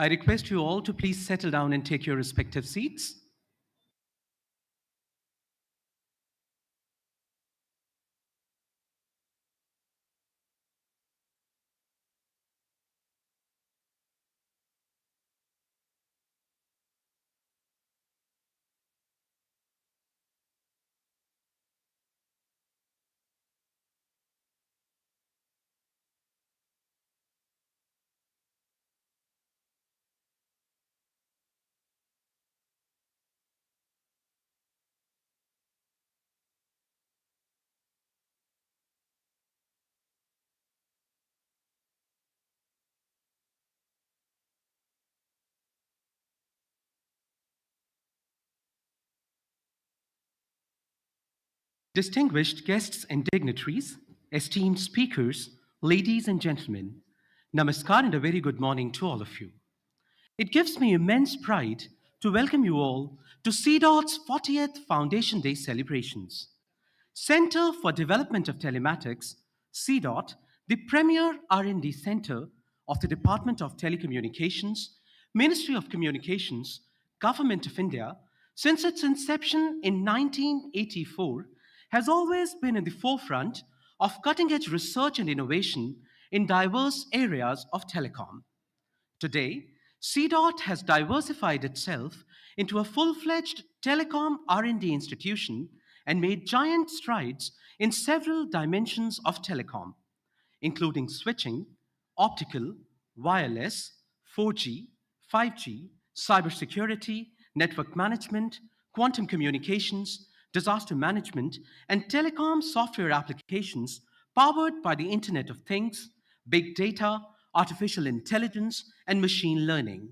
I request you all to please settle down and take your respective seats. Distinguished guests and dignitaries, esteemed speakers, ladies and gentlemen, Namaskar and a very good morning to all of you. It gives me immense pride to welcome you all to CDOT's 40th Foundation Day celebrations. Center for Development of Telematics, CDOT, the premier R&D center of the Department of Telecommunications, Ministry of Communications, Government of India, since its inception in 1984, has always been in the forefront of cutting-edge research and innovation in diverse areas of telecom. Today, CDOT has diversified itself into a full-fledged telecom R&D institution and made giant strides in several dimensions of telecom, including switching, optical, wireless, 4G, 5G, cybersecurity, network management, quantum communications, disaster management, and telecom software applications powered by the Internet of Things, big data, artificial intelligence, and machine learning.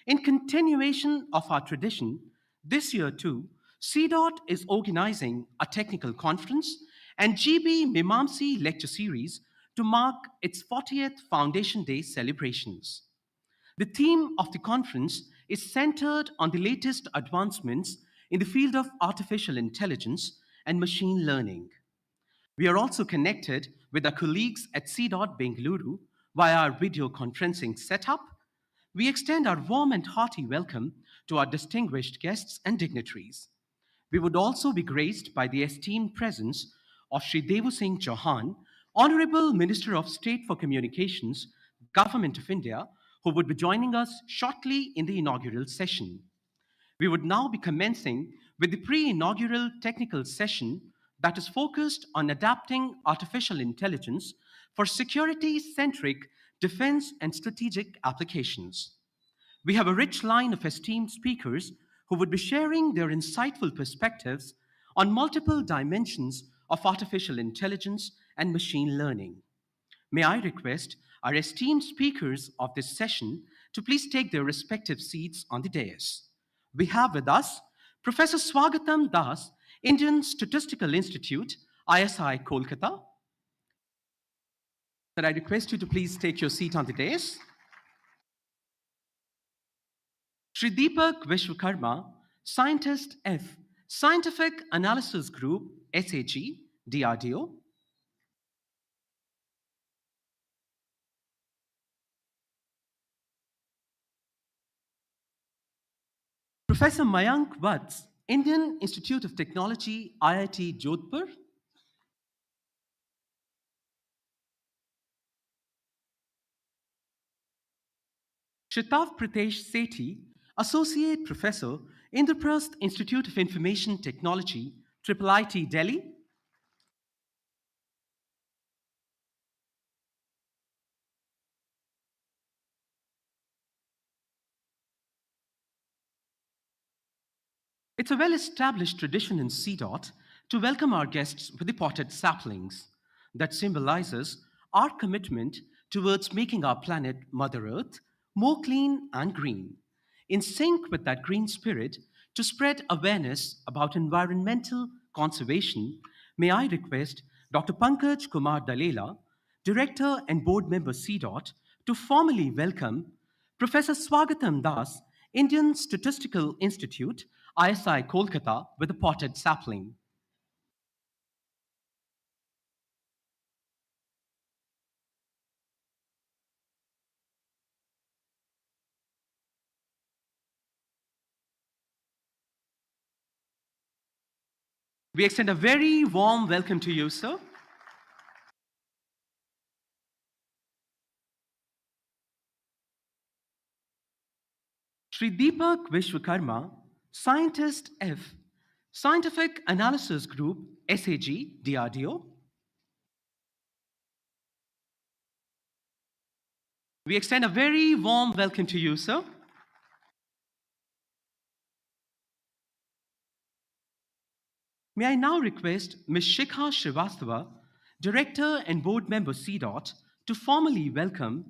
In continuation of our tradition, this year too, CDOT is organizing a technical conference and GB Meemamsi lecture series to mark its 40th Foundation Day celebrations. The theme of the conference is centered on the latest advancements in the field of artificial intelligence and machine learning. We are also connected with our colleagues at CDOT Bengaluru via our video conferencing setup. We extend our warm and hearty welcome to our distinguished guests and dignitaries. We would also be graced by the esteemed presence of Sri Devu Singh Chauhan, Honorable Minister of State for Communications, Government of India, who would be joining us shortly in the inaugural session. We would now be commencing with the pre-inaugural technical session that is focused on adapting artificial intelligence for security-centric defense and strategic applications. We have a rich line of esteemed speakers who would be sharing their insightful perspectives on multiple dimensions of artificial intelligence and machine learning. May I request our esteemed speakers of this session to please take their respective seats on the dais. We have with us Professor Swagatam Das, Indian Statistical Institute, ISI, Kolkata. Sir, I request you to please take your seat on the dais. Sri Deepak Vishwakarma, Scientist F, Scientific Analysis Group, SAG, DRDO. Professor Mayank Vats, Indian Institute of Technology, IIT Jodhpur. Shitav Pritesh Sethi, Associate Professor, Indraprasth Institute of Information Technology, IIIT Delhi. It's a well-established tradition in CDOT to welcome our guests with the potted saplings. That symbolizes our commitment towards making our planet, Mother Earth, more clean and green. In sync with that green spirit, to spread awareness about environmental conservation, may I request Dr. Pankaj Kumar Dalela, Director and Board Member CDOT, to formally welcome Professor Swagatam Das, Indian Statistical Institute, ISI Kolkata, with a potted sapling. We extend a very warm welcome to you, sir. Shri Deepak Vishwakarma, Scientist F, Scientific Analysis Group, SAG, DRDO. We extend a very warm welcome to you, sir. May I now request Ms. Shikha Srivastava, Director and Board Member CDOT, to formally welcome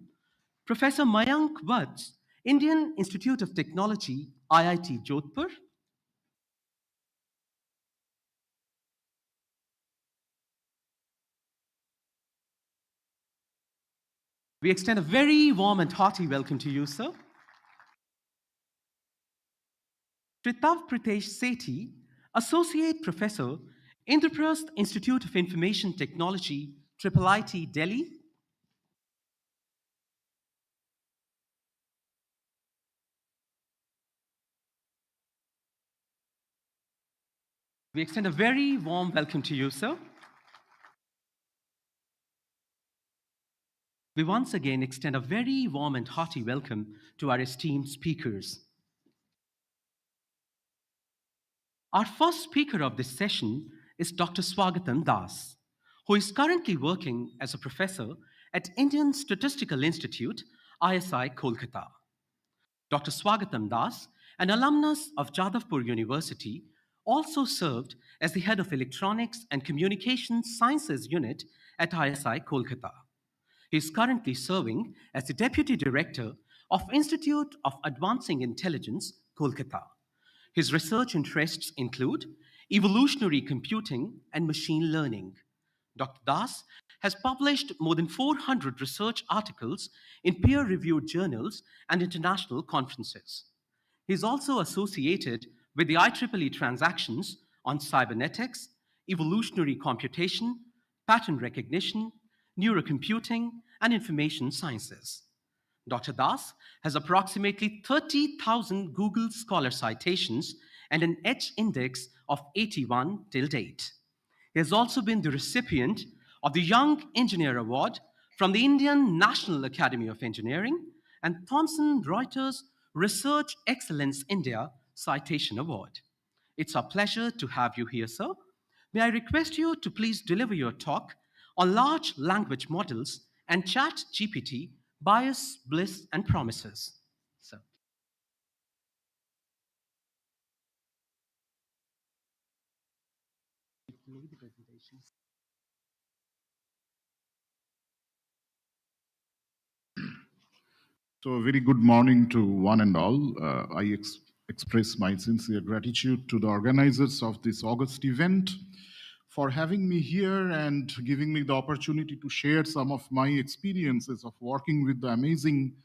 Professor Mayank Vats, Indian Institute of Technology, IIT Jodhpur. We extend a very warm and hearty welcome to you, sir. Tritav Pritesh Sethi, Associate Professor, Indraprasth Institute of Information Technology, IIIT Delhi. We extend a very warm welcome to you, sir. We once again extend a very warm and hearty welcome to our esteemed speakers. Our first speaker of this session is Dr. Swagatam Das, who is currently working as a professor at Indian Statistical Institute, ISI, Kolkata. Dr. Swagatam Das, an alumnus of Jadavpur University, also served as the head of Electronics and Communications Sciences Unit at ISI, Kolkata. He is currently serving as the Deputy Director of Institute of Advancing Intelligence, Kolkata. His research interests include evolutionary computing and machine learning. Dr. Das has published more than 400 research articles in peer reviewed journals and international conferences. He is also associated with the IEEE transactions on cybernetics, evolutionary computation, pattern recognition, neurocomputing, and information sciences. Dr. Das has approximately 30,000 Google Scholar citations and an H index of 81 till date. He has also been the recipient of the Young Engineer Award from the Indian National Academy of Engineering and Thomson Reuters Research Excellence India Citation Award. It's our pleasure to have you here, sir. May I request you to please deliver your talk on large language models and chat GPT bias, bliss, and promises. Sir. So, a very good morning to one and all. I express my sincere gratitude to the organizers of this August event for having me here and giving me the opportunity to share some of my experiences of working with the amazing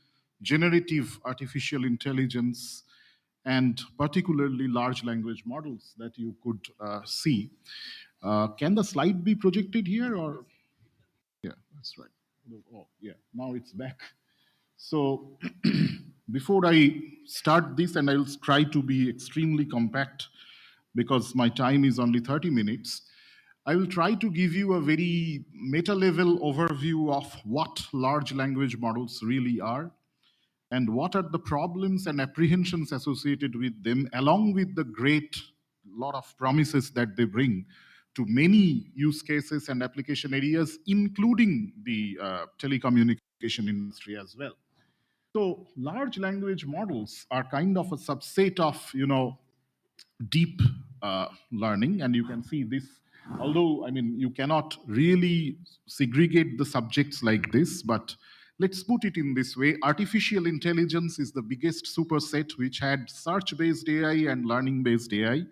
generative artificial intelligence and particularly large language models that you could see. Can the slide be projected here or? Yeah, that's right. Oh, yeah, now it's back. So before I start this, and I'll try to be extremely compact because my time is only 30 minutes, I will try to give you a very meta level overview of what large language models really are and what are the problems and apprehensions associated with them, along with the great lot of promises that they bring to many use cases and application areas, including the telecommunication industry as well. So large language models are kind of a subset of, deep learning, and you can see this. Although, I mean, you cannot really segregate the subjects like this, but let's put it in this way. Artificial intelligence is the biggest superset which had search-based AI and learning-based AI.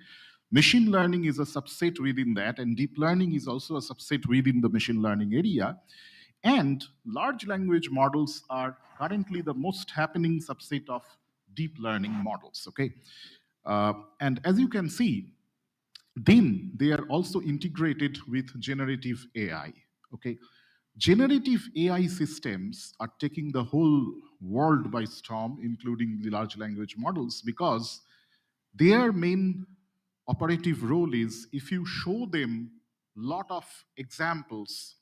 Machine learning is a subset within that, and deep learning is also a subset within the machine learning area. And large language models are currently the most happening subset of deep learning models, okay? And as you can see, then they are also integrated with generative AI, okay? Generative AI systems are taking the whole world by storm, including the large language models, because their main operative role is if you show them lot of examples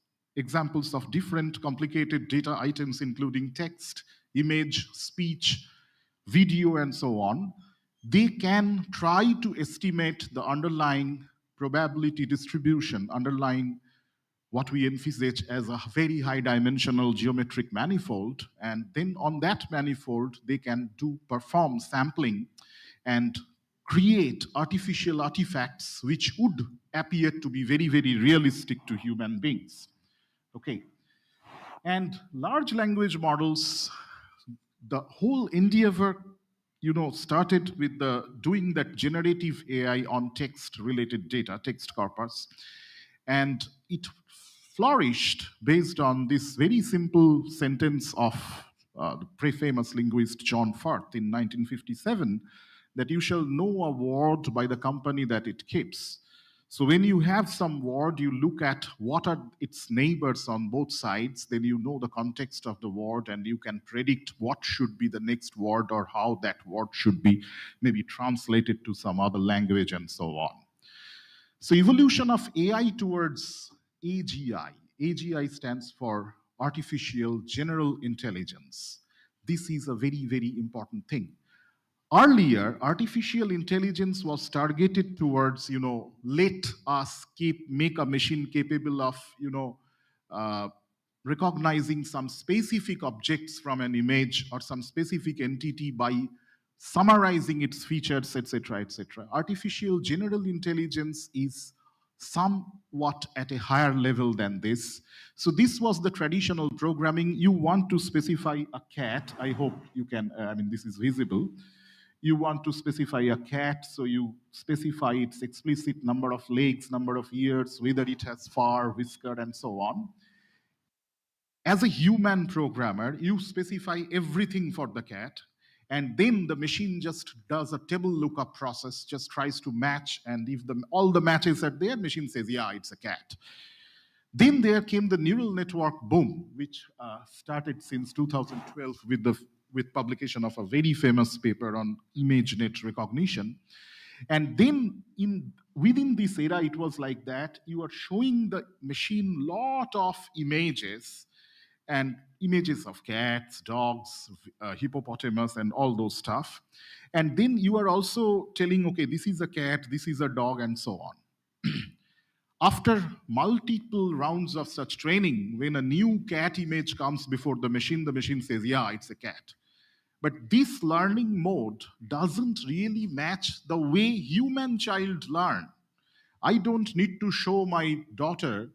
of different complicated data items, including text, image, speech, video, and so on, they can try to estimate the underlying probability distribution, underlying what we envisage as a very high dimensional geometric manifold. And then on that manifold, they can perform sampling and create artificial artifacts which would appear to be very, very realistic to human beings. Okay. And large language models, the whole endeavor, started with doing that generative AI on text related data, text corpus. And it flourished based on this very simple sentence of the famous linguist John Firth in 1957, that you shall know a word by the company that it keeps. So when you have some word, you look at what are its neighbors on both sides, then you know the context of the word and you can predict what should be the next word or how that word should be maybe translated to some other language and so on. So evolution of AI towards AGI. AGI stands for Artificial General Intelligence. This is a very, very important thing. Earlier, artificial intelligence was targeted towards, let us make a machine capable of, uh, recognizing some specific objects from an image or some specific entity by summarizing its features, etc., etc. Artificial general intelligence is somewhat at a higher level than this. So this was the traditional programming. You want to specify a cat. I hope you can, this is visible. You want to specify a cat, so you specify its explicit number of legs, number of ears, whether it has fur, whisker, and so on. As a human programmer, you specify everything for the cat, and then the machine just does a table lookup process, just tries to match, and if all the matches are there, machine says, yeah, it's a cat. Then there came the neural network boom, which started since 2012 with publication of a very famous paper on ImageNet recognition. And then within this era, it was like that. You are showing the machine lot of images, and images of cats, dogs, hippopotamus, and all those stuff. And then you are also telling, okay, this is a cat, this is a dog, and so on. After multiple rounds of such training, when a new cat image comes before the machine says, yeah, it's a cat. But this learning mode doesn't really match the way human child learn. I don't need to show my daughter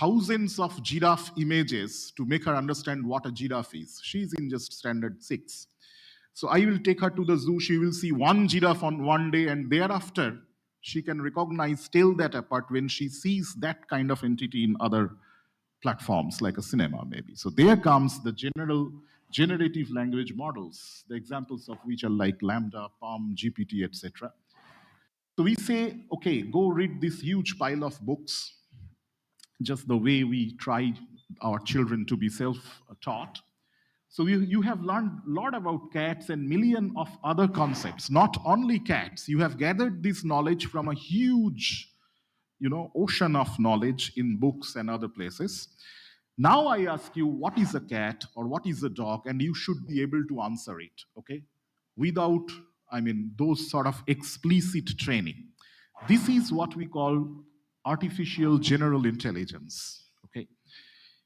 thousands of giraffe images to make her understand what a giraffe is. She's in just standard 6. So I will take her to the zoo. She will see one giraffe on one day, and thereafter, she can recognize, tell that apart when she sees that kind of entity in other platforms like a cinema maybe. So there comes the generative language models, the examples of which are like Lambda, Palm, GPT, etc. So we say, okay, go read this huge pile of books, just the way we try our children to be self-taught. So you have learned a lot about cats and million of other concepts, not only cats. You have gathered this knowledge from a huge, ocean of knowledge in books and other places. Now I ask you, what is a cat or what is a dog? And you should be able to answer it, okay? Without, those sort of explicit training. This is what we call artificial general intelligence, okay?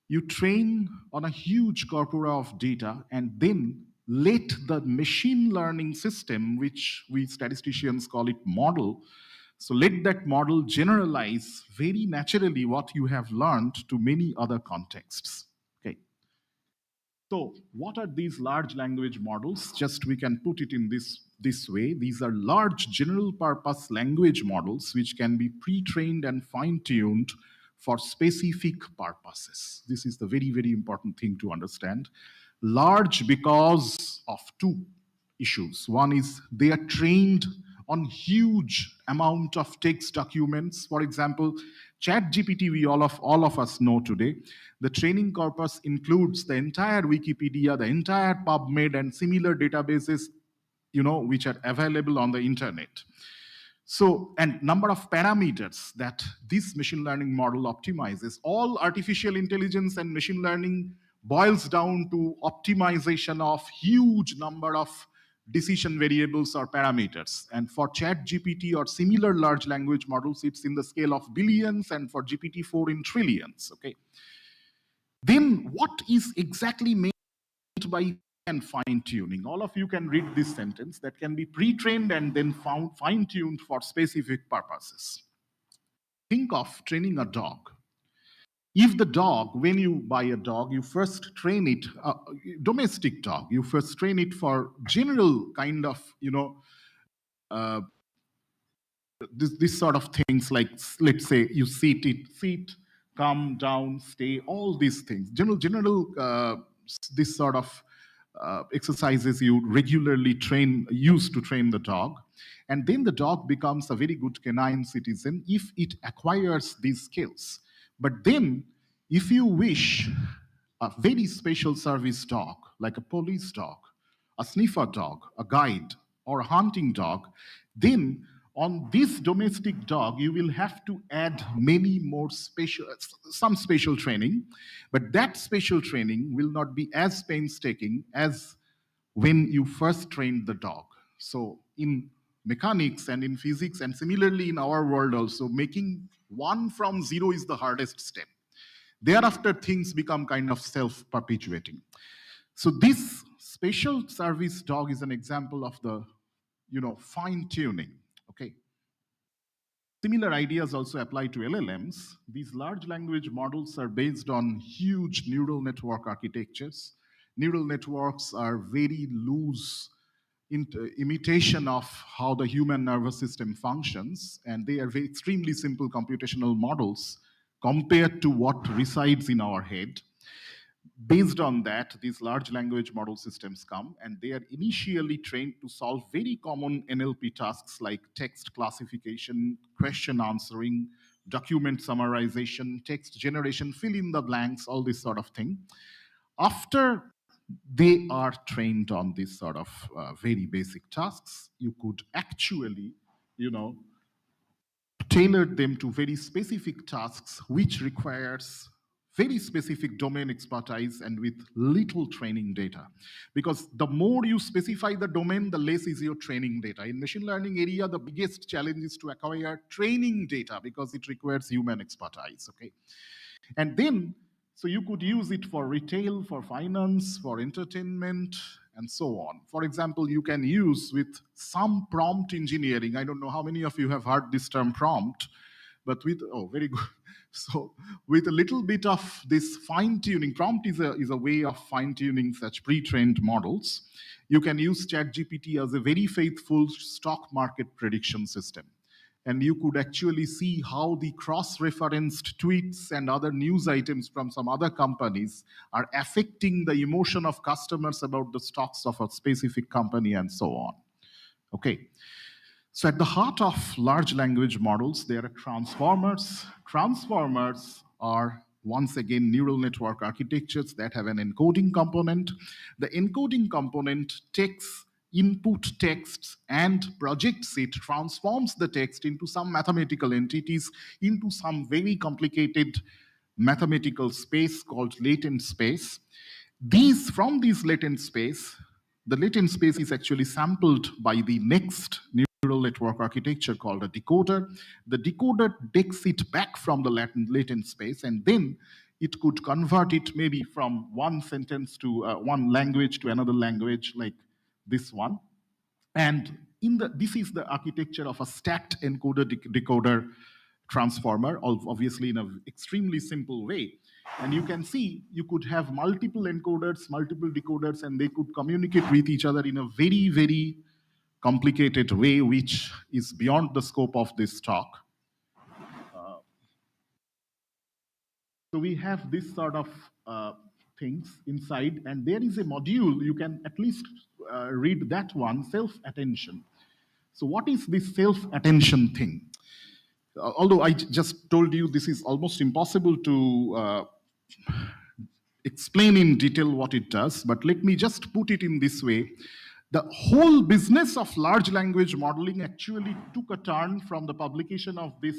You train on a huge corpora of data and then let the machine learning system, which we statisticians call it model, so let that model generalize very naturally what you have learned to many other contexts. Okay. So what are these large language models? Just we can put it in this way. These are large general purpose language models which can be pre-trained and fine-tuned for specific purposes. This is the very, very important thing to understand. Large because of two issues. One is they are trained on huge amount of text documents. For example, ChatGPT, we all of us know today, the training corpus includes the entire Wikipedia, the entire PubMed, and similar databases, which are available on the internet. So, and number of parameters that this machine learning model optimizes. All artificial intelligence and machine learning boils down to optimization of huge number of decision variables or parameters. And for ChatGPT or similar large language models, it's in the scale of billions, and for GPT-4 in trillions. Okay. Then what is exactly meant by and fine tuning? All of you can read this sentence that can be pre-trained and then fine tuned for specific purposes. Think of training a dog. If the dog, when you buy a dog, you first train it, domestic dog, you first train it for general kind of, this sort of things, like, let's say you sit, come down, stay, all these things, general this sort of exercises you regularly use to train the dog. And then the dog becomes a very good canine citizen if it acquires these skills. But then if you wish a very special service dog, like a police dog, a sniffer dog, a guide, or a hunting dog, then on this domestic dog, you will have to add some special training, but that special training will not be as painstaking as when you first trained the dog. So in mechanics and in physics, and similarly in our world also, making one from zero is the hardest step. Thereafter, things become kind of self-perpetuating. So this special service dog is an example of the, fine tuning. Okay. Similar ideas also apply to LLMs. These large language models are based on huge neural network architectures. Neural networks are very loose imitation of how the human nervous system functions, and they are very extremely simple computational models compared to what resides in our head. Based on that, these large language model systems come, and they are initially trained to solve very common NLP tasks like text classification, question answering, document summarization, text generation, fill in the blanks, all this sort of thing. After they are trained on this sort of very basic tasks, you could actually, tailor them to very specific tasks, which requires very specific domain expertise and with little training data. Because the more you specify the domain, the less is your training data. In machine learning area, the biggest challenge is to acquire training data because it requires human expertise, okay? And then, so you could use it for retail, for finance, for entertainment, and so on. For example, you can use with some prompt engineering. I don't know how many of you have heard this term prompt, but with, oh, very good. So with a little bit of this fine-tuning, prompt is a way of fine-tuning such pre-trained models. You can use ChatGPT as a very faithful stock market prediction system. And you could actually see how the cross-referenced tweets and other news items from some other companies are affecting the emotion of customers about the stocks of a specific company and so on. Okay. So at the heart of large language models, there are transformers. Transformers are, once again, neural network architectures that have an encoding component. The encoding component takes input texts and projects it, transforms the text into some mathematical entities, into some very complicated mathematical space called latent space. From these latent space, the latent space is actually sampled by the next neural network architecture called a decoder. The decoder takes it back from the latent space, and then it could convert it maybe from one sentence to one language to another language, like this one. And this is the architecture of a stacked encoder decoder transformer, obviously in an extremely simple way. And you can see you could have multiple encoders, multiple decoders, and they could communicate with each other in a very, very complicated way, which is beyond the scope of this talk. So we have this sort of things inside, and there is a module, you can at least read that one, self-attention. So what is this self-attention thing? Although I just told you this is almost impossible to explain in detail what it does, but let me just put it in this way. The whole business of large language modeling actually took a turn from the publication of this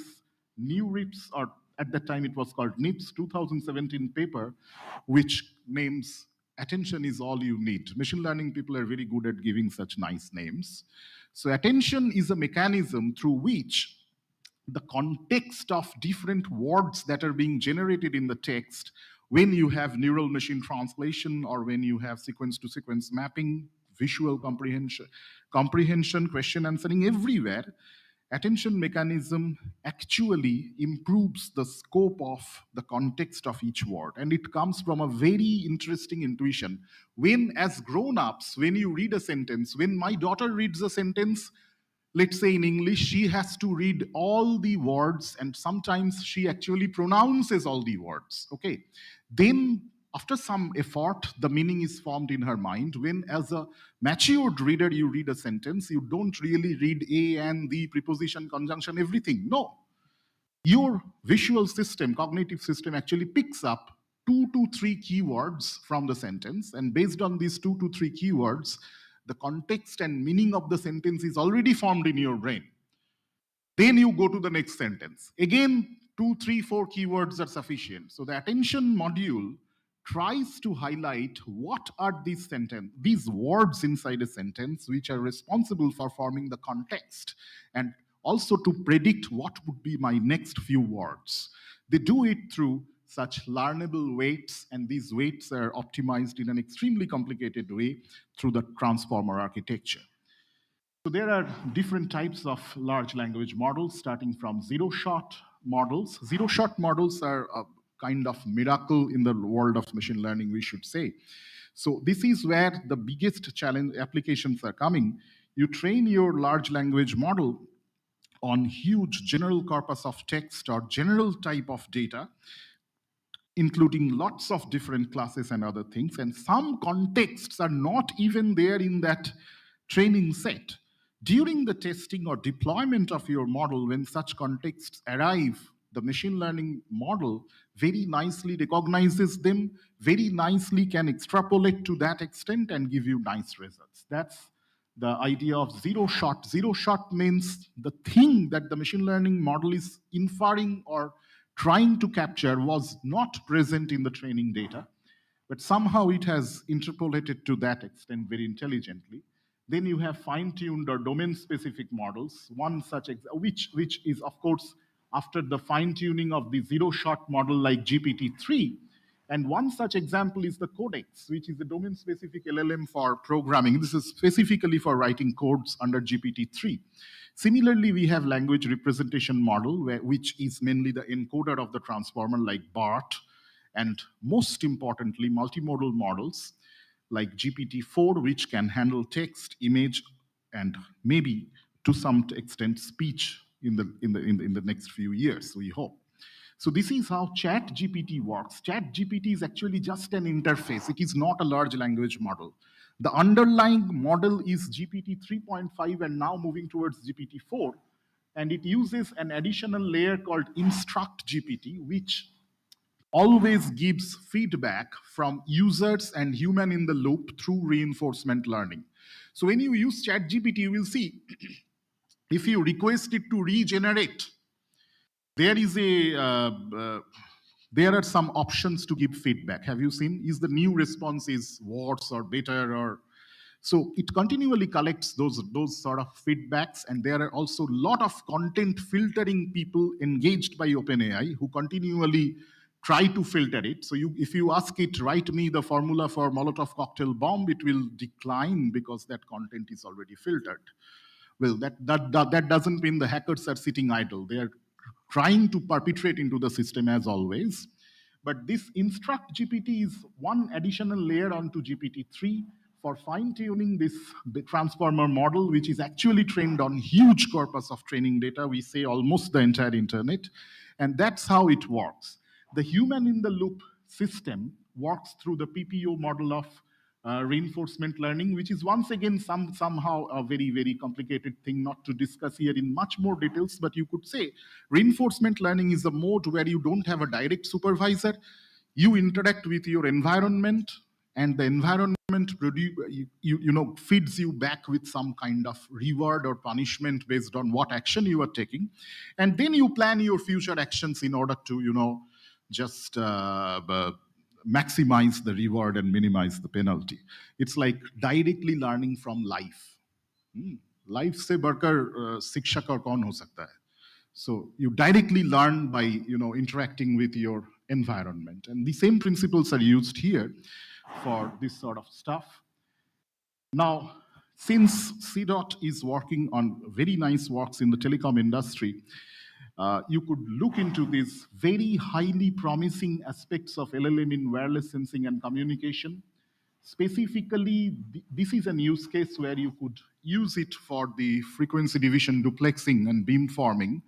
new RIPS, or at that time it was called NIPS 2017 paper, which names attention is all you need. Machine learning people are very good at giving such nice names. So attention is a mechanism through which the context of different words that are being generated in the text when you have neural machine translation or when you have sequence to sequence mapping, visual comprehension, question answering everywhere, attention mechanism actually improves the scope of the context of each word. And it comes from a very interesting intuition. When, as grown-ups, when you read a sentence, when my daughter reads a sentence, let's say in English, she has to read all the words, and sometimes she actually pronounces all the words. Okay. Then, after some effort, the meaning is formed in her mind. When, as a matured reader, you read a sentence, you don't really read a and the, preposition, conjunction, everything. No. Your visual system, cognitive system, actually picks up 2 to 3 keywords from the sentence, and based on these 2 to 3 keywords, the context and meaning of the sentence is already formed in your brain. Then you go to the next sentence. Again, 2, 3, 4 keywords are sufficient. So the attention module tries to highlight what are these words inside a sentence which are responsible for forming the context, and also to predict what would be my next few words. They do it through such learnable weights, and these weights are optimized in an extremely complicated way through the transformer architecture. So there are different types of large language models, starting from zero-shot models. Zero-shot models are a kind of miracle in the world of machine learning, we should say. So this is where the biggest challenge applications are coming. You train your large language model on huge general corpus of text or general type of data, including lots of different classes and other things, and some contexts are not even there in that training set. During the testing or deployment of your model, when such contexts arrive, the machine learning model very nicely recognizes them, very nicely can extrapolate to that extent and give you nice results. That's the idea of zero shot. Zero shot means the thing that the machine learning model is inferring or trying to capture was not present in the training data, but somehow it has interpolated to that extent very intelligently. Then you have fine-tuned or domain-specific models. One such, which is, of course, after the fine-tuning of the zero-shot model like GPT-3. And one such example is the Codex, which is a domain-specific LLM for programming. This is specifically for writing codes under GPT-3. Similarly, we have language representation model, which is mainly the encoder of the transformer like BART, and most importantly, multimodal models like GPT-4, which can handle text, image, and maybe to some extent speech in the next few years, we hope. So this is how ChatGPT works. ChatGPT is actually just an interface. It is not a large language model. The underlying model is GPT 3.5 and now moving towards GPT 4. And it uses an additional layer called Instruct GPT, which always gives feedback from users and human in the loop through reinforcement learning. So when you use ChatGPT, you will see if you request it to regenerate, there is there are some options to give feedback. Have you seen? Is the new response is worse or better, or so it continually collects those sort of feedbacks, and there are also a lot of content filtering people engaged by OpenAI who continually try to filter it. So if you ask it, write me the formula for Molotov cocktail bomb, it will decline because that content is already filtered. Well, that doesn't mean the hackers are sitting idle. They are trying to perpetrate into the system as always. But this Instruct GPT is one additional layer onto GPT-3 for fine-tuning this transformer model, which is actually trained on huge corpus of training data. We say almost the entire internet. And that's how it works. The human-in-the-loop system works through the PPO model of reinforcement learning, which is once again somehow a very, very complicated thing not to discuss here in much more details, but you could say reinforcement learning is a mode where you don't have a direct supervisor. You interact with your environment, and the environment feeds you back with some kind of reward or punishment based on what action you are taking, and then you plan your future actions in order to just maximize the reward and minimize the penalty. It's like directly learning from life. Life से बढ़कर शिक्षक और कौन हो सकता है? So you directly learn by interacting with your environment, and the same principles are used here for this sort of stuff. Now, since CDOT is working on very nice works in the telecom industry, you could look into these very highly promising aspects of LLM in wireless sensing and communication. Specifically, this is a use case where you could use it for the frequency division duplexing and beamforming,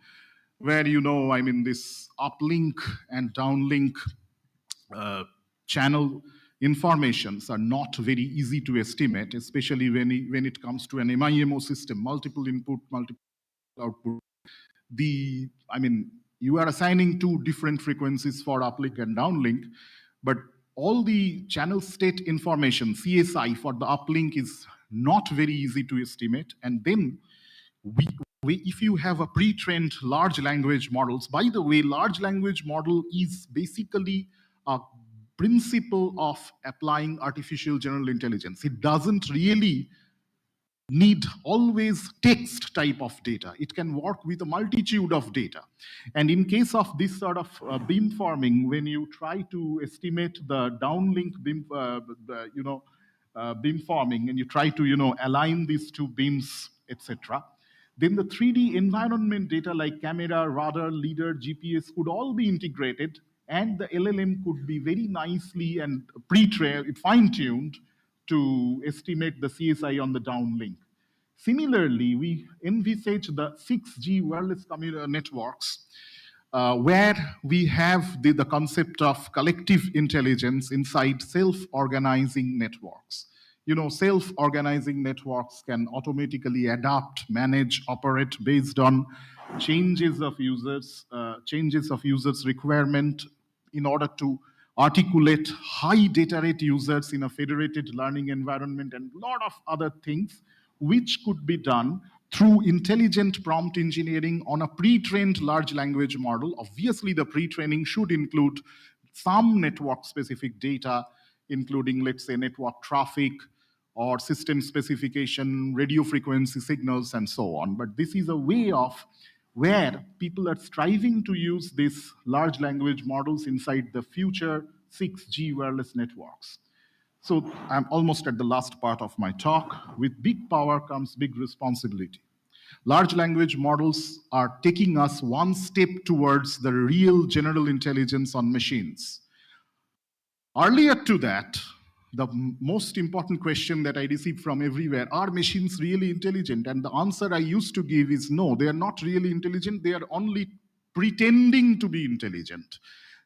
where this uplink and downlink channel informations are not very easy to estimate, especially when it comes to an MIMO system, multiple input, multiple output. You are assigning two different frequencies for uplink and downlink, but all the channel state information, CSI, for the uplink is not very easy to estimate. And then if you have a pre-trained large language models, by the way, large language model is basically a principle of applying artificial general intelligence. It doesn't really need always text type of data. It can work with a multitude of data. And in case of this sort of beamforming, when you try to estimate the downlink beamforming, and you try to align these two beams, etc., then the 3D environment data like camera, radar, LiDAR, GPS could all be integrated, and the LLM could be very nicely and pre-trained, fine-tuned to estimate the CSI on the downlink. Similarly, we envisage the 6G wireless networks, where we have the concept of collective intelligence inside self-organizing networks. Self-organizing networks can automatically adapt, manage, operate based on changes of users' requirement in order to articulate high data rate users in a federated learning environment, and a lot of other things which could be done through intelligent prompt engineering on a pre-trained large language model. Obviously, the pre-training should include some network-specific data, including, let's say, network traffic or system specification, radio frequency signals, and so on. But this is a way of where people are striving to use these large language models inside the future 6G wireless networks. So I'm almost at the last part of my talk. With big power comes big responsibility. Large language models are taking us one step towards the real general intelligence on machines. Earlier to that, the most important question that I received from everywhere, are machines really intelligent? And the answer I used to give is no, they are not really intelligent. They are only pretending to be intelligent.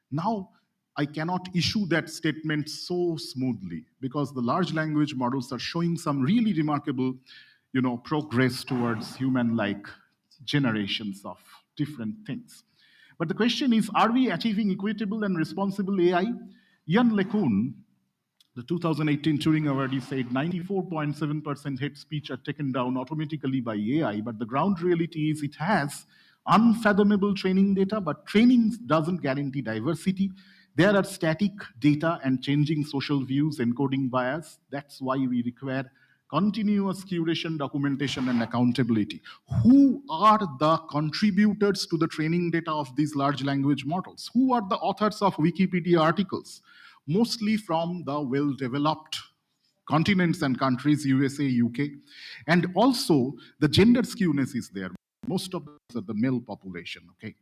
Now, I cannot issue that statement so smoothly because the large language models are showing some really remarkable, progress towards human-like generations of different things. But the question is, are we achieving equitable and responsible AI? Ian LeCun, the 2018 Turing Awardee, said 94.7% hate speech are taken down automatically by AI, but the ground reality is it has unfathomable training data, but training doesn't guarantee diversity. There are static data and changing social views, encoding bias. That's why we require continuous curation, documentation, and accountability. Who are the contributors to the training data of these large language models? Who are the authors of Wikipedia articles? Mostly from the well-developed continents and countries, USA, UK. And also, the gender skewness is there. Most of the male population, okay?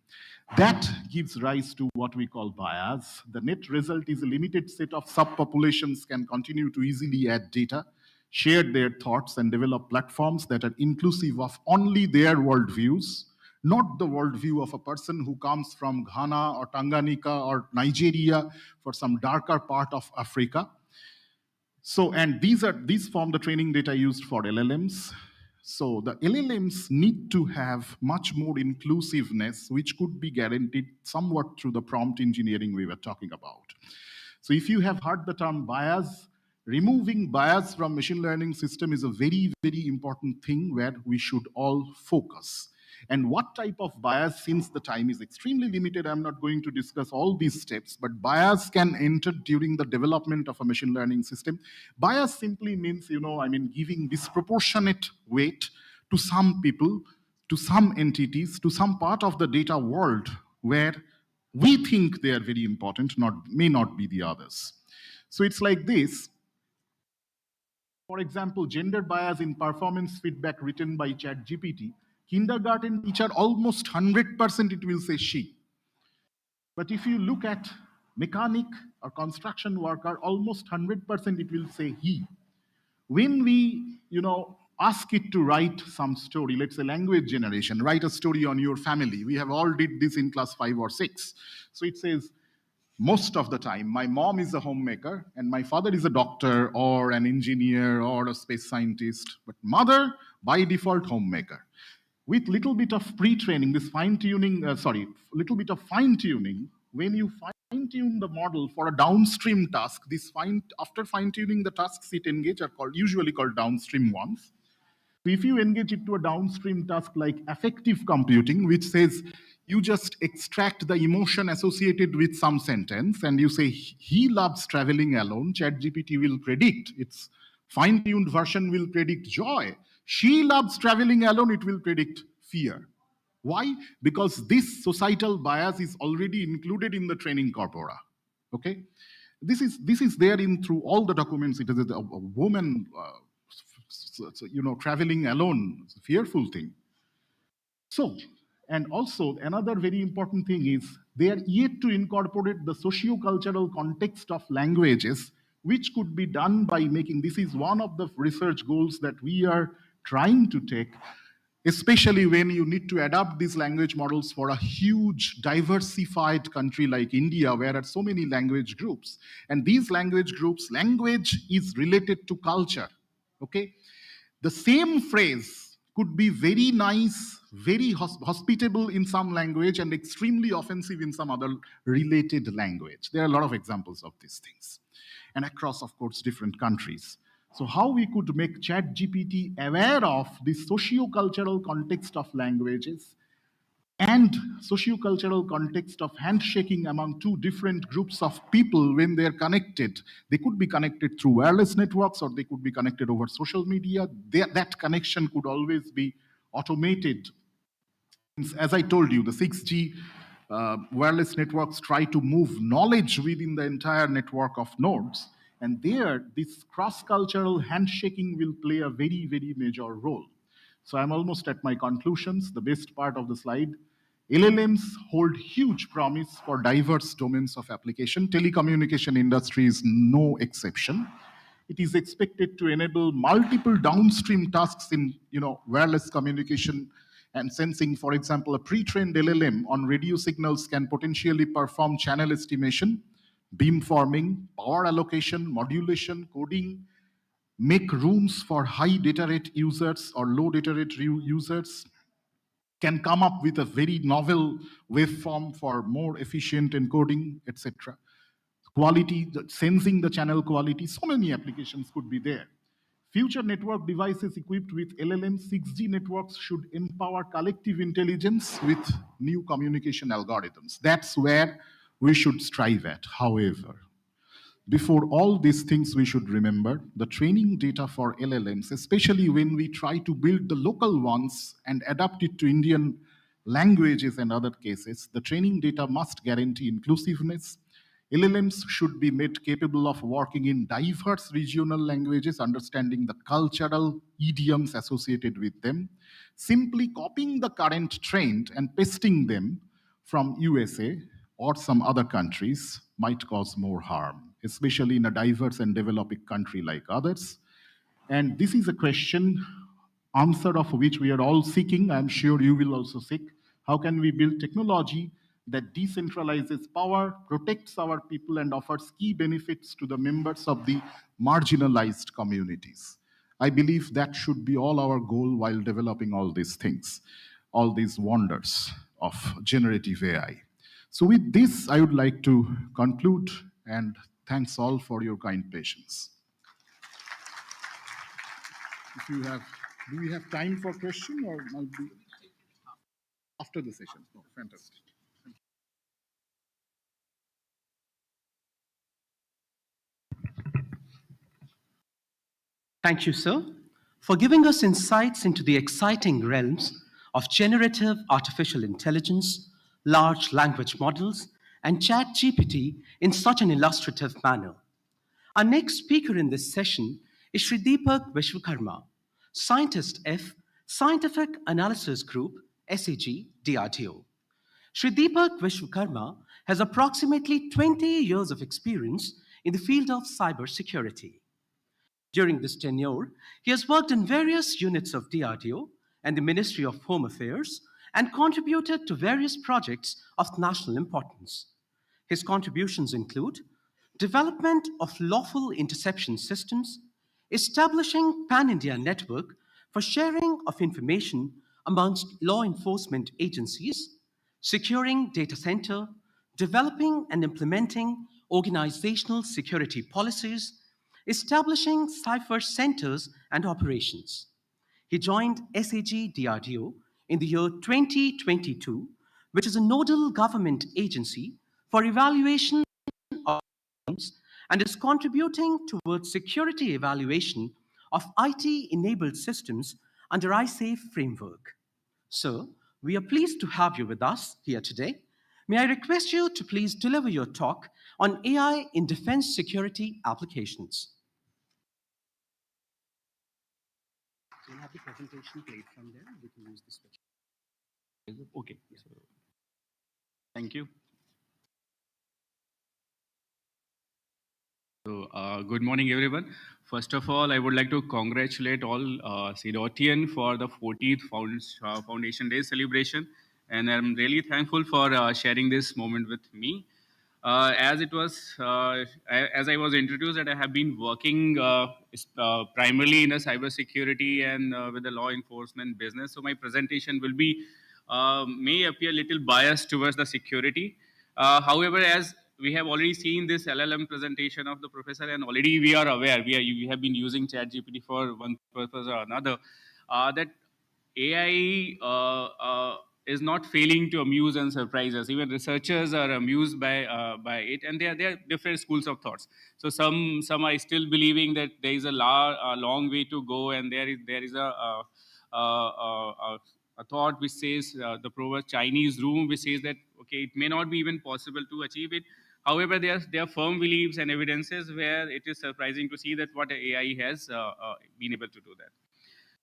That gives rise to what we call bias. The net result is a limited set of subpopulations can continue to easily add data, share their thoughts, and develop platforms that are inclusive of only their worldviews, not the worldview of a person who comes from Ghana or Tanganyika or Nigeria for some darker part of Africa. So, and these form the training data used for LLMs. So the LLMs need to have much more inclusiveness, which could be guaranteed somewhat through the prompt engineering we were talking about. So if you have heard the term bias, Removing bias from machine learning system is a very, very important thing where we should all focus. And what type of bias, since the time is extremely limited, I'm not going to discuss all these steps, but bias can enter during the development of a machine learning system. Bias simply means, giving disproportionate weight to some people, to some entities, to some part of the data world where we think they are very important, may not be the others. So it's like this. For example, gender bias in performance feedback written by ChatGPT. Kindergarten teacher, almost 100% it will say she. But if you look at mechanic or construction worker, almost 100% it will say he. When we, ask it to write some story, let's say language generation, write a story on your family. We have all did this in class 5 or 6. So it says, most of the time, my mom is a homemaker and my father is a doctor or an engineer or a space scientist, but mother, by default, homemaker. With little bit of pre-training, this fine-tuning, little bit of fine-tuning, when you fine-tune the model for a downstream task, after fine-tuning the tasks it engage are usually called downstream ones. If you engage it to a downstream task like affective computing, which says you just extract the emotion associated with some sentence and you say, he loves traveling alone, ChatGPT will predict. Its fine-tuned version will predict joy. She loves traveling alone, it will predict fear. Why? Because this societal bias is already included in the training corpora. Okay? This is there in through all the documents. It is a woman traveling alone. It's a fearful thing. So, and also another very important thing is they are yet to incorporate the socio-cultural context of languages, which could be done by making, this is one of the research goals that we are trying to take, especially when you need to adapt these language models for a huge diversified country like India, where there are so many language groups. And these language groups, language is related to culture, okay? The same phrase could be very nice, very hospitable in some language and extremely offensive in some other related language. There are a lot of examples of these things. And across, of course, different countries. So how we could make ChatGPT aware of the socio-cultural context of languages and socio-cultural context of handshaking among two different groups of people when they're connected. They could be connected through wireless networks or they could be connected over social media. That connection could always be automated. As I told you, the 6G wireless networks try to move knowledge within the entire network of nodes. And there, this cross-cultural handshaking will play a very, very major role. So I'm almost at my conclusions, the best part of the slide. LLMs hold huge promise for diverse domains of application. Telecommunication industry is no exception. It is expected to enable multiple downstream tasks in wireless communication and sensing. For example, a pre-trained LLM on radio signals can potentially perform channel estimation, beamforming, power allocation, modulation, coding, make rooms for high data rate users or low data rate users, can come up with a very novel waveform for more efficient encoding, etc. Quality, sensing the channel quality, so many applications could be there. Future network devices equipped with LLM 6G networks should empower collective intelligence with new communication algorithms. That's where we should strive at. However, before all these things, we should remember the training data for LLMs, especially when we try to build the local ones and adapt it to Indian languages and other cases, the training data must guarantee inclusiveness. LLMs should be made capable of working in diverse regional languages, understanding the cultural idioms associated with them. Simply copying the current trend and pasting them from USA or some other countries might cause more harm, especially in a diverse and developing country like others. And this is a question, answer of which we are all seeking. I'm sure you will also seek. How can we build technology that decentralizes power, protects our people, and offers key benefits to the members of the marginalized communities? I believe that should be all our goal while developing all these things, all these wonders of generative AI. So with this, I would like to conclude, and thanks all for your kind patience. If you have, do we have time for question or I'll be after the session? Oh, fantastic. Thank you, sir, for giving us insights into the exciting realms of generative artificial intelligence, large language models, and ChatGPT in such an illustrative manner. Our next speaker in this session is Shri Deepak Vishwakarma, Scientist F, Scientific Analysis Group, SAG, DRDO. Shri Deepak Vishwakarma has approximately 20 years of experience in the field of cybersecurity. During this tenure, he has worked in various units of DRDO and the Ministry of Home Affairs and contributed to various projects of national importance. His contributions include development of lawful interception systems, establishing pan-India network for sharing of information amongst law enforcement agencies, securing data center, developing and implementing organizational security policies, establishing cipher centers and operations. He joined SAG DRDO in the year 2022, which is a nodal government agency for evaluation of and is contributing towards security evaluation of IT-enabled systems under iSafe framework. Sir, we are pleased to have you with us here today. May I request you to please deliver your talk on AI in defense security applications? We'll have the presentation played from there. We can use this picture. Okay. So, thank you. So, good morning, everyone. First of all, I would like to congratulate all Sidotian for the 14th Foundation Day celebration. And I'm really thankful for sharing this moment with me. As it was, as I was introduced, that I have been working primarily in the cybersecurity and with the law enforcement business. So my presentation will be may appear a little biased towards the security. However, as we have already seen this LLM presentation of the professor, and already we are aware, we have been using ChatGPT for one purpose or another, that AI is not failing to amuse and surprise us. Even researchers are amused by it, and there are different schools of thoughts. So some are still believing that there is a long way to go, and there is a thought which says the proverb Chinese room, which says that okay, it may not be even possible to achieve it. However, there are firm beliefs and evidences where it is surprising to see that what AI has been able to do that.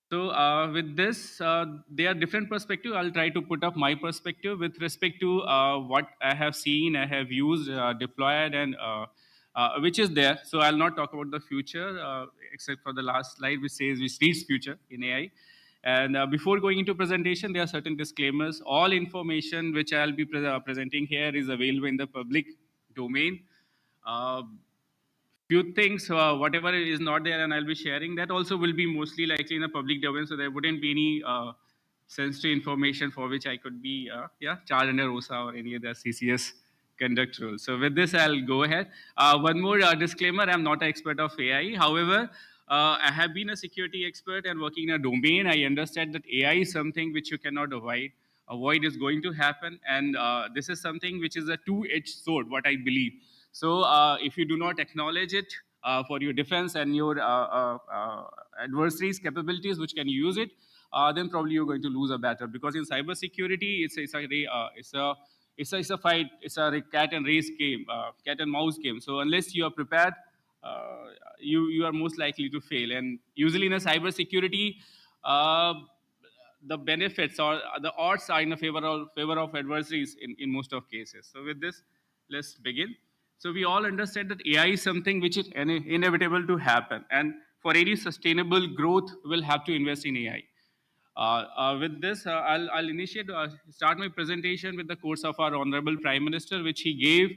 So with this, there are different perspectives. I'll try to put up my perspective with respect to what I have seen, I have used, deployed, and which is there. So I'll not talk about the future, except for the last slide, which reads future in AI. And before going into presentation, there are certain disclaimers. All information which I'll be presenting here is available in the public domain. Uh, Few things, whatever is not there, and I'll be sharing that also will be mostly likely in the public domain, so there wouldn't be any sensitive information for which I could be charged under OSA or any other CCS conduct rule. So with this, I'll go ahead. One more disclaimer: I'm not an expert of AI. However, I have been a security expert and working in a domain. I understand that AI is something which you cannot avoid. Avoid is going to happen, and this is something which is a two-edged sword. What I believe. So if you do not acknowledge it for your defense and your adversaries' capabilities, which can use it, then probably you're going to lose a battle. Because in cybersecurity, it's a fight. It's a cat and race game, cat and mouse game. So unless you are prepared, you are most likely to fail. And usually in a cybersecurity, uh, the benefits or the odds are in the favor of adversaries in most of cases. So with this, let's begin. So we all understand that AI is something which is inevitable to happen, and for any sustainable growth, we'll have to invest in AI. With this, I'll initiate, start my presentation with the course of our Honorable Prime Minister, which he gave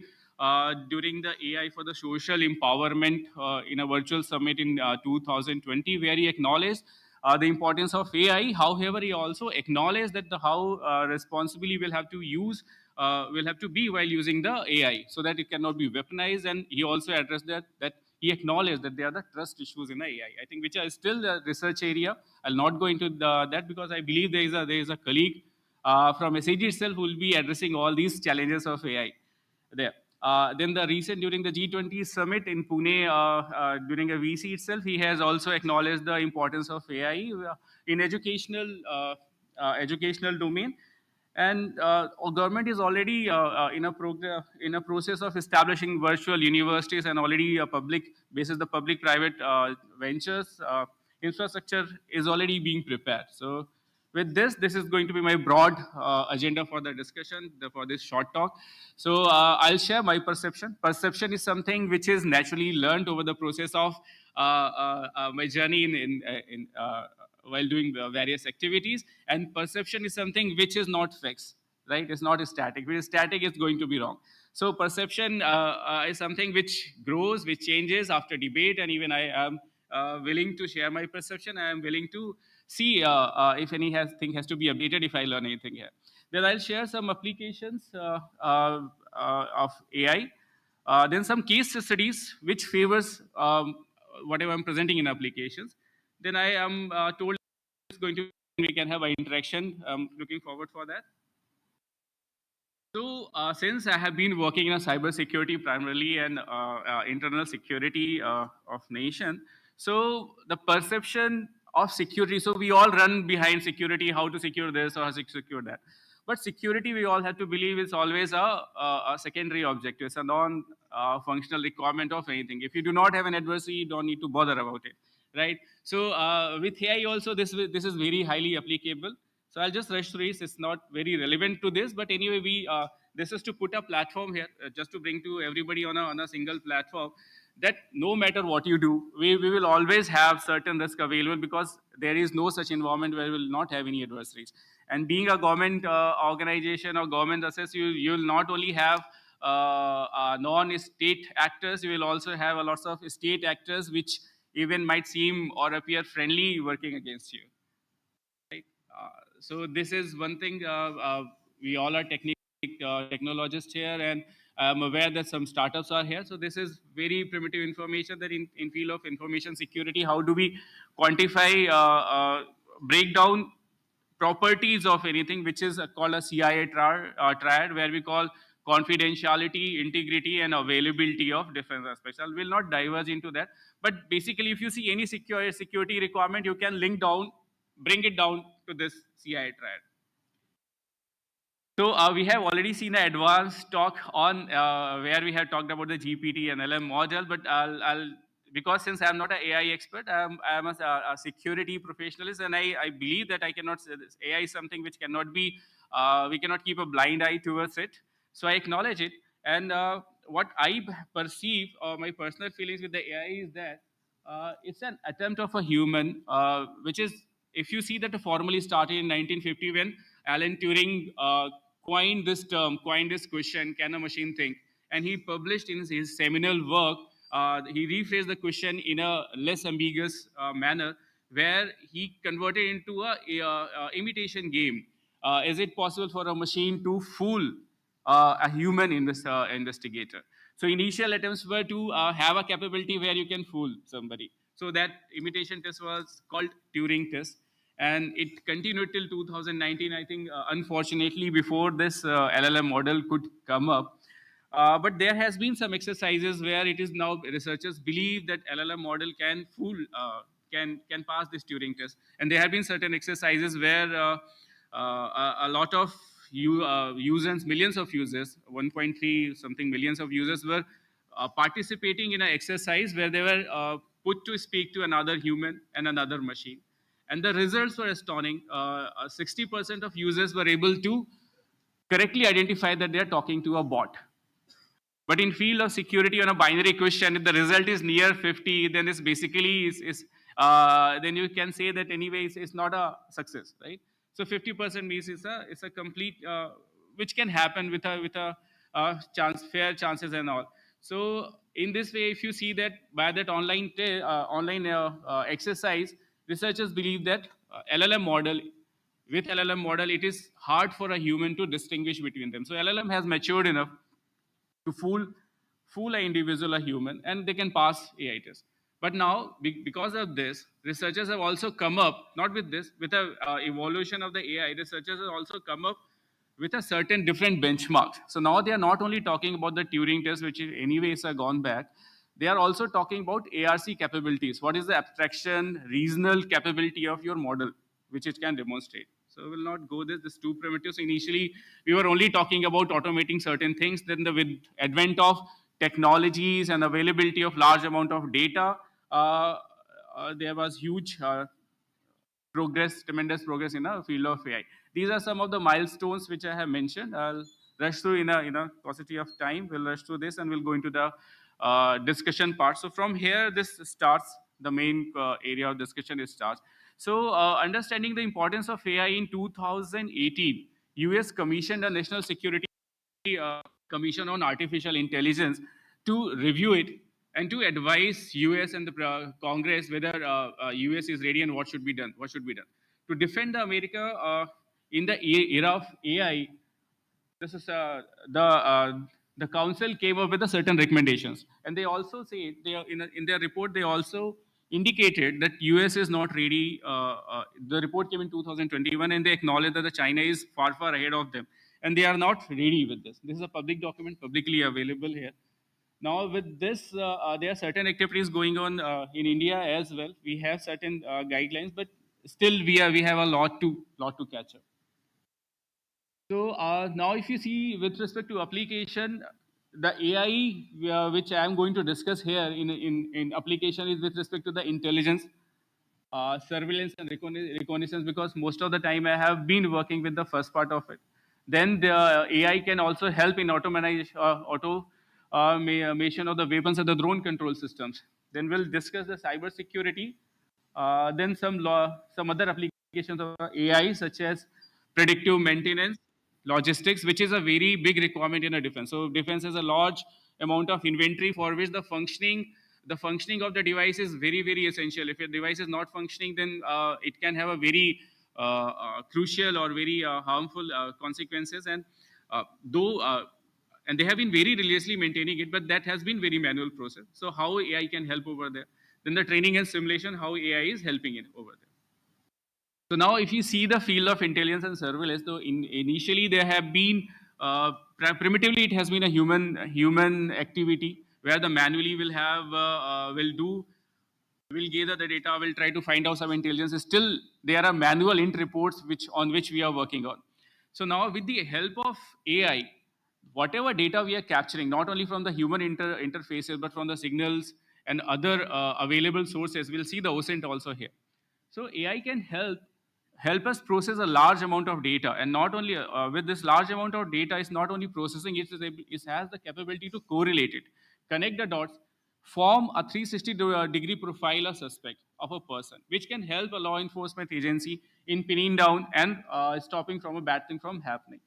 during the AI for the Social Empowerment in a virtual summit in 2020, where he acknowledged the importance of AI. However, he also acknowledged that how responsibly we'll have to use, will have to be while using the AI, so that it cannot be weaponized. And he also addressed that he acknowledged that there are the trust issues in the AI. I think which are still a research area. I'll not go into that because I believe there is a colleague from SAG itself who will be addressing all these challenges of AI there. Then the recent during the G20 summit in Pune during a VC itself, he has also acknowledged the importance of AI in educational domain. And our government is already in a process of establishing virtual universities and already a public basis the public-private ventures infrastructure is already being prepared. So with this is going to be my broad agenda for the discussion for this short talk. So I'll share my perception. Perception is something which is naturally learned over the process of my journey in while doing various activities. And perception is something which is not fixed, right? It's not static. If it is static, it's going to be wrong. So perception is something which grows, which changes after debate, and even I am willing to share my perception. I am willing to see if anything has to be updated if I learn anything here. Then I'll share some applications of AI. Then some case studies which favors whatever I'm presenting in applications. Then I am told it's going to we can have an interaction. Looking forward for that. So, since I have been working in a cybersecurity primarily and internal security of nation, so the perception of security. So we all run behind security, how to secure this or how to secure that. But security, we all have to believe is always a secondary objective. It's a non-functional requirement of anything. If you do not have an adversary, you don't need to bother about it, right? So with AI also, this is very highly applicable. So I'll just rush through this. It's not very relevant to this, but anyway, this is to put a platform here, just to bring to everybody on a single platform, that no matter what you do, we will always have certain risk available because there is no such environment where we will not have any adversaries. And being a government organization or government assess, you will not only have non-state actors, you will also have a lots of state actors which even might seem or appear friendly working against you. Right. So this is one thing. We all are technologists here, and I'm aware that some startups are here. So this is very primitive information that in field of information security, how do we quantify, break down properties of anything, which is called a CIA triad, where we call confidentiality, integrity, and availability of different aspects. I will not diverge into that, but basically, if you see any security requirement, you can bring it down to this CIA triad. So we have already seen an advanced talk on where we have talked about the GPT and LM model, but I'll because since I'm not an AI expert, I'm a security professionalist, and I believe that I cannot say this. AI is something which cannot be, we cannot keep a blind eye towards it. So I acknowledge it, and what I perceive or my personal feelings with the AI is that it's an attempt of a human, which is, if you see that it formally started in 1950 when Alan Turing coined this question, can a machine think? And he published in his seminal work, he rephrased the question in a less ambiguous manner, where he converted into a imitation game. Is it possible for a machine to fool a human investigator? So initial attempts were to have a capability where you can fool somebody. So that imitation test was called Turing test, and it continued till 2019. I think, unfortunately, before this LLM model could come up. But there has been some exercises where it is now researchers believe that LLM model can can pass this Turing test, and there have been certain exercises where a lot of users, millions of users, 1.3 something millions of users were participating in an exercise where they were put to speak to another human and another machine. And the results were astounding. 60% of users were able to correctly identify that they are talking to a bot. But in field of security on a binary question, if the result is near 50, then it's basically then you can say that anyway it's not a success, right? So 50% means it's a complete which can happen with a fair chances and all. So in this way, if you see that by that online exercise, researchers believe that LLM model with LLM model, it is hard for a human to distinguish between them. So LLM has matured enough to fool fool an individual, a human, and they can pass AI tests. But now, because of this, researchers have also come up, not with this, with a evolution of the AI, researchers have also come up with a certain different benchmarks. So now they are not only talking about the Turing test, which anyways are gone back, they are also talking about ARC capabilities. What is the abstraction, reasonable capability of your model, which it can demonstrate. So we will not go this too primitive. So initially, we were only talking about automating certain things. Then with advent of technologies and availability of large amount of data, there was huge progress, tremendous progress in the field of AI. These are some of the milestones which I have mentioned. I'll rush through in a paucity of time. We'll rush through this and we'll go into the discussion part. So from here, this starts. The main area of discussion is starts. So understanding the importance of AI in 2018, US commissioned a national security Commission on Artificial Intelligence to review it and to advise US and the Congress whether US is ready and what should be done. What should be done to defend the America in the era of AI. This is the council came up with a certain recommendations, and they also say they are in their report. They also indicated that US is not ready. The report came in 2021, and they acknowledged that the China is far ahead of them, and they are not ready with this. This is a public document, publicly available here. Now, with this, there are certain activities going on in India as well. We have certain guidelines, but still we have a lot to catch up. So now, if you see with respect to application, the AI which I am going to discuss here in application is with respect to the intelligence, surveillance, and reconnaissance, because most of the time I have been working with the first part of it. Then the AI can also help in automation of the weapons and the drone control systems. Then we'll discuss the cyber security, then some other applications of AI, such as predictive maintenance, logistics, which is a very big requirement in a defense. So defense has a large amount of inventory for which the functioning of the device is very essential. If your device is not functioning, then it can have a very crucial or very harmful consequences. And though and they have been very religiously maintaining it, but that has been very manual process. So how AI can help over there? Then the training and simulation, how AI is helping it over there. So now, if you see the field of intelligence and surveillance, so initially there have been primitively it has been a human activity where the manually will gather the data, will try to find out some intelligence. Still, there are manual int reports on which we are working on. So now, with the help of AI, whatever data we are capturing, not only from the human interfaces, but from the signals and other available sources, we'll see the OSINT also here. So AI can help us process a large amount of data, and not only with this large amount of data, it's not only processing it has the capability to correlate it, connect the dots, form a 360-degree profile of suspect of a person, which can help a law enforcement agency in pinning down and stopping from a bad thing from happening.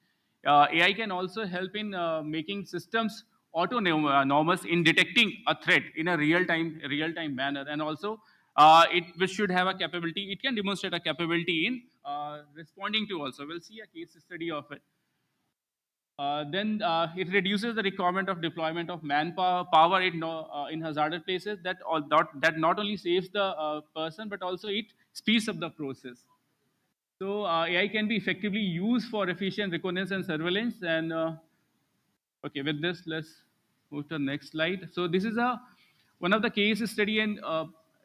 AI can also help in making systems autonomous in detecting a threat in a real time manner, and also it should have a capability. It can demonstrate a capability in responding to. Also, we'll see a case study of it. Then it reduces the requirement of deployment of manpower in hazardous places. That not only saves the person, but also it speeds up the process. So AI can be effectively used for efficient reconnaissance and surveillance. And okay, with this, let's move to the next slide. So this is one of the case study and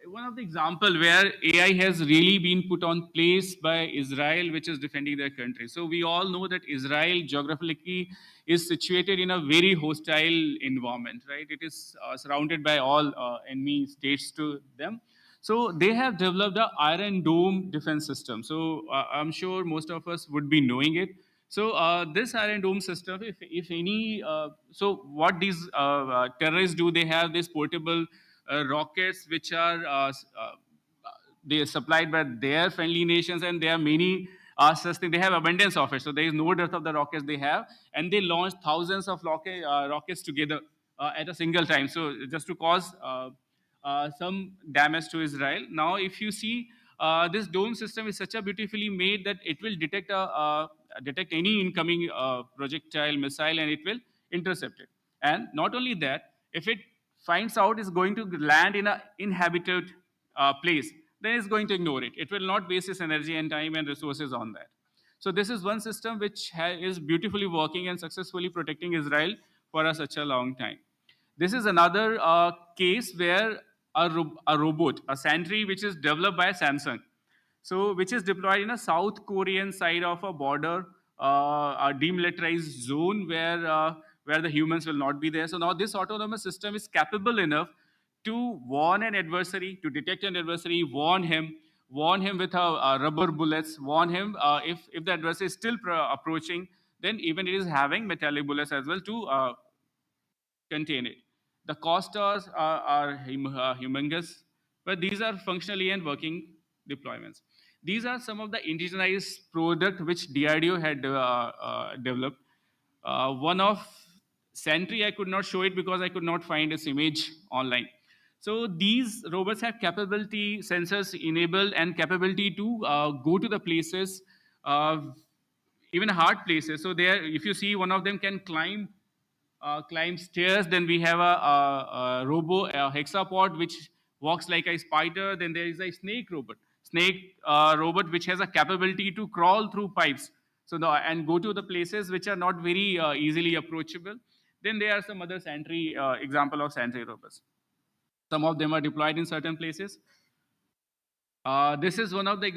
one of the example where AI has really been put on place by Israel, which is defending their country. So we all know that Israel geographically is situated in a very hostile environment, right? It is surrounded by all enemy states to them. So they have developed the Iron Dome defense system. So I'm sure most of us would be knowing it. So this Iron Dome system, if any, so what these terrorists do, they have these portable rockets which are they are supplied by their friendly nations, and there are many such things. They have abundance of it, so there is no dearth of the rockets they have, and they launch thousands of rockets together at a single time. So just to cause some damage to Israel. Now, if you see, this dome system is such a beautifully made that it will detect any incoming projectile missile, and it will intercept it. And not only that, If it finds out it's going to land in an inhabited place, then it's going to ignore it. It will not waste its energy and time and resources on that. So this is one system which is beautifully working and successfully protecting Israel for such a long time. This is another case where a robot, a sentry, which is developed by Samsung, so which is deployed in a South Korean side of a border, a demilitarized zone where the humans will not be there. So now this autonomous system is capable enough to warn an adversary, to detect an adversary, warn him with rubber bullets, warn him if the adversary is still approaching, then even it is having metallic bullets as well to contain it. The costs are humongous, but these are functionally and working deployments. These are some of the indigenized product which DRDO had developed. One of Sentry, I could not show it because I could not find its image online. So these robots have capability, sensors enabled, and capability to go to the places, even hard places. So there, if you see, one of them can climb stairs. Then we have a robo a hexapod which walks like a spider. Then there is a snake robot which has a capability to crawl through pipes. So and go to the places which are not very easily approachable. Then there are some other sentry example of sentry robots. Some of them are deployed in certain places. This is one of the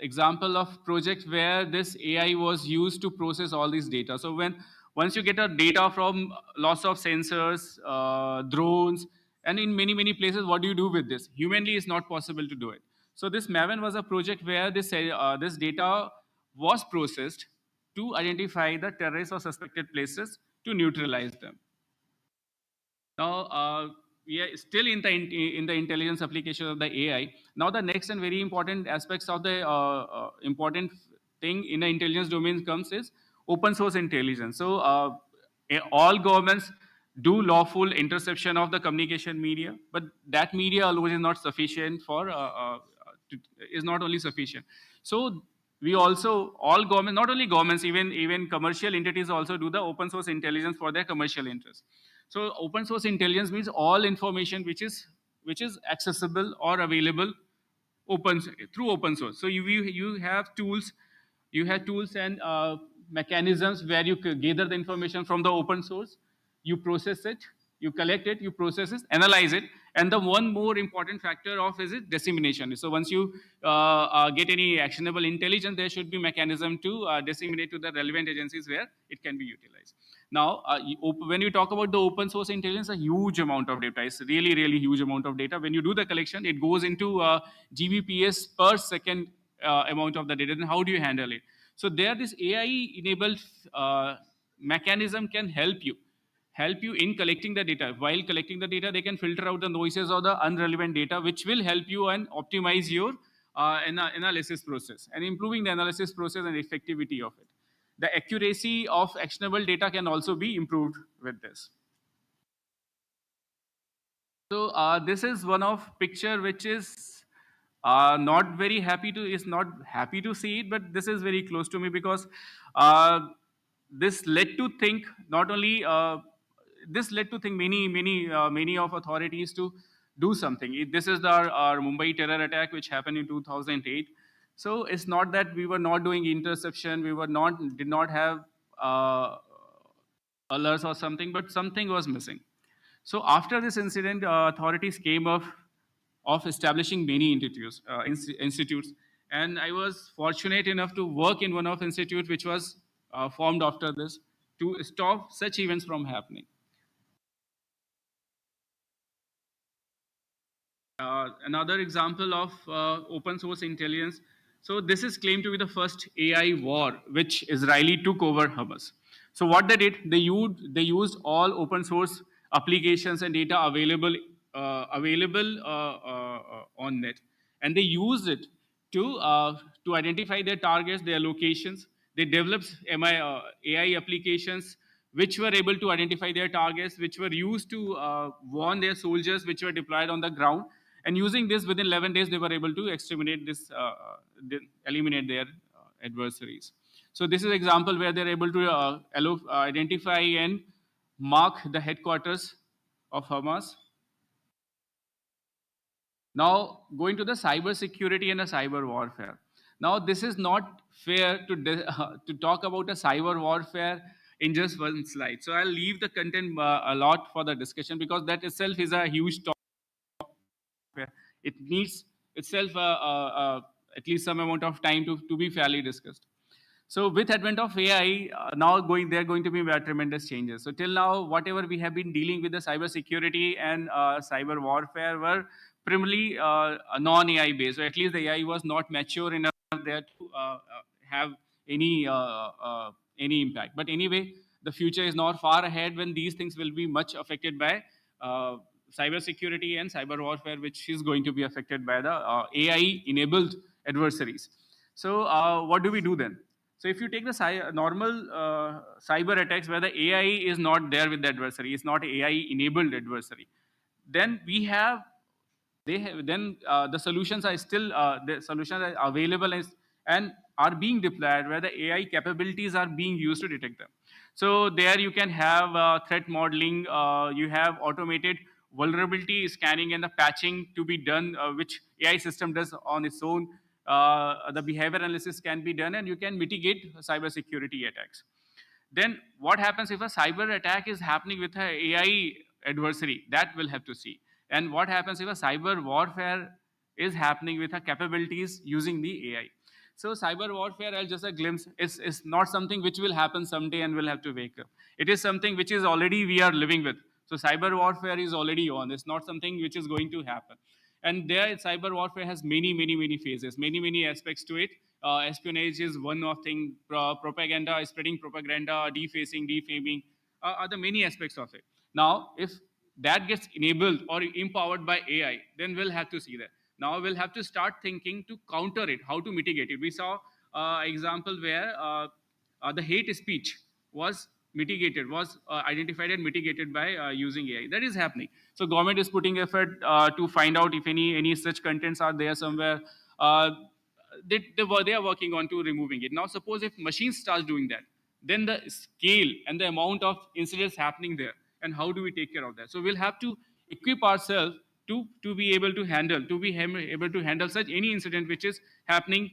example of project where this AI was used to process all this data. So once you get a data from lots of sensors, drones, and in many places, what do you do with this? Humanly, it's not possible to do it. So this Maven was a project where this data was processed to identify the terrorist or suspected places to neutralize them. Now, we are still in the intelligence application of the AI. Now, the next and very important aspects of the important thing in the intelligence domain comes is open source intelligence. So, all governments do lawful interception of the communication media, but that media alone is not sufficient for is not only sufficient. So we also, all government, not only governments, even commercial entities also do the open source intelligence for their commercial interests. So open source intelligence means all information which is accessible or available open through open source. So you have tools, and mechanisms where you gather the information from the open source, you process it, you collect it, you process it, analyze it, and the one more important factor of is it dissemination. So once you get any actionable intelligence, there should be mechanism to disseminate to the relevant agencies where it can be utilized. Now, when you talk about the open source intelligence, a huge amount of data. It's really huge amount of data. When you do the collection, it goes into GBps per second amount of the data. Then how do you handle it? So there, this AI-enabled mechanism can help you in collecting the data. While collecting the data, they can filter out the noises or the irrelevant data, which will help you and optimize your analysis process and improving the analysis process and effectivity of it. The accuracy of actionable data can also be improved with this. So this is one of picture which is not happy to see it, but this is very close to me because this led to think not only this led to think many of authorities to do something. This is our Mumbai terror attack which happened in 2008. So it's not that we were not doing interception, did not have alerts or something, but something was missing. So after this incident, authorities came of establishing many institutes, and I was fortunate enough to work in one of institute which was formed after this to stop such events from happening. Another example of open source intelligence. So this is claimed to be the first AI war which Israeli took over Hamas. So what they did, they used all open source applications and data available on net, and they used it to identify their targets, their locations. They developed AI applications which were able to identify their targets, which were used to warn their soldiers which were deployed on the ground. And using this, within 11 days, they were able to exterminate eliminate their adversaries. So this is an example where they're able to identify and mark the headquarters of Hamas. Now, going to the cyber security and the cyber warfare. Now, this is not fair to, to talk about a cyber warfare in just one slide. So, I'll leave the content a lot for the discussion because that itself is a huge topic. It needs itself at least some amount of time to be fairly discussed. So with advent of AI, now there are going to be tremendous changes. So till now, whatever we have been dealing with the cyber security and cyber warfare were primarily non-AI based, or at least the AI was not mature enough there to have any uh, any impact. But anyway, the future is not far ahead when these things will be much affected by cyber security and cyber warfare, which is going to be affected by the AI enabled adversaries. So what do we do then? So if you take the normal cyber attacks where the AI is not there with the adversary, it's not AI enabled adversary, then we have then the solutions are still the solutions are available and are being deployed where the AI capabilities are being used to detect them. So there you can have threat modeling, you have automated vulnerability scanning and the patching to be done, which AI system does on its own. The behavior analysis can be done, and you can mitigate cybersecurity attacks. Then what happens if a cyber attack is happening with an AI adversary? That we'll have to see. And what happens if a cyber warfare is happening with a capabilities using the AI? So cyber warfare, I'll just a glimpse, is not something which will happen someday and we'll have to wake up. It is something which is already we are living with. So cyber warfare is already on. It's not something which is going to happen. And there, cyber warfare has many phases, many aspects to it. Espionage is one of thing. Propaganda, spreading propaganda, defacing, defaming, are the many aspects of it. Now, if that gets enabled or empowered by AI, then we'll have to see that. Now we'll have to start thinking to counter it, how to mitigate it. We saw example where the hate speech was mitigated, was identified and mitigated by using AI. That is happening. So government is putting effort to find out if any such contents are there somewhere. They are working on to removing it. Now, suppose if machines start doing that, then the scale and the amount of incidents happening there, and how do we take care of that? So we'll have to equip ourselves to be able to handle, able to handle such any incident which is happening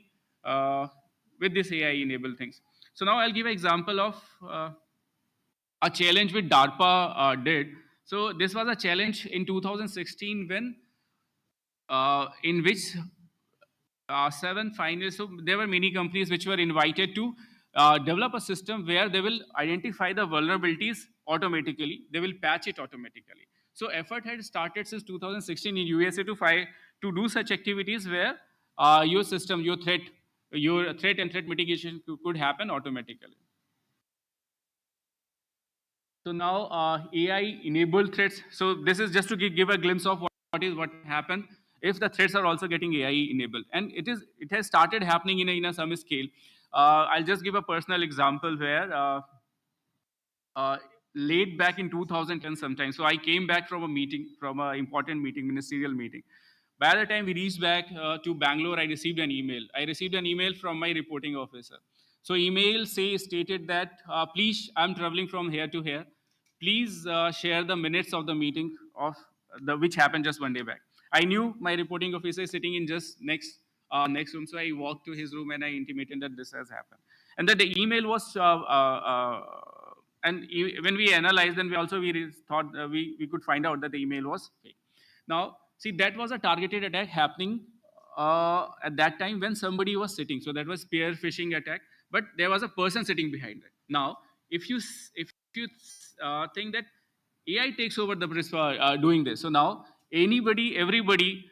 with this AI enabled things. So now I'll give an example of a challenge which DARPA did. So this was a challenge in 2016 when in which seven finalists. So there were many companies which were invited to develop a system where they will identify the vulnerabilities automatically. They will patch it automatically. So effort had started since 2016 in USA to do such activities where your system, your threat and threat mitigation could happen automatically. So now AI-enabled threats. So this is just to give a glimpse of what happened if the threats are also getting AI-enabled, and it has started happening in a some scale. I'll just give a personal example where uh, late back in 2010 sometime. So I came back from a meeting, from an important meeting, ministerial meeting. By the time we reached back to Bangalore, I received an email. I received an email from my reporting officer. So email stated that, please, I'm traveling from here to here. Please share the minutes of the meeting of the which happened just one day back. I knew my reporting officer is sitting in just next room, so I walked to his room and I intimated that this has happened, and that the email was when we analyzed, then we thought we could find out that the email was fake. Now, see, that was a targeted attack happening at that time when somebody was sitting. So that was spear phishing attack, but there was a person sitting behind it. Now, if you think that AI takes over the risk for doing this, so now everybody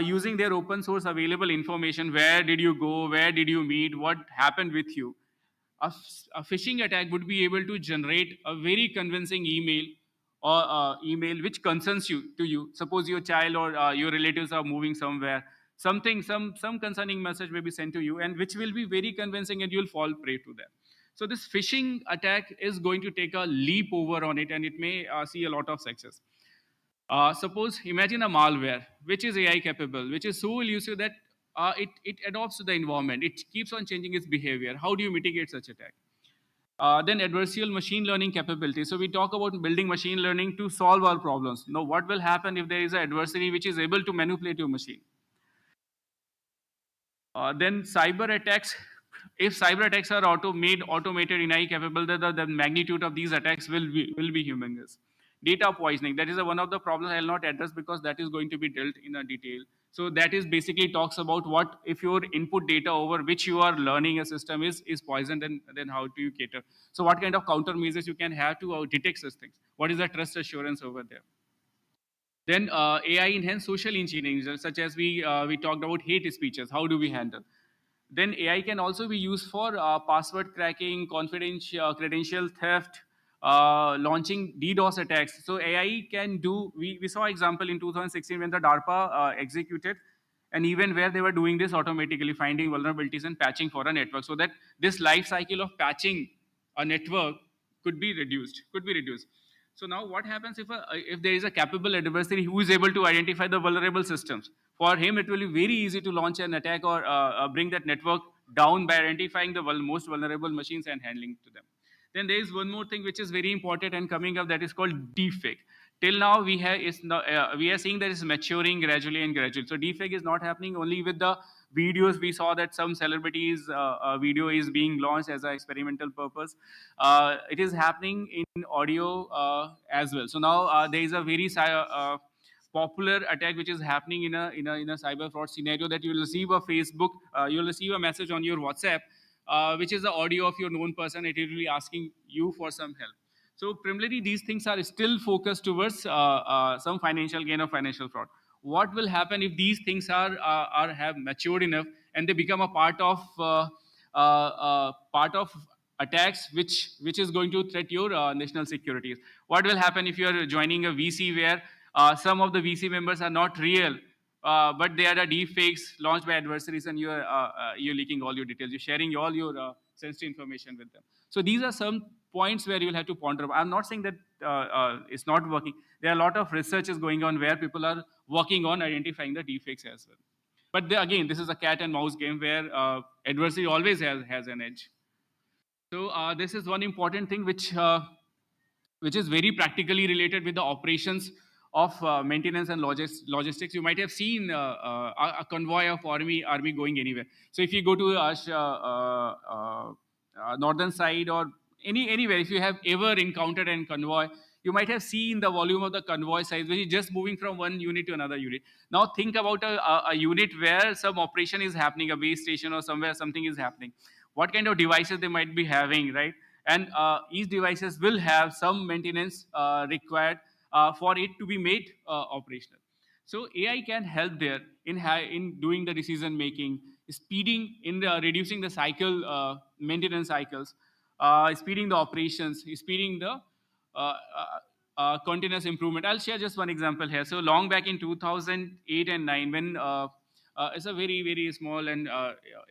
using their open source available information, where did you go, where did you meet, what happened with you, a phishing attack would be able to generate a very convincing email or email which concerns you to you. Suppose your child or your relatives are moving somewhere, some concerning message may be sent to you, and which will be very convincing, and you'll fall prey to that. So this phishing attack is going to take a leap over on it, and it may see a lot of success. Suppose, imagine a malware which is AI capable, which is so elusive that it adopts to the environment. It keeps on changing its behavior. How do you mitigate such attack? Then adversarial machine learning capability. So we talk about building machine learning to solve our problems. Now, what will happen if there is an adversary which is able to manipulate your machine? Then cyber attacks. If cyber attacks are made automated AI capable, the magnitude of these attacks will be humongous. Data poisoning. That is one of the problems I will not address because that is going to be dealt in a detail. So that is basically talks about what if your input data over which you are learning a system is poisoned, then how do you cater? So what kind of countermeasures you can have to detect such things? What is the trust assurance over there? Then AI enhanced social engineering, such as we talked about hate speeches. How do we handle? Then AI can also be used for password cracking, confidential credential theft, launching DDoS attacks. So AI can do. We saw example in 2016 when the DARPA executed an event where they were doing this automatically, finding vulnerabilities and patching for a network, so that this life cycle of patching a network could be reduced. So now what happens if there is a capable adversary who is able to identify the vulnerable systems? For him, it will be very easy to launch an attack or bring that network down by identifying the most vulnerable machines and handling to them. Then there is one more thing which is very important and coming up, that is called deepfake. Till now, we are seeing that it's maturing gradually and gradually. So deepfake is not happening only with the videos. We saw that some celebrities' video is being launched as an experimental purpose. It is happening in audio as well. So now there is a very popular attack which is happening in a cyber fraud scenario, that you will receive a Facebook, you will receive a message on your WhatsApp, which is the audio of your known person. It will be asking you for some help. So primarily, these things are still focused towards some financial gain or financial fraud. What will happen if these things are have matured enough and they become a part of attacks which is going to threat your national securities? What will happen if you are joining a VC where some of the VC members are not real, but they are the deep fakes launched by adversaries, and you're leaking all your details. You're sharing all your sensitive information with them. So these are some points where you'll have to ponder. I'm not saying that it's not working. There are a lot of researches going on where people are working on identifying the deep fakes as well. But again, this is a cat and mouse game where adversary always has an edge. So this is one important thing which is very practically related with the operations of maintenance and logistics. You might have seen a convoy of army going anywhere. So if you go to northern side or anywhere, if you have ever encountered a convoy, you might have seen the volume of the convoy size, which is just moving from one unit to another unit. Now think about a unit where some operation is happening, a base station or somewhere something is happening. What kind of devices they might be having, right? And each devices will have some maintenance required for it to be made operational. So AI can help there in doing the decision making, speeding in reducing the maintenance cycles, speeding the operations, speeding the continuous improvement. I'll share just one example here. So long back in 2008 and 9, when it's a very very small and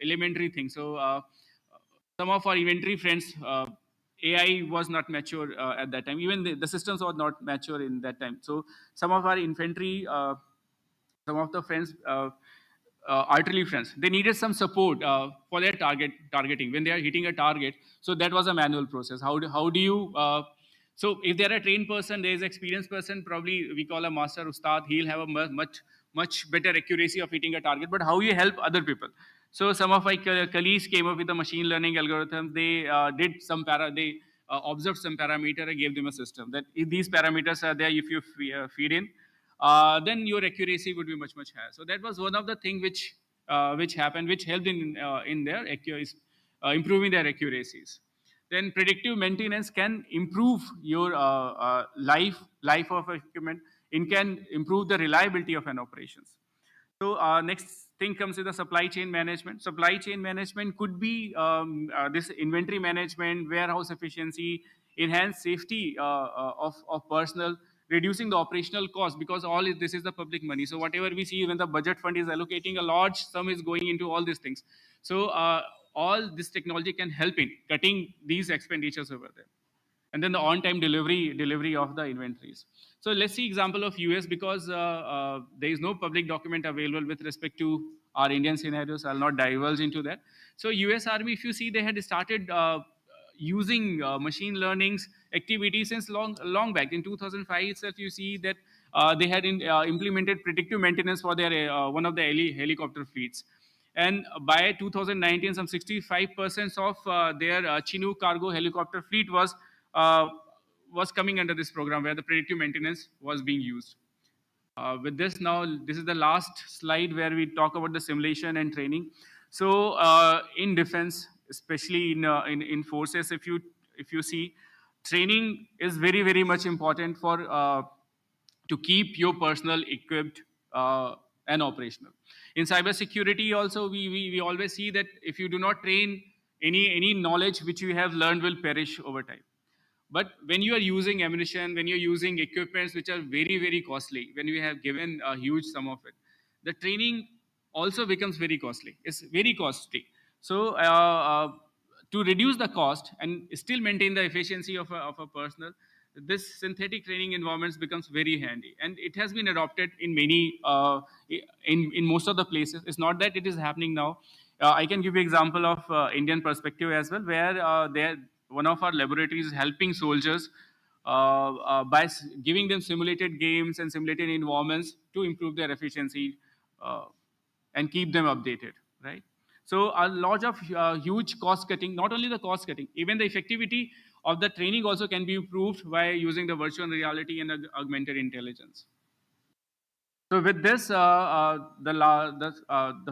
elementary thing. So some of our inventory friends, AI was not mature at that time. Even the systems were not mature in that time. So some of our infantry, some of the friends, artillery friends, they needed some support for their targeting when they are hitting a target. So that was a manual process. How do you so if they're a trained person, there is experienced person, probably we call a master ustad, he'll have a much better accuracy of hitting a target. But how you help other people? So some of my colleagues came up with a machine learning algorithm. They did some they observed some parameter and gave them a system that if these parameters are there, if you feed in, then your accuracy would be much higher. So that was one of the things which happened, which helped in their accuracy, improving their accuracies. Then predictive maintenance can improve your life of equipment. It can improve the reliability of an operations. So next thing comes with the supply chain management. Supply chain management could be this inventory management, warehouse efficiency, enhanced safety of personnel, reducing the operational cost, because this is the public money. So whatever we see when the budget fund is allocating, a large sum is going into all these things. So all this technology can help in cutting these expenditures over there. And then the on-time delivery of the inventories. So let's see example of US, because there is no public document available with respect to our Indian scenarios. I'll not divulge into that. So US Army, if you see, they had started using machine learning's activity since long back. In 2005 itself, you see that they had implemented predictive maintenance for their one of the helicopter fleets. And by 2019, some 65% of their Chinook cargo helicopter fleet uh, was coming under this program where the predictive maintenance was being used. With this, now this is the last slide where we talk about the simulation and training. So in defense, especially in forces, if you see, training is very much important for to keep your personnel equipped and operational. In cybersecurity also, we always see that if you do not train, any knowledge which you have learned will perish over time. But when you are using ammunition, when you're using equipments which are very costly, when you have given a huge sum of it, the training also becomes very costly. It's very costly. So to reduce the cost and still maintain the efficiency of a personnel, this synthetic training environments becomes very handy, and it has been adopted in many in most of the places. It's not that it is happening now. I can give you example of Indian perspective as well, where one of our laboratories is helping soldiers by giving them simulated games and simulated environments to improve their efficiency uh, and keep them updated, right? So a lot of huge cost cutting, not only the cost cutting, even the effectivity of the training also can be improved by using the virtual reality and augmented intelligence. So with this, the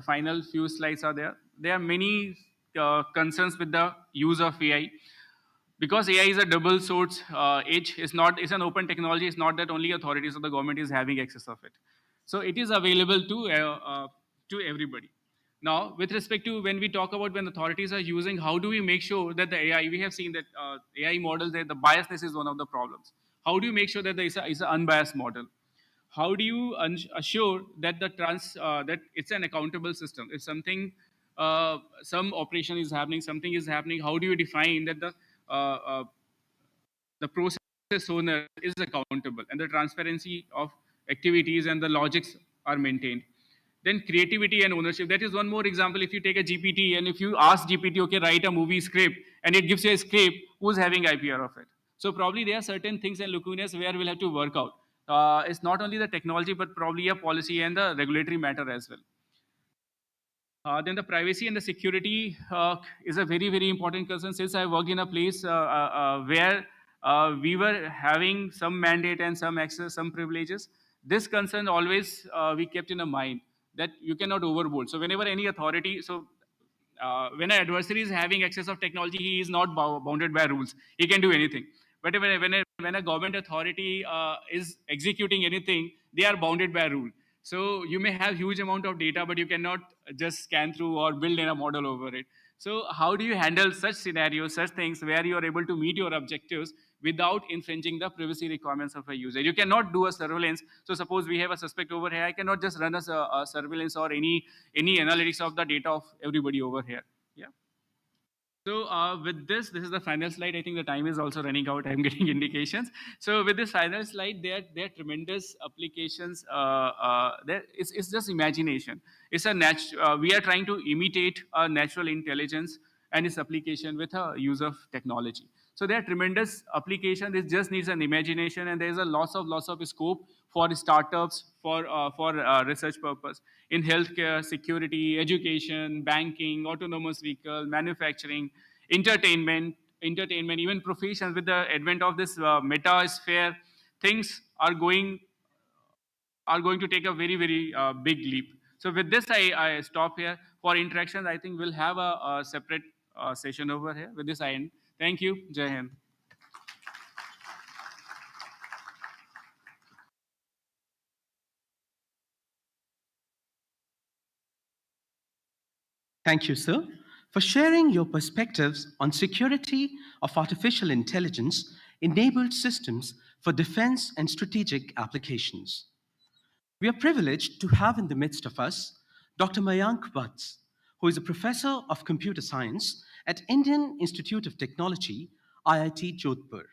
final few slides are there. There are many concerns with the use of AI, because AI is a double sword edge. It's an open technology. It's not that only authorities or the government is having access of it. So it is available to everybody. Now, with respect to when we talk about when authorities are using, how do we make sure that the AI? We have seen that AI models, the biasness is one of the problems. How do you make sure that there is an unbiased model? How do you assure that that it's an accountable system? If something, some operation is happening, something is happening, how do you define that the process owner is accountable and the transparency of activities and the logics are maintained? Then creativity and ownership, that is one more example. If you take a GPT and if you ask GPT, okay, write a movie script, and it gives you a script, who's having IPR of it? So probably there are certain things and lacunas where we'll have to work out. It's not only the technology, but probably a policy and the regulatory matter as well. Then the privacy and the security is a very important concern. Since I worked in a place where we were having some mandate and some access, some privileges, this concern always we kept in a mind that you cannot overboard. So whenever any authority, so when an adversary is having access of technology, he is not bounded by rules. He can do anything. But when a government authority is executing anything, they are bounded by a rule. So you may have huge amount of data, but you cannot just scan through or build in a model over it. So how do you handle such scenarios, such things where you are able to meet your objectives without infringing the privacy requirements of a user? You cannot do a surveillance. So suppose we have a suspect over here, I cannot just run a surveillance or any analytics of the data of everybody over here. Yeah. So with this is the final slide. I think the time is also running out. I'm getting indications. So with this final slide, there are tremendous applications. It's just imagination. It's we are trying to imitate a natural intelligence and its application with a use of technology. So there are tremendous applications. It just needs an imagination, and there is a lots of scope for startups, for research purpose in healthcare, security, education, banking, autonomous vehicle, manufacturing, entertainment, even professions. With the advent of this metasphere, things are going to take a very big leap. So with this, I stop here. For interactions, I think we'll have a separate session over here. With this, I end. Thank you. Jai Hind. Thank you, sir, for sharing your perspectives on security of artificial intelligence enabled systems for defense and strategic applications. We are privileged to have in the midst of us Dr. Mayank Vats, who is a professor of computer science at Indian Institute of Technology, IIT Jodhpur.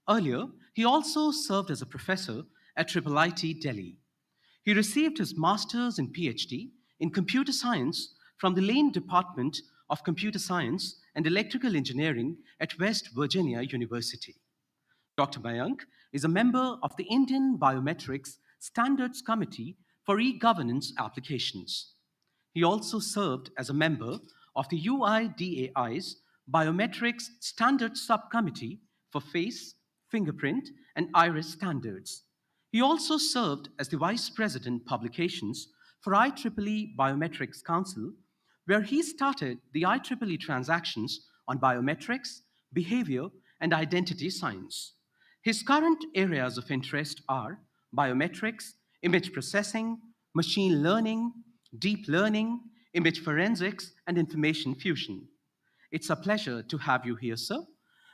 Earlier, he also served as a professor at IIIT Delhi. He received his master's and PhD in computer science from the Lane Department of Computer Science and Electrical Engineering at West Virginia University. Dr. Mayank is a member of the Indian Biometrics Standards Committee for e-governance applications. He also served as a member of the UIDAI's Biometrics Standards Subcommittee for face, fingerprint, and iris standards. He also served as the Vice President Publications for IEEE Biometrics Council, where he started the IEEE transactions on biometrics, behavior, and identity science. His current areas of interest are biometrics, image processing, machine learning, deep learning, image forensics, and information fusion. It's a pleasure to have you here, sir.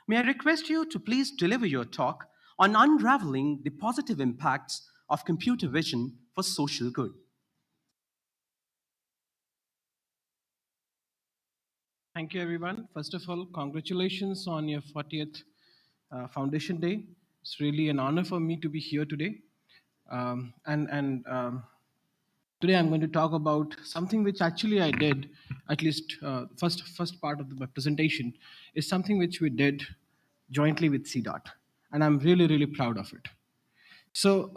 May I request you to please deliver your talk on unraveling the positive impacts of computer vision for social good? Thank you, everyone. First of all, congratulations on your 40th Foundation Day. It's really an honor for me to be here today. Today I'm going to talk about something which actually I did, at least first part of the presentation, is something which we did jointly with CDOT. And I'm really, really proud of it. So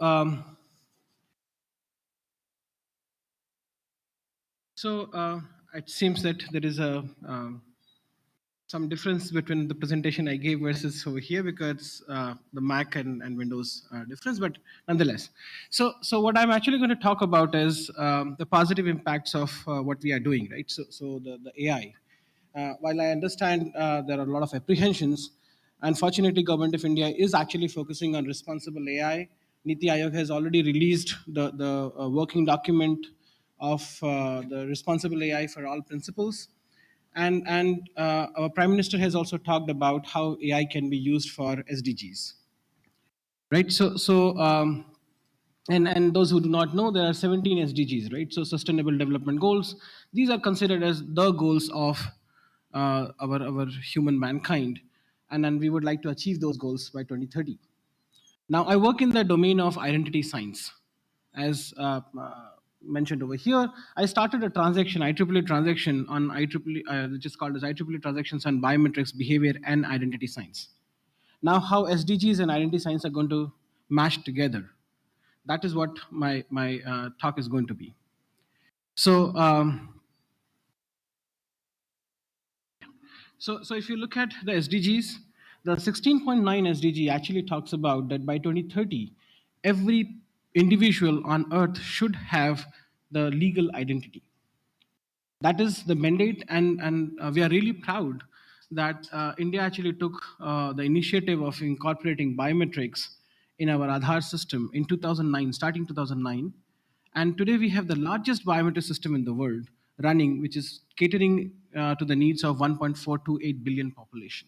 it seems that there is some difference between the presentation I gave versus over here because the Mac and Windows are different, but nonetheless. So what I'm actually going to talk about is the positive impacts of what we are doing, right? So the AI. While I understand there are a lot of apprehensions, unfortunately, Government of India is actually focusing on responsible AI. Niti Aayog has already released the working document of the responsible AI for all principles. And our Prime Minister has also talked about how AI can be used for SDGs. Right? And those who do not know, there are 17 SDGs, right? So Sustainable Development Goals. These are considered as the goals of our human mankind. And then we would like to achieve those goals by 2030. Now, I work in the domain of identity science. As mentioned over here, I started a transaction, IEEE transaction on IEEE, which is called as IEEE transactions on biometrics, behavior, and identity science. Now, how SDGs and identity science are going to mash together. That is what my talk is going to be. So if you look at the SDGs, the 16.9 SDG actually talks about that by 2030, every individual on Earth should have the legal identity. That is the mandate, and we are really proud that India actually took the initiative of incorporating biometrics in our Aadhaar system in 2009, starting 2009. And today we have the largest biometric system in the world running, which is catering to the needs of 1.428 billion population.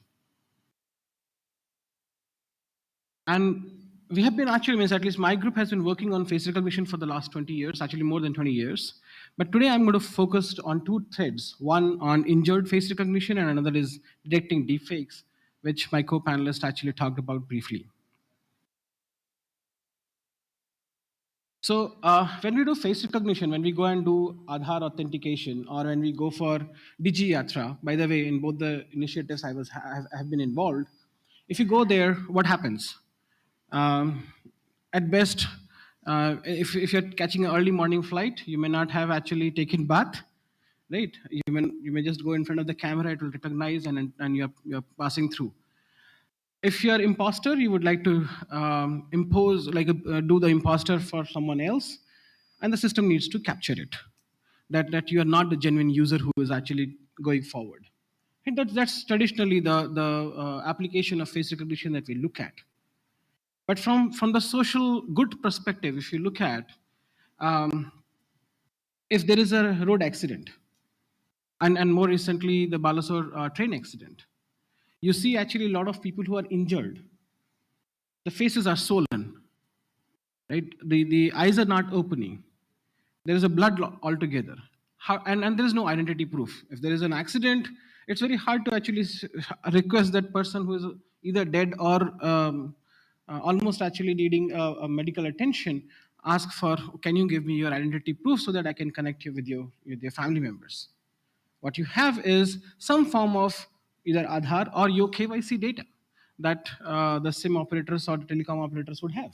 And we have been actually, means at least my group has been working on face recognition for the last 20 years, actually more than 20 years. But today I'm going to focus on two threads, one on injured face recognition and another is detecting deepfakes, which my co-panelist actually talked about briefly. So when we do face recognition, when we go and do Aadhaar authentication, or when we go for Digi Yatra, by the way, in both the initiatives I have been involved, if you go there, what happens? At best, if you're catching an early morning flight, you may not have actually taken bath, right? You may just go in front of the camera, it will recognize, and you're passing through. If you're imposter, you would like to impose, like do the imposter for someone else, and the system needs to capture it, that you are not the genuine user who is actually going forward. And that's traditionally the application of face recognition that we look at. But from the social good perspective, if you look at, if there is a road accident, and more recently the Balasore train accident, you see actually a lot of people who are injured. The faces are swollen, right? The eyes are not opening. There is a blood altogether. And there is no identity proof. If there is an accident, it's very hard to actually request that person who is either dead or almost actually needing a medical attention, ask for, can you give me your identity proof so that I can connect you with your family members? What you have is some form of either Aadhaar or your KYC data that the SIM operators or the telecom operators would have.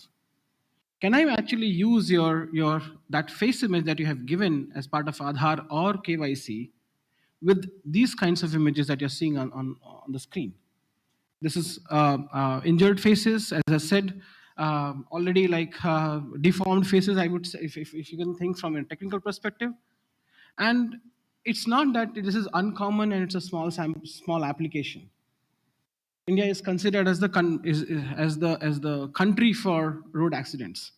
Can I actually use your that face image that you have given as part of Aadhaar or KYC with these kinds of images that you're seeing on the screen? This is injured faces, as I said, already like deformed faces, I would say, if you can think from a technical perspective. And it's not that this is uncommon and it's a small application. India is considered as as the country for road accidents,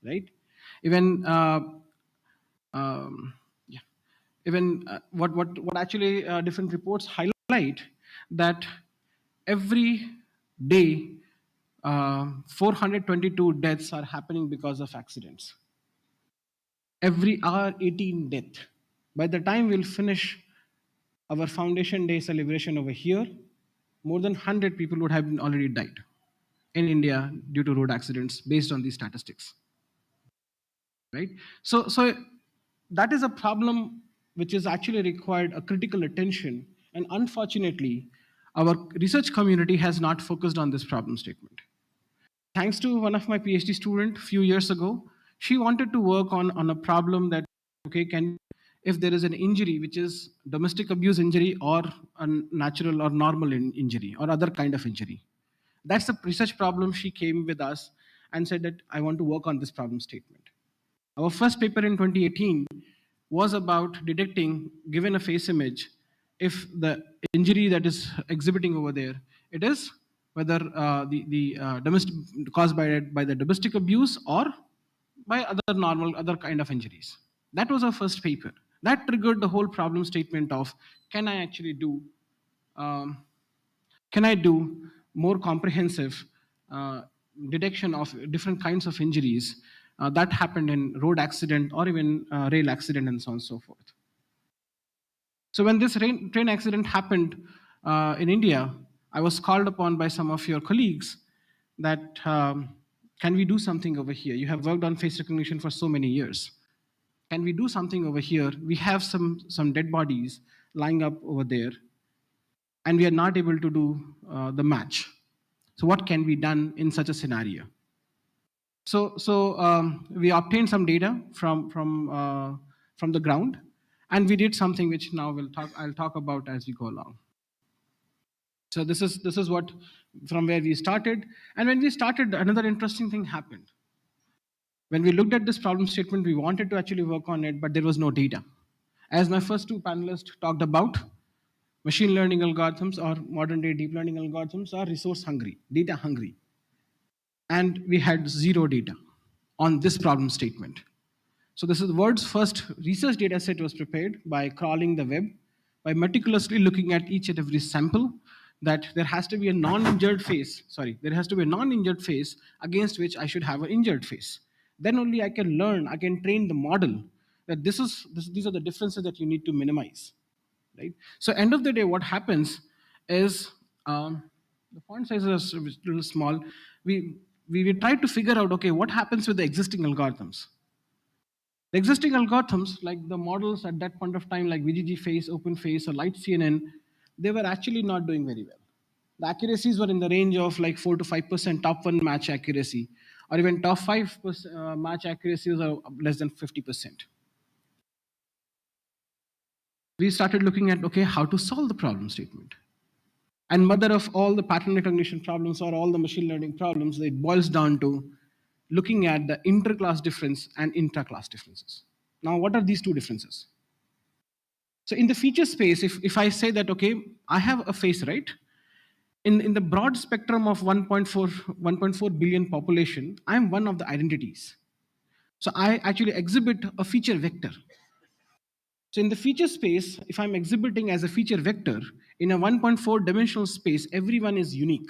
right? Even yeah, even what actually different reports highlight that every day 422 deaths are happening because of accidents. Every hour 18 death. By the time we'll finish our Foundation Day celebration over here, more than 100 people would have already died in India due to road accidents based on these statistics. Right? So that is a problem which is actually required a critical attention. And unfortunately, our research community has not focused on this problem statement. Thanks to one of my PhD student a few years ago, she wanted to work on a problem that, okay, can if there is an injury which is domestic abuse injury or a natural or normal injury or other kind of injury. That's the research problem she came with us and said that I want to work on this problem statement. Our first paper in 2018 was about detecting, given a face image, if the injury that is exhibiting over there, it is whether the domestic caused by the domestic abuse or by other kind of injuries. That was our first paper. That triggered the whole problem statement of can I actually do um, can I do more comprehensive detection of different kinds of injuries that happened in road accident or even rail accident and so on and so forth. So when this train accident happened in India, I was called upon by some of your colleagues that can we do something over here? You have worked on face recognition for so many years. Can we do something over here? We have some dead bodies lying up over there, and we are not able to do the match. So what can be done in such a scenario? So we obtained some data from the ground, and we did something which now I'll talk about as we go along. So this is what from where we started, and when we started, another interesting thing happened. When we looked at this problem statement, we wanted to actually work on it, but there was no data. As my first two panelists talked about, machine learning algorithms or modern day deep learning algorithms are resource hungry, data hungry. And we had zero data on this problem statement. So this is the world's first research data set was prepared by crawling the web, by meticulously looking at each and every sample, that there has to be a non-injured face, there has to be a non-injured face against which I should have an injured face. Then only I can learn, I can train the model that these are the differences that you need to minimize. Right? So end of the day, what happens is the font size is a little small. We try to figure out, okay, what happens with the existing algorithms? The existing algorithms, like the models at that point of time, like VGG face, open face, or light CNN, they were actually not doing very well. The accuracies were in the range of like 4 to 5% top one match accuracy, or even top 5% match accuracies are less than 50%. We started looking at, okay, how to solve the problem statement. And mother of all the pattern recognition problems or all the machine learning problems, it boils down to looking at the interclass difference and intraclass differences. Now, what are these two differences? So in the feature space, if I say that, okay, I have a face, right? In the broad spectrum of 1.4 billion population, I'm one of the identities. So I actually exhibit a feature vector. So in the feature space, if I'm exhibiting as a feature vector in a 1.4 dimensional space, everyone is unique.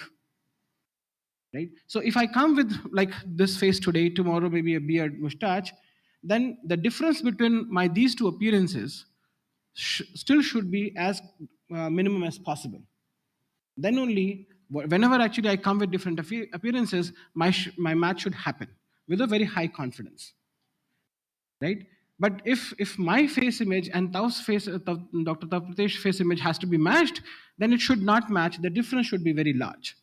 Right? So if I come with like this face today, tomorrow maybe a beard, mustache, then the difference between these two appearances still should be as minimum as possible. Then only, whenever actually I come with different appearances, my match should happen with a very high confidence. Right? But if my face image and Dr. Tavpratesh's face image has to be matched, then it should not match. The difference should be very large.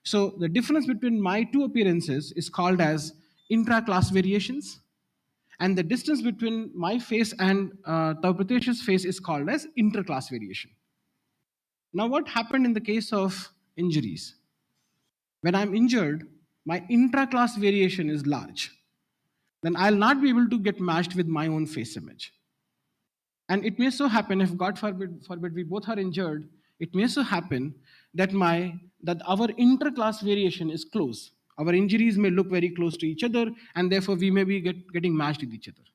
So the difference between my two appearances is called as intra-class variations, and the distance between my face and Tavpratesh's face is called as inter-class variation. Now, what happened in the case of injuries? When I'm injured, my intra-class variation is large. Then I'll not be able to get matched with my own face image. And it may so happen, if God forbid we both are injured, it may so happen that our inter-class variation is close. Our injuries may look very close to each other, and therefore we may be getting matched with each other.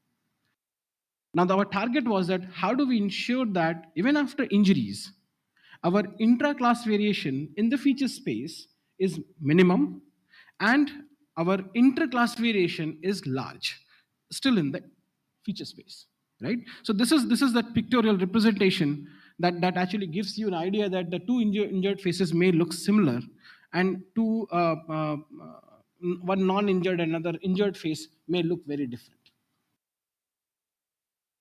Now, our target was that how do we ensure that even after injuries, our intra-class variation in the feature space is minimum and our inter-class variation is large, still in the feature space, right? So this is that pictorial representation that actually gives you an idea that the two injured faces may look similar, and one non-injured and another injured face may look very different.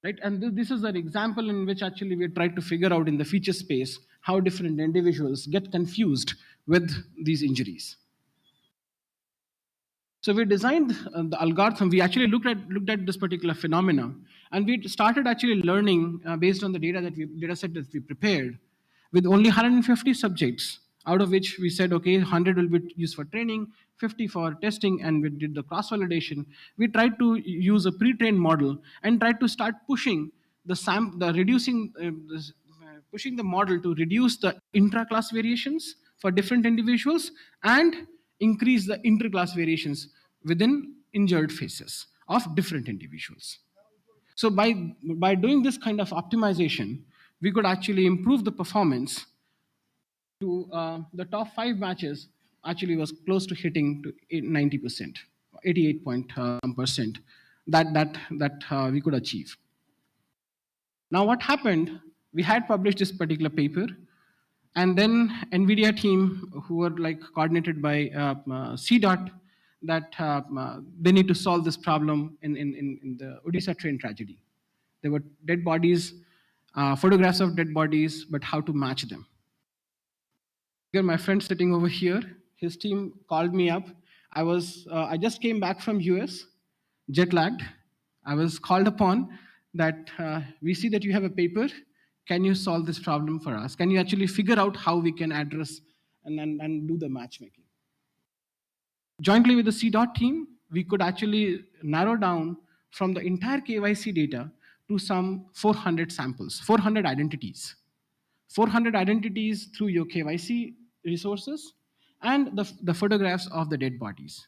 Right, and this is an example in which actually we tried to figure out in the feature space how different individuals get confused with these injuries. So we designed the algorithm. We actually looked at this particular phenomena, and we started actually learning based on the data set that we prepared, with only 150 subjects, out of which we said, okay, 100 will be used for training, 50 for testing, and we did the cross validation. We tried to use a pre-trained model and tried to start pushing pushing the model to reduce the intra-class variations for different individuals and increase the inter-class variations within injured faces of different individuals. So by doing this kind of optimization, we could actually improve the performance to the top 5 matches actually was close to hitting to 90%, 88% that we could achieve. Now, what happened? We had published this particular paper, and then NVIDIA team, who were like coordinated by CDOT, that they need to solve this problem in the Odisha train tragedy. There were dead bodies, photographs of dead bodies, but how to match them. Here, my friend sitting over here, his team called me up. I just came back from US, jet lagged. I was called upon that we see that you have a paper. Can you solve this problem for us? Can you actually figure out how we can address and do the matchmaking? Jointly with the CDOT team, we could actually narrow down from the entire KYC data to some 400 samples, 400 identities. 400 identities through your KYC resources and the photographs of the dead bodies.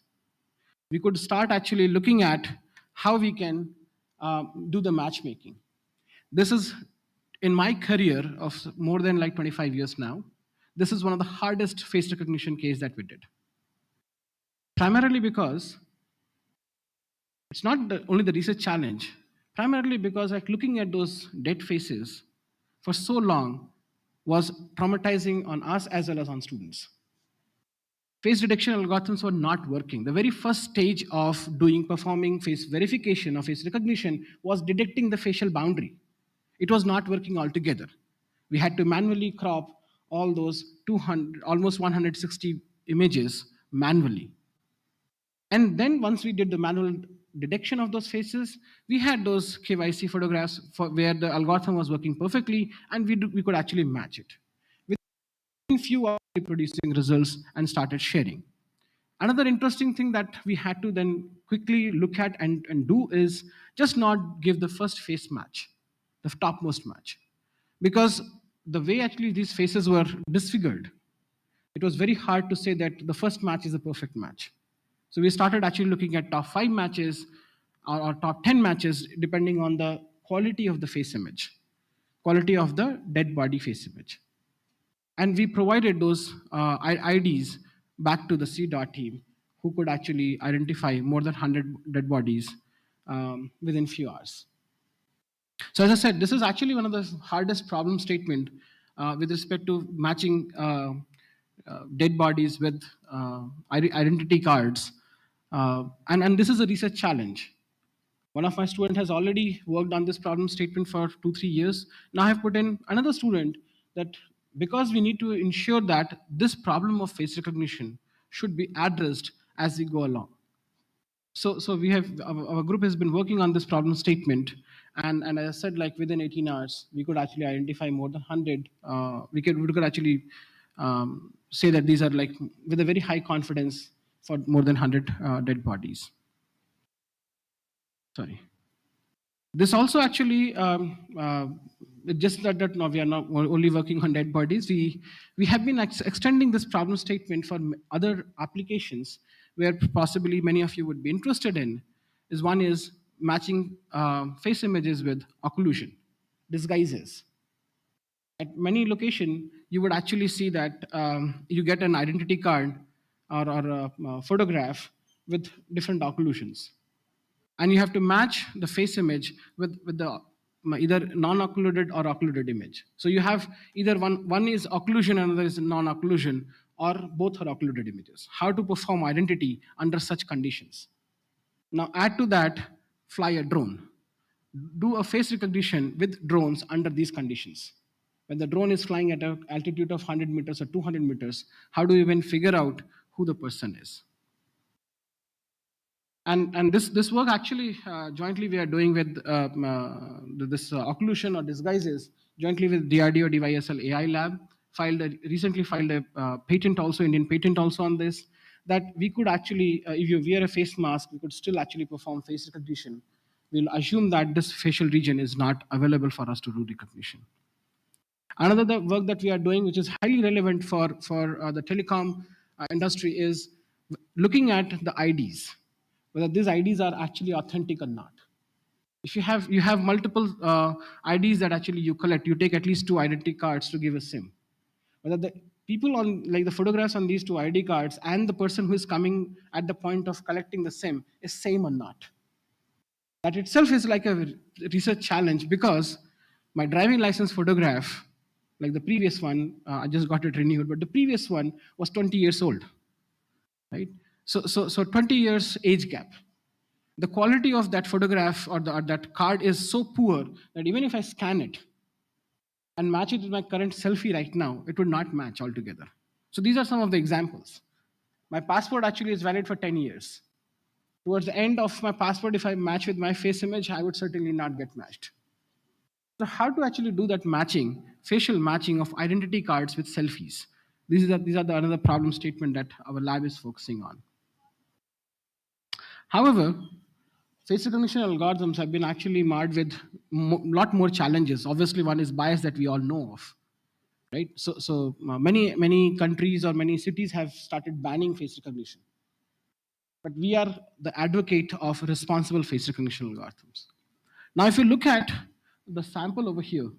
We could start actually looking at how we can do the matchmaking. This is, in my career of more than like 25 years now, this is one of the hardest face recognition case that we did. Primarily because it's not only the research challenge, primarily because like looking at those dead faces for so long was traumatizing on us as well as on students. Face detection algorithms were not working. The very first stage of performing face verification or face recognition was detecting the facial boundary. It was not working altogether. We had to manually crop all those 200, almost 160 images manually. And then once we did the manual detection of those faces, we had those KYC photographs where the algorithm was working perfectly, and we could actually match it. Within few hours, producing results and started sharing. Another interesting thing that we had to then quickly look at and do is just not give the first face match, the topmost match. Because the way actually these faces were disfigured, it was very hard to say that the first match is a perfect match. So we started actually looking at top 5 matches or top 10 matches, depending on the quality of the face image, quality of the dead body face image. And we provided those IDs back to the CDOT team, who could actually identify more than 100 dead bodies within few hours. So as I said, this is actually one of the hardest problem statement with respect to matching dead bodies with identity cards. And this is a research challenge. One of my students has already worked on this problem statement for 2 3 years. Now I've put in another student that because we need to ensure that this problem of face recognition should be addressed as we go along. So we have our group has been working on this problem statement, and as I said, like within 18 hours, we could actually identify more than 100. We could actually say that these are like with a very high confidence for more than 100 dead bodies. Sorry. This also actually just that no, we are not only working on dead bodies. We have been extending this problem statement for other applications where possibly many of you would be interested in. Is one is matching face images with occlusion, disguises. At many location, you would actually see that you get an identity card or a photograph with different occlusions, and you have to match the face image with the either non-occluded or occluded image. So you have either one is occlusion, another is non-occlusion, or both are occluded images. How to perform identity under such conditions? Now add to that, fly a drone, do a face recognition with drones under these conditions. When the drone is flying at an altitude of 100 meters or 200 meters, how do you even figure out who the person is? And this work actually jointly we are doing with this occlusion or disguises jointly with DRDO DYSL AI lab. Recently filed a patent also, Indian patent also on this, that we could actually, if you wear a face mask, we could still actually perform face recognition. We'll assume that this facial region is not available for us to do recognition. Another work that we are doing, which is highly relevant for the telecom industry, is looking at the IDs, whether these IDs are actually authentic or not. If you have multiple IDs that actually you collect, you take at least 2 identity cards to give a SIM. Whether the people on like the photographs on these 2 ID cards and the person who is coming at the point of collecting the SIM is same or not. That itself is like a research challenge, because my driving license photograph, like the previous one, I just got it renewed, but the previous one was 20 years old, right? So 20 years age gap. The quality of that photograph or that card is so poor that even if I scan it and match it with my current selfie right now, it would not match altogether. So these are some of the examples. My passport actually is valid for 10 years. Towards the end of my passport, if I match with my face image, I would certainly not get matched. So how to actually do that matching, facial matching of identity cards with selfies? These are the another problem statement that our lab is focusing on. However, face recognition algorithms have been actually marred with a lot more challenges. Obviously, one is bias that we all know of, right? So many countries or many cities have started banning face recognition, but we are the advocate of responsible face recognition algorithms. Now, if you look at the sample over here,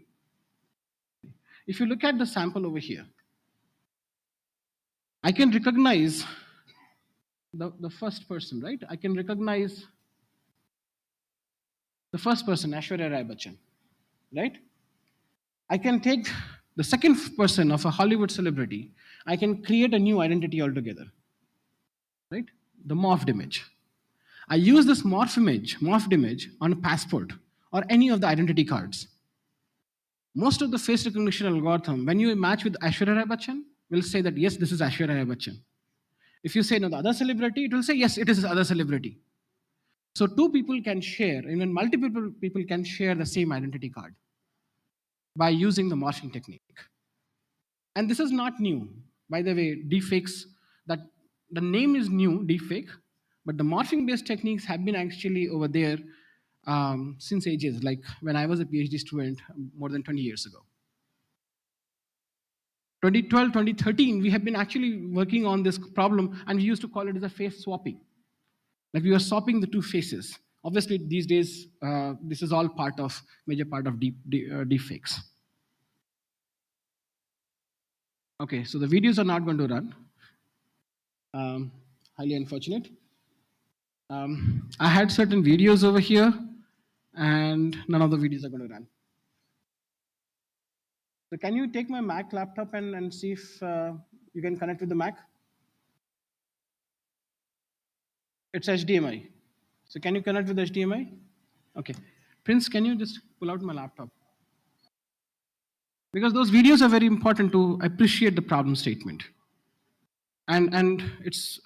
I can recognize the first person, right? I can recognize the first person, Aishwarya Rai Bachchan, right? I can take the second person of a Hollywood celebrity. I can create a new identity altogether, right? The morphed image. I use this morphed image on a passport or any of the identity cards. Most of the face recognition algorithm, when you match with Aishwarya Rai Bachchan, will say that yes, this is Aishwarya Rai Bachchan. If you say no, the other celebrity, it will say yes, it is the other celebrity. So two people can share, even multiple people can share the same identity card by using the morphing technique. And this is not new. By the way, deepfakes, that the name is new, deepfake, but the morphing based techniques have been actually over there since ages, like when I was a PhD student more than 20 years ago. 2012, 2013, we have been actually working on this problem, and we used to call it as a face swapping. Like we were swapping the two faces. Obviously, these days, this is all major part of deepfakes. Okay, so the videos are not going to run. Highly unfortunate. I had certain videos over here, and none of the videos are going to run. So can you take my Mac laptop and see if you can connect with the Mac? It's HDMI. So can you connect with HDMI? Okay. Prince, can you just pull out my laptop? Because those videos are very important to appreciate the problem statement. And it's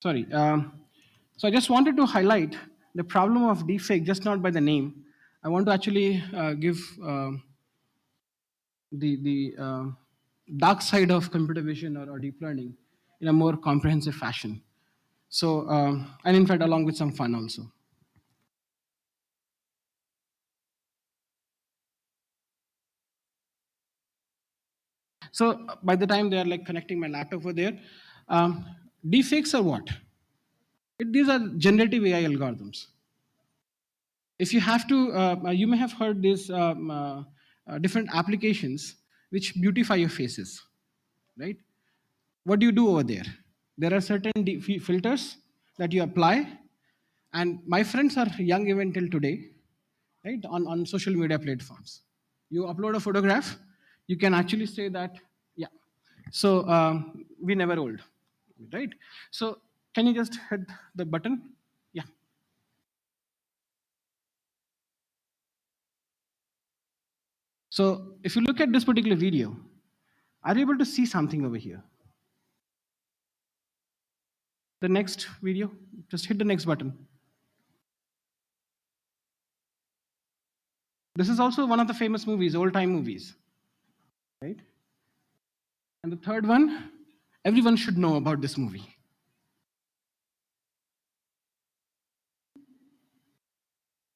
sorry. So I just wanted to highlight the problem of deepfake, just not by the name. I want to actually give the dark side of computer vision or deep learning in a more comprehensive fashion. So, and in fact, along with some fun also. So by the time they are like connecting my laptop over there, um, deepfakes are what? These are generative AI algorithms. If you have to, you may have heard these different applications which beautify your faces, right? What do you do over there? There are certain filters that you apply, and my friends are young even till today, right? On social media platforms, you upload a photograph, you can actually say that, yeah. So we never old, right? So can you just hit the button? Yeah. So if you look at this particular video, are you able to see something over here? The next video, just hit the next button. This is also one of the famous movies, old time movies, right? And the third one, everyone should know about this movie.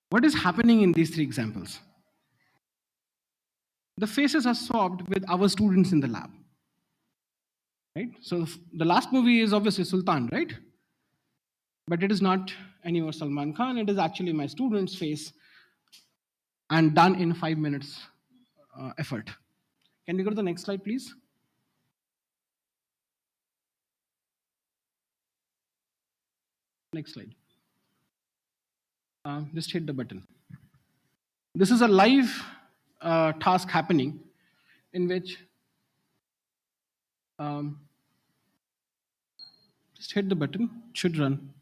What is happening in these three examples? The faces are swapped with our students in the lab, right? So the last movie is obviously Sultan, right? But it is not any more Salman Khan, it is actually my student's face and done in 5 minutes effort. Can we go to the next slide, please? Next slide. Just hit the button. This is a live task happening in which just hit the button, it should run.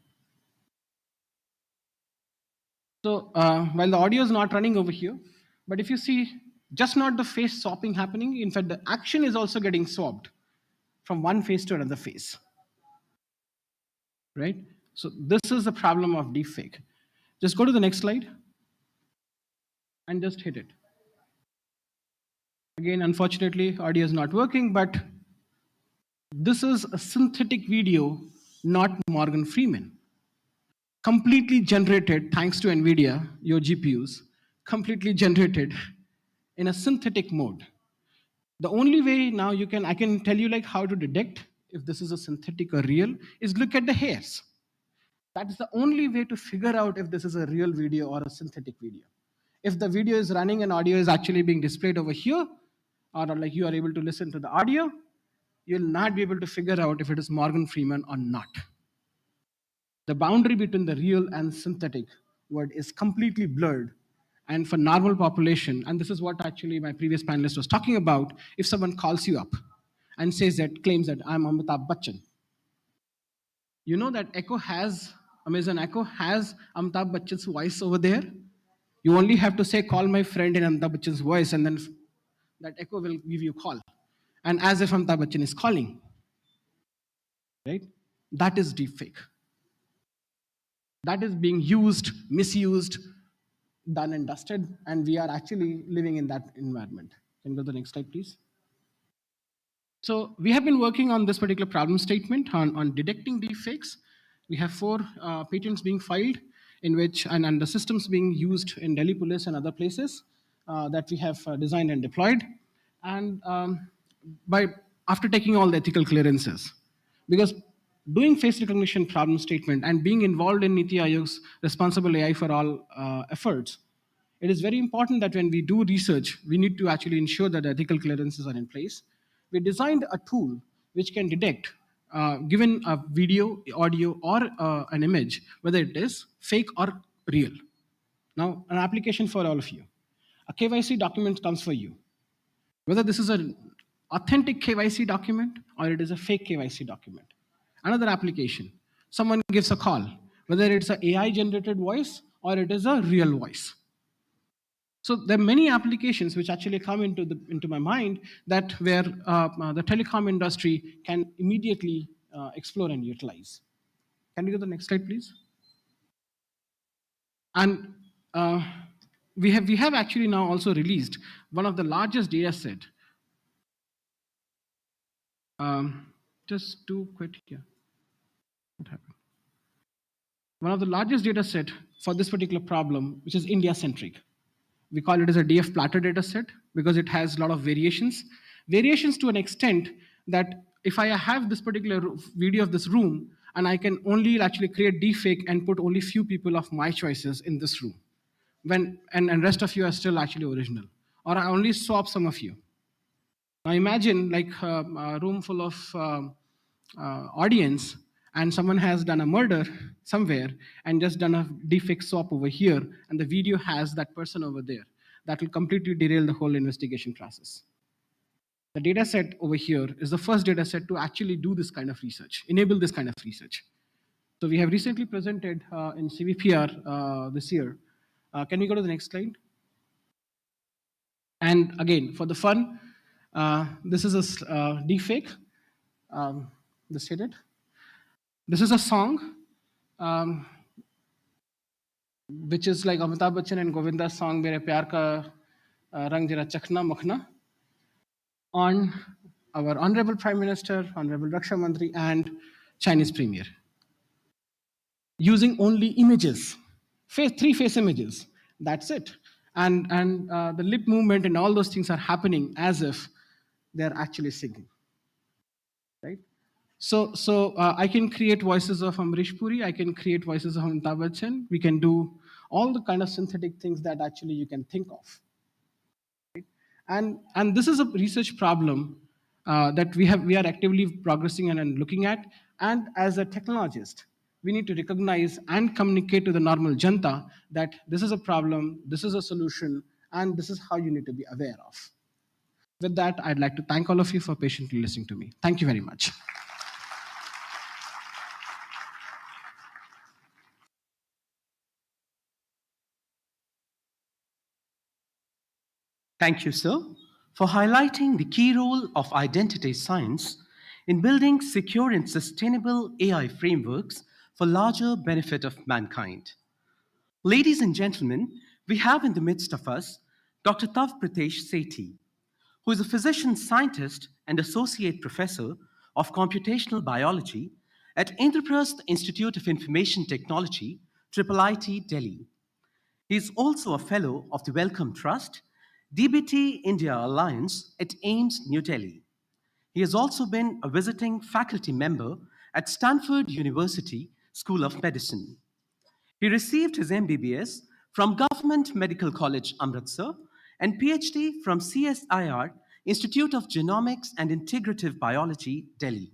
So while the audio is not running over here, but if you see, just not the face swapping happening, in fact, the action is also getting swapped from one face to another face, right? So this is the problem of deepfake. Just go to the next slide and just hit it. Again, unfortunately, audio is not working, but this is a synthetic video, not Morgan Freeman. Completely generated, thanks to NVIDIA, your GPUs, completely generated in a synthetic mode. The only way now I can tell you like how to detect if this is a synthetic or real is look at the hairs. That is the only way to figure out if this is a real video or a synthetic video. If the video is running and audio is actually being displayed over here, or like you are able to listen to the audio, you'll not be able to figure out if it is Morgan Freeman or not. The boundary between the real and synthetic word is completely blurred. And for normal population, and this is what actually my previous panelist was talking about, if someone calls you up and claims that I'm Amitabh Bachchan, you know that Amazon Echo has Amitabh Bachchan's voice over there. You only have to say, call my friend in Amitabh Bachchan's voice, and then that Echo will give you a call. And as if Amitabh Bachchan is calling, right? That is deepfake. That is being used, misused, done and dusted, and we are actually living in that environment. Can you go to the next slide, please? So we have been working on this particular problem statement on detecting deepfakes. We have 4 patents being filed in which, and the systems being used in Delhi Police and other places that we have designed and deployed. And by after taking all the ethical clearances. Because doing face recognition problem statement and being involved in Niti Aayog's responsible AI for all efforts, it is very important that when we do research, we need to actually ensure that the ethical clearances are in place. We designed a tool which can detect, given a video, audio, or an image, whether it is fake or real. Now, an application for all of you. A KYC document comes for you. Whether this is an authentic KYC document or it is a fake KYC document. Another application. Someone gives a call, whether it's an AI generated voice or it is a real voice. So there are many applications which actually come into my mind that where the telecom industry can immediately explore and utilize. Can we go to the next slide, please? And we have actually now also released one of the largest data set. Just to quit here. What happened? One of the largest data set for this particular problem, which is India centric. We call it as a DF platter data set because it has a lot of variations. Variations to an extent that if I have this particular video of this room and I can only actually create deepfake and put only few people of my choices in this room, and rest of you are still actually original, or I only swap some of you. Now imagine like a room full of audience and someone has done a murder somewhere and just done a deepfake swap over here and the video has that person over there. That will completely derail the whole investigation process. The data set over here is the first data set to actually do this kind of research, enable this kind of research. So we have recently presented in CVPR this year. Can we go to the next slide? And again, for the fun, this is a deepfake. This hit it. This is a song, which is like Amitabh Bachchan and Govinda's song "Mere Pyar Ka Rang Jara Chakna Makhna" on our Honorable Prime Minister, Honorable Raksha Mantri, and Chinese Premier, using only images, three face images. That's it. And the lip movement and all those things are happening as if they're actually singing. Right? So I can create voices of Amrish Puri, I can create voices of Amitabh Bachchan. We can do all the kind of synthetic things that actually you can think of. Right? And this is a research problem that we are actively progressing and looking at. And as a technologist, we need to recognize and communicate to the normal janta that this is a problem, this is a solution, and this is how you need to be aware of. With that, I'd like to thank all of you for patiently listening to me. Thank you very much. Thank you, sir, for highlighting the key role of identity science in building secure and sustainable AI frameworks for larger benefit of mankind. Ladies and gentlemen, we have in the midst of us Dr. Tav Pritesh Sethi, who is a physician scientist and associate professor of computational biology at Indraprasth Institute of Information Technology, IIIT Delhi. He is also a fellow of the Wellcome Trust, DBT India Alliance at AIIMS, New Delhi. He has also been a visiting faculty member at Stanford University School of Medicine. He received his MBBS from Government Medical College, Amritsar, and PhD from CSIR, Institute of Genomics and Integrative Biology, Delhi.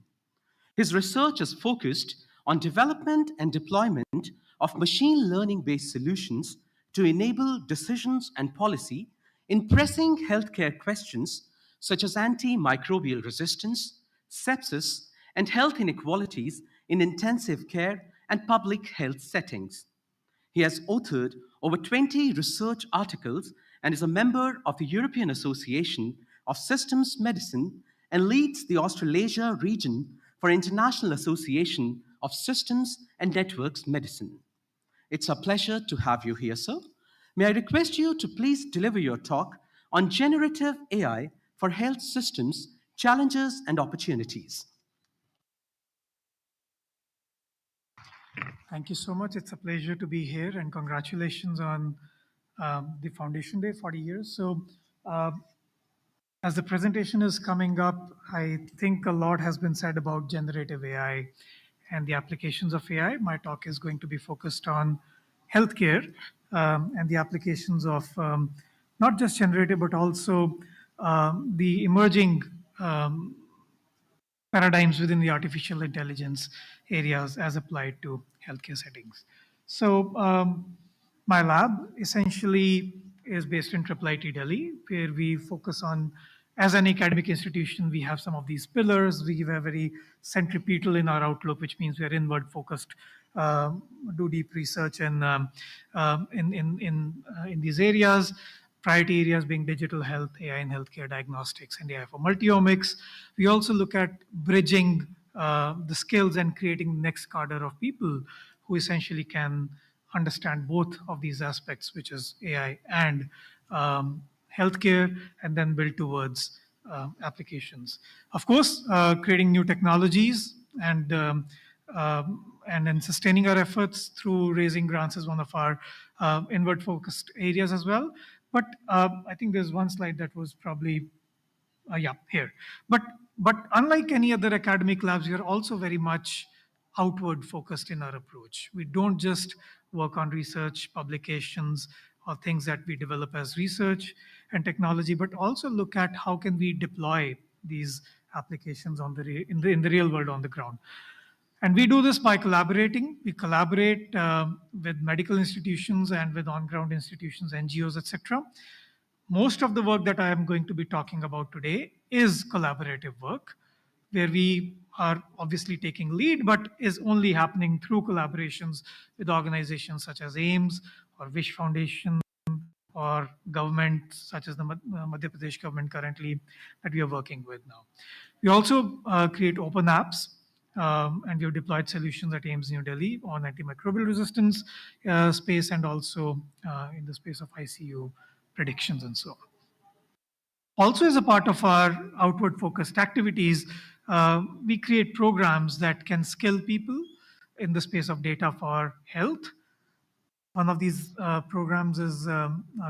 His research is focused on development and deployment of machine learning-based solutions to enable decisions and policy in pressing healthcare questions such as antimicrobial resistance, sepsis, and health inequalities in intensive care and public health settings. He has authored over 20 research articles and is a member of the European Association of Systems Medicine and leads the Australasia region for International Association of Systems and Networks Medicine. It's a pleasure to have you here, sir. May I request you to please deliver your talk on generative AI for health systems, challenges and opportunities. Thank you so much. It's a pleasure to be here, and congratulations on the Foundation Day, 40 years. So As the presentation is coming up, I think a lot has been said about generative AI and the applications of AI. My talk is going to be focused on healthcare and the applications of not just generative, but also the emerging paradigms within the artificial intelligence areas as applied to healthcare settings. So my lab essentially is based in IIIT Delhi, where we focus on, as an academic institution, we have some of these pillars. We were very centripetal in our outlook, which means we are inward focused, do deep research in these areas. Priority areas being digital health, AI in healthcare diagnostics, and AI for multiomics. We also look at bridging the skills and creating the next cadre of people who essentially can understand both of these aspects, which is AI and healthcare, and then build towards applications. Of course, creating new technologies and then sustaining our efforts through raising grants is one of our inward focused areas as well. But I think there's one slide that was probably yeah, here. But unlike any other academic labs, we are also very much outward focused in our approach. We don't just work on research, publications, or things that we develop as research and technology, but also look at how can we deploy these applications in the real world on the ground. And we do this by collaborating. We collaborate with medical institutions and with on-ground institutions, NGOs, etc. Most of the work that I am going to be talking about today is collaborative work, where we are obviously taking lead, but is only happening through collaborations with organizations such as AIMS or Wish Foundation or government such as the Madhya Pradesh government currently that we are working with now. We also create open apps, and we have deployed solutions at AIMS New Delhi on antimicrobial resistance space and also in the space of ICU predictions and so on. Also, as a part of our outward focused activities, we create programs that can skill people in the space of data for health. One of these programs is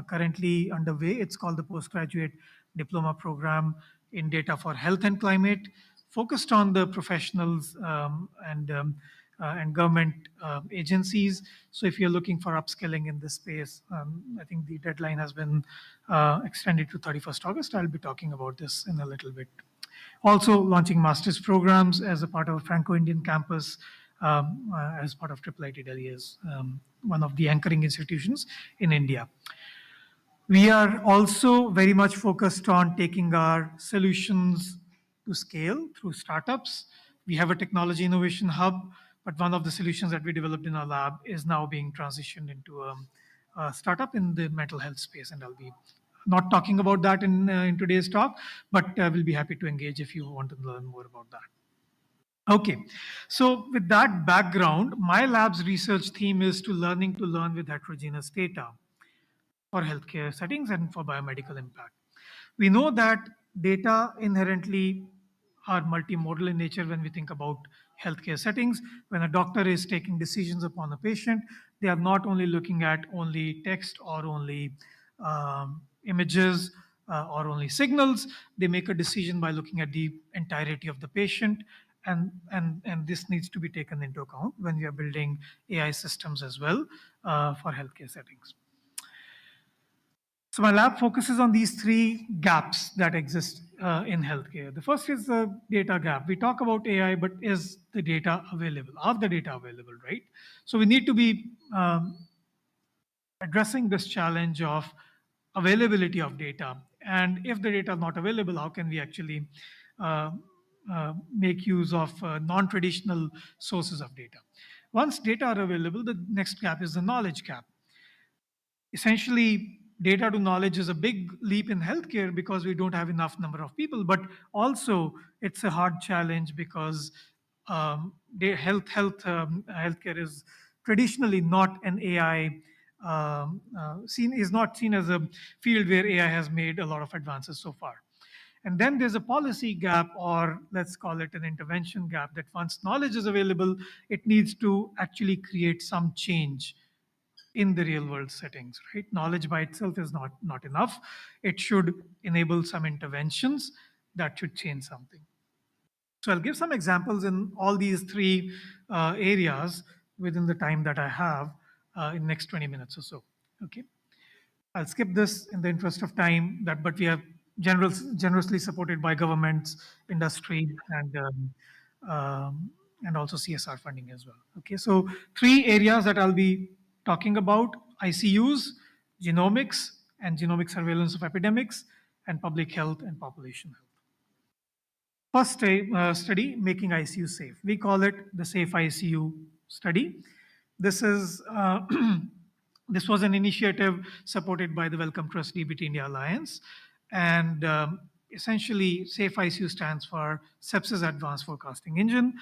currently underway. It's called the Postgraduate Diploma Program in Data for Health and Climate, focused on the professionals and government agencies. So if you're looking for upskilling in this space, I think the deadline has been extended to 31st August. I'll be talking about this in a little bit. Also launching master's programs as a part of a Franco-Indian campus as part of IIIT Delhi as one of the anchoring institutions in India. We are also very much focused on taking our solutions to scale through startups. We have a technology innovation hub, but one of the solutions that we developed in our lab is now being transitioned into a startup in the mental health space, and I'll be not talking about that in today's talk, but we'll be happy to engage if you want to learn more about that. Okay, so with that background, my lab's research theme is to learn with heterogeneous data for healthcare settings and for biomedical impact. We know that data inherently are multimodal in nature when we think about healthcare settings. When a doctor is taking decisions upon a patient, they are not only looking at only text or only images or only signals. They make a decision by looking at the entirety of the patient, and this needs to be taken into account when we are building AI systems as well for healthcare settings. So my lab focuses on these three gaps that exist in healthcare. The first is the data gap. We talk about AI, but is the data available? Are the data available, right? So we need to be addressing this challenge of availability of data. And if the data is not available, how can we actually make use of non-traditional sources of data? Once data are available, the next gap is the knowledge gap. Essentially, data to knowledge is a big leap in healthcare because we don't have enough number of people, but also it's a hard challenge because healthcare is traditionally not an AI is not seen as a field where AI has made a lot of advances so far. And then there's a policy gap, or let's call it an intervention gap, that once knowledge is available, it needs to actually create some change in the real world settings, right? Knowledge by itself is not enough. It should enable some interventions that should change something. So I'll give some examples in all these three areas within the time that I have in next 20 minutes or so. Okay. I'll skip this in the interest of time, but we are generously supported by governments, industry, and also CSR funding as well. Okay, so three areas that I'll be talking about: ICUs, genomics, and genomic surveillance of epidemics, and public health and population health. First study, making ICU safe. We call it the Safe ICU study. This is this was an initiative supported by the Wellcome Trust DBT India Alliance, and essentially, Safe ICU stands for Sepsis Advanced Forecasting Engine.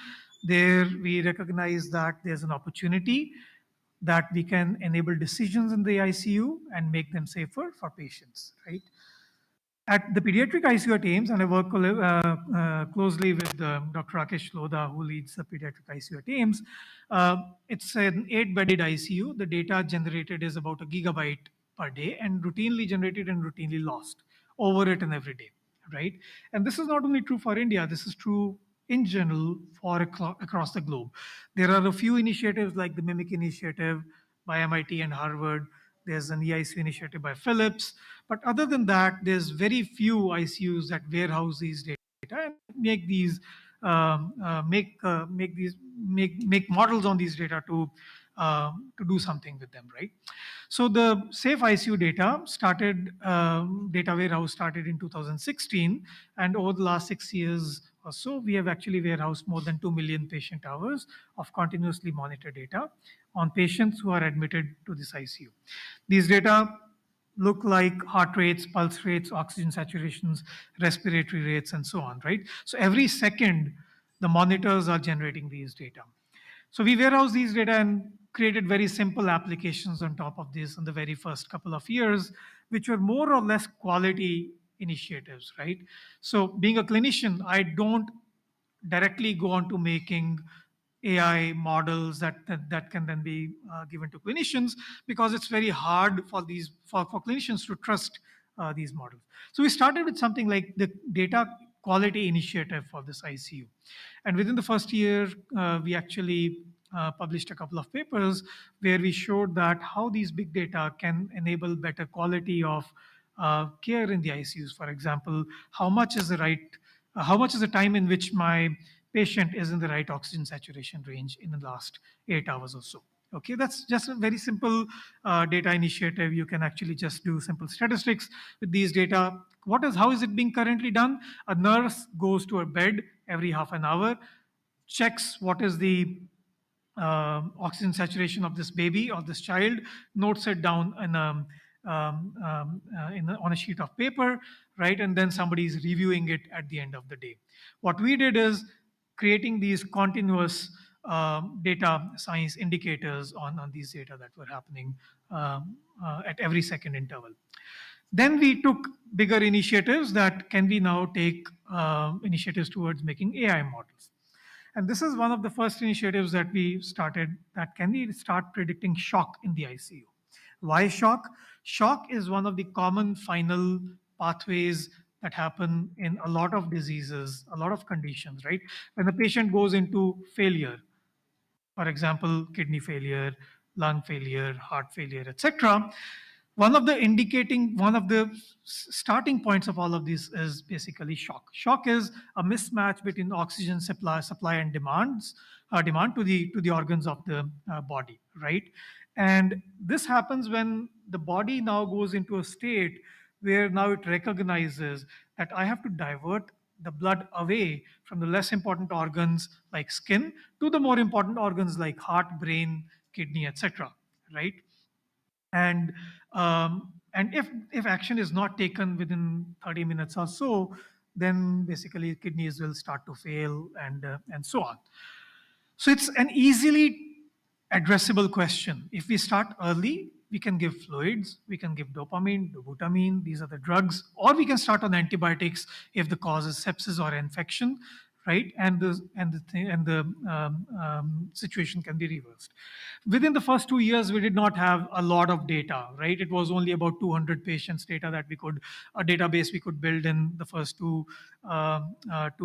There, we recognize that there's an opportunity that we can enable decisions in the ICU and make them safer for patients, right? At the pediatric ICU at AIIMS, and I work closely with Dr. Rakesh Lodha, who leads the pediatric ICU at AIIMS. It's an 8-bedded ICU. The data generated is about a gigabyte per day and routinely generated and routinely lost over it and every day, right? And this is not only true for India, this is true in general for across the globe. There are a few initiatives like the MIMIC initiative by MIT and Harvard. There's an EICU initiative by Philips. But other than that, there's very few ICUs that warehouse these data and make these make models on these data to do something with them, right? So the Safe ICU data started, data warehouse started in 2016, and over the last 6 years or so, we have actually warehoused more than 2 million patient hours of continuously monitored data on patients who are admitted to this ICU. These data look like heart rates, pulse rates, oxygen saturations, respiratory rates, and so on, right? So every second, the monitors are generating these data. So we warehouse these data and created very simple applications on top of this in the very first couple of years, which were more or less quality initiatives, right? So being a clinician, I don't directly go on to making AI models that can then be given to clinicians, because it's very hard for these for clinicians to trust these models. So we started with something like the data quality initiative for this ICU, and within the first year, we actually published a couple of papers where we showed that how these big data can enable better quality of care in the ICUs. For example, how much is the time in which my patient is in the right oxygen saturation range in the last 8 hours or so. Okay, that's just a very simple data initiative. You can actually just do simple statistics with these data. How is it being currently done? A nurse goes to her bed every half an hour, checks what is the oxygen saturation of this baby or this child, notes it down on a sheet of paper, right? And then somebody is reviewing it at the end of the day. What we did is creating these continuous data science indicators on these data that were happening at every second interval. Then we took bigger initiatives that can we now take initiatives towards making AI models. And this is one of the first initiatives that we started, that can we start predicting shock in the ICU. Why shock? Shock is one of the common final pathways that happen in a lot of diseases, a lot of conditions, right? When the patient goes into failure, for example, kidney failure, lung failure, heart failure, etc. One of the starting points of all of this is basically shock. Shock is a mismatch between oxygen supply and demand to the organs of the body, right? And this happens when the body now goes into a state where now it recognizes that I have to divert the blood away from the less important organs like skin to the more important organs like heart, brain, kidney, etc. Right? And if action is not taken within 30 minutes or so, then basically kidneys will start to fail and so on. So it's an easily addressable question. If we start early, we can give fluids, we can give dopamine, dobutamine, these are the drugs, or we can start on antibiotics if the cause is sepsis or infection, right? And the situation can be reversed. Within the first 2 years, we did not have a lot of data, right? It was only about 200 patients data that a database we could build in the first 2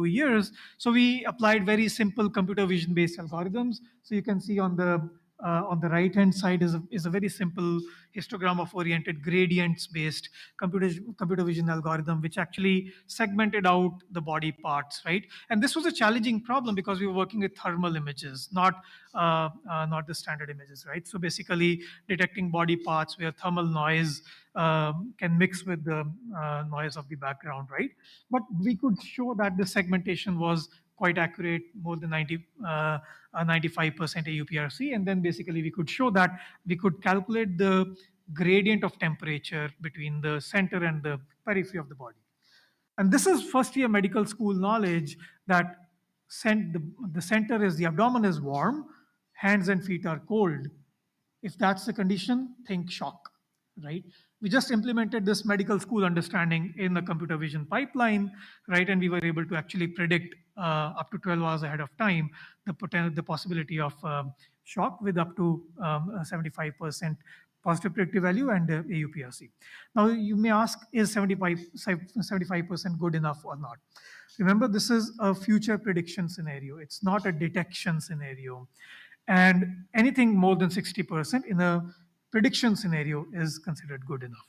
years. So we applied very simple computer vision based algorithms. So you can see on the right hand side is a very simple histogram of oriented gradients based computer vision algorithm, which actually segmented out the body parts, right? And this was a challenging problem because we were working with thermal images, not the standard images, right? So basically detecting body parts where thermal noise can mix with the noise of the background, right? But we could show that the segmentation was quite accurate, more than 95% AUPRC. And then basically we could show that we could calculate the gradient of temperature between the center and the periphery of the body. And this is first year medical school knowledge that the center is the abdomen is warm, hands and feet are cold. If that's the condition, think shock, right? We just implemented this medical school understanding in the computer vision pipeline, right? And we were able to actually predict up to 12 hours ahead of time the possibility of shock with up to 75% positive predictive value and AUPRC. Now, you may ask, is 75% good enough or not? Remember, this is a future prediction scenario. It's not a detection scenario. And anything more than 60% in a prediction scenario is considered good enough.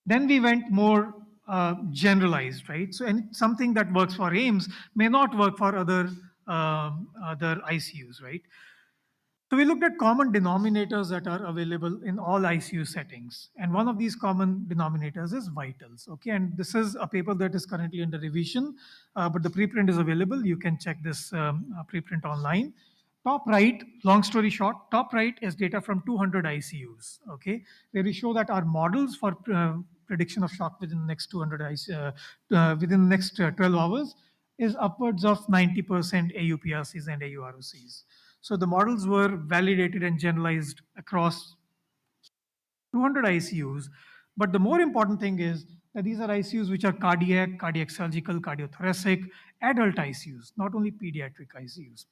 Then we went more generalized, right? So something that works for AIMS may not work for other ICUs, right? So we looked at common denominators that are available in all ICU settings. And one of these common denominators is vitals. Okay, and this is a paper that is currently under revision, but the preprint is available. You can check this preprint online. Top right, long story short, top right is data from 200 ICUs, okay, where we show that our models for prediction of shock within the next 200 within the next 12 hours is upwards of 90% AUPRCs and AUROCs. So the models were validated and generalized across 200 ICUs. But the more important thing is that these are ICUs which are cardiac surgical, cardiothoracic, adult ICUs, not only pediatric ICUs.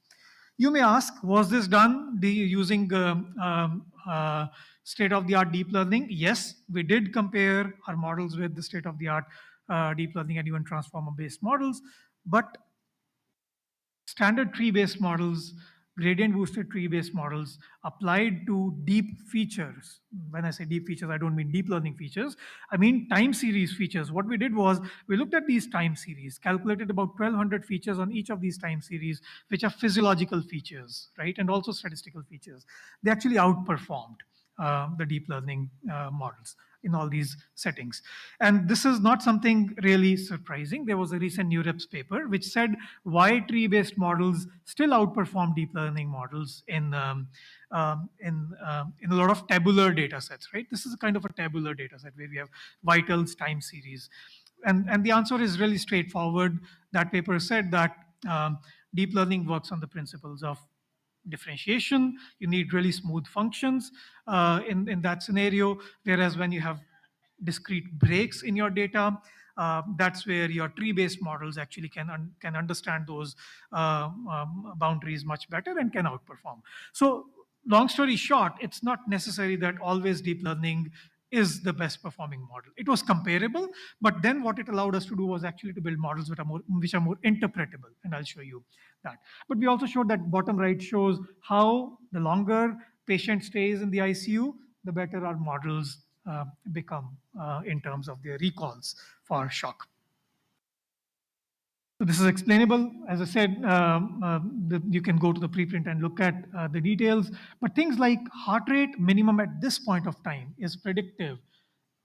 You may ask, was this done using state-of-the-art deep learning? Yes, we did compare our models with the state-of-the-art deep learning and even transformer-based models, but standard tree-based models, gradient boosted tree-based models applied to deep features. When I say deep features, I don't mean deep learning features. I mean time series features. What we did was we looked at these time series, calculated about 1,200 features on each of these time series, which are physiological features, right? And also statistical features. They actually outperformed the deep learning models in all these settings. And this is not something really surprising. There was a recent NeurIPS paper which said why tree-based models still outperform deep learning models in a lot of tabular data sets, right? This is a kind of a tabular data set where we have vitals, time series. And the answer is really straightforward. That paper said that deep learning works on the principles of differentiation. You need really smooth functions in that scenario. Whereas when you have discrete breaks in your data, that's where your tree-based models actually can understand those boundaries much better and can outperform. So long story short, it's not necessary that always deep learning is the best performing model. It was comparable, but then what it allowed us to do was actually to build models which are more interpretable, and I'll show you that. But we also showed that bottom right shows how the longer patient stays in the ICU, the better our models become in terms of their recalls for shock. So this is explainable. As I said, you can go to the preprint and look at the details. But things like heart rate minimum at this point of time is predictive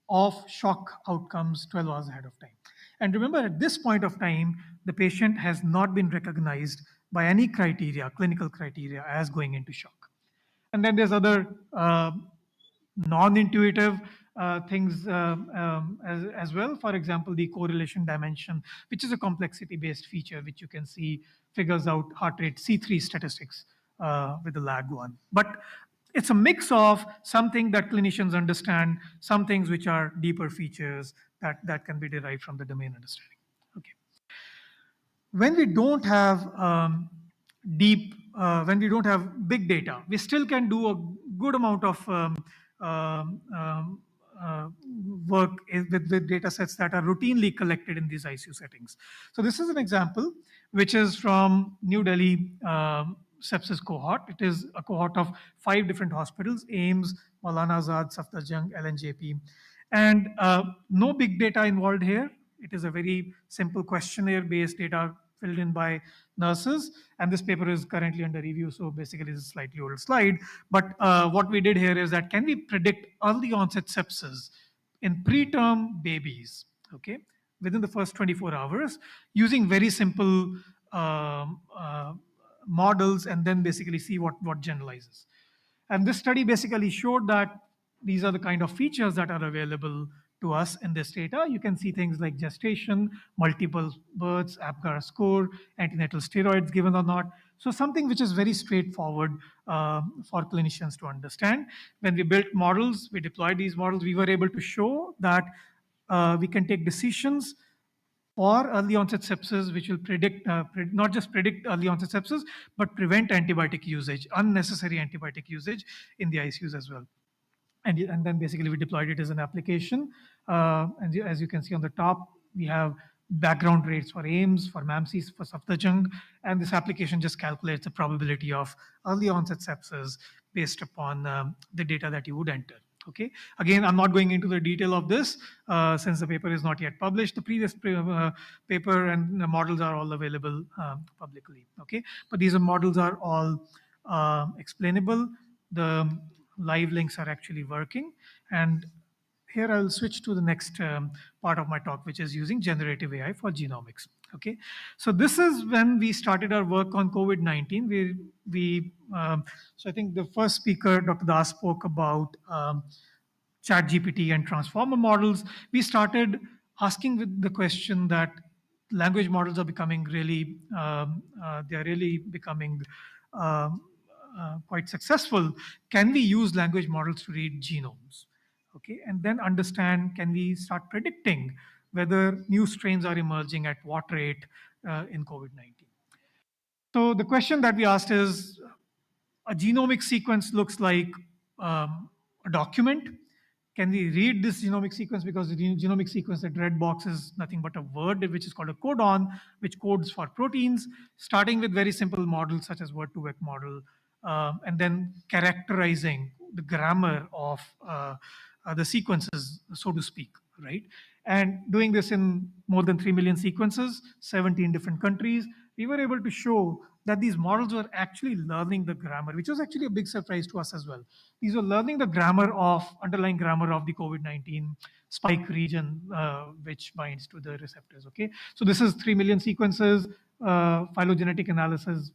of shock outcomes 12 hours ahead of time. And remember, at this point of time, the patient has not been recognized by any criteria, clinical criteria, as going into shock. And then there's other non-intuitive things as well. For example, the correlation dimension, which is a complexity-based feature, which you can see figures out heart rate C3 statistics with the lag one. But it's a mix of something that clinicians understand, some things which are deeper features that can be derived from the domain understanding. Okay. when we don't have when we don't have big data, we still can do a good amount of um, um, uh, work with data sets that are routinely collected in these ICU settings. So this is an example which is from New Delhi sepsis cohort. It is a cohort of 5 different hospitals: AIMS, Maulana Azad, Safdarjung, LNJP, and no big data involved here. It is a very simple questionnaire-based data filled in by nurses, and this paper is currently under review, so basically it's a slightly old slide. But what we did here is that can we predict early onset sepsis in preterm babies, okay, within the first 24 hours using very simple models, and then basically see what generalizes. And this study basically showed that these are the kind of features that are available to us in this data. You can see things like gestation, multiple births, APGAR score, antenatal steroids given or not. So something which is very straightforward for clinicians to understand. When we built models, we deployed these models, we were able to show that we can take decisions for early onset sepsis, which will predict, not just predict early onset sepsis, but prevent antibiotic usage, unnecessary antibiotic usage in the ICUs as well. And then basically we deployed it as an application. And as you can see on the top, we have background rates for AIMS, for Meemamsi, for Safdarjung, and this application just calculates the probability of early onset sepsis based upon the data that you would enter. Okay. Again, I'm not going into the detail of this since the paper is not yet published. The previous paper and the models are all available publicly. Okay. But these models are all explainable. The live links are actually working. And here I'll switch to the next part of my talk, which is using generative AI for genomics. Okay, so this is when we started our work on COVID-19. So I think the first speaker, Dr. Das, spoke about ChatGPT and transformer models. We started asking with the question that language models are becoming really, they are really becoming quite successful. Can we use language models to read genomes? Okay, and then understand, can we start predicting whether new strains are emerging at what rate in COVID-19? So the question that we asked is, a genomic sequence looks like a document. Can we read this genomic sequence? Because the genomic sequence, that red box, is nothing but a word which is called a codon, which codes for proteins, starting with very simple models such as word-to-vec model, and then characterizing the grammar of the sequences, so to speak, right? And doing this in more than 3 million sequences, 17 different countries, we were able to show that these models were actually learning the grammar, which was actually a big surprise to us as well. These were learning the grammar of, underlying grammar of the COVID-19 spike region, which binds to the receptors, okay? So this is 3 million sequences, phylogenetic analysis,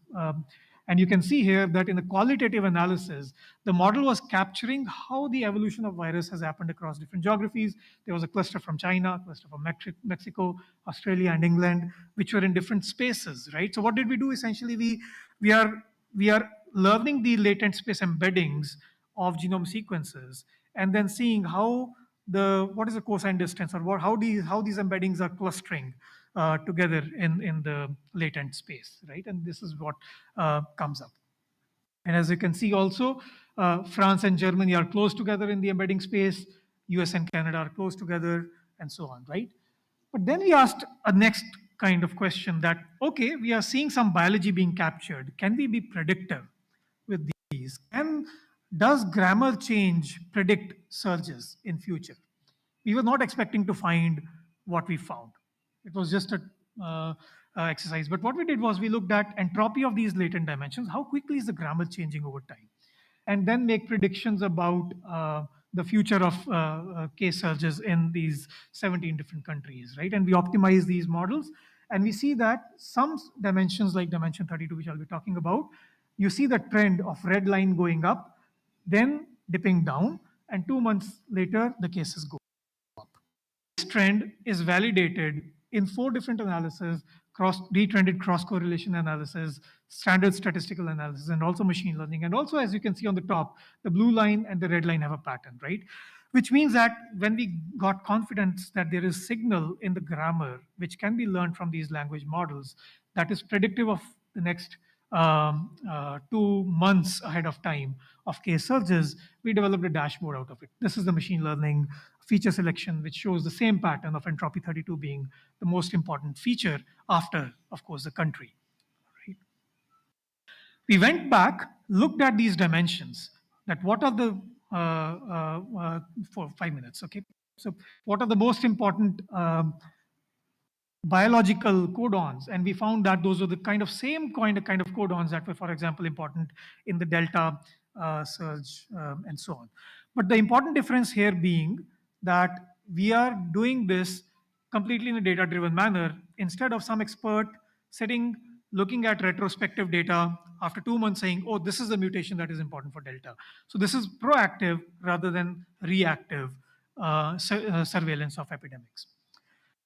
and you can see here that in the qualitative analysis, the model was capturing how the evolution of virus has happened across different geographies. There was a cluster from China, a cluster from Mexico, Australia, and England, which were in different spaces, right? So what did we do? Essentially, we are learning the latent space embeddings of genome sequences, and then seeing how what is the cosine distance, or how these embeddings are clustering together in the latent space, right? And this is what comes up. And as you can see also, France and Germany are close together in the embedding space, US and Canada are close together, and so on, right? But then we asked a next kind of question that, okay, we are seeing some biology being captured. Can we be predictive with these? And does grammar change predict surges in future? We were not expecting to find what we found. It was just a exercise. But what we did was we looked at entropy of these latent dimensions. How quickly is the grammar changing over time? And then make predictions about the future of case surges in these 17 different countries, right? And we optimize these models, and we see that some dimensions, like dimension 32, which I'll be talking about, you see the trend of red line going up, then dipping down, and 2 months later, the cases go. This trend is validated in 4 different analyses: retrended cross-correlation analysis, standard statistical analysis, and also machine learning. And also, as you can see on the top, the blue line and the red line have a pattern, right? Which means that when we got confidence that there is signal in the grammar, which can be learned from these language models, that is predictive of the next 2 months ahead of time of case surges, we developed a dashboard out of it. This is the machine learning feature selection, which shows the same pattern of entropy 32 being the most important feature after, of course, the country. Right? We went back, looked at these dimensions, that what are the, for 5 minutes, okay? So what are the most important biological codons, and we found that those were the same kind of codons that were, for example, important in the Delta surge and so on. But the important difference here being that we are doing this completely in a data-driven manner instead of some expert sitting looking at retrospective data after 2 months saying, oh, this is the mutation that is important for Delta. So this is proactive rather than reactive surveillance of epidemics.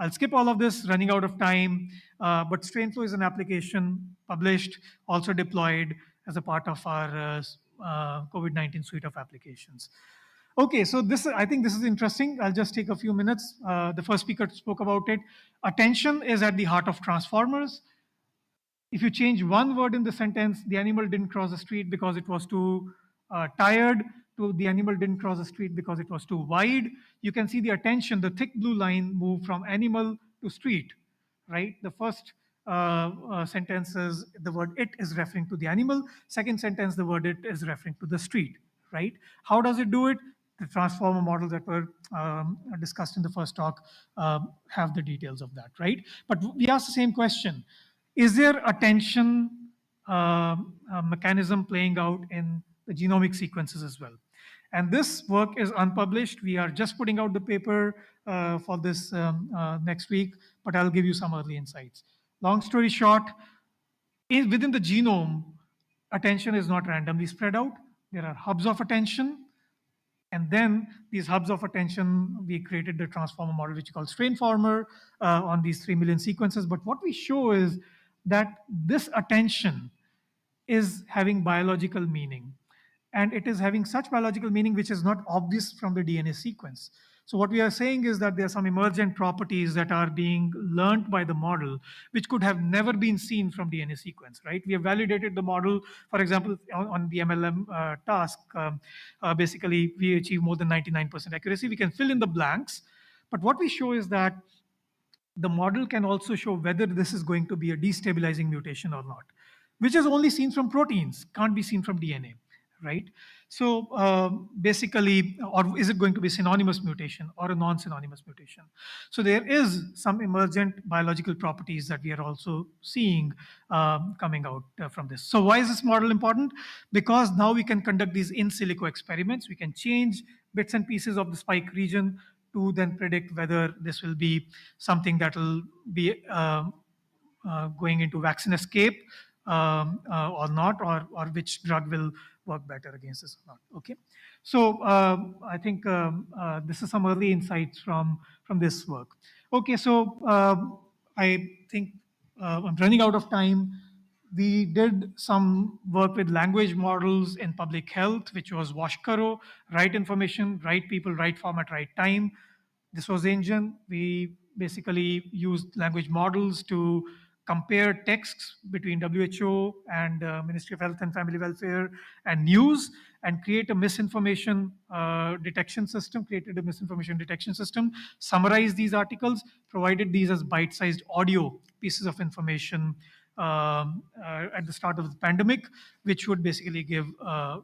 I'll skip all of this, running out of time, but StrainFlow is an application published, also deployed as a part of our COVID-19 suite of applications. Okay, so I think this is interesting. I'll just take a few minutes. The first speaker spoke about it. Attention is at the heart of transformers. If you change one word in the sentence, the animal didn't cross the street because it was too tired, to the animal didn't cross the street because it was too wide, you can see the attention, the thick blue line move from animal to street, right? The first sentence is the word it is referring to the animal. Second sentence, the word it is referring to the street, right? How does it do it? The transformer models that were discussed in the first talk have the details of that, right? But we asked the same question. Is there attention mechanism playing out in the genomic sequences as well? And this work is unpublished. We are just putting out the paper for this next week, but I'll give you some early insights. Long story short, within the genome, attention is not randomly spread out. There are hubs of attention. And then these hubs of attention, we created the transformer model, which is called Strainformer, on these 3 million sequences. But what we show is that this attention is having biological meaning. And it is having such biological meaning which is not obvious from the DNA sequence. So what we are saying is that there are some emergent properties that are being learned by the model, which could have never been seen from DNA sequence, right? We have validated the model, for example, on the MLM task. Basically, we achieve more than 99% accuracy. We can fill in the blanks. But what we show is that the model can also show whether this is going to be a destabilizing mutation or not, which is only seen from proteins, can't be seen from DNA, right? So basically, or is it going to be synonymous mutation or a non-synonymous mutation? So there is some emergent biological properties that we are also seeing coming out from this. So why is this model important? Because now we can conduct these in silico experiments. We can change bits and pieces of the spike region to then predict whether this will be something that will be going into vaccine escape or not, or which drug will work better against this or not. Okay, so I think this is some early insights from this work. Okay, so I think I'm running out of time. We did some work with language models in public health, which was wash karo, right information, right people, right format, right time. This was engine. We basically used language models to compare texts between WHO and Ministry of Health and Family Welfare and news, and create a misinformation detection system, summarize these articles, provided these as bite-sized audio pieces of information at the start of the pandemic, which would basically give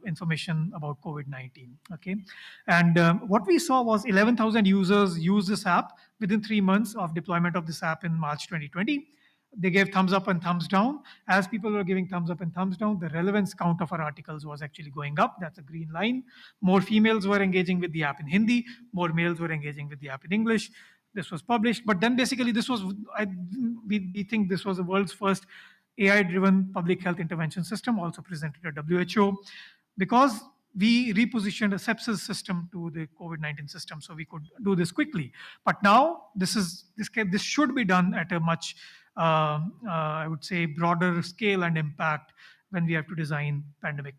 information about COVID-19. Okay, and what we saw was 11,000 users use this app within 3 months of deployment of this app in March 2020. They gave thumbs up and thumbs down. As people were giving thumbs up and thumbs down, the relevance count of our articles was actually going up. That's a green line. More females were engaging with the app in Hindi. More males were engaging with the app in English. This was published. But then basically this was, we think this was the world's first AI-driven public health intervention system, also presented at WHO, because we repositioned a sepsis system to the COVID-19 system, so we could do this quickly. But now this should be done at a much, I would say, broader scale and impact when we have to design pandemic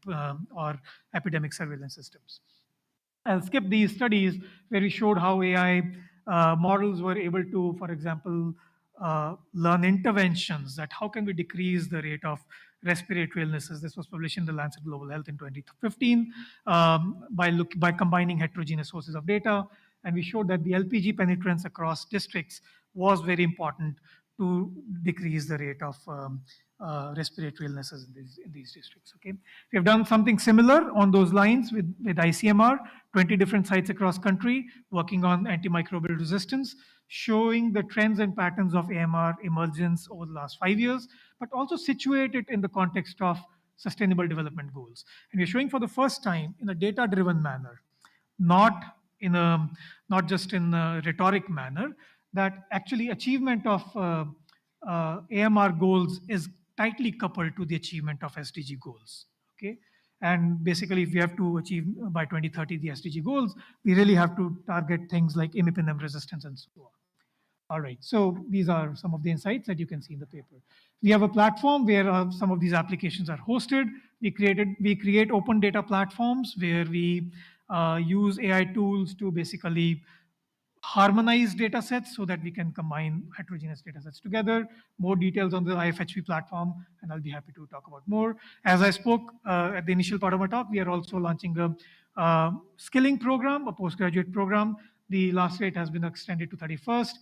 or epidemic surveillance systems. I'll skip these studies where we showed how AI models were able to, for example, learn interventions, that how can we decrease the rate of respiratory illnesses. This was published in the Lancet Global Health in 2015 by combining heterogeneous sources of data. And we showed that the LPG penetrance across districts was very important to decrease the rate of respiratory illnesses in these districts. Okay, we have done something similar on those lines with ICMR, 20 different sites across country working on antimicrobial resistance, showing the trends and patterns of AMR emergence over the last 5 years, but also situate it in the context of sustainable development goals. And we're showing for the first time in a data-driven manner, not in a not just in a rhetoric manner, that actually achievement of AMR goals is tightly coupled to the achievement of SDG goals. Okay, and basically, if we have to achieve by 2030 the SDG goals, we really have to target things like imipenem resistance and so on. All right, so these are some of the insights that you can see in the paper. We have a platform where some of these applications are hosted. We create open data platforms where we use AI tools to basically harmonize data sets so that we can combine heterogeneous data sets together. More details on the IFHP platform, and I'll be happy to talk about more. As I spoke at the initial part of my talk, we are also launching a skilling program, a postgraduate program. The last rate has been extended to 31st.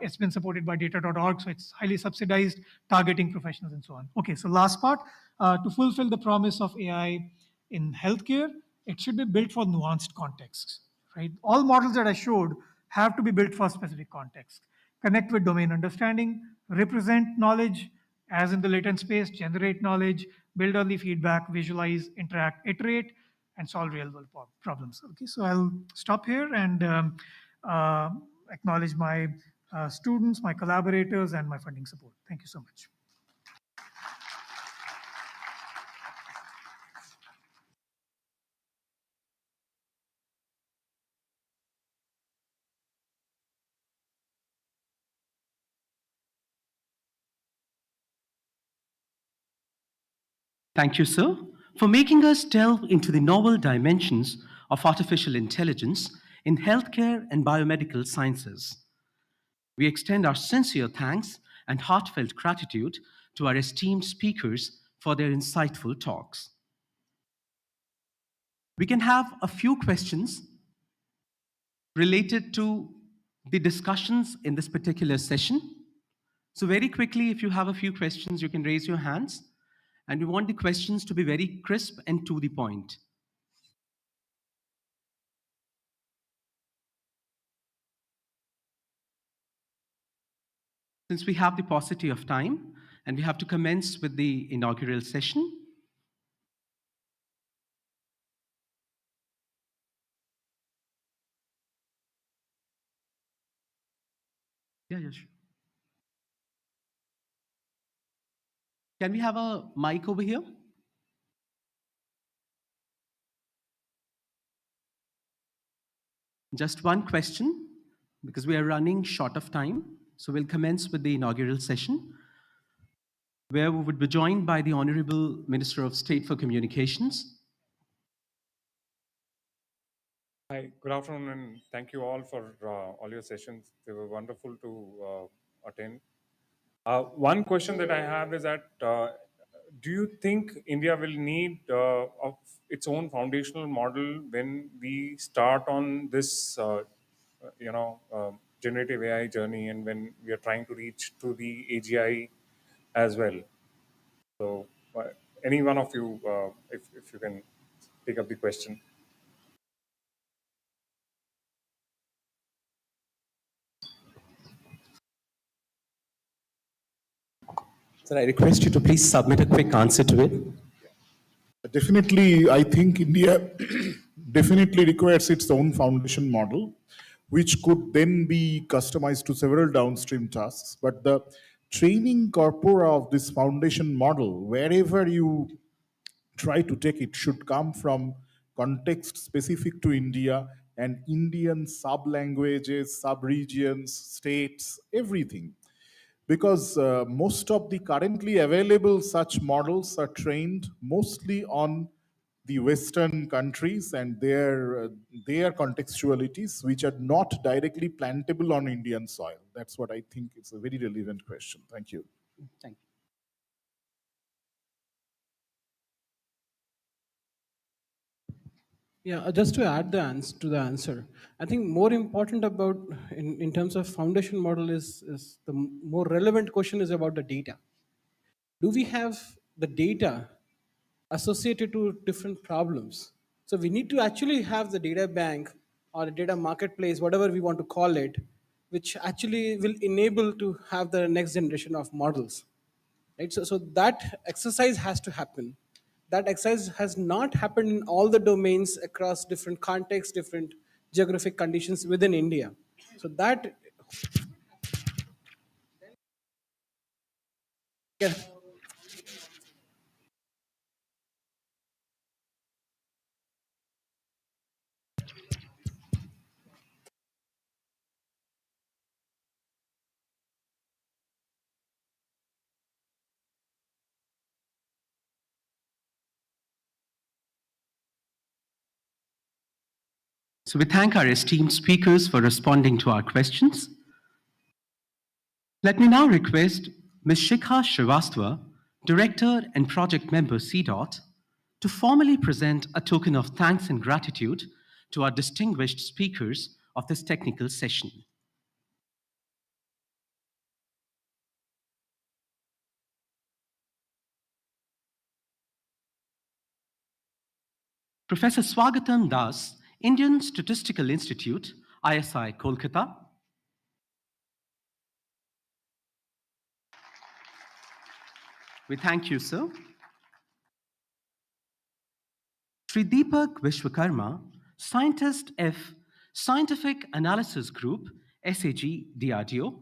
It's been supported by data.org, so it's highly subsidized, targeting professionals and so on. Okay, so last part, to fulfill the promise of AI in healthcare, it should be built for nuanced contexts, right? All models that I showed have to be built for specific context. Connect with domain understanding, represent knowledge, as in the latent space, generate knowledge, build early feedback, visualize, interact, iterate, and solve real-world problems. Okay, so I'll stop here and acknowledge my students, my collaborators, and my funding support. Thank you so much. Thank you, sir, for making us delve into the novel dimensions of artificial intelligence in healthcare and biomedical sciences. We extend our sincere thanks and heartfelt gratitude to our esteemed speakers for their insightful talks. We can have a few questions related to the discussions in this particular session. So very quickly, if you have a few questions, you can raise your hands. And we want the questions to be very crisp and to the point. Since we have the paucity of time and we have to commence with the inaugural session, sure. Can we have a mic over here? Just one question, because we are running short of time. So we'll commence with the inaugural session, where we would be joined by the Honorable Minister of State for Communications. Hi, good afternoon, and thank you all for all your sessions. They were wonderful to attend. One question that I have is that do you think India will need of its own foundational model when we start on this, generative AI journey, and when we are trying to reach to the AGI as well? So, any one of you, if you can take up the question. Sir, I request you to please submit a quick answer to it. Definitely, I think India definitely requires its own foundation model, which could then be customized to several downstream tasks. But the training corpora of this foundation model, wherever you try to take it, should come from context specific to India and Indian sub-languages, sub-regions, states, everything. Because most of the currently available such models are trained mostly on the Western countries and their contextualities, which are not directly plantable on Indian soil? That's what I think is a very relevant question. Thank you. Thank you. Yeah, just to add to the answer, I think more important about in terms of foundation model is the more relevant question is about the data. Do we have the data associated to different problems? So we need to actually have the data bank or a data marketplace, whatever we want to call it, which actually will enable to have the next generation of models. Right? So that exercise has to happen. That exercise has not happened in all the domains across different contexts, different geographic conditions within India. So that, yeah. So we thank our esteemed speakers for responding to our questions. Let me now request Ms. Shikha Srivastava, Director and Project Member CDOT, to formally present a token of thanks and gratitude to our distinguished speakers of this technical session. Professor Swagatam Das, Indian Statistical Institute, ISI, Kolkata. We thank you, sir. Sri Deepak Vishwakarma, Scientist F, Scientific Analysis Group, SAG, DRDO.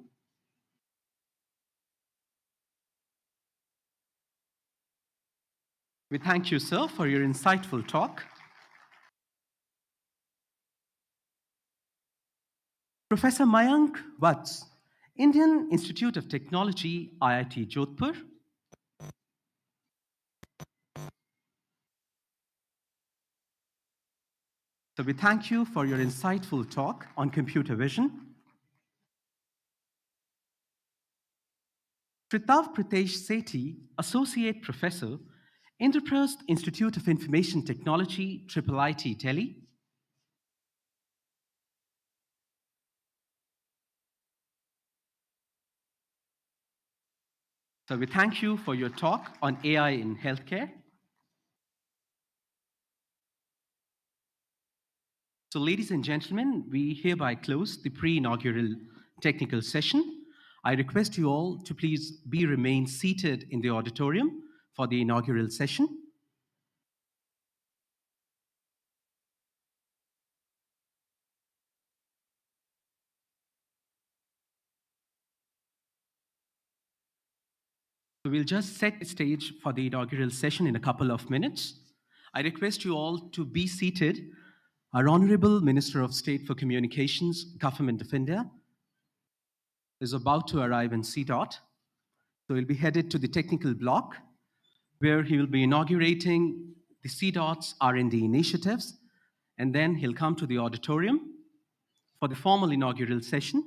We thank you, sir, for your insightful talk. Professor Mayank Vats, Indian Institute of Technology, IIT Jodhpur. So we thank you for your insightful talk on computer vision. Pritav Pritesh Sethi, Associate Professor, Indraprasth Institute of Information Technology, IIIT Delhi. So we thank you for your talk on AI in healthcare. So ladies and gentlemen, we hereby close the pre-inaugural technical session. I request you all to please remain seated in the auditorium for the inaugural session. So we'll just set the stage for the inaugural session in a couple of minutes. I request you all to be seated. Our Honorable Minister of State for Communications, Government of India, is about to arrive in CDOT. So he'll be headed to the technical block, where he will be inaugurating the CDOT's R&D initiatives, and then he'll come to the auditorium for the formal inaugural session.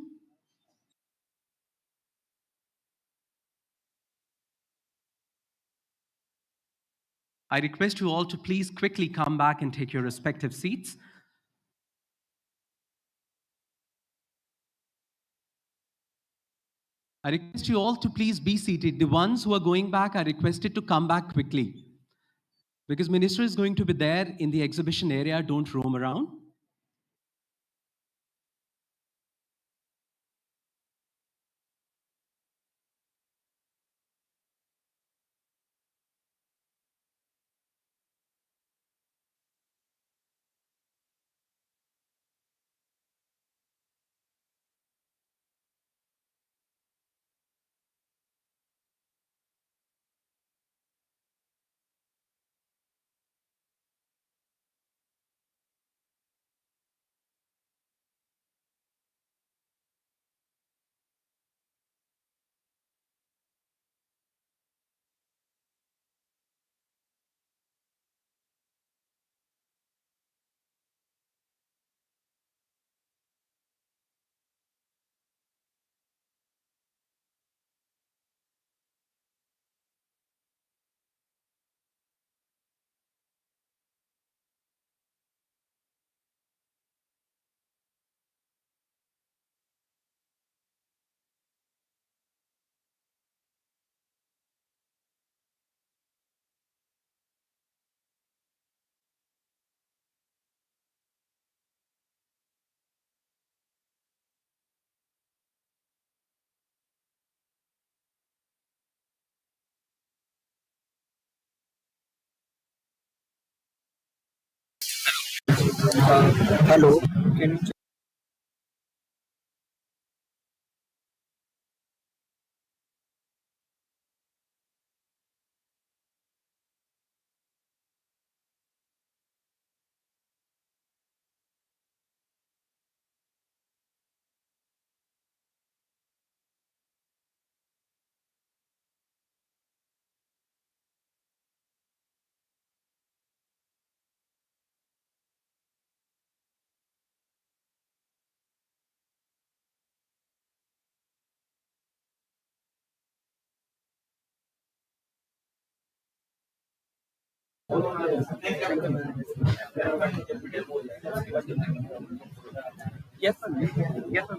I request you all to please quickly come back and take your respective seats. I request you all to please be seated. The ones who are going back are requested to come back quickly, because Minister is going to be there in the exhibition area. Don't roam around. Hello, can you Yes, sir. Yes, sir.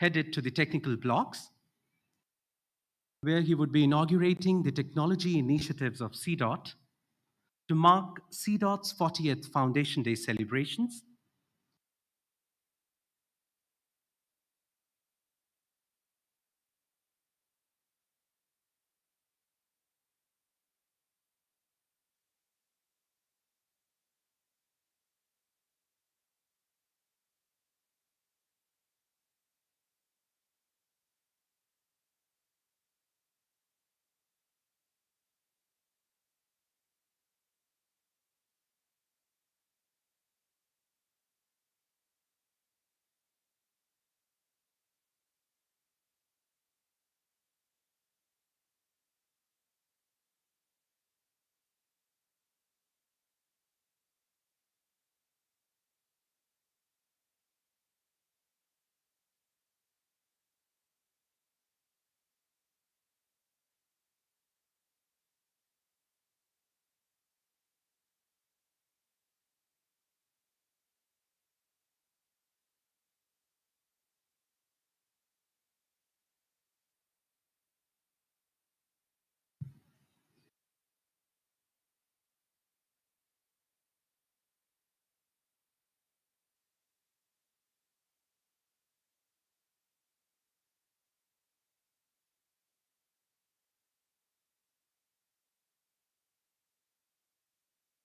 headed to the technical blocks, where he would be inaugurating the technology initiatives of CDOT to mark CDOT's 40th Foundation Day celebrations.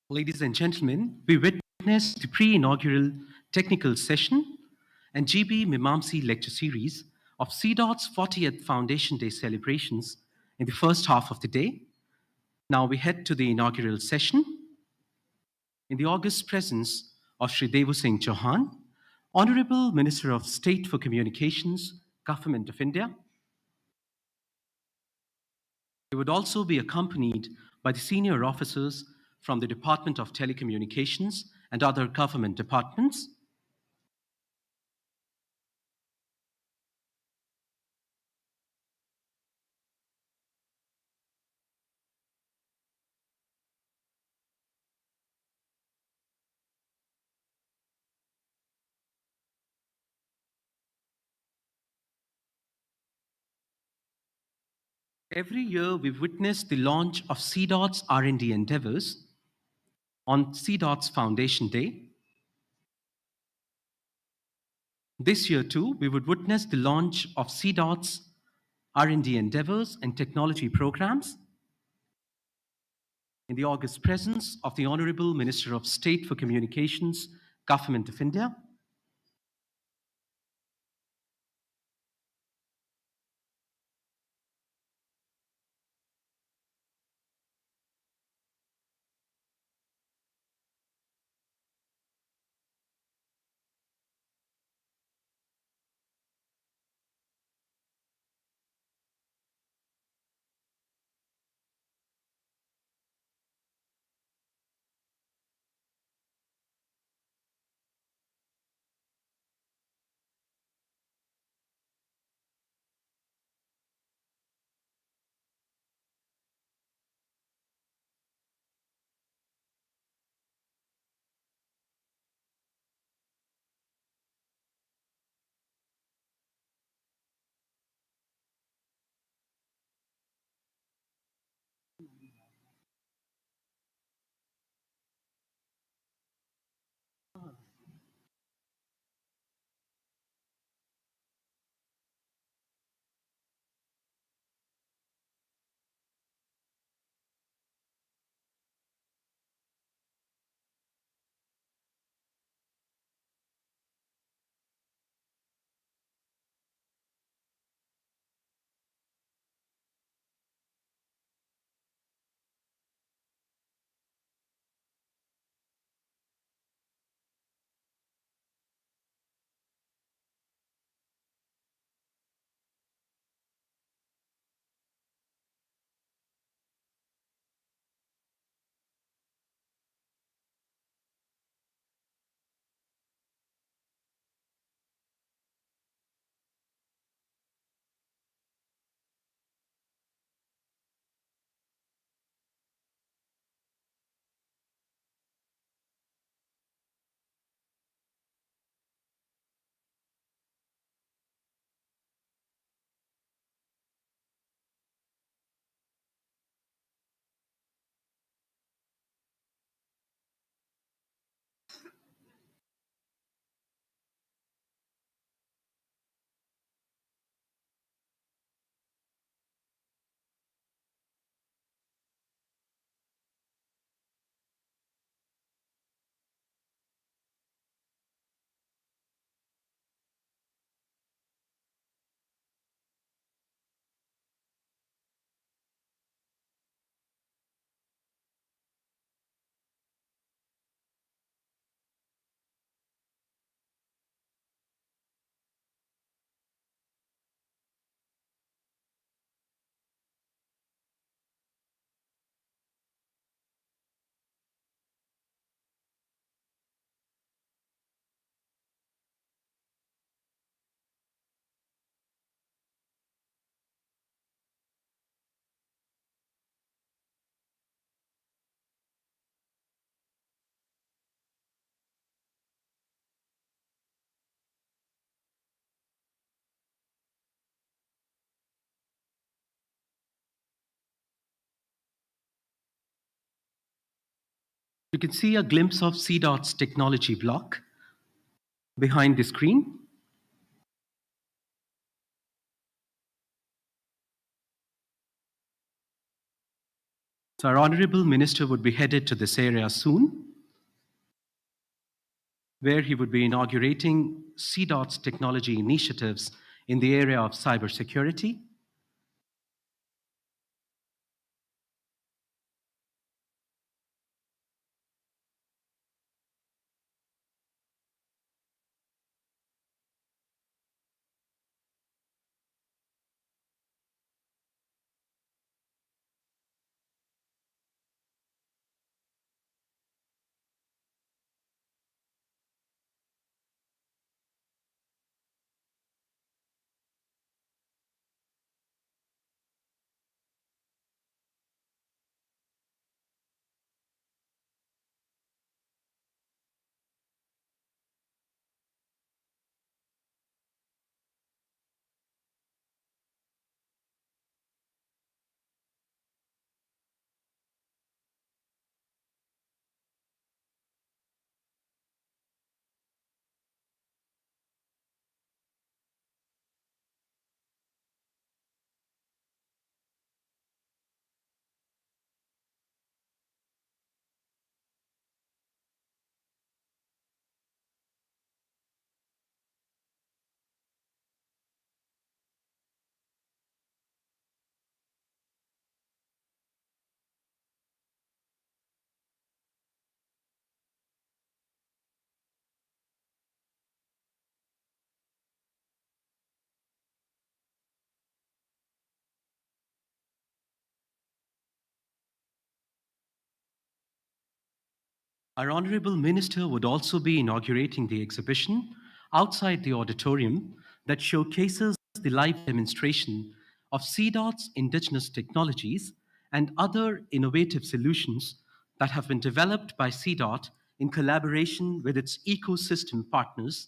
Ladies and gentlemen, we witnessed the pre-inaugural technical session and GB Meemamsi lecture series of CDOT's 40th Foundation Day celebrations in the first half of the day. Now we head to the inaugural session. In the august presence of Shri Devu Singh Chauhan, Honorable Minister of State for Communications, Government of India. He would also be accompanied by the senior officers from the Department of Telecommunications and other government departments. Every year, we've witnessed the launch of CDOT's R&D endeavors on CDOT's Foundation Day. This year, too, we would witness the launch of CDOT's R&D endeavors and technology programs in the august presence of the Honorable Minister of State for Communications, Government of India. You can see a glimpse of CDOT's technology block behind the screen. So our Honorable Minister would be headed to this area soon, where he would be inaugurating CDOT's technology initiatives in the area of cybersecurity. Our Honorable Minister would also be inaugurating the exhibition outside the auditorium that showcases the live demonstration of CDOT's indigenous technologies and other innovative solutions that have been developed by CDOT in collaboration with its ecosystem partners.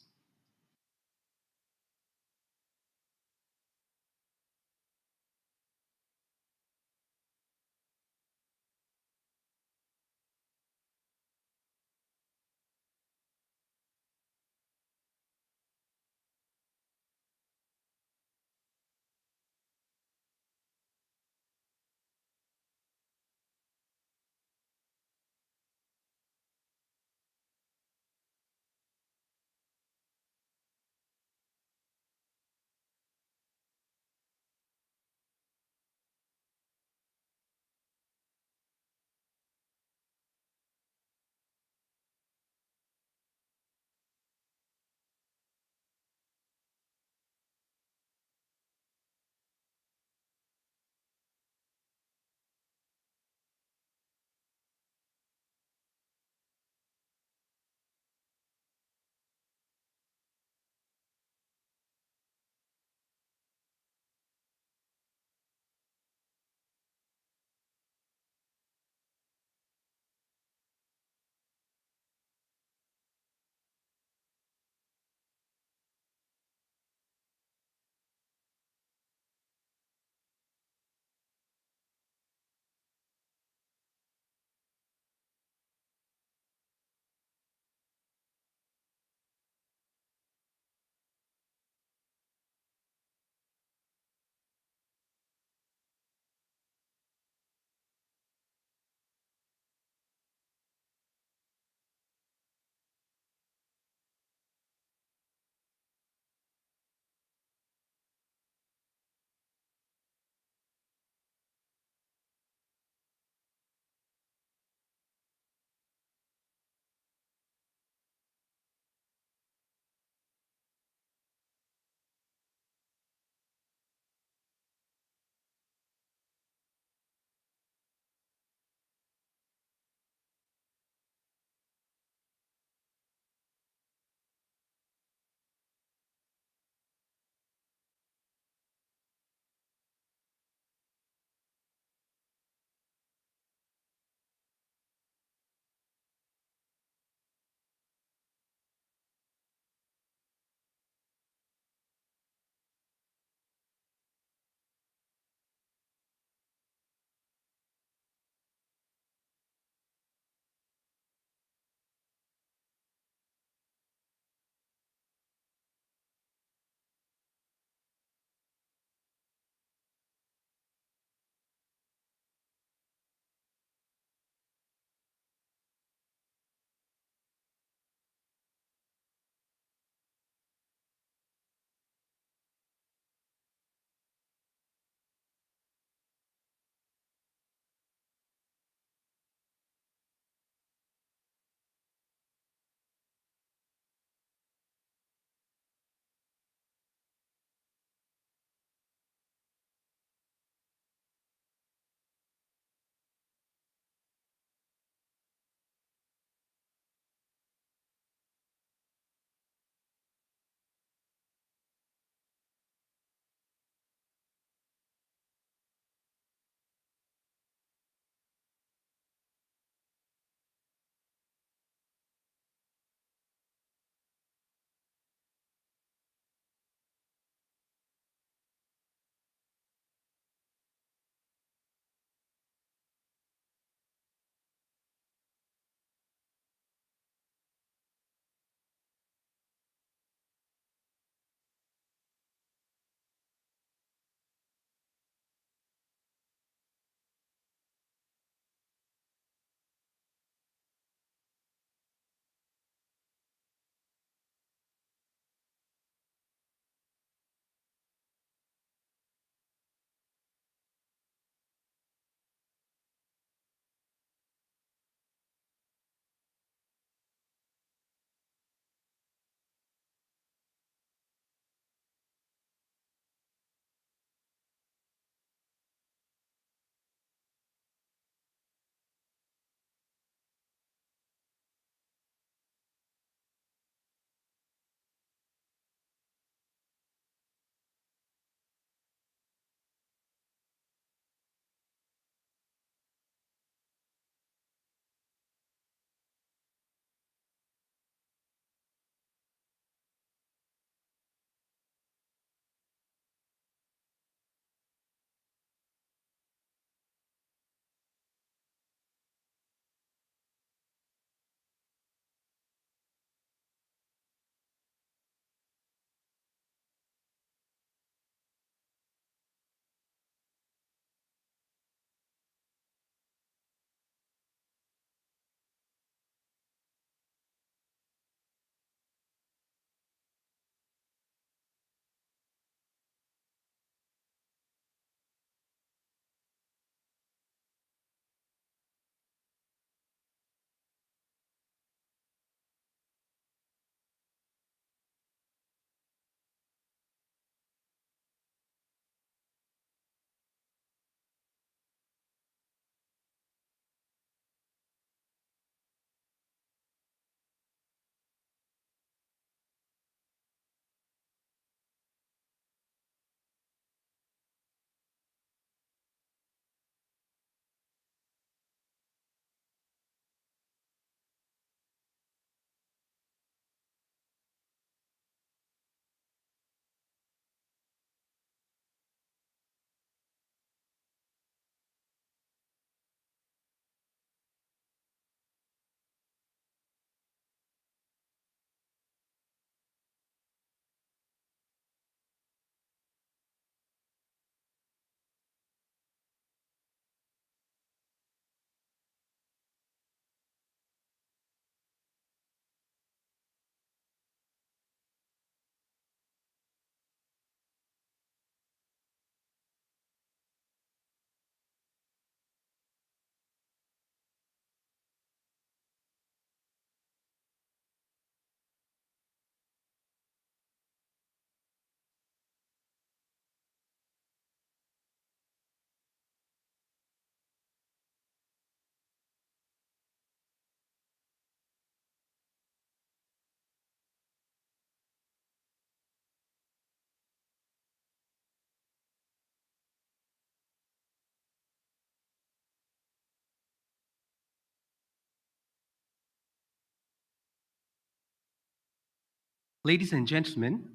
Ladies and gentlemen,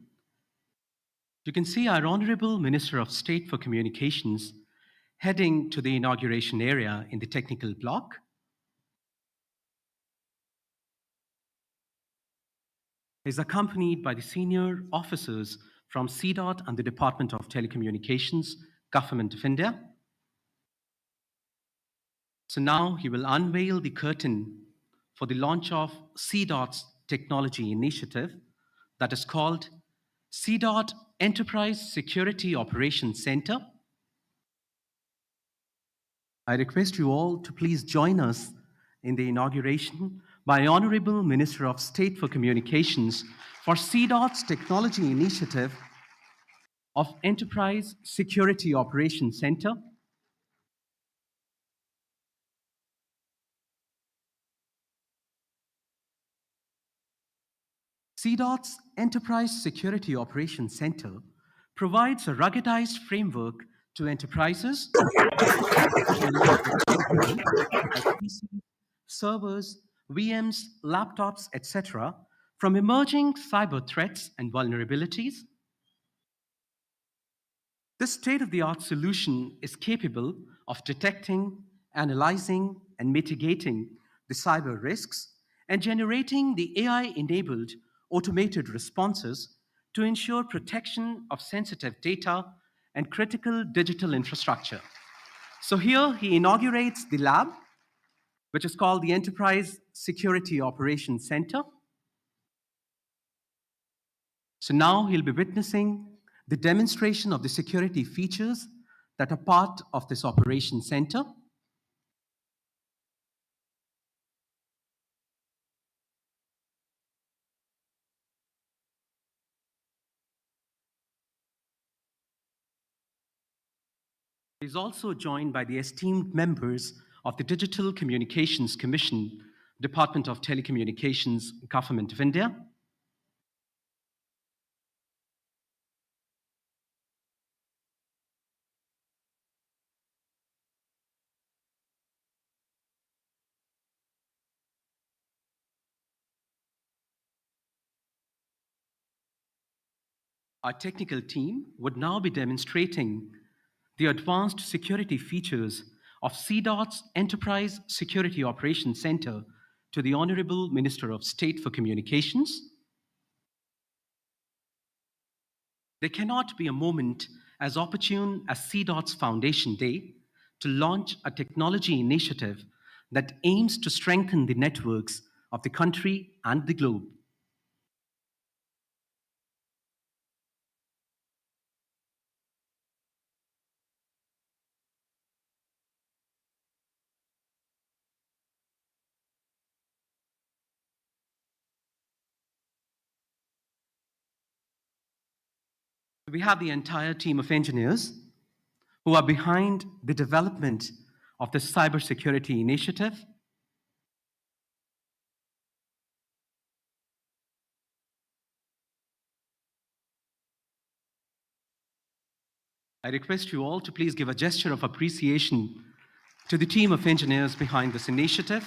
you can see our Honorable Minister of State for Communications heading to the inauguration area in the technical block. He's accompanied by the senior officers from CDOT and the Department of Telecommunications, Government of India. So now he will unveil the curtain for the launch of CDOT's technology initiative that is called CDOT Enterprise Security Operations Center. I request you all to please join us in the inauguration by Honorable Minister of State for Communications for CDOT's technology initiative of Enterprise Security Operations Center. CDOT's Enterprise Security Operations Center provides a ruggedized framework to enterprises like PCs, servers, VMs, laptops, etc., from emerging cyber threats and vulnerabilities. This state-of-the-art solution is capable of detecting, analyzing, and mitigating the cyber risks and generating the AI-enabled automated responses to ensure protection of sensitive data and critical digital infrastructure. So here he inaugurates the lab, which is called the Enterprise Security Operations Center. So now he'll be witnessing the demonstration of the security features that are part of this operations center. He's also joined by the esteemed members of the Digital Communications Commission, Department of Telecommunications, Government of India. Our technical team would now be demonstrating the advanced security features of CDOT's Enterprise Security Operations Center to the Honorable Minister of State for Communications. There cannot be a moment as opportune as CDOT's Foundation Day to launch a technology initiative that aims to strengthen the networks of the country and the globe. We have the entire team of engineers who are behind the development of the cybersecurity initiative. I request you all to please give a gesture of appreciation to the team of engineers behind this initiative.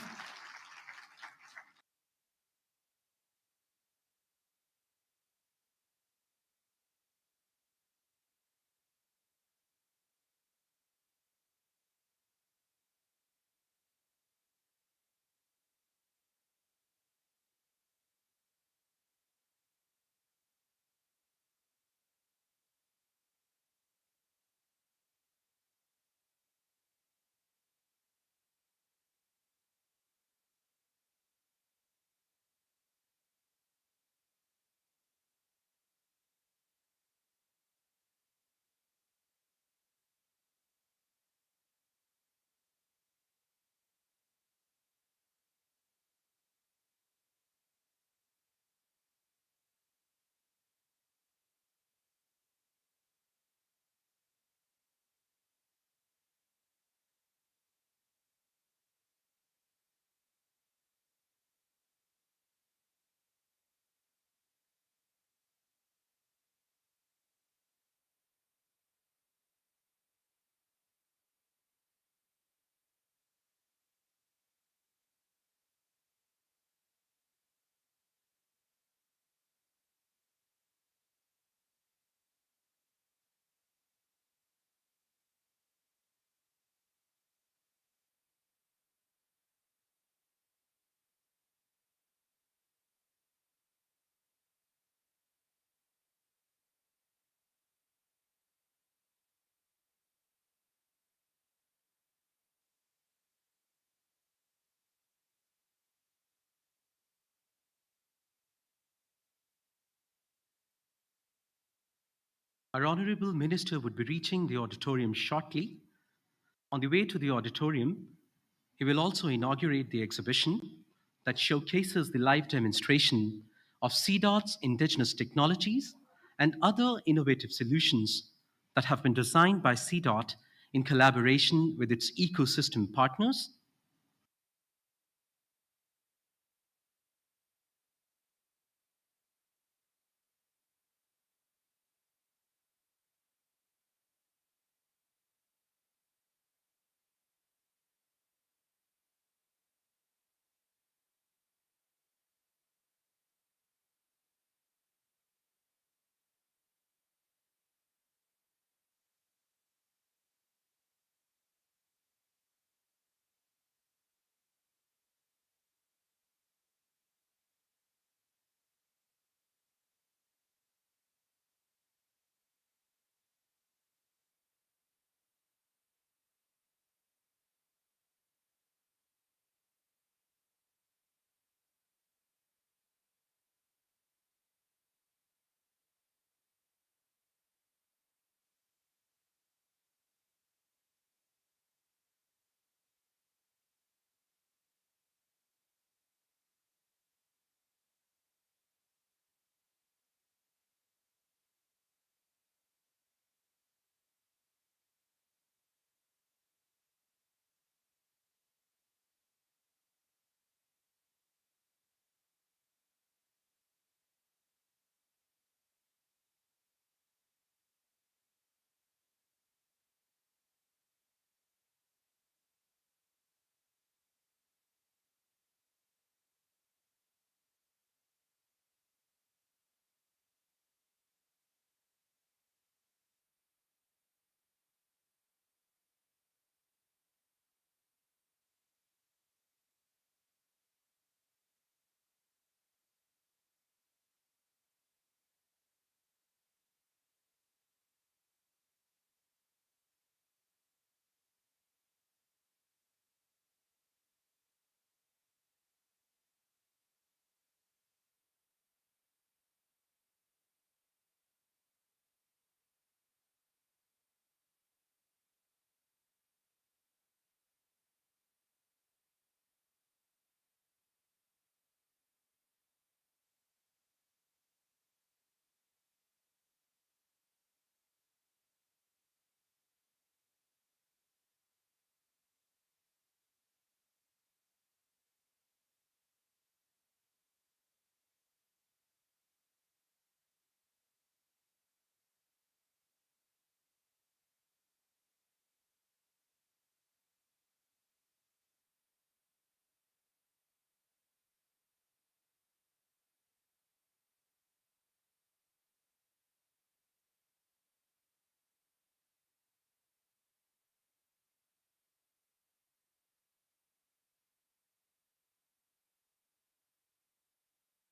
Our Honorable Minister would be reaching the auditorium shortly. On the way to the auditorium, he will also inaugurate the exhibition that showcases the live demonstration of CDOT's indigenous technologies and other innovative solutions that have been designed by CDOT in collaboration with its ecosystem partners.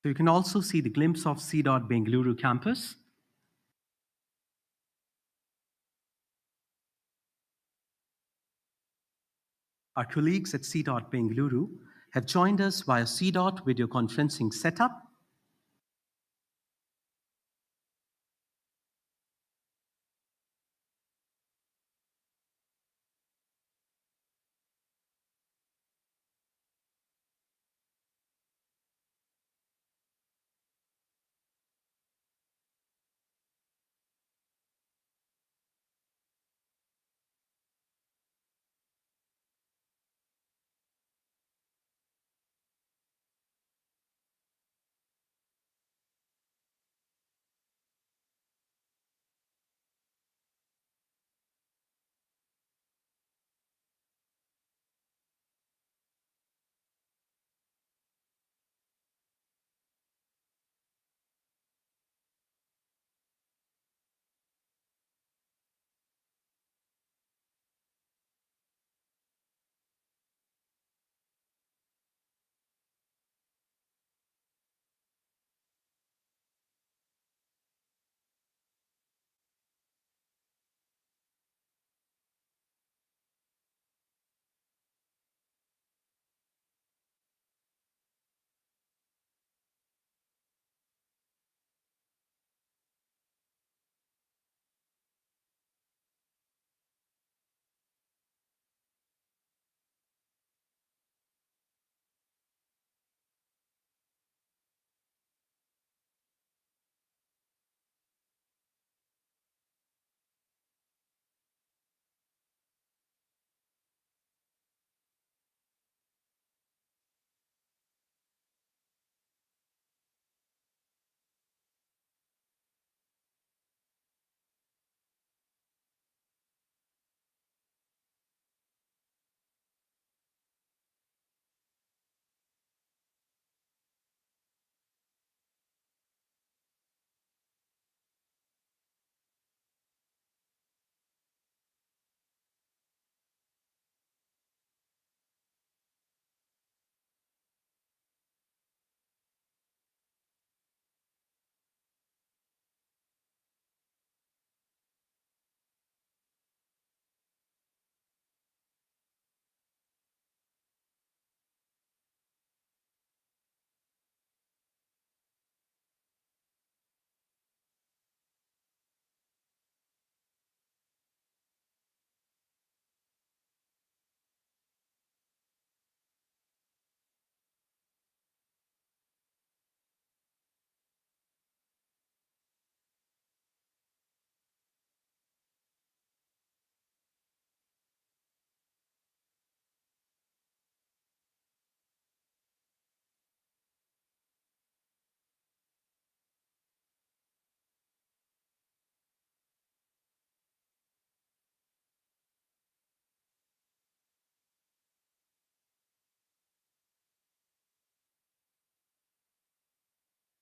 So you can also see the glimpse of CDOT Bengaluru campus. Our colleagues at CDOT Bengaluru have joined us via CDOT video conferencing setup.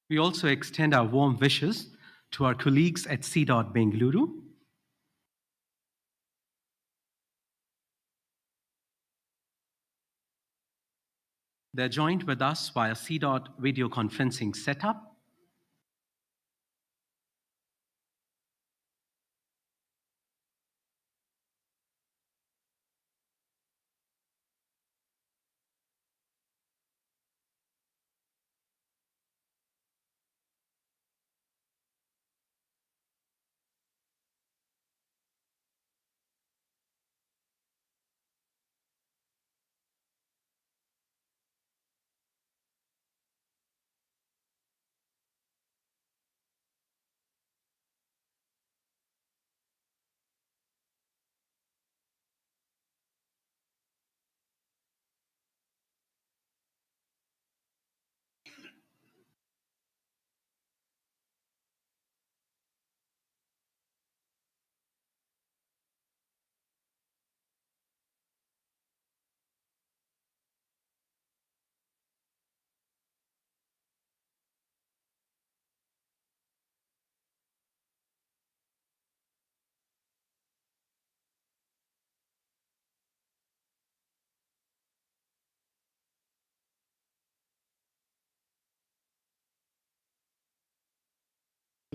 We also extend our warm wishes to our colleagues at C.Bengaluru. They're joined with us via C. video conferencing setup.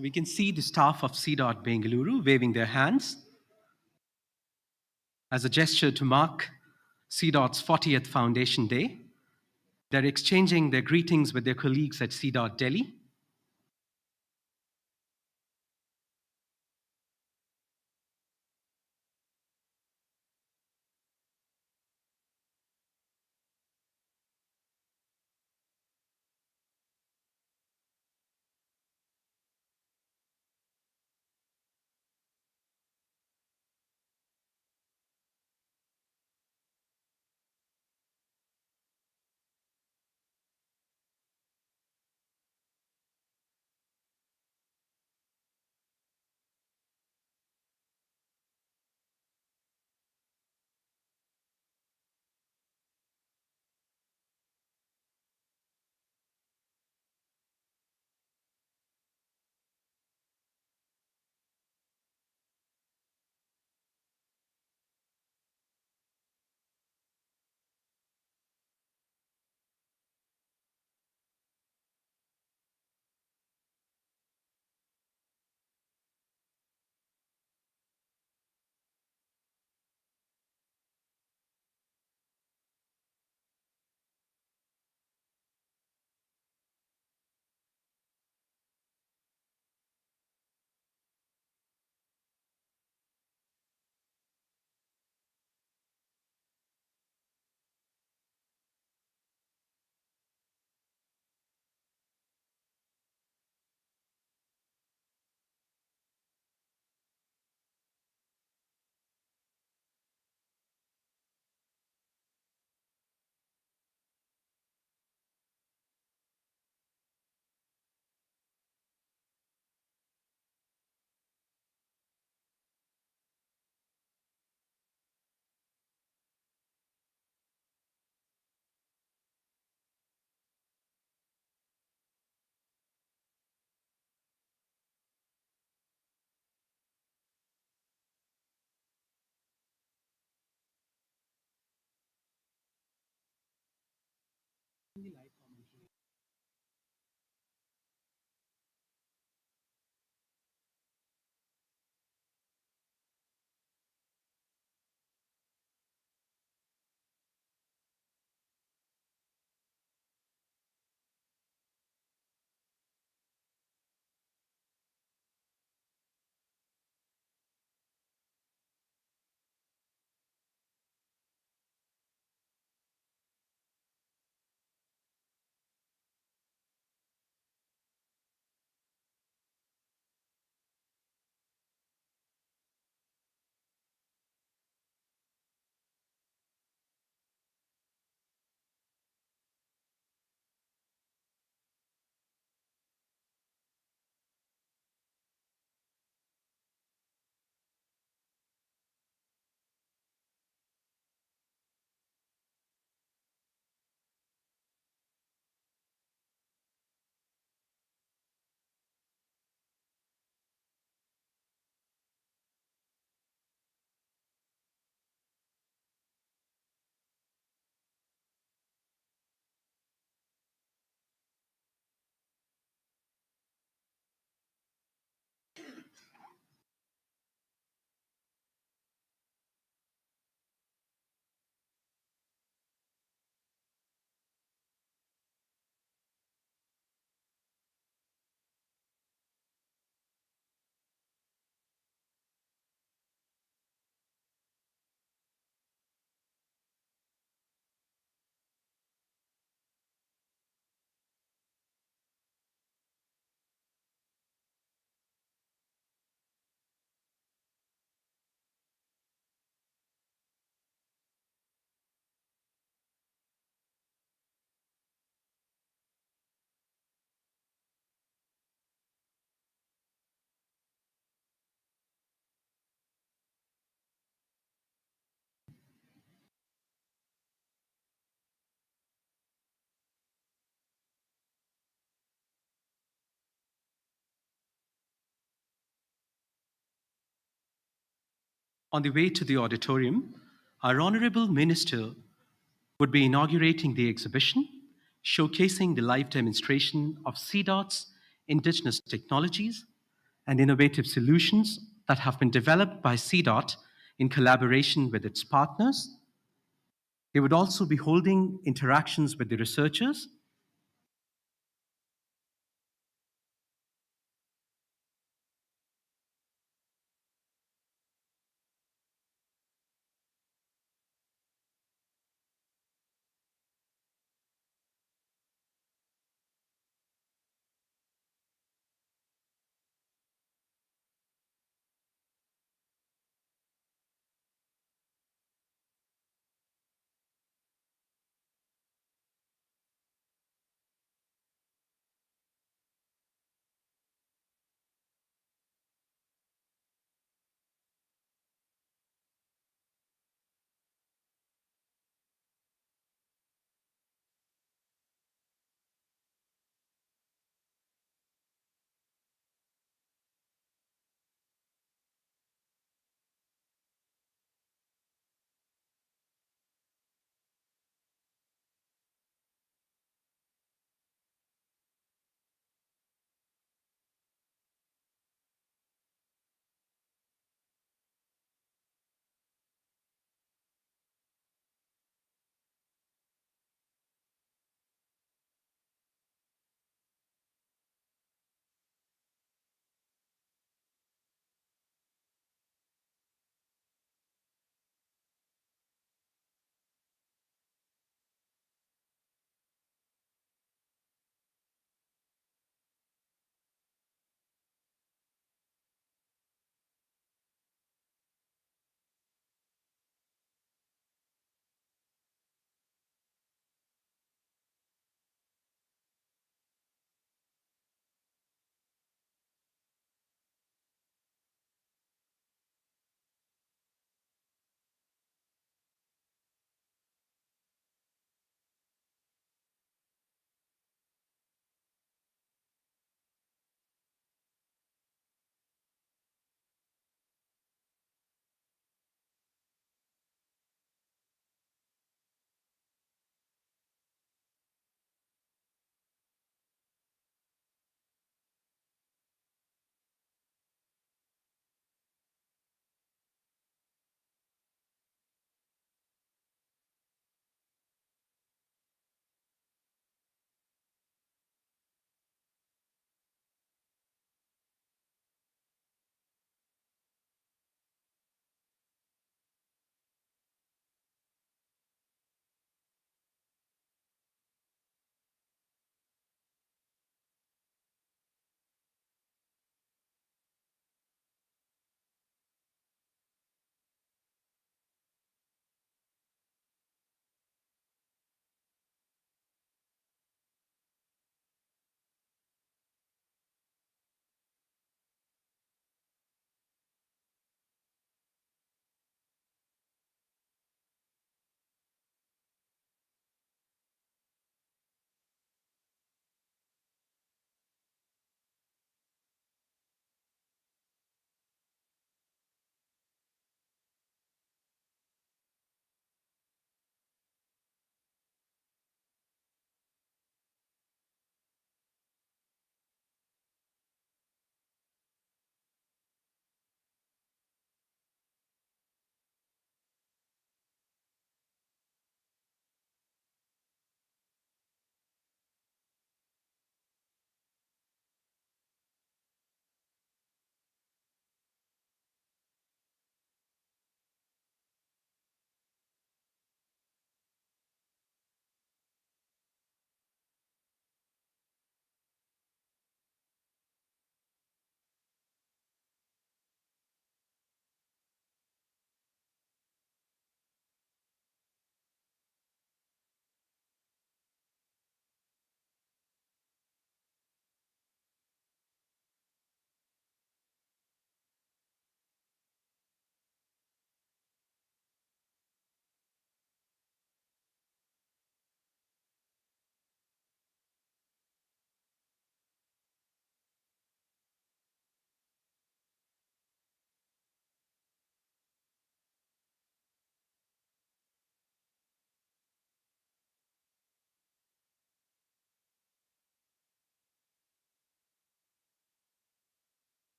We can see the staff of C.Bengaluru waving their hands as a gesture to mark C.'s 40th Foundation Day. They're exchanging their greetings with their colleagues at C.Delhi. On the way to the auditorium, our Honorable Minister would be inaugurating the exhibition, showcasing the live demonstration of CDOT's indigenous technologies and innovative solutions that have been developed by CDOT in collaboration with its partners. They would also be holding interactions with the researchers.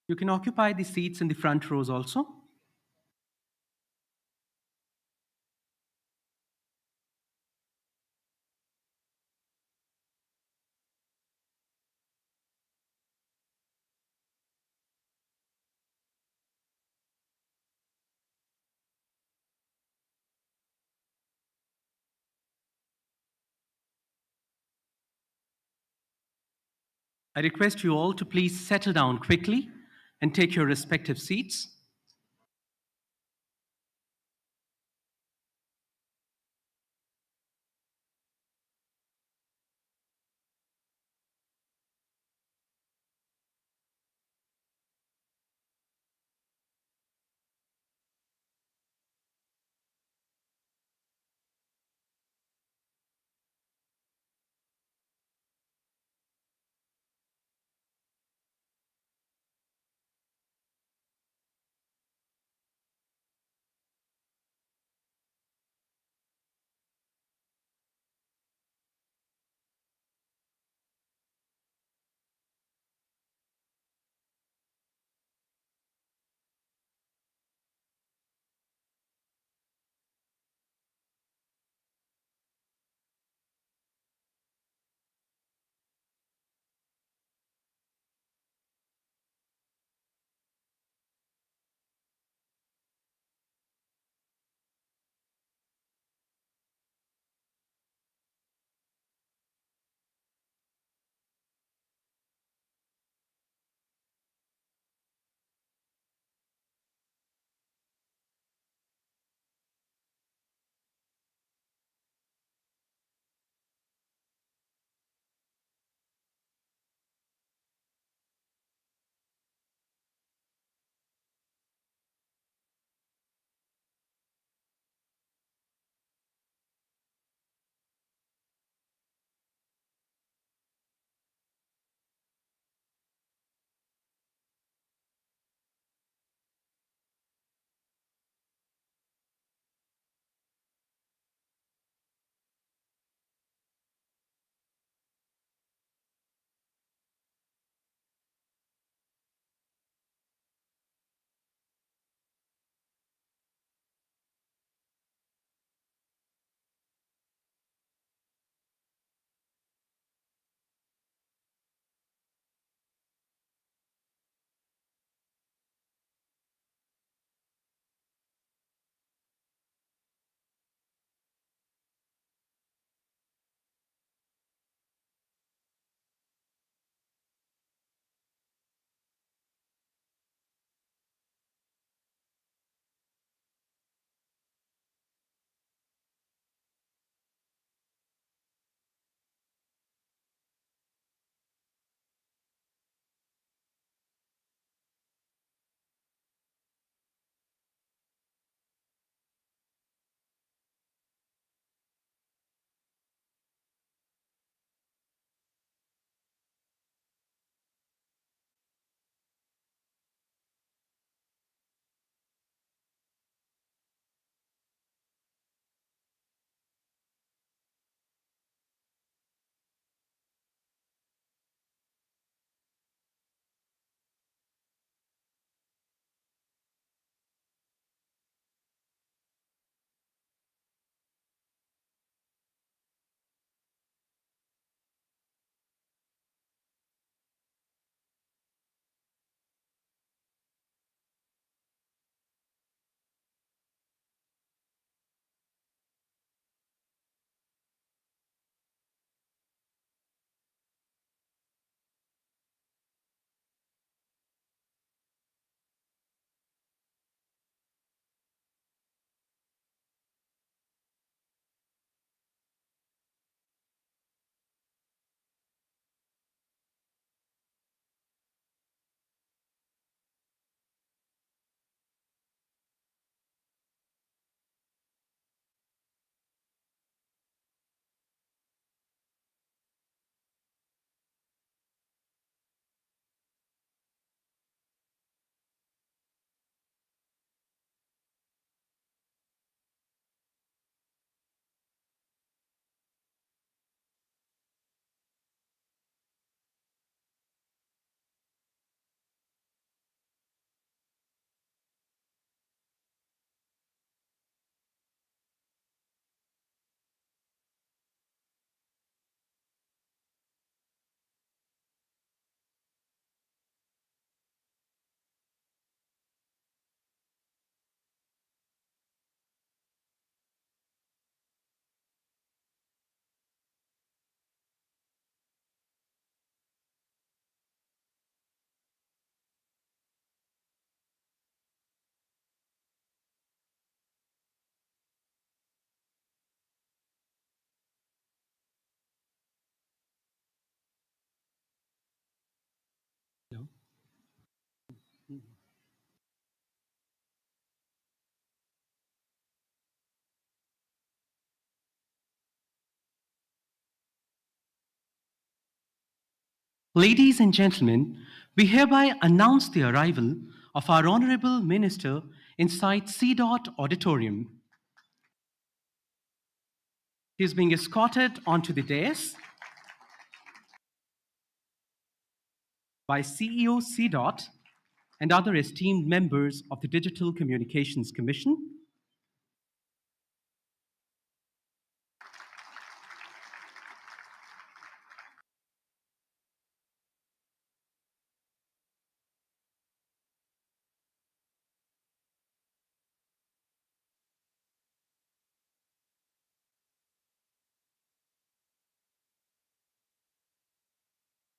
You can occupy the seats in the front rows also. I request you all to please settle down quickly and take your respective seats. Ladies and gentlemen, we hereby announce the arrival of our Honorable Minister inside C. Auditorium. He is being escorted onto the dais by CEO C. and other esteemed members of the Digital Communications Commission.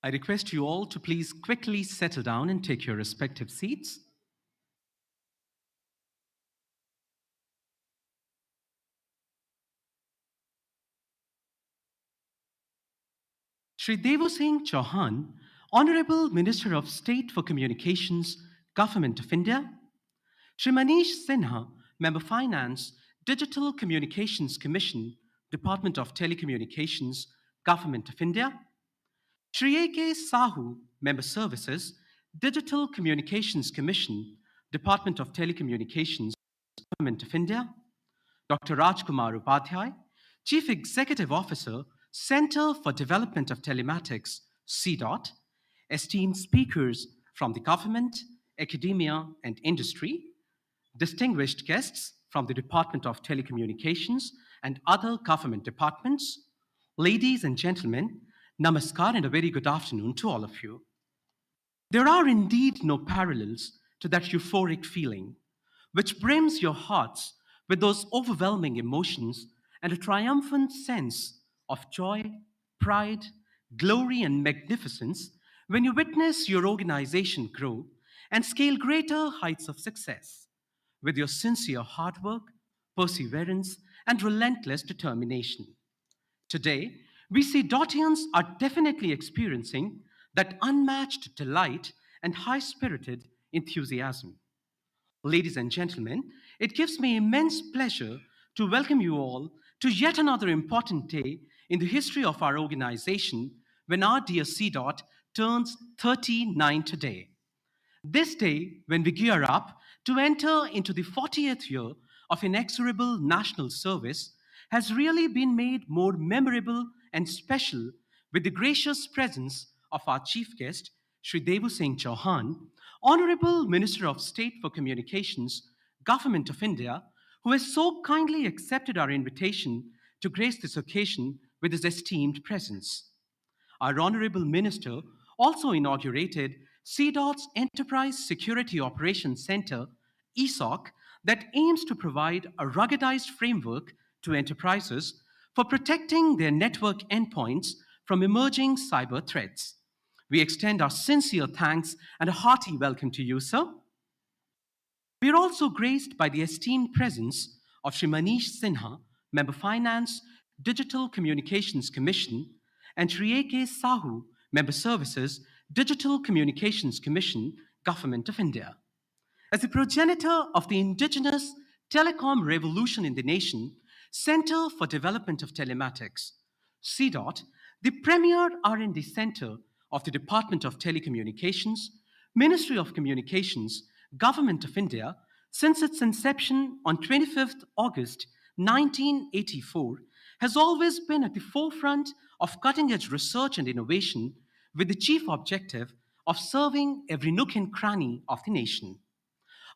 I request you all to please quickly settle down and take your respective seats. Shri Devu Singh Chauhan, Honorable Minister of State for Communications, Government of India. Shri Manish Sinha, Member Finance, Digital Communications Commission, Department of Telecommunications, Government of India. Shri A.K. Sahu, Member Services, Digital Communications Commission, Department of Telecommunications, Government of India. Dr. Rajkumar Upadhyay, Chief Executive Officer, Center for Development of Telematics, CDOT, esteemed speakers from the government, academia, and industry, distinguished guests from the Department of Telecommunications and other government departments, ladies and gentlemen, namaskar and a very good afternoon to all of you. There are indeed no parallels to that euphoric feeling, which brims your hearts with those overwhelming emotions and a triumphant sense of joy, pride, glory, and magnificence when you witness your organization grow and scale greater heights of success with your sincere hard work, perseverance, and relentless determination. Today, we see Dotians are definitely experiencing that unmatched delight and high spirited enthusiasm. Ladies and gentlemen, it gives me immense pleasure to welcome you all to yet another important day in the history of our organization when our dear CDOT turns 39 today. This day, when we gear up to enter into the 40th year of inexorable national service, has really been made more memorable and special with the gracious presence of our chief guest, Sri Devu Singh Chauhan, Honorable Minister of State for Communications, Government of India, who has so kindly accepted our invitation to grace this occasion with his esteemed presence. Our Honorable Minister also inaugurated CDOT's Enterprise Security Operations Center, ESOC, that aims to provide a ruggedized framework to enterprises for protecting their network endpoints from emerging cyber threats. We extend our sincere thanks and a hearty welcome to you, sir. We are also graced by the esteemed presence of Shri Manish Sinha, Member Finance, Digital Communications Commission, and Shri A.K. Sahu, Member Services, Digital Communications Commission, Government of India. As the progenitor of the indigenous telecom revolution in the nation, Center for Development of Telematics, CDOT, the premier R&D center of the Department of Telecommunications, Ministry of Communications, Government of India, since its inception on 25th August 1984, has always been at the forefront of cutting-edge research and innovation with the chief objective of serving every nook and cranny of the nation.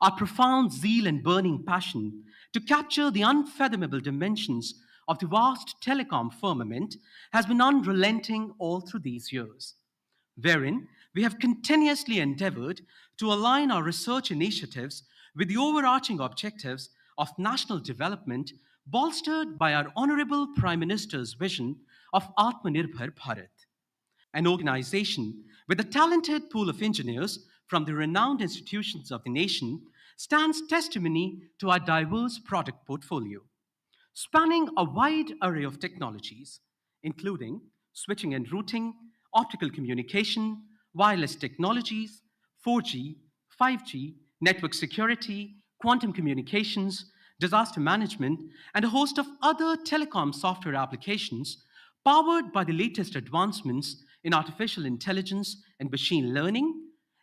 Our profound zeal and burning passion to capture the unfathomable dimensions of the vast telecom firmament has been unrelenting all through these years, wherein we have continuously endeavored to align our research initiatives with the overarching objectives of national development, bolstered by our Honorable Prime Minister's vision of Atmanirbhar Bharat, an organization with a talented pool of engineers from the renowned institutions of the nation, stands testimony to our diverse product portfolio, spanning a wide array of technologies, including switching and routing, optical communication, wireless technologies, 4G, 5G, network security, quantum communications, disaster management, and a host of other telecom software applications powered by the latest advancements in artificial intelligence and machine learning,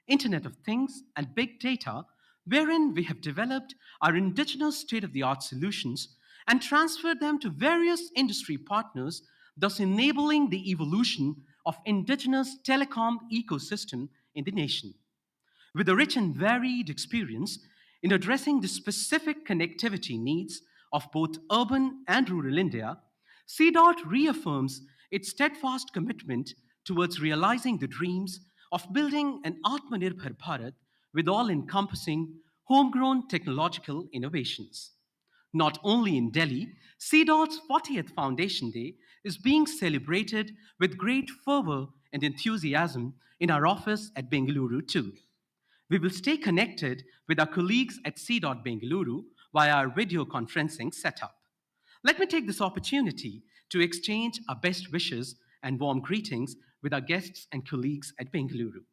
Internet of Things, and big data, wherein we have developed our indigenous state of the art solutions and transferred them to various industry partners, thus enabling the evolution of indigenous telecom ecosystem in the nation. With a rich and varied experience in addressing the specific connectivity needs of both urban and rural India, CDOT reaffirms its steadfast commitment towards realizing the dreams of building an Atmanirbhar Bharat with all encompassing homegrown technological innovations. Not only in Delhi, CDOT's 40th Foundation Day is being celebrated with great fervor and enthusiasm in our office at Bengaluru too. We will stay connected with our colleagues at C. Bengaluru via our video conferencing setup. Let me take this opportunity to exchange our best wishes and warm greetings with our guests and colleagues at Bengaluru.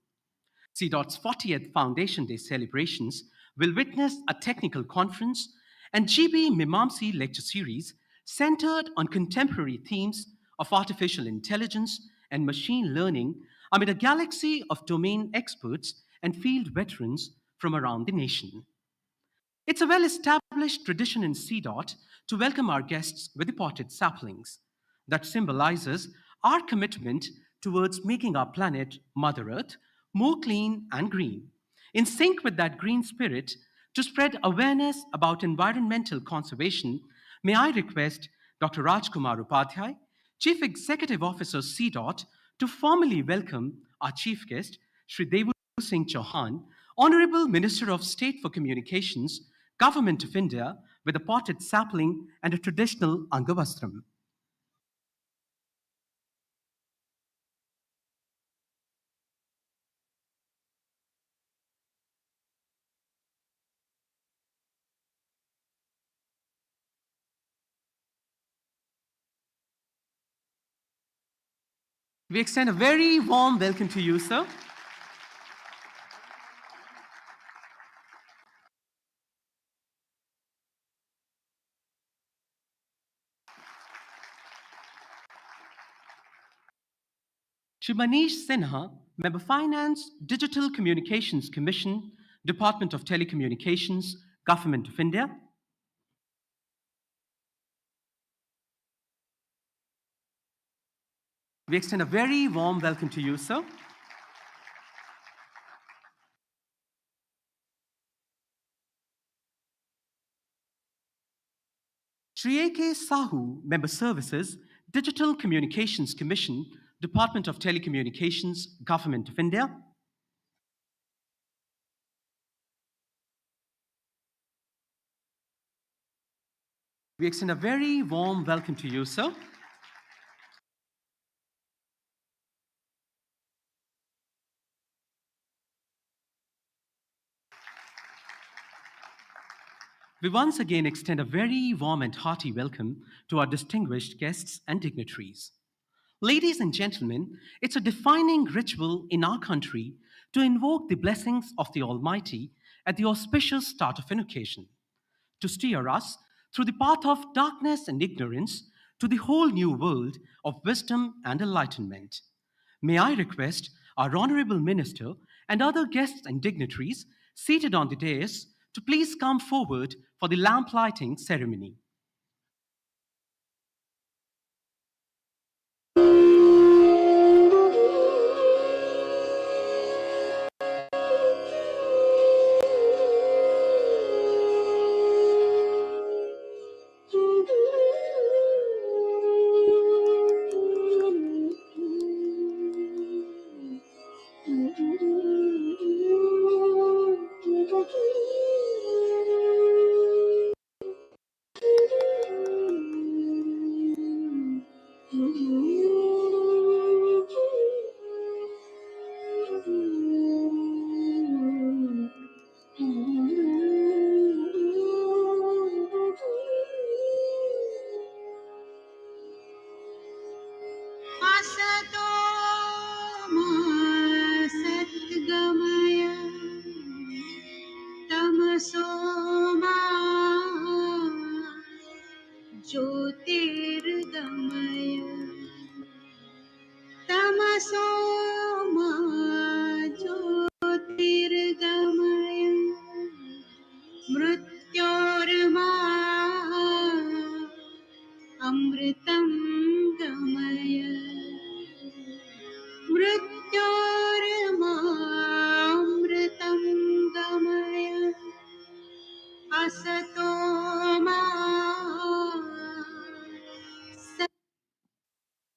CDOT's 40th Foundation Day celebrations will witness a technical conference and GB Meemamsi lecture series centered on contemporary themes of artificial intelligence and machine learning amid a galaxy of domain experts and field veterans from around the nation. It's a well established tradition in CDOT to welcome our guests with the potted saplings. That symbolizes our commitment towards making our planet, Mother Earth, more clean and green. In sync with that green spirit, to spread awareness about environmental conservation, may I request Dr. Rajkumar Upadhyay, Chief Executive Officer CDOT, to formally welcome our chief guest, Sri Devu Singh Chauhan, Honorable Minister of State for Communications, Government of India, with a potted sapling and a traditional Angavastram. We extend a very warm welcome to you, sir. Shri Manish Sinha, Member Finance, Digital Communications Commission, Department of Telecommunications, Government of India. We extend a very warm welcome to you, sir. Shri A.K. Sahu, Member Services, Digital Communications Commission, Department of Telecommunications, Government of India. We extend a very warm welcome to you, sir. We once again extend a very warm and hearty welcome to our distinguished guests and dignitaries. Ladies and gentlemen, it's a defining ritual in our country to invoke the blessings of the Almighty at the auspicious start of an occasion, to steer us through the path of darkness and ignorance to the whole new world of wisdom and enlightenment. May I request our Honorable Minister and other guests and dignitaries seated on the dais to please come forward for the lamp lighting ceremony. असतो मा सद्गमय तमसो मा ज्योतिर्गमय तमसो तमसो मा ज्योतिर्गमय मृत्योर्मा अमृतं गमय मृत्योर्मामृतं गमय असतो मा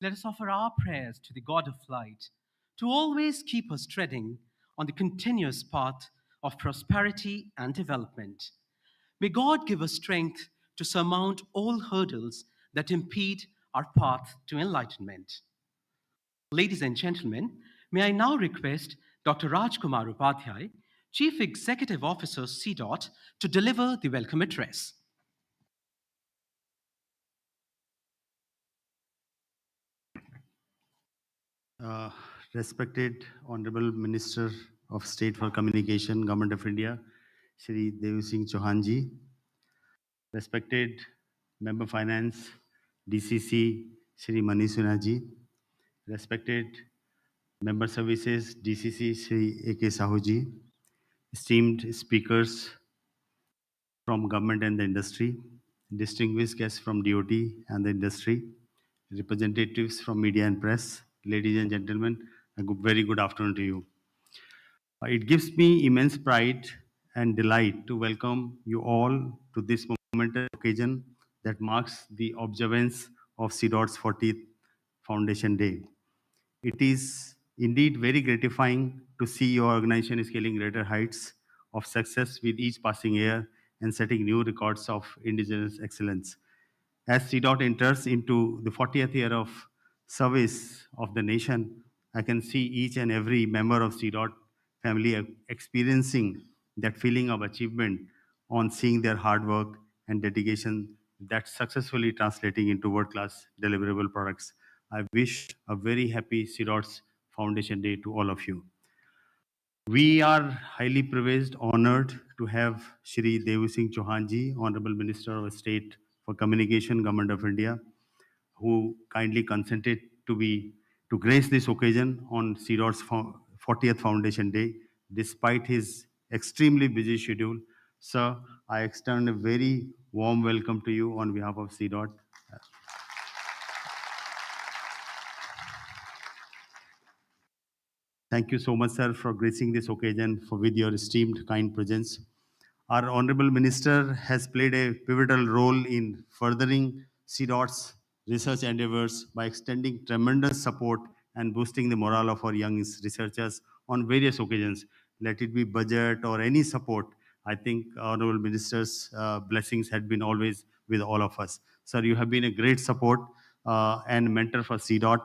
Let us offer our prayers to the God of light to always keep us treading on the continuous path of prosperity and development. May God give us strength to surmount all hurdles that impede our path to enlightenment. Ladies and gentlemen, may I now request Dr. Rajkumar Upadhyay, Chief Executive Officer, CDOT, to deliver the welcome address. Respected Honorable Minister of State for Communication, Government of India, Shri Dev Singh Chauhan ji, respected Member Finance, DCC, Shri Manish Sinha ji, respected Member Services, DCC, Shri A.K. Sahu ji, esteemed speakers from government and the industry, distinguished guests from DOT and the industry, representatives from media and press, ladies and gentlemen, a very good afternoon to you. It gives me immense pride and delight to welcome you all to this momentous occasion that marks the observance of CDOT's 40th Foundation Day. It is indeed very gratifying to see your organization scaling greater heights of success with each passing year and setting new records of indigenous excellence. As CDOT enters into the 40th year of service of the nation, I can see each and every member of CDOT family experiencing that feeling of achievement on seeing their hard work and dedication that successfully translating into world-class deliverable products. I wish a very happy CDOT's Foundation Day to all of you. We are highly privileged, honored to have Shri Dev Singh Chauhan ji, Honorable Minister of State for Communication, Government of India, who kindly consented to grace this occasion on CDOT's 40th Foundation Day, despite his extremely busy schedule. Sir, I extend a very warm welcome to you on behalf of CDOT. Thank you so much, sir, for gracing this occasion with your esteemed, kind presence. Our Honorable Minister has played a pivotal role in furthering CDOT's research endeavors by extending tremendous support and boosting the morale of our young researchers on various occasions. Let it be budget or any support. I think Honorable Minister's blessings had been always with all of us. Sir, you have been a great support and mentor for CDOT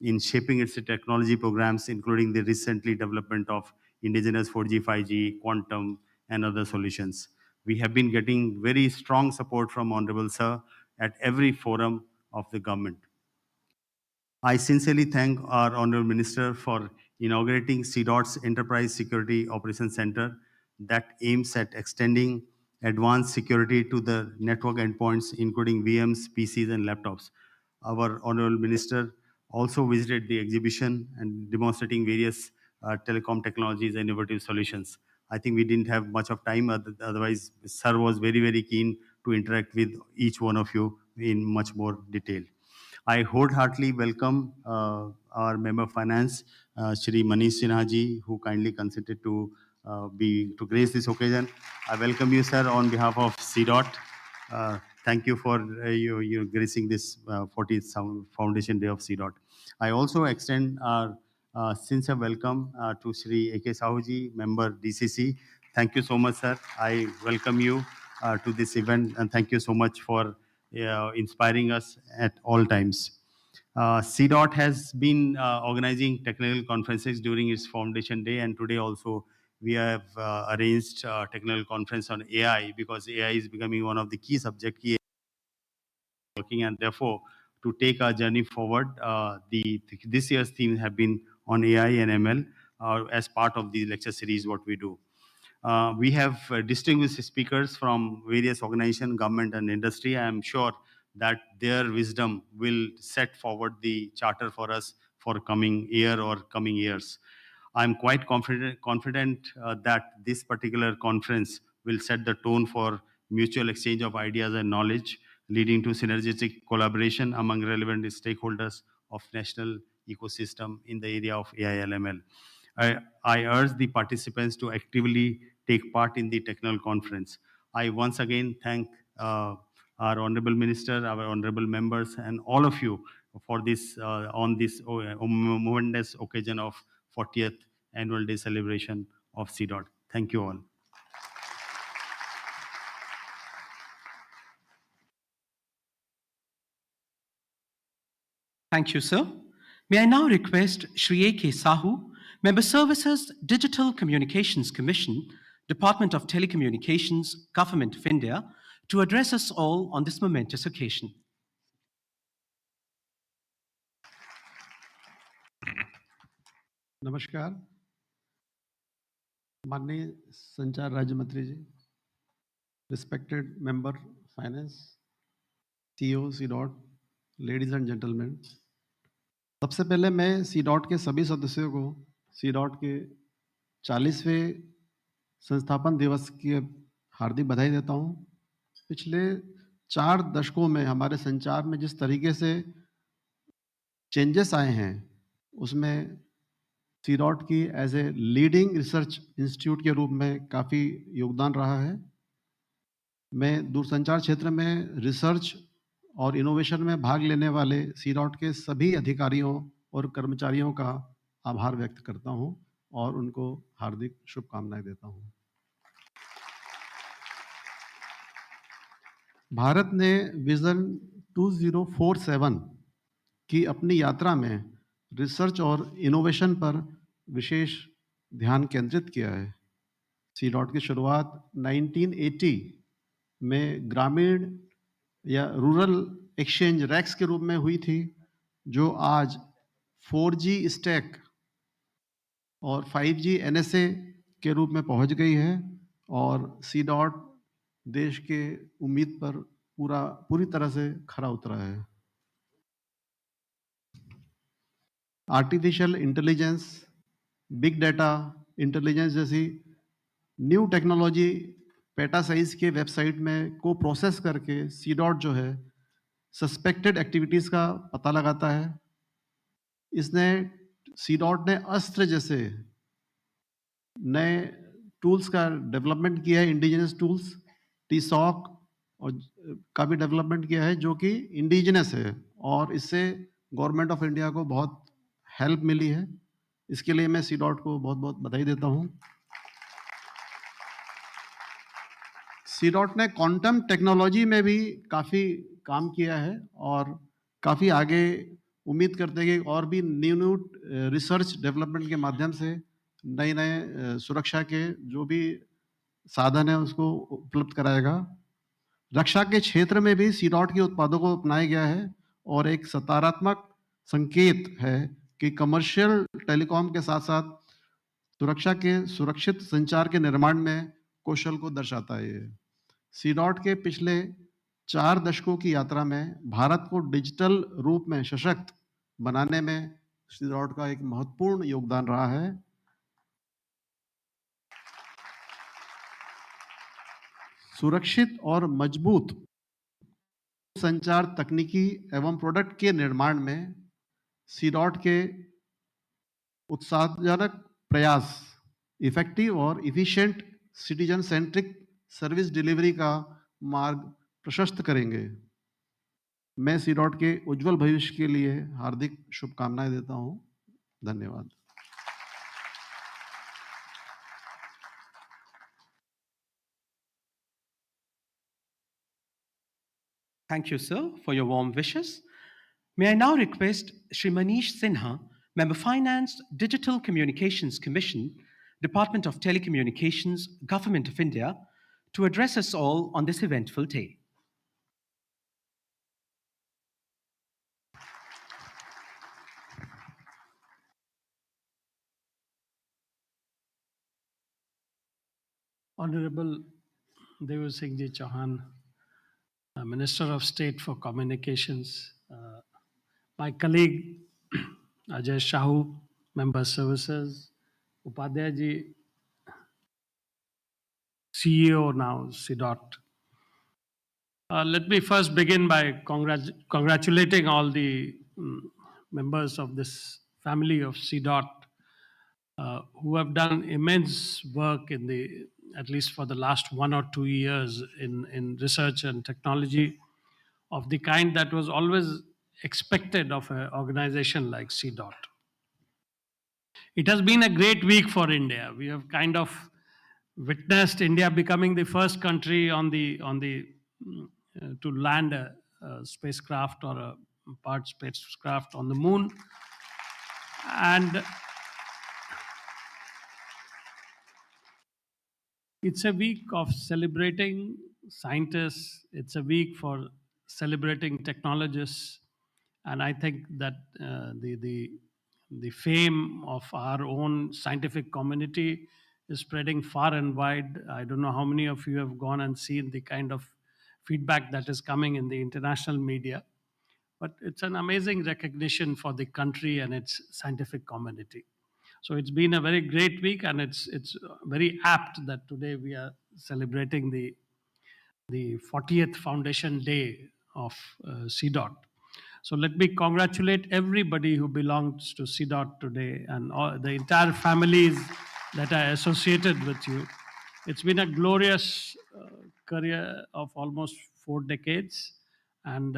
in shaping its technology programs, including the recently development of indigenous 4G, 5G, quantum, and other solutions. We have been getting very strong support from Honorable Sir at every forum of the government. I sincerely thank our Honorable Minister for inaugurating CDOT's Enterprise Security Operations Center that aims at extending advanced security to the network endpoints, including VMs, PCs, and laptops. Our Honorable Minister also visited the exhibition and demonstrating various telecom technologies and innovative solutions. I think we didn't have much of time, otherwise, Sir was very, very keen to interact with each one of you in much more detail. I wholeheartedly welcome our Member of Finance, Shri Manish Sinha ji, who kindly consented to grace this occasion. I welcome you, sir, on behalf of CDOT. Thank you for you gracing this 40th Foundation Day of CDOT. I also extend our sincere welcome to Shri A.K. Sahu ji, Member DCC. Thank you so much, sir. I welcome you to this event, and thank you so much for inspiring us at all times. CDOT has been organizing technical conferences during its Foundation Day, and today also we have arranged a technical conference on AI, because AI is becoming one of the key subjects working, and therefore to take our journey forward, this year's themes have been on AI and ML as part of the lecture series what we do. We have distinguished speakers from various organizations, government and industry. I am sure that their wisdom will set forward the charter for us for coming year or coming years. I'm quite confident that this particular conference will set the tone for mutual exchange of ideas and knowledge, leading to synergistic collaboration among relevant stakeholders of national ecosystem in the area of AI/ML. I urge the participants to actively take part in the technical conference. I once again thank our honorable minister, our honorable members, and all of you for this on this momentous occasion of 40th annual day celebration of CDOT. Thank you all. Thank you, sir. May I now request Shri A.K. Sahu, Member Services, Digital Communications Commission, Department of Telecommunications, Government of India, to address us all on this momentous occasion. नमस्कार माननीय संचार राज्य मंत्री जी, respected member finance, CEO CDOT, ladies and gentleman, सबसे पहले मैं सीडॉट के सभी सदस्यों को सीडॉट के 40वें संस्थापन दिवस की हार्दिक बधाई देता हूं। पिछले 4 दशकों में हमारे संचार में जिस तरीके से चेंजेस आए हैं, उसमें सीडॉट की as a leading research institute के रूप में काफ़ी योगदान रहा है। मैं दूरसंचार क्षेत्र में रिसर्च और इनोवेशन में भाग लेने वाले सीडॉट के सभी अधिकारियों और कर्मचारियों का आभार व्यक्त करता हूं और उनको हार्दिक शुभकामनाएं देता हूं। भारत ने विजन 2047 की अपनी यात्रा में रिसर्च और इनोवेशन पर विशेष ध्यान केंद्रित किया है। सीडॉट की शुरुआत 1980 में ग्रामीण या रूरल एक्सचेंज रैक्स के रूप में हुई थी, जो आज 4G स्टैक और 5G NSA के रूप में पहुंच गई है और सीडॉट देश के उम्मीद पर पूरी तरह से खरा उतरा है। Artificial intelligence, big data intelligence जैसी न्यू टेक्नोलॉजी पेटा साइज के वेबसाइट में को प्रोसेस करके सीडॉट जो है सस्पेक्टेड एक्टिविटीज़ का पता लगाता है। इसने सीडॉट ने अस्त्र जैसे नए टूल्स का डेवलपमेंट किया है, इंडिजिनस टूल्स, टीसॉक और का भी डेवलपमेंट किया है जो कि इंडिजिनस है और इससे गवर्नमेंट ऑफ इंडिया को बहुत हेल्प मिली है। इसके लिए मैं सीडॉट को बहुत बहुत बधाई देता हूं। सीडॉट ने क्वांटम टेक्नोलॉजी में भी काफ़ी काम किया है और काफ़ी आगे उम्मीद करते हैं कि और भी न्यू रिसर्च डेवलपमेंट के माध्यम से नए नए सुरक्षा के जो भी साधन है उसको उपलब्ध कराएगा। रक्षा के क्षेत्र में भी सीडॉट के उत्पादों को अपनाया गया है और एक सकारात्मक संकेत है कि कमर्शियल टेलीकॉम के साथ साथ सुरक्षा के सुरक्षित संचार के निर्माण में कौशल को दर्शाता है। ये सीडॉट के पिछले 4 दशकों की यात्रा में भारत को डिजिटल रूप में सशक्त बनाने में सीडॉट का एक महत्वपूर्ण योगदान रहा है। सुरक्षित और मजबूत संचार तकनीकी एवं प्रोडक्ट के निर्माण में सीडॉट के उत्साहजनक प्रयास इफेक्टिव और efficient citizen centric service delivery का मार्ग प्रशस्त करेंगे। मैं सीडॉट के उज्जवल भविष्य के लिए हार्दिक शुभकामनाएं देता हूं। धन्यवाद। Thank you, sir, for your warm wishes. May I now request Shri Manish Sinha, Member Finance, Digital Communications Commission, Department of Telecommunications, Government of India, to address us all on this eventful day. Honorable Dev Singh Ji Chauhan, Minister of State for Communications, my colleague Ajay Shahu, Member Services, Upadhyay ji, CEO now, CDOT. Let me first begin by congratulating all the members of this family of CDOT who have done immense work in the, at least for the last 1 or 2 years, in research and technology of the kind that was always expected of an organization like CDOT. It has been a great week for India. We have kind of witnessed India becoming the first country to land a spacecraft or a part spacecraft on the moon, and it's a week of celebrating scientists. It's a week for celebrating technologists, and I think that the fame of our own scientific community is spreading far and wide. I don't know how many of you have gone and seen the kind of feedback that is coming in the international media, but it's an amazing recognition for the country and its scientific community. So it's been a very great week, and it's very apt that today we are celebrating the 40th Foundation Day of CDOT. So let me congratulate everybody who belongs to CDOT today and all, the entire families that are associated with you. It's been a glorious career of almost 4 decades, and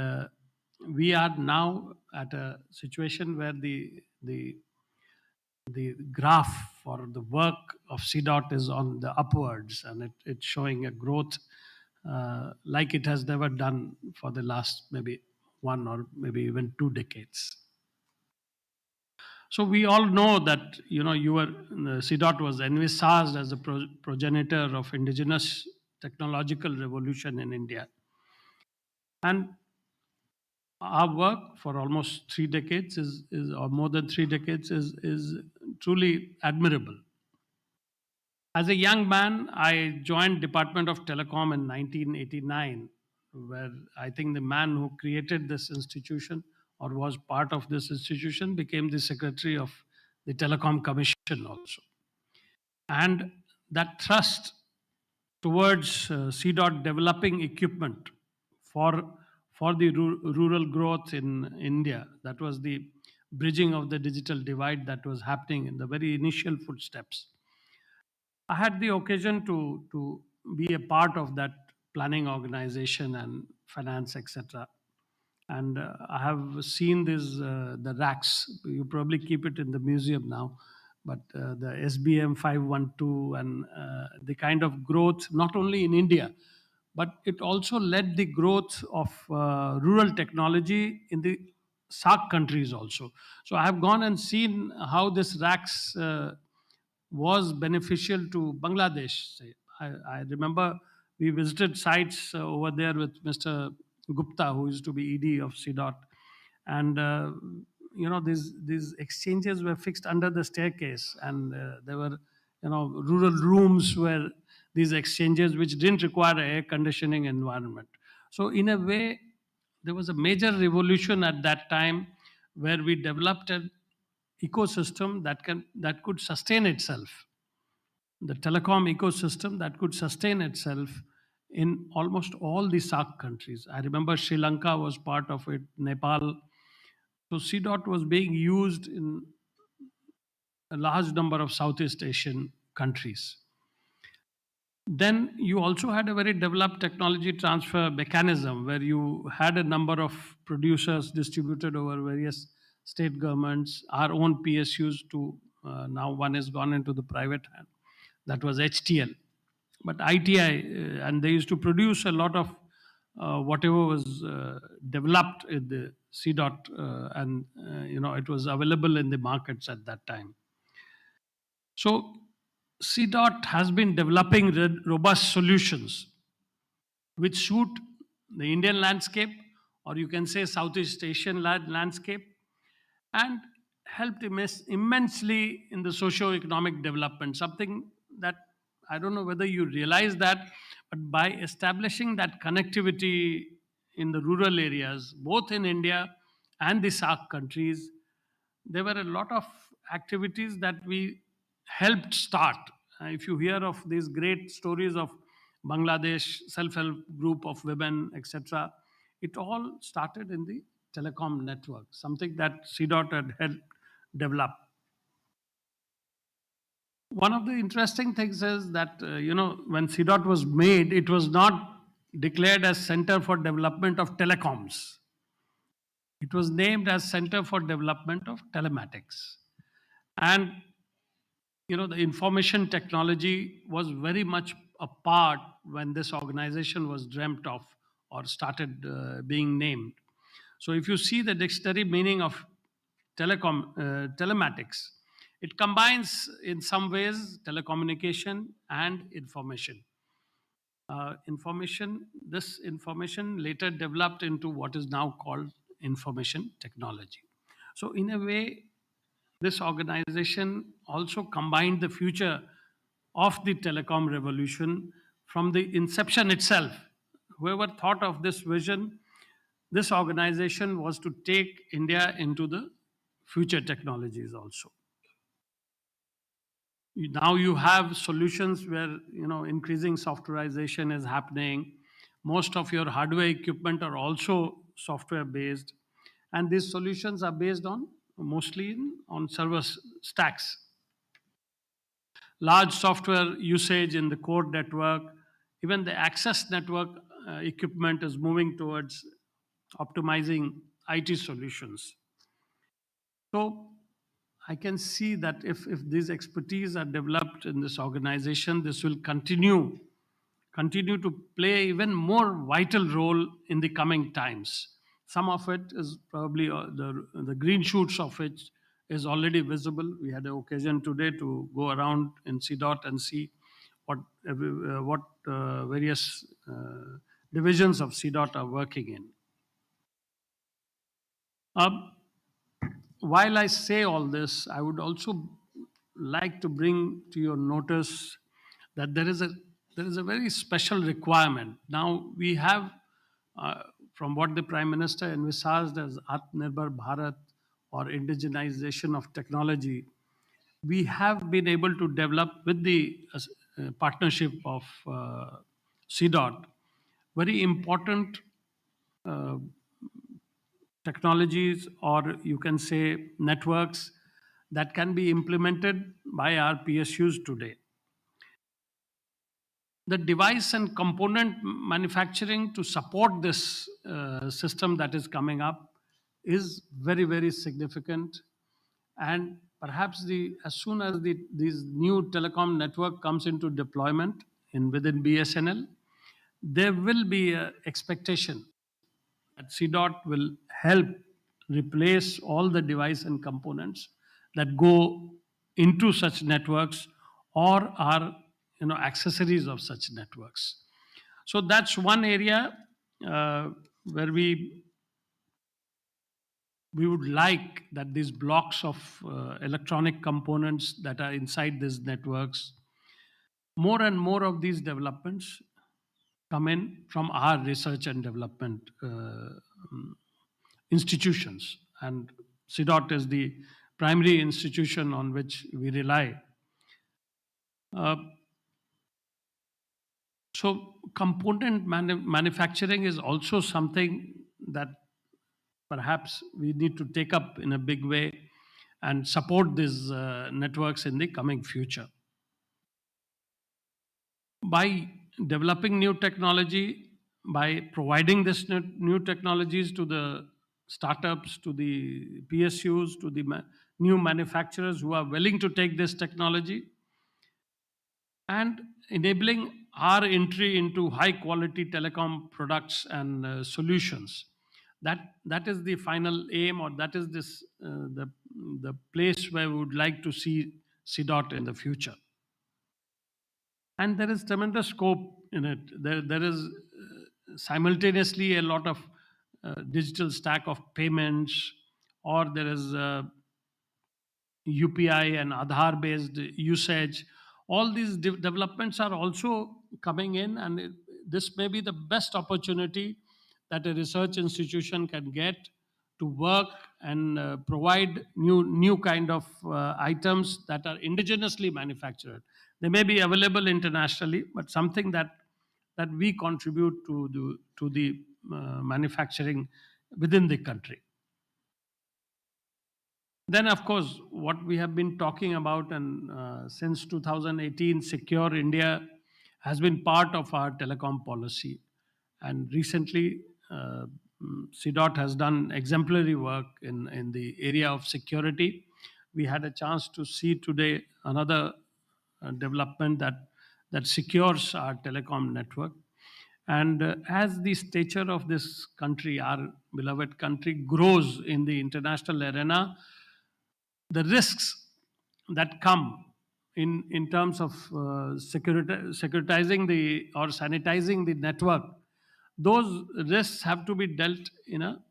we are now at a situation where the graph for the work of CDOT is on the upwards, and it's showing a growth like it has never done for the last maybe 1 or maybe even 2 decades. So we all know that CDOT was envisaged as a progenitor of indigenous technological revolution in India, and our work for almost 3 decades is or more than 3 decades is truly admirable. As a young man, I joined Department of Telecom in 1989, where I think the man who created this institution or was part of this institution became the secretary of the Telecom Commission also. And that trust towards CDOT developing equipment for the rural growth in India, that was the bridging of the digital divide that was happening in the very initial footsteps. I had the occasion to be a part of that planning organization and finance, etc. And I have seen the racks. You probably keep it in the museum now, but the SBM 512 and the kind of growth not only in India, but it also led the growth of rural technology in the SAARC countries also. So I have gone and seen how this racks was beneficial to Bangladesh. Say. I remember we visited sites over there with Mr. Gupta, who used to be ED of CDOT, and these exchanges were fixed under the staircase, and there were rural rooms where these exchanges, which didn't require air conditioning environment. So in a way, there was a major revolution at that time where we developed an ecosystem that could sustain itself, the telecom ecosystem that could sustain itself in almost all the SAARC countries. I remember Sri Lanka was part of it, Nepal. So CDOT was being used in a large number of Southeast Asian countries. Then you also had a very developed technology transfer mechanism where you had a number of producers distributed over various state governments, our own PSUs to now one has gone into the private hand. That was HTL. But ITI, and they used to produce a lot of whatever was developed in the CDOT, and it was available in the markets at that time. So CDOT has been developing robust solutions which suit the Indian landscape, or you can say Southeast Asian landscape, and helped immensely in the socio-economic development, something that I don't know whether you realize that, but by establishing that connectivity in the rural areas, both in India and the SAARC countries, there were a lot of activities that we helped start. If you hear of these great stories of Bangladesh self-help group of women, etc., it all started in the telecom network, something that CDOT had helped develop. One of the interesting things is that, when CDOT was made, it was not declared as Center for Development of Telecoms. It was named as Center for Development of Telematics. And, the information technology was very much a part when this organization was dreamt of or started being named. So if you see the dictionary meaning of telematics, it combines in some ways telecommunication and information. This information later developed into what is now called information technology. So in a way, this organization also combined the future of the telecom revolution from the inception itself. Whoever thought of this vision, this organization was to take India into the future technologies also. Now you have solutions where increasing softwareization is happening. Most of your hardware equipment are also software based, and these solutions are based on mostly on server stacks. Large software usage in the core network, even the access network equipment is moving towards optimizing IT solutions. So I can see that if these expertise are developed in this organization, this will continue to play even more vital role in the coming times. Some of it is probably the green shoots of it is already visible. We had an occasion today to go around in CDOT and see what various divisions of CDOT are working in. While I say all this, I would also like to bring to your notice that there is a very special requirement. Now we have, from what the Prime Minister envisaged as Atmanirbhar Bharat or indigenization of technology, we have been able to develop with the partnership of CDOT very important technologies, or you can say networks, that can be implemented by our PSUs today. The device and component manufacturing to support this system that is coming up is very, very significant. And perhaps as soon as these new telecom network comes into deployment within BSNL, there will be an expectation that CDOT will help replace all the device and components that go into such networks or are accessories of such networks. So that's one area where we would like that these blocks of electronic components that are inside these networks, more and more of these developments come in from our research and development institutions. And CDOT is the primary institution on which we rely. So component manufacturing is also something that perhaps we need to take up in a big way and support these networks in the coming future. By developing new technology, by providing this new technologies to the startups, to the PSUs, to the new manufacturers who are willing to take this technology, and enabling our entry into high quality telecom products and solutions. That is the final aim, or that is the place where we would like to see CDOT in the future. And there is tremendous scope in it. There is simultaneously a lot of digital stack of payments, or there is UPI and Aadhaar based usage. All these developments are also coming in, and this may be the best opportunity that a research institution can get to work and provide new kind of items that are indigenously manufactured. They may be available internationally, but something that we contribute to the manufacturing within the country. Then, of course, what we have been talking about, and since 2018, Secure India has been part of our telecom policy. And recently, CDOT has done exemplary work in the area of security. We had a chance to see today another development that secures our telecom network. And as the stature of this country, our beloved country, grows in the international arena, the risks that come in terms of securitizing the or sanitizing the network, those risks have to be dealt in a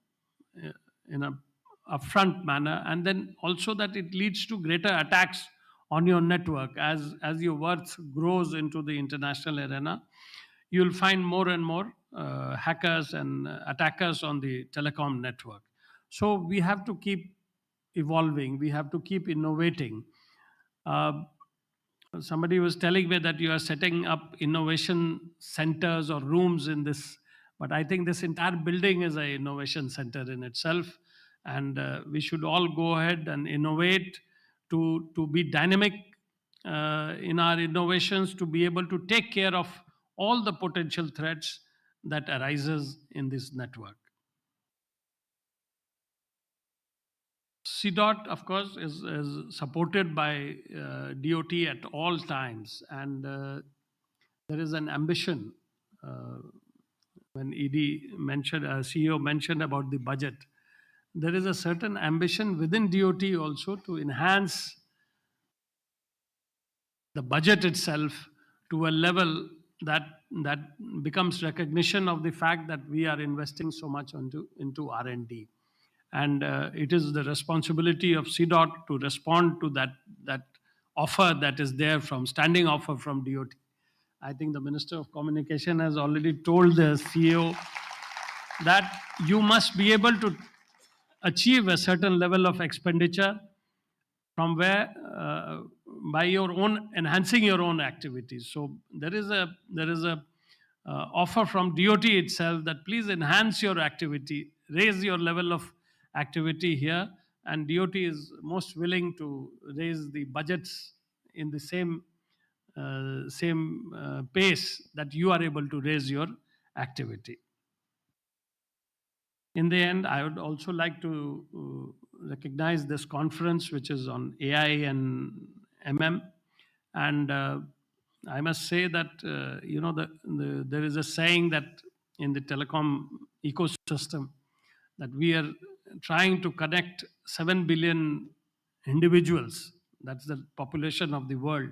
upfront manner, and then also that it leads to greater attacks on your network as your worth grows into the international arena. You'll find more and more hackers and attackers on the telecom network. So we have to keep evolving, we have to keep innovating. Uh, Somebody was telling me that you are setting up innovation centers or rooms in this, but I think this entire building is an innovation center in itself, and we should all go ahead and innovate to be dynamic in our innovations, to be able to take care of all the potential threats that arises in this network. CDOT, of course, is supported by DOT at all times, and there is an ambition. When ED mentioned, CEO mentioned about the budget, there is a certain ambition within DOT also to enhance the budget itself to a level that becomes recognition of the fact that we are investing so much into R&D. And it is the responsibility of CDOT to respond to that offer that is there from standing offer from DOT. I think the Minister of Communication has already told the CEO that you must be able to achieve a certain level of expenditure from where by your own enhancing your own activities. So there is a offer from DOT itself that please enhance your activity, raise your level of activity here, and DOT is most willing to raise the budgets in the same pace that you are able to raise your activity. In the end, I would also like to recognize this conference, which is on AI and MM. And I must say that, there is a saying that in the telecom ecosystem, that we are trying to connect 7 billion individuals. That's the population of the world.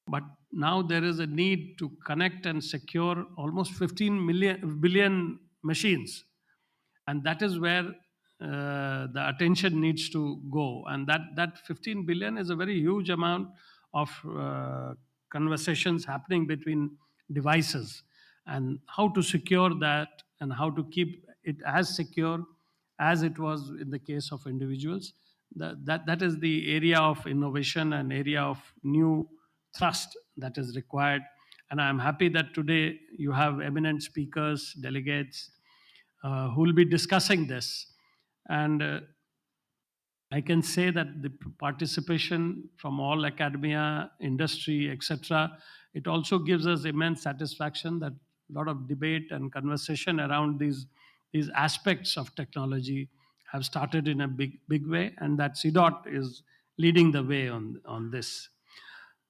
But now there is a need to connect and secure almost 15 billion machines, and that is where the attention needs to go. And that 15 billion is a very huge amount of conversations happening between devices, and how to secure that and how to keep it as secure as it was in the case of individuals. That is the area of innovation and area of new thrust that is required. And I'm happy that today you have eminent speakers, delegates, who will be discussing this. And I can say that the participation from all academia, industry, etc., it also gives us immense satisfaction that a lot of debate and conversation around these aspects of technology have started in a big way, and that CDOT is leading the way on this.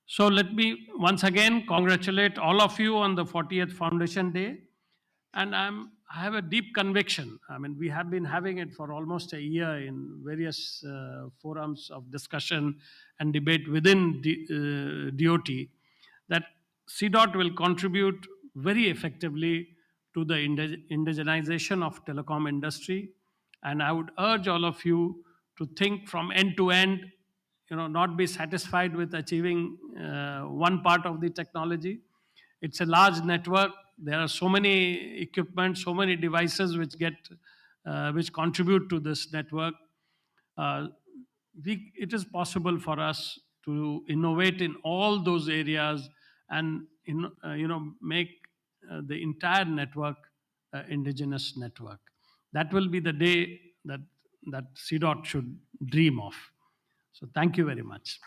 So let me once again congratulate all of you on the 40th Foundation Day. And I have a deep conviction. I mean, we have been having it for almost a year in various forums of discussion and debate within DOT, that CDOT will contribute very effectively to the indigenization of telecom industry. And I would urge all of you to think from end to end, not be satisfied with achieving one part of the technology. It's a large network. There are so many equipment, so many devices which get which contribute to this network. Uh, it is possible for us to innovate in all those areas and make the entire network indigenous network. That will be the day that CDOT should dream of. So thank you very much.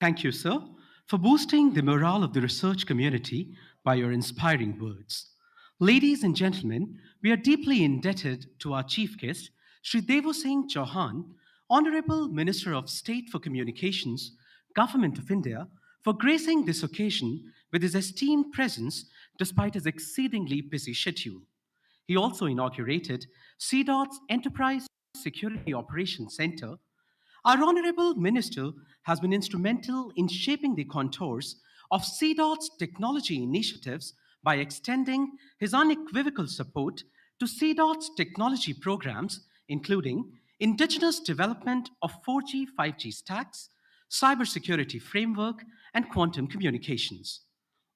Thank you, sir, for boosting the morale of the research community by your inspiring words. Ladies and gentlemen, we are deeply indebted to our chief guest, Sri Devo Singh Chauhan, Honorable Minister of State for Communications, Government of India, for gracing this occasion with his esteemed presence despite his exceedingly busy schedule. He also inaugurated CDOT's Enterprise Security Operations Center. Our Honorable Minister has been instrumental in shaping the contours of CDOT's technology initiatives by extending his unequivocal support to CDOT's technology programs, including indigenous development of 4G, 5G stacks, cybersecurity framework, and quantum communications.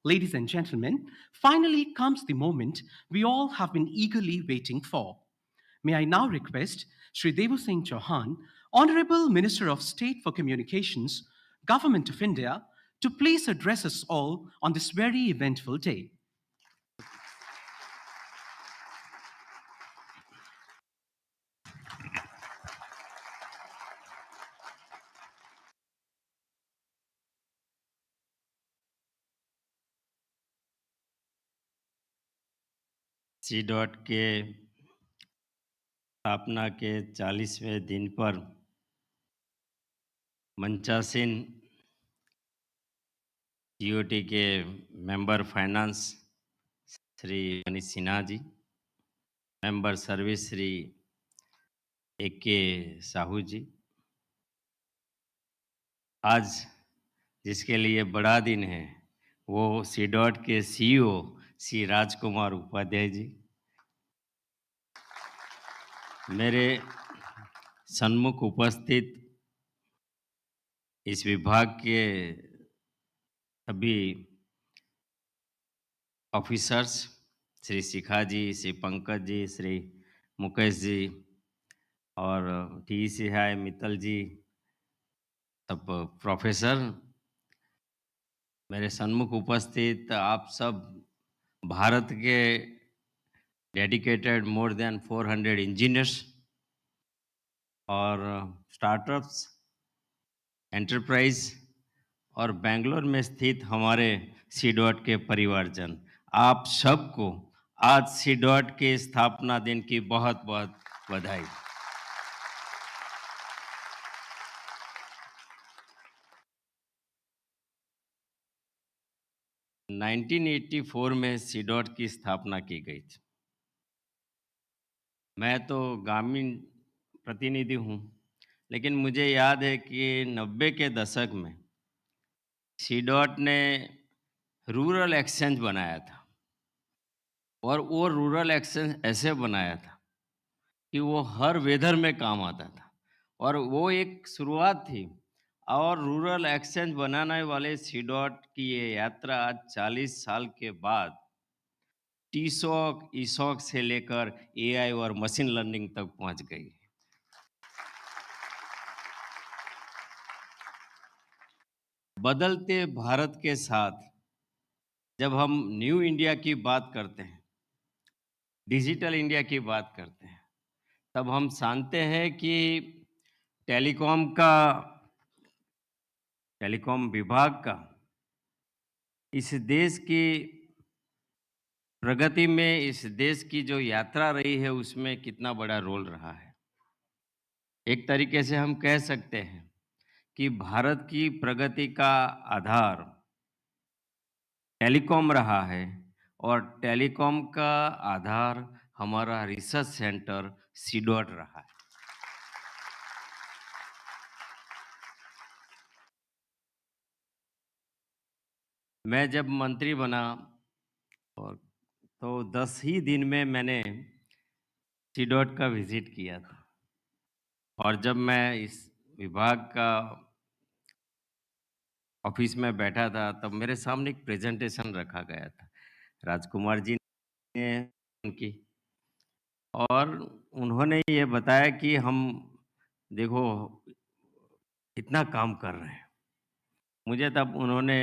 Ladies and gentlemen, finally comes the moment we all have been eagerly waiting for. May I now request Sri Devu Singh Chauhan, Honorable Minister of State for Communications, Government of India, to please address us all on this very eventful day. CDOT के स्थापना के 40वें दिन पर मंचासीन TOT के member finance Shri Manish Sinha ji, member service Shri AK Sahu ji, आज जिसके लिए बड़ा दिन है वो सी डॉट के CEO श्री राजकुमार उपाध्याय जी, मेरे सन्मुख उपस्थित इस विभाग के सभी ऑफिसर्स श्री शिखा जी, श्री पंकज जी, श्री मुकेश जी और TECI मित्तल जी, सब प्रोफेसर, मेरे सन्मुख उपस्थित आप सब भारत के डेडिकेटेड मोर देन 400 इंजीनियर्स और स्टार्टअप्स, एंटरप्राइज और बेंगलोर में स्थित हमारे CDOT के परिवारजन, आप सबको आज CDOT के स्थापना दिन की बहुत बहुत बधाई। – 1984 में CDOT की स्थापना की गई थी। मैं तो ग्रामीण प्रतिनिधि हूँ, लेकिन मुझे याद है कि 90 के दशक में CDOT ने रूरल एक्सचेंज बनाया था और वो रूरल एक्सचेंज ऐसे बनाया था कि वो हर वेदर में काम आता था और वो एक शुरुआत थी। और रूरल एक्सचेंज बनाने वाले CDOT की ये यात्रा आज 40 साल के बाद TSOC, ESOC से लेकर AI और मशीन लर्निंग तक पहुंच गई। बदलते भारत के साथ जब हम न्यू इंडिया की बात करते हैं, डिजिटल इंडिया की बात करते हैं, तब हम जानते हैं कि टेलीकॉम विभाग का इस देश की प्रगति में, इस देश की जो यात्रा रही है उसमें कितना बड़ा रोल रहा है। एक तरीके से हम कह सकते हैं कि भारत की प्रगति का आधार टेलीकॉम रहा है और टेलीकॉम का आधार हमारा रिसर्च सेंटर CDOT रहा है। मैं जब मंत्री बना और तो 10 ही दिन में मैंने CDOT का विजिट किया था और जब मैं इस विभाग का ऑफिस में बैठा था, तब मेरे सामने एक प्रेजेंटेशन रखा गया था। राजकुमार जी ने उनकी, और उन्होंने ये बताया कि हम देखो इतना काम कर रहे हैं। मुझे तब उन्होंने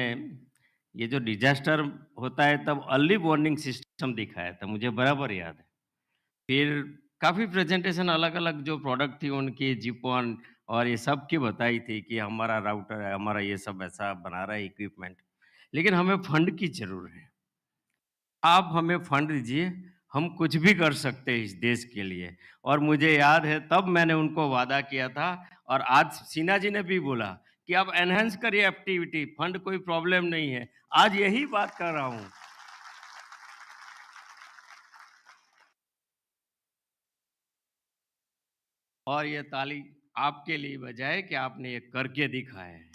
ये जो डिजास्टर होता है तब अर्ली वार्निंग सिस्टम दिखाया था, मुझे बराबर याद है। फिर काफ़ी प्रेजेंटेशन अलग-अलग जो प्रोडक्ट थी उनकी जीपॉन और ये सब की बताई थी कि हमारा राउटर है, हमारा ये सब ऐसा बना रहा है इक्विपमेंट। लेकिन हमें फंड की ज़रूर है। आप हमें फंड दीजिए, हम कुछ भी कर सकते हैं इस देश के लिए। और मुझे याद है तब मैंने उनको वादा किया था, और आज सिन्हा जी ने भी बोला कि आप एनहांस करिए एक्टिविटी, फंड कोई प्रॉब्लम नहीं है। आज यही बात कर रहा हूँ। और ये ताली आपके लिए बजाए कि आपने ये करके दिखाया है।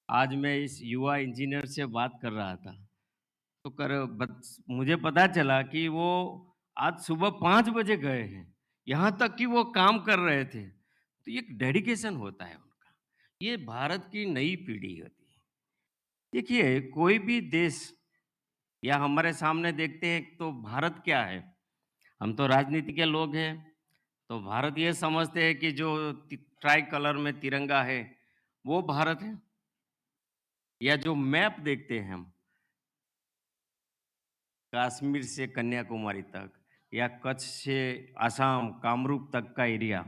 आज मैं इस युवा इंजीनियर से बात कर रहा था, तो मुझे पता चला कि वो आज सुबह 5 बजे गए हैं, यहाँ तक कि वो काम कर रहे थे। तो ये एक डेडिकेशन होता है उनका। ये भारत की नई पीढ़ी होती है। देखिए, कोई भी देश या हमारे सामने देखते हैं तो भारत क्या है? हम तो राजनीति के लोग हैं, तो भारत ये समझते हैं कि जो ट्राई कलर में तिरंगा है, वो भारत है। या जो मैप देखते हैं हम, कश्मीर से कन्याकुमारी तक या कच्छ से असम कामरूप तक का एरिया,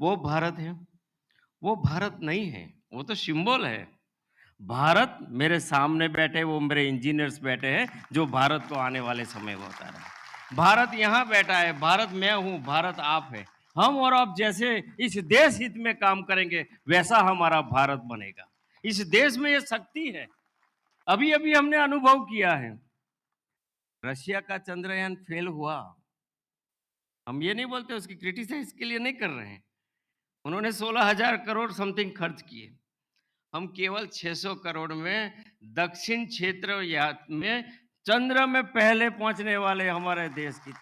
वो भारत है। वो भारत नहीं है, वो तो सिंबल है। भारत मेरे सामने बैठे वो मेरे इंजीनियर्स बैठे हैं जो भारत को आने वाले समय में बता रहे हैं। भारत यहाँ बैठा है, भारत मैं हूँ, भारत आप है। हम और आप जैसे इस देश हित में काम करेंगे वैसा हमारा भारत बनेगा। इस देश में ये शक्ति है। अभी अभी हमने अनुभव किया है, रशिया का चंद्रयान फेल हुआ। हम ये नहीं बोलते, उसकी क्रिटिसाइज के लिए नहीं कर रहे हैं। उन्होंने 16,000 करोड़ समथिंग खर्च किए, हम केवल 600 करोड़ में दक्षिण क्षेत्र में चंद्र में पहले पहुंचने वाले हमारे देश की।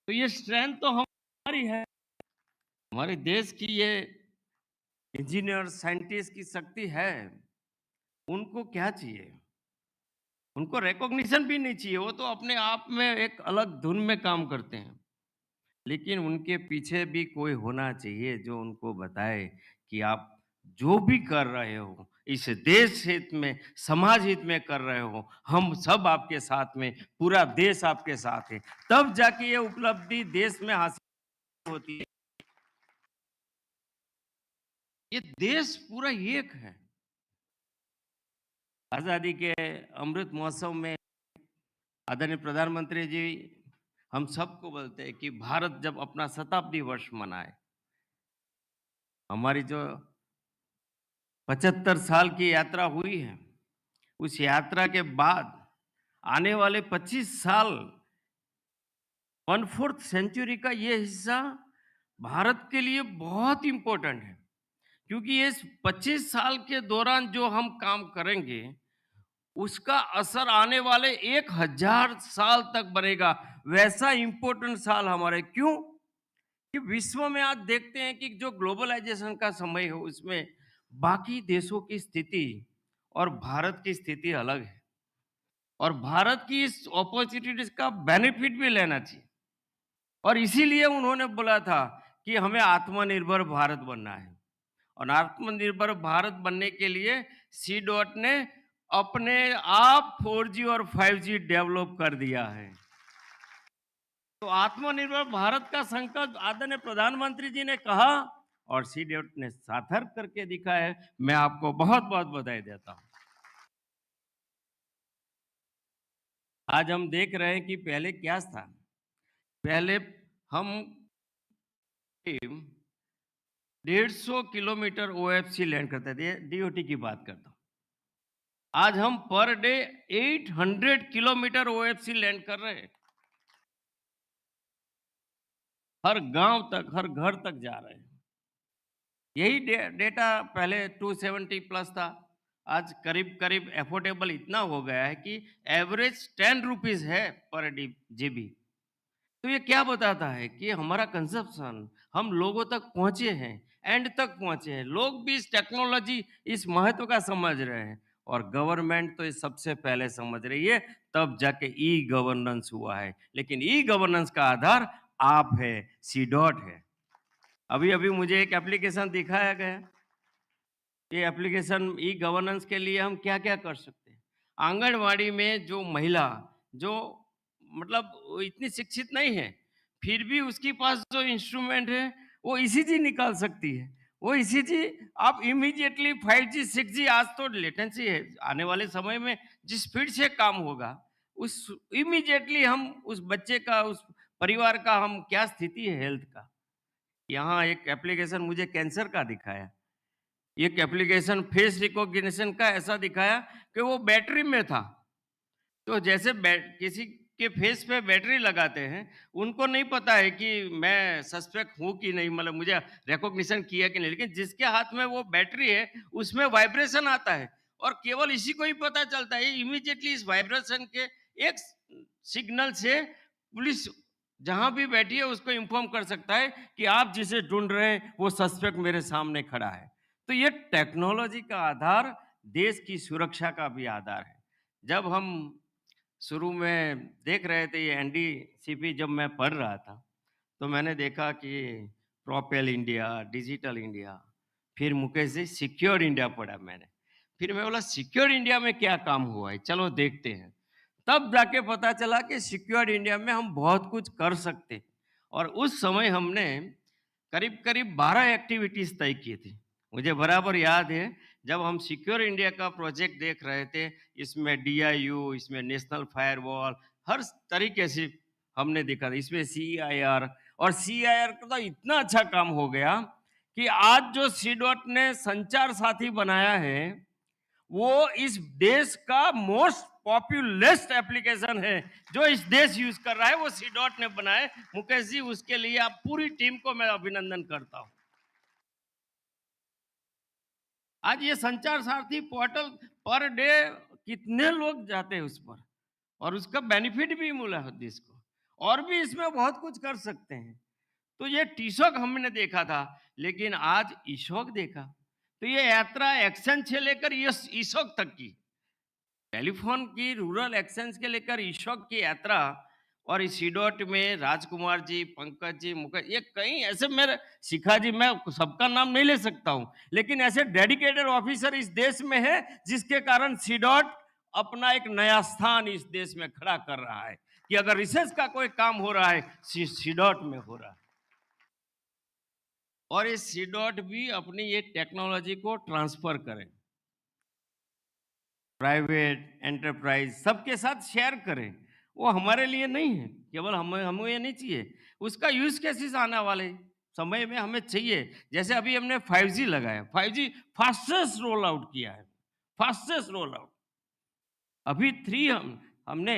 तो ये स्ट्रेंथ तो हमारी है, हमारे देश की ये इंजीनियर साइंटिस्ट की शक्ति है। उनको क्या चाहिए? उनको रिकॉग्निशन भी नहीं चाहिए, वो तो अपने आप में एक अलग धुन में काम करते हैं। लेकिन उनके पीछे भी कोई होना चाहिए जो उनको बताए कि आप जो भी कर रहे हो इस देश हित में, समाज हित में कर रहे हो, हम सब आपके साथ में, पूरा देश आपके साथ है। तब जाके ये उपलब्धि देश में हासिल होती है। ये देश पूरा एक है। आजादी के अमृत महोत्सव में आदरणीय प्रधानमंत्री जी हम सबको बोलते हैं कि भारत जब अपना शताब्दी वर्ष मनाए, हमारी जो 75 साल की यात्रा हुई है, उस यात्रा के बाद आने वाले 25 साल, 1/4 सेंचुरी का ये हिस्सा भारत के लिए बहुत इंपॉर्टेंट है। क्योंकि इस 25 साल के दौरान जो हम काम करेंगे उसका असर आने वाले 1000 साल तक बनेगा। वैसा इंपॉर्टेंट साल हमारे, क्यों कि विश्व में आज देखते हैं कि जो ग्लोबलाइजेशन का समय है उसमें बाकी देशों की स्थिति और भारत की स्थिति अलग है, और भारत की इस अपॉर्चुनिटीज का बेनिफिट भी लेना चाहिए। और इसीलिए उन्होंने बोला था कि हमें आत्मनिर्भर भारत बनना है, और आत्मनिर्भर भारत बनने के लिए सी डॉट ने अपने आप 4G और 5G डेवलप कर दिया है। तो आत्मनिर्भर भारत का संकल्प आदरणीय प्रधानमंत्री जी ने कहा और सी डॉट ने साकार करके दिखा है। मैं आपको बहुत बहुत बधाई देता हूं। आज हम देख रहे हैं कि पहले क्या था। पहले हम 150 किलोमीटर ओएफसी लैंड करते थे, डीओटी की बात करता हूं। आज हम per day 800 kilometre OFC land कर रहे हैं। हर गांव तक, हर घर तक जा रहे हैं। यही डेटा पहले 270 प्लस था, आज करीब करीब एफोर्डेबल इतना हो गया है कि एवरेज 10 रुपीज है पर जीबी। तो ये क्या बताता है कि हमारा कंजप्शन हम लोगों तक पहुंचे हैं, एंड तक पहुंचे हैं, लोग भी इस टेक्नोलॉजी, इस महत्व का समझ रहे हैं, और गवर्नमेंट तो ये सबसे पहले समझ रही है, तब जाके ई गवर्नेंस हुआ है। लेकिन ई गवर्नेंस का आधार आप है, सी डॉट है। अभी अभी मुझे एक एप्लीकेशन दिखाया गया, ये एप्लीकेशन ई गवर्नेंस के लिए हम क्या क्या कर सकते हैं। आंगनवाड़ी में जो महिला, जो मतलब वो इतनी शिक्षित नहीं है, फिर भी उसके पास जो इंस्ट्रूमेंट है वो ईसीजी निकाल सकती है। वो ईसीजी आप इमीडिएटली 5G 6G, आज तो लेटेंसी है, आने वाले समय में जिस स्पीड से काम होगा, उस इमीडिएटली हम उस बच्चे का, उस परिवार का, हम क्या स्थिति है हेल्थ का। यहाँ एक एप्लीकेशन मुझे कैंसर का दिखाया, एक एप्लीकेशन फेस रिकॉग्निशन का ऐसा दिखाया कि वो बैटरी में था। तो जैसे किसी के फेस पे बैटरी लगाते हैं, उनको नहीं पता है कि मैं सस्पेक्ट हूँ कि नहीं, मतलब मुझे रिकॉग्निशन किया कि नहीं, लेकिन जिसके हाथ में वो बैटरी है उसमें वाइब्रेशन आता है, और केवल इसी को ही पता चलता है। इमीडिएटली इस वाइब्रेशन के एक सिग्नल से पुलिस जहां भी बैठी है उसको इन्फॉर्म कर सकता है कि आप जिसे ढूंढ रहे हैं वो सस्पेक्ट मेरे सामने खड़ा है। तो ये टेक्नोलॉजी का आधार देश की सुरक्षा का भी आधार है। जब हम शुरू में देख रहे थे, ये एनडीसीपी जब मैं पढ़ रहा था, तो मैंने देखा कि प्रोपेल इंडिया, डिजिटल इंडिया, फिर मुकेश जी सिक्योर इंडिया पढ़ा मैंने। फिर मैं बोला सिक्योर इंडिया में क्या काम हुआ है, चलो देखते हैं। तब जाके पता चला कि सिक्योर इंडिया में हम बहुत कुछ कर सकते हैं। और उस समय हमने करीब करीब 12 एक्टिविटीज तय की थी। मुझे बराबर याद है, जब हम सिक्योर इंडिया का प्रोजेक्ट देख रहे थे, इसमें डीआईयू, इसमें नेशनल फायरवॉल, हर तरीके से हमने देखा था, इसमें सीआईआर, और सीआईआर का तो इतना अच्छा काम हो गया कि आज जो सी डॉट ने संचार साथी बनाया है, वो इस देश का मोस्ट पॉपुलेस्ट एप्लीकेशन है। जो इस देश यूज कर रहा है वो सी डॉट ने बनाए। मुकेश जी, उसके लिए आप पूरी टीम को मैं अभिनंदन करता हूं। आज ये संचार सारथी पोर्टल पर डे कितने लोग जाते हैं उस पर, और उसका बेनिफिट भी मिला है देश को, और भी इसमें बहुत कुछ कर सकते हैं। तो ये टीशॉक हमने देखा था, लेकिन आज ईशॉक देखा। तो ये यात्रा एक्सचेंज से लेकर ये ईशॉक तक की, टेलीफोन की रूरल एक्सचेंज के लेकर ईशॉक की यात्रा, और इस सीडॉट में राजकुमार जी, पंकज जी, मुकेश, ये कई ऐसे मेरे शिखा जी, मैं सबका नाम नहीं ले सकता हूं, लेकिन ऐसे डेडिकेटेड ऑफिसर इस देश में है, जिसके कारण सीडॉट अपना एक नया स्थान इस देश में खड़ा कर रहा है कि अगर रिसर्च का कोई काम हो रहा है, सीडॉट में हो रहा है। और ये सीडॉट भी अपनी ये टेक्नोलॉजी को ट्रांसफर करें, प्राइवेट एंटरप्राइज सबके साथ शेयर करें। वो हमारे लिए नहीं है, केवल हमें ये नहीं चाहिए, उसका यूज केसेस आने वाले समय में हमें चाहिए। जैसे अभी हमने 5G लगाया, 5G फास्टेस्ट रोल आउट किया है, फास्टेस्ट रोल आउट। अभी हमने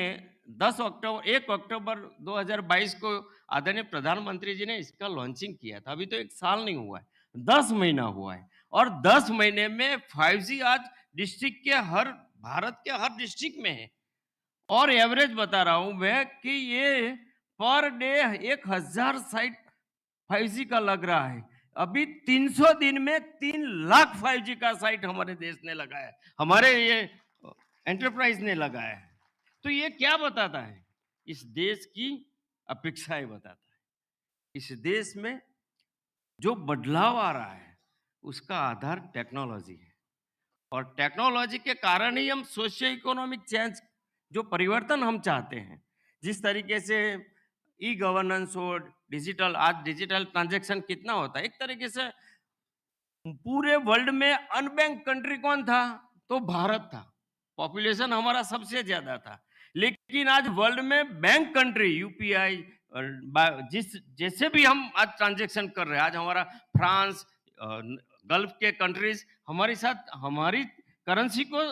1 अक्टूबर 2022 को आदरणीय प्रधानमंत्री जी ने इसका लॉन्चिंग किया था। अभी तो 1 साल नहीं हुआ है, 10 महीना हुआ है, और 10 महीने में 5G आज डिस्ट्रिक्ट के हर, भारत के हर डिस्ट्रिक्ट में है। और एवरेज बता रहा हूं मैं कि ये पर डे 1000 साइट 5G का लग रहा है। अभी 300 दिन में 3 लाख 5G का साइट हमारे देश ने लगाया है, हमारे ये एंटरप्राइज ने लगाया है। तो ये क्या बताता है, इस देश की अपेक्षाएं बताता है। इस देश में जो बदलाव आ रहा है उसका आधार टेक्नोलॉजी है, और टेक्नोलॉजी के कारण ही हम सोशियो इकोनॉमिक चेंज, जो परिवर्तन हम चाहते हैं, जिस तरीके से ई गवर्नेंस हो, डिजिटल, आज डिजिटल ट्रांजैक्शन कितना होता है। एक तरीके से पूरे वर्ल्ड में अनबैंक कंट्री कौन था, तो भारत था, पॉपुलेशन हमारा सबसे ज्यादा था। लेकिन आज वर्ल्ड में बैंक कंट्री, यूपीआई, जिस जैसे भी हम आज ट्रांजैक्शन कर रहे हैं, आज हमारा फ्रांस, गल्फ के कंट्रीज हमारे साथ हमारी करेंसी को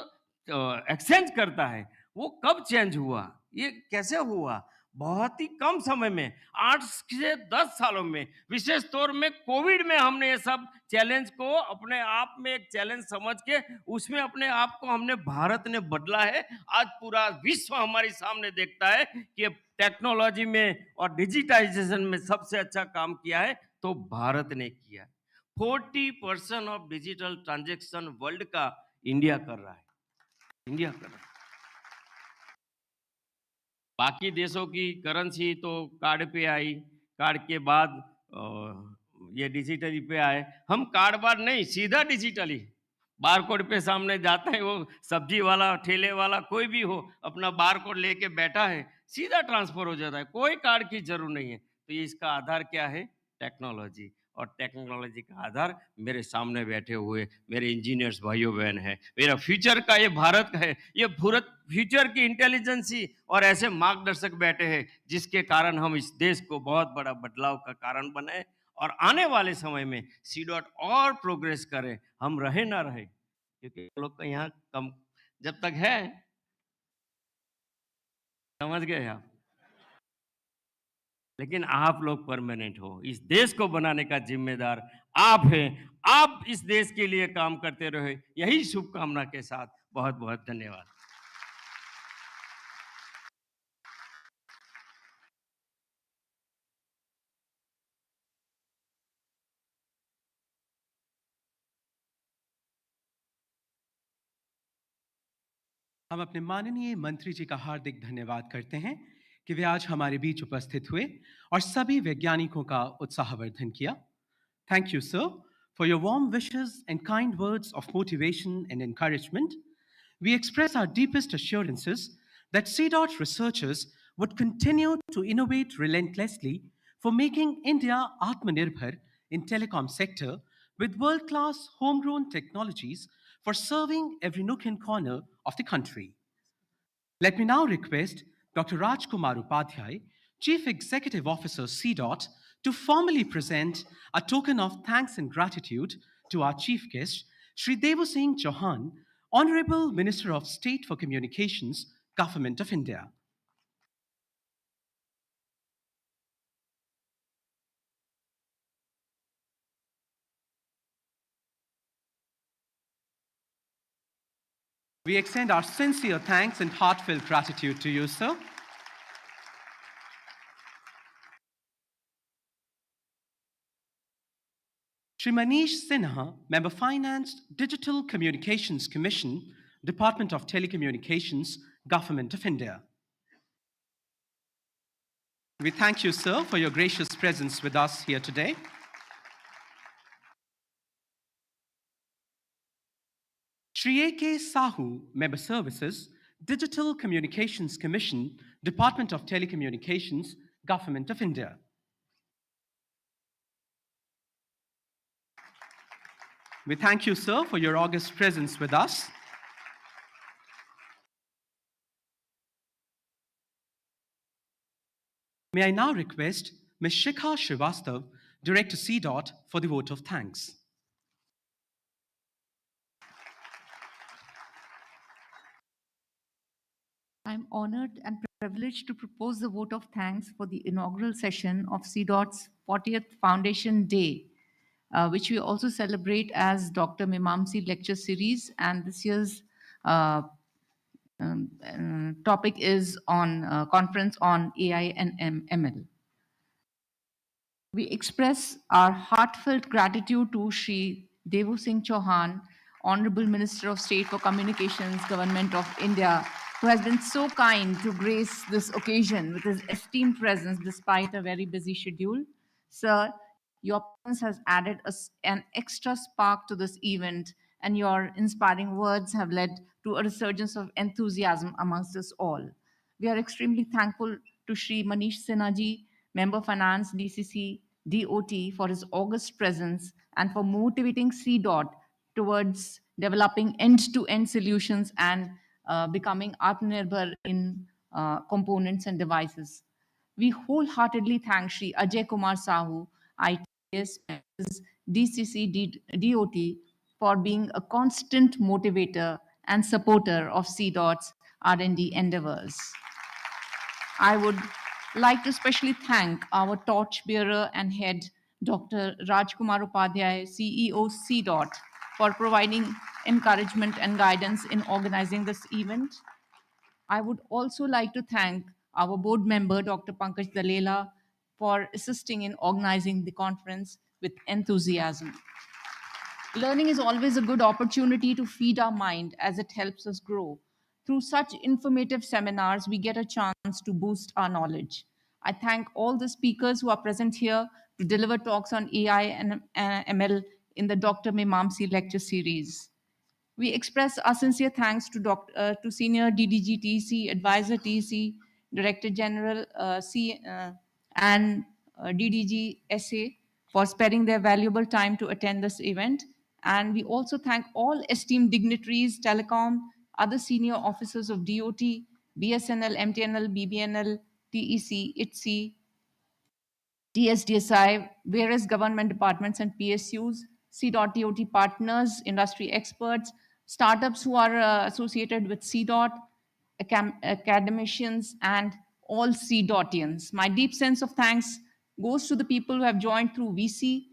एक्सचेंज करता है। वो कब चेंज हुआ, ये कैसे हुआ, बहुत ही कम समय में, 8 से 10 सालों में, विशेष तौर में कोविड में हमने ये सब चैलेंज को अपने आप में एक चैलेंज समझ के उसमें अपने आप को हमने, भारत ने बदला है। आज पूरा विश्व हमारे सामने देखता है कि टेक्नोलॉजी में और डिजिटाइजेशन में सबसे अच्छा काम किया है तो भारत ने किया है। 40% ऑफ डिजिटल ट्रांजैक्शन वर्ल्ड का इंडिया कर रहा है, इंडिया कर रहा है। बाकी देशों की करेंसी तो कार्ड पे आई, कार्ड के बाद ये डिजिटली पे आए। हम कार्ड बार नहीं, सीधा डिजिटली बारकोड पे सामने जाता है, वो सब्जी वाला, ठेले वाला, कोई भी हो, अपना बारकोड लेके बैठा है, सीधा ट्रांसफर हो जाता है, कोई कार्ड की जरूरत नहीं है। तो ये इसका आधार क्या है? टेक्नोलॉजी। और टेक्नोलॉजी का आधार मेरे सामने बैठे हुए मेरे इंजीनियर्स भाइयों बहन है। मेरा फ्यूचर का ये भारत है, ये भारत फ्यूचर की इंटेलिजेंसी और ऐसे मार्गदर्शक बैठे हैं जिसके कारण हम इस देश को बहुत बड़ा बदलाव का कारण बने और आने वाले समय में सी डॉट और प्रोग्रेस करे, हम रहे ना रहे, क्योंकि लोग का यहाँ कम जब तक है, समझ गए आप, लेकिन आप लोग परमानेंट हो। इस देश को बनाने का जिम्मेदार आप हैं। आप इस देश के लिए काम करते रहे, यही शुभकामना के साथ बहुत बहुत धन्यवाद। हम अपने माननीय मंत्री जी का हार्दिक धन्यवाद करते हैं कि वे आज हमारे बीच उपस्थित हुए और सभी वैज्ञानिकों का उत्साहवर्धन किया। Thank you, sir, for your warm wishes and kind words of motivation and encouragement. We express our deepest assurances that CDOT researchers would continue to innovate relentlessly for making India Atmanirbhar in telecom sector with world-class homegrown technologies for serving every nook and corner of the country. Let me now request Dr. Rajkumar Upadhyay, Chief Executive Officer CDOT, to formally present a token of thanks and gratitude to our chief guest, Sri Devu Singh Chauhan, Honorable Minister of State for Communications, Government of India. We extend our sincere thanks and heartfelt gratitude to you, sir. Shri Manish Sinha, Member Finance, Digital Communications Commission, Department of Telecommunications, Government of India. We thank you, sir, for your gracious presence with us here today. Shri A.K. Sahu, Member Services, Digital Communications Commission, Department of Telecommunications, Government of India. We thank you, sir, for your august presence with us. May I now request Ms. Shikha Srivastav, Director CDOT, for the vote of thanks. I'm honored and privileged to propose the vote of thanks for the inaugural session of CDOT's 40th Foundation Day, which we also celebrate as Dr. Meemamsi Lecture Series. And this year's topic is on conference on AI and ML. We express our heartfelt gratitude to Shri Devu Singh Chauhan, Honorable Minister of State for Communications, Government of India, who has been so kind to grace this occasion with his esteemed presence despite a very busy schedule. Sir, your presence has added an extra spark to this event, and your inspiring words have led to a resurgence of enthusiasm amongst us all. We are extremely thankful to Shri Manish Sinha ji, Member Finance, DCC, DOT, for his august presence and for motivating CDOT towards developing end-to-end solutions and becoming Atmanirbhar in components and devices. We wholeheartedly thank Shri Ajay Kumar Sahu, ITS, DCC, DOT, for being a constant motivator and supporter of CDOT's R&D endeavors. I would like to especially thank our torchbearer and head, Dr. Rajkumar Upadhyay, CEO CDOT, for providing encouragement and guidance in organizing this event. I would also like to thank our board member, Dr. Pankaj Dalela, for assisting in organizing the conference with enthusiasm. Learning is always a good opportunity to feed our mind as it helps us grow. Through such informative seminars, we get a chance to boost our knowledge. I thank all the speakers who are present here to deliver talks on AI and ML in the Dr. Meemamsi lecture series. We express our sincere thanks to Senior DDG TC, Advisor TC, Director General and DDG SA for sparing their valuable time to attend this event. And we also thank all esteemed dignitaries, telecom, other senior officers of DOT, BSNL, MTNL, BBNL, TEC, ITSI, TSDSI, various government departments and PSUs, C.dot partners, industry experts, startups who are associated with C.dot, academicians, and all C.dotians. My deep sense of thanks goes to the people who have joined through VC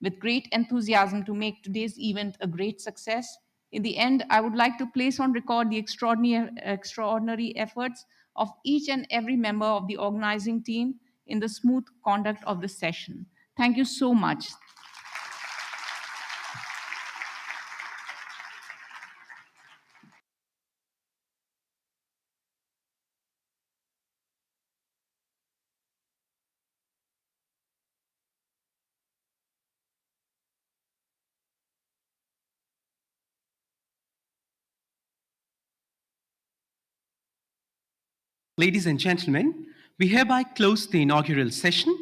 with great enthusiasm to make today's event a great success. In the end, I would like to place on record the extraordinary efforts of each and every member of the organizing team in the smooth conduct of this session. Thank you so much. Ladies and gentlemen, we hereby close the inaugural session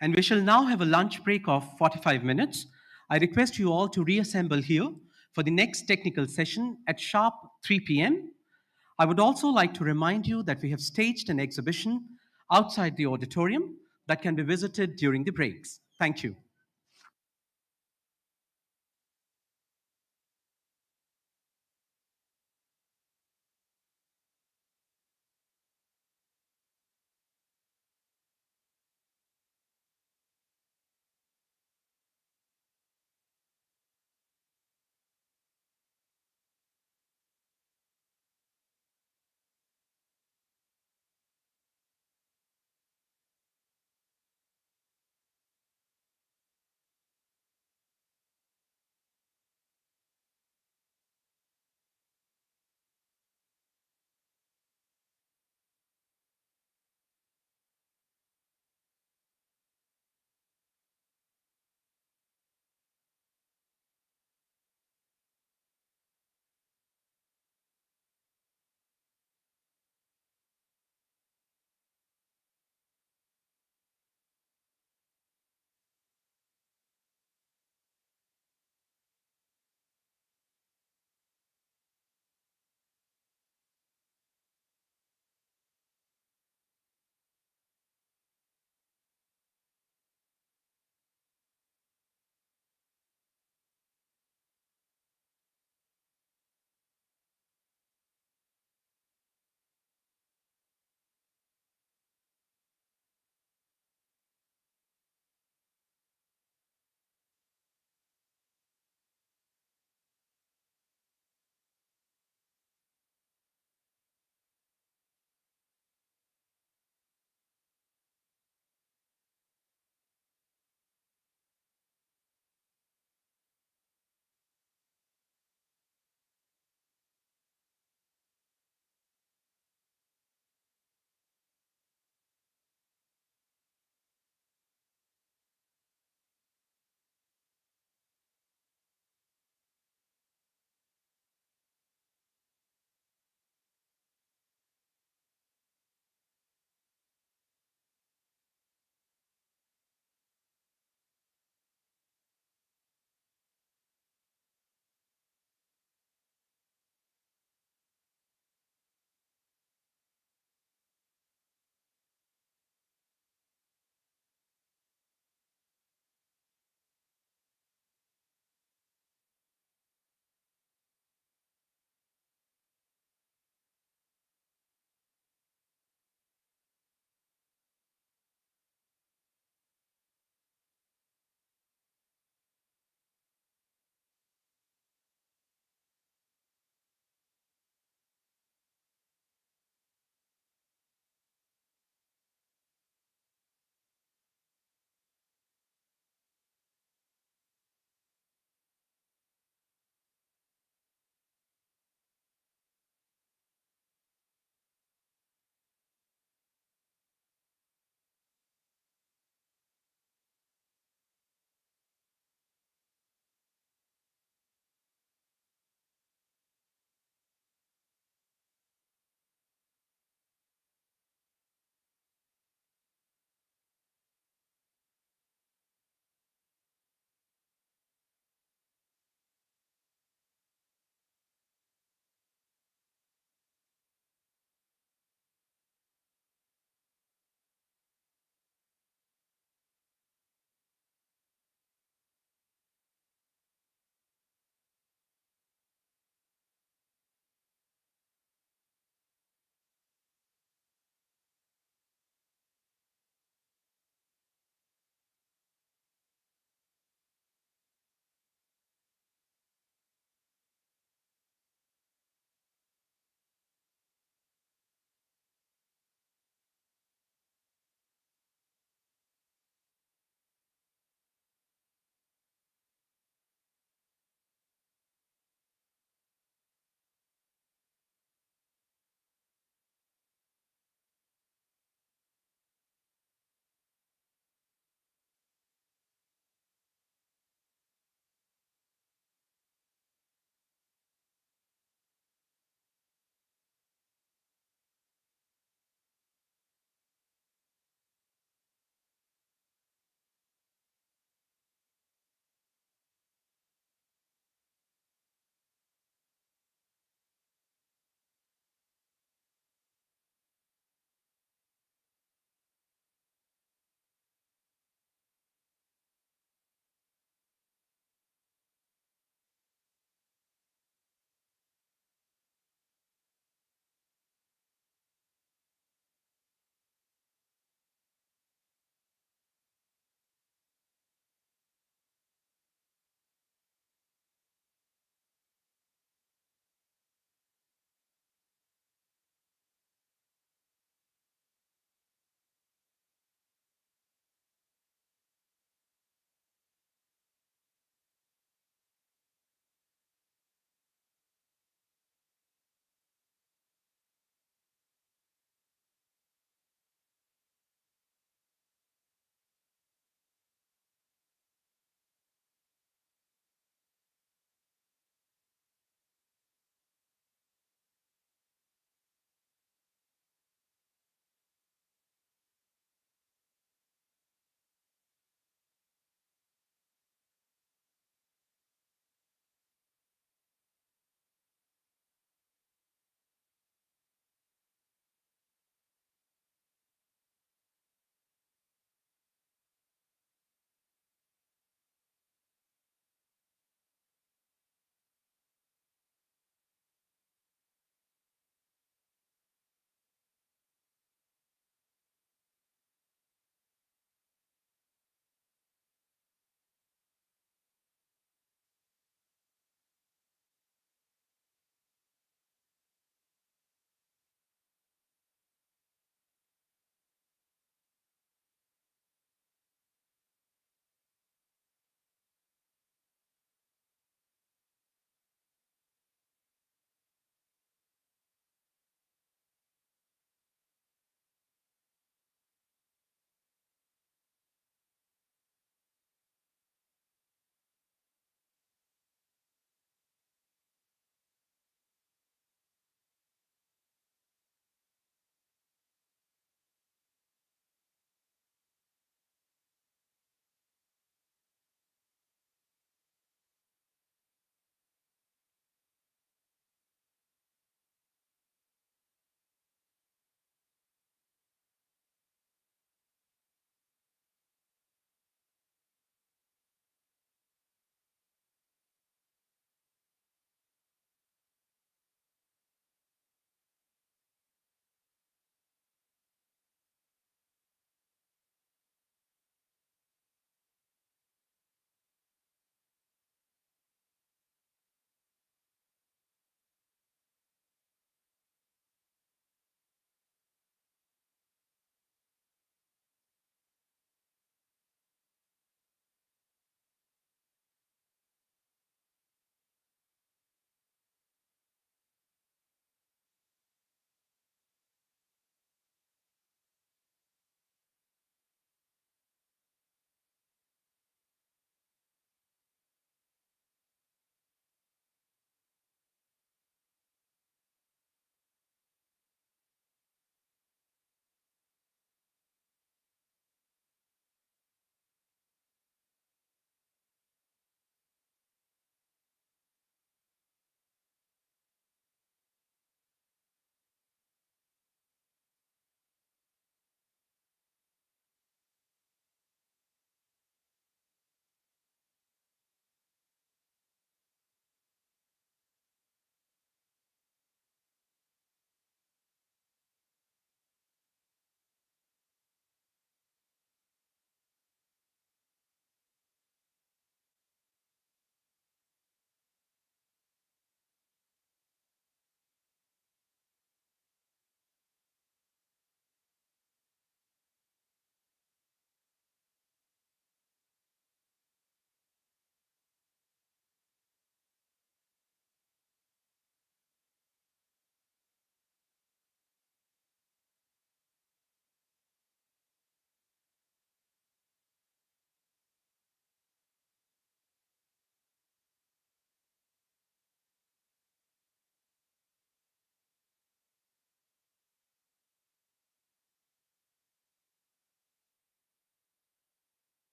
and we shall now have a lunch break of 45 minutes. I request you all to reassemble here for the next technical session at sharp 3 p.m. I would also like to remind you that we have staged an exhibition outside the auditorium that can be visited during the breaks. Thank you.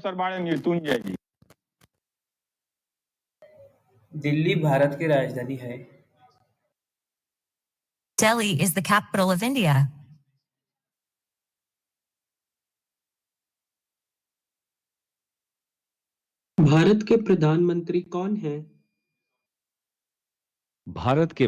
सर्बाणे Mrityunjay जी। दिल्ली भारत की राजधानी है। Delhi is the capital of India. Bharat के प्रधानमंत्री कौन हैं? भारत के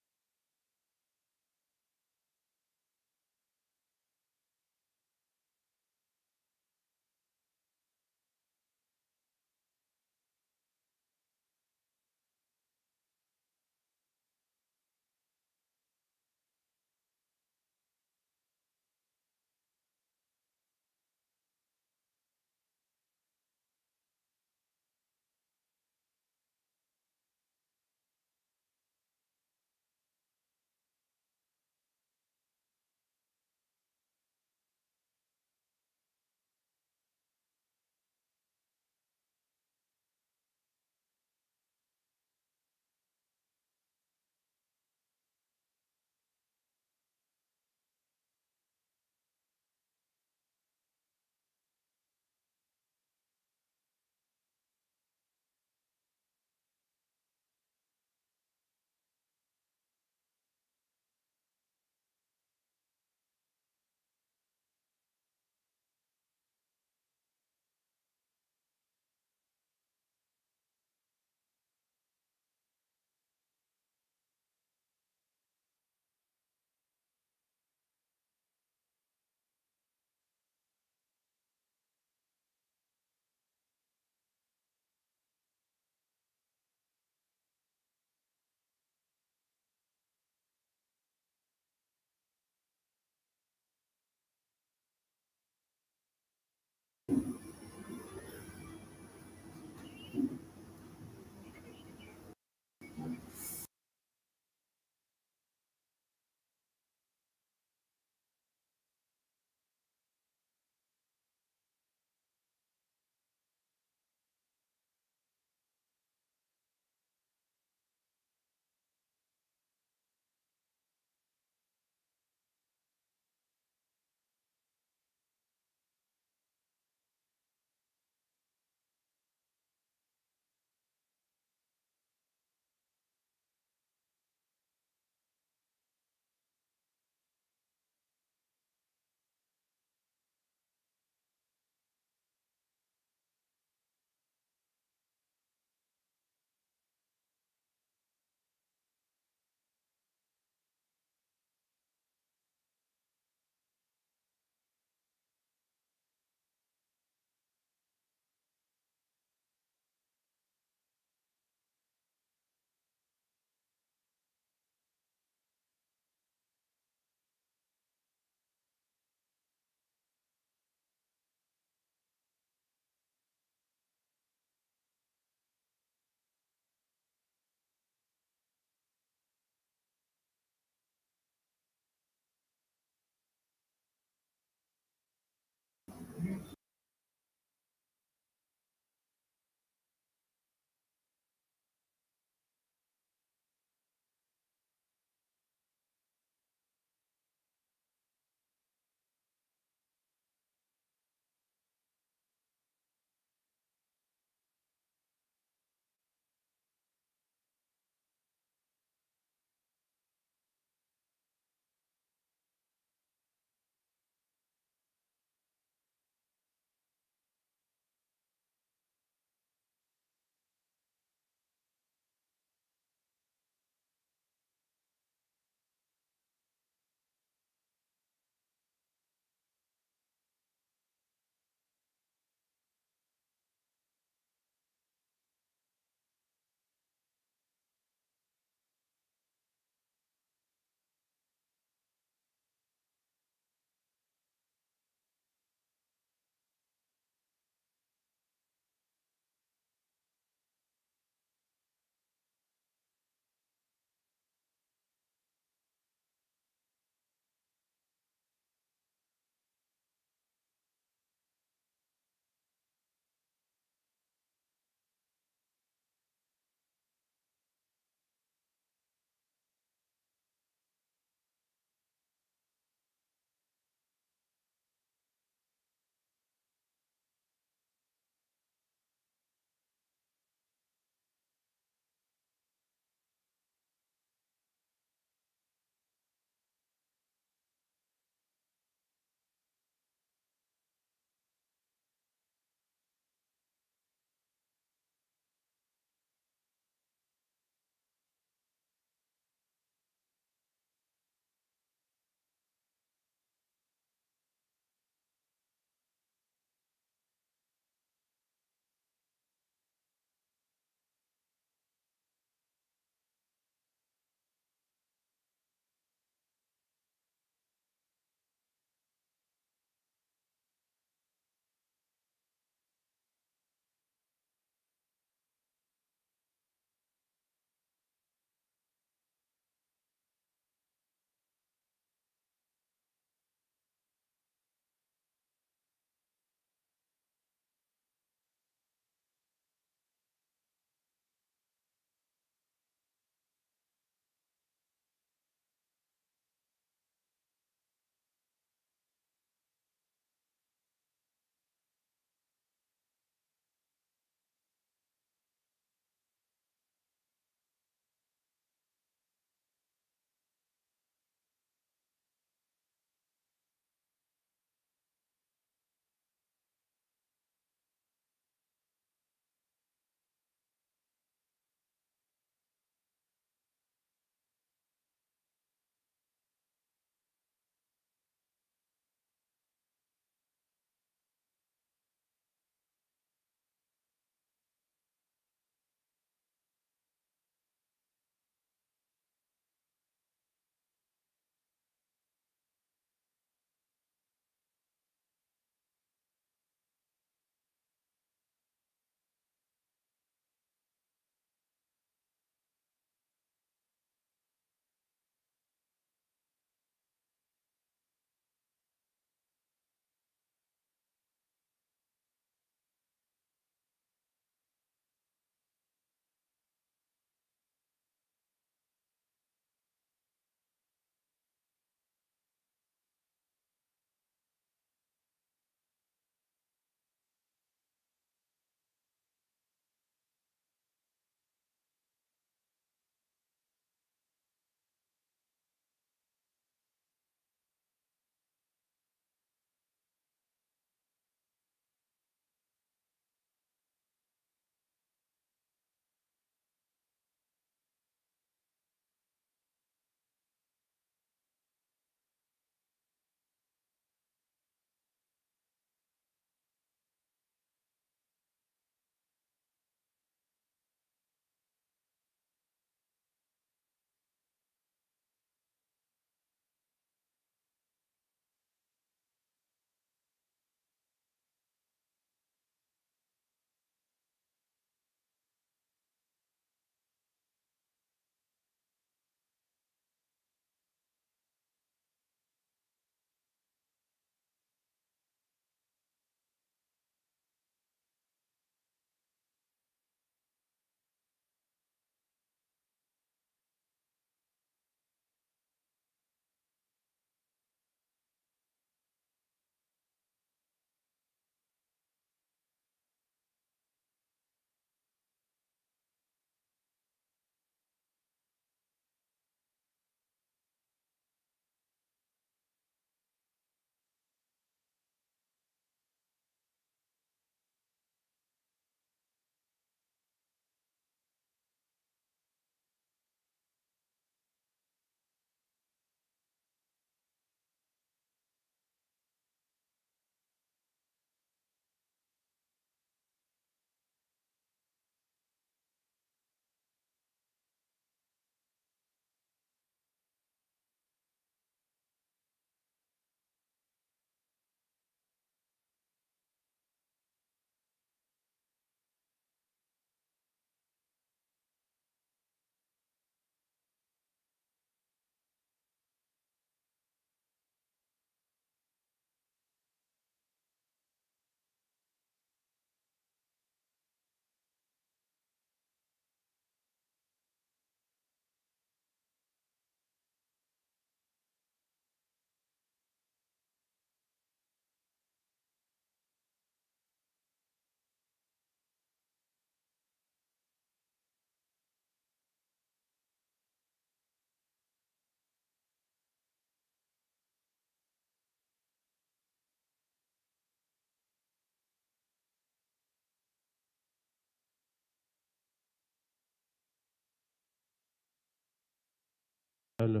Hello.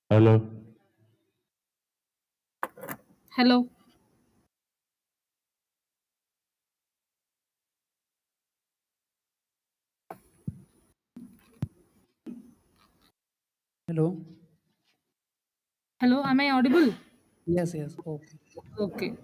Hello. Hello. Hello. Hello. Am I audible? Yes, yes. Okay. Okay.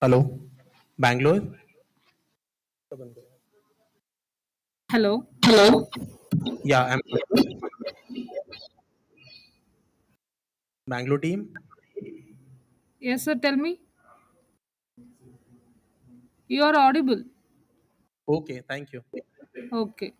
Hello. Bangalore. Hello. Hello. Yeah, I'm Bangalore team. Yes, sir. Tell me. You are audible. Okay, thank you. Okay.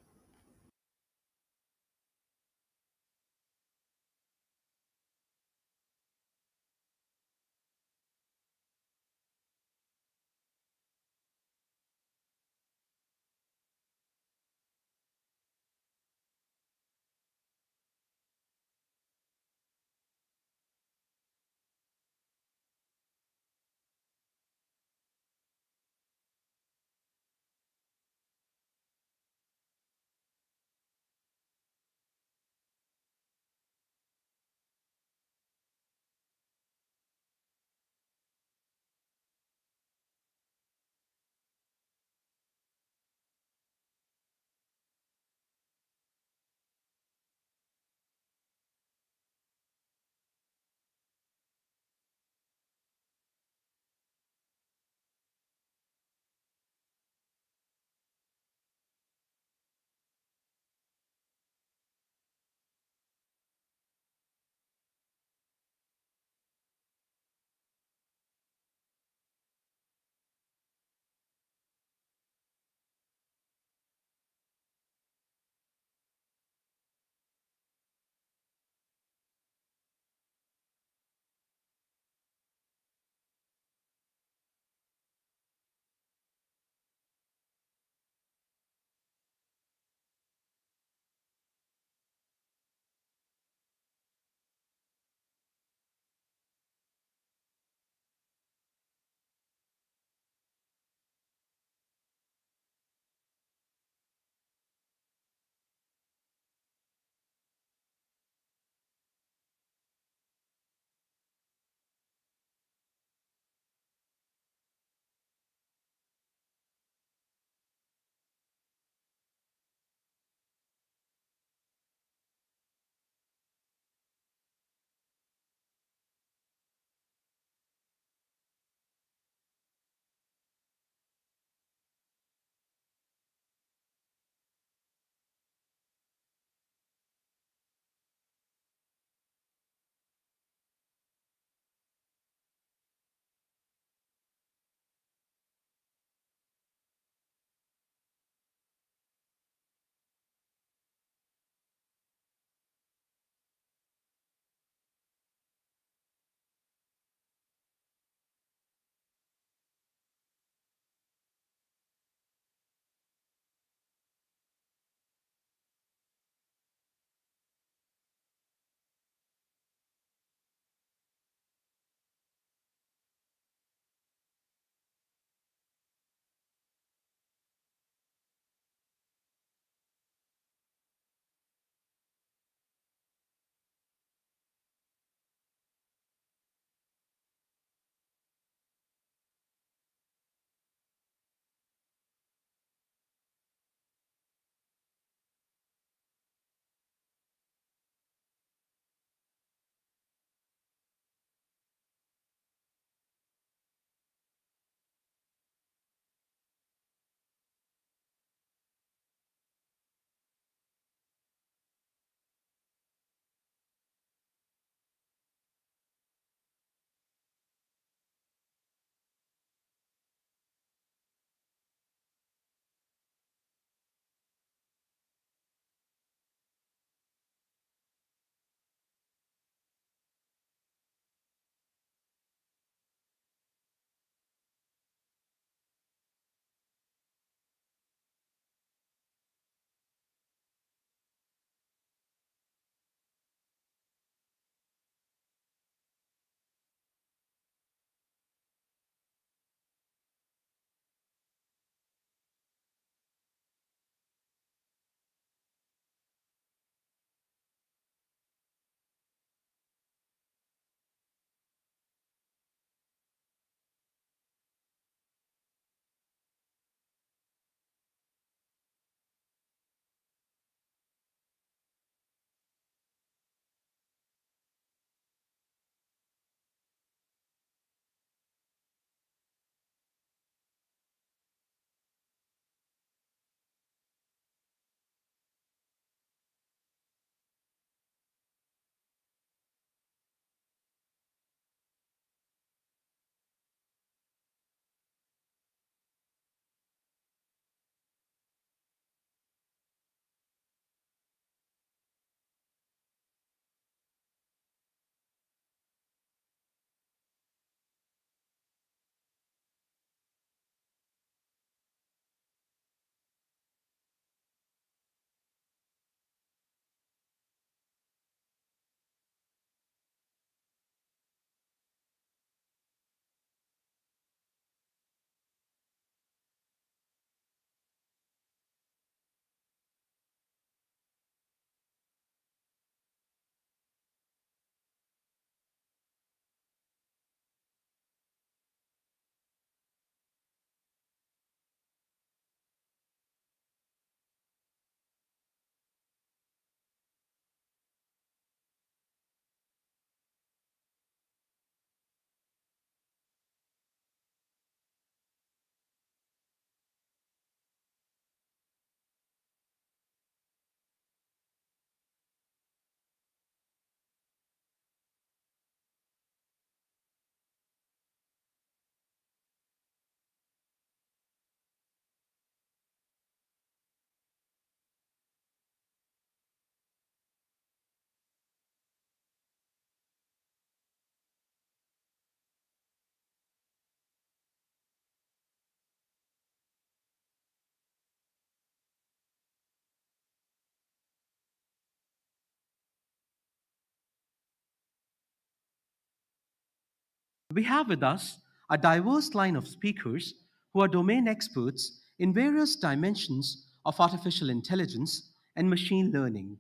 We have with us a diverse line of speakers who are domain experts in various dimensions of artificial intelligence and machine learning.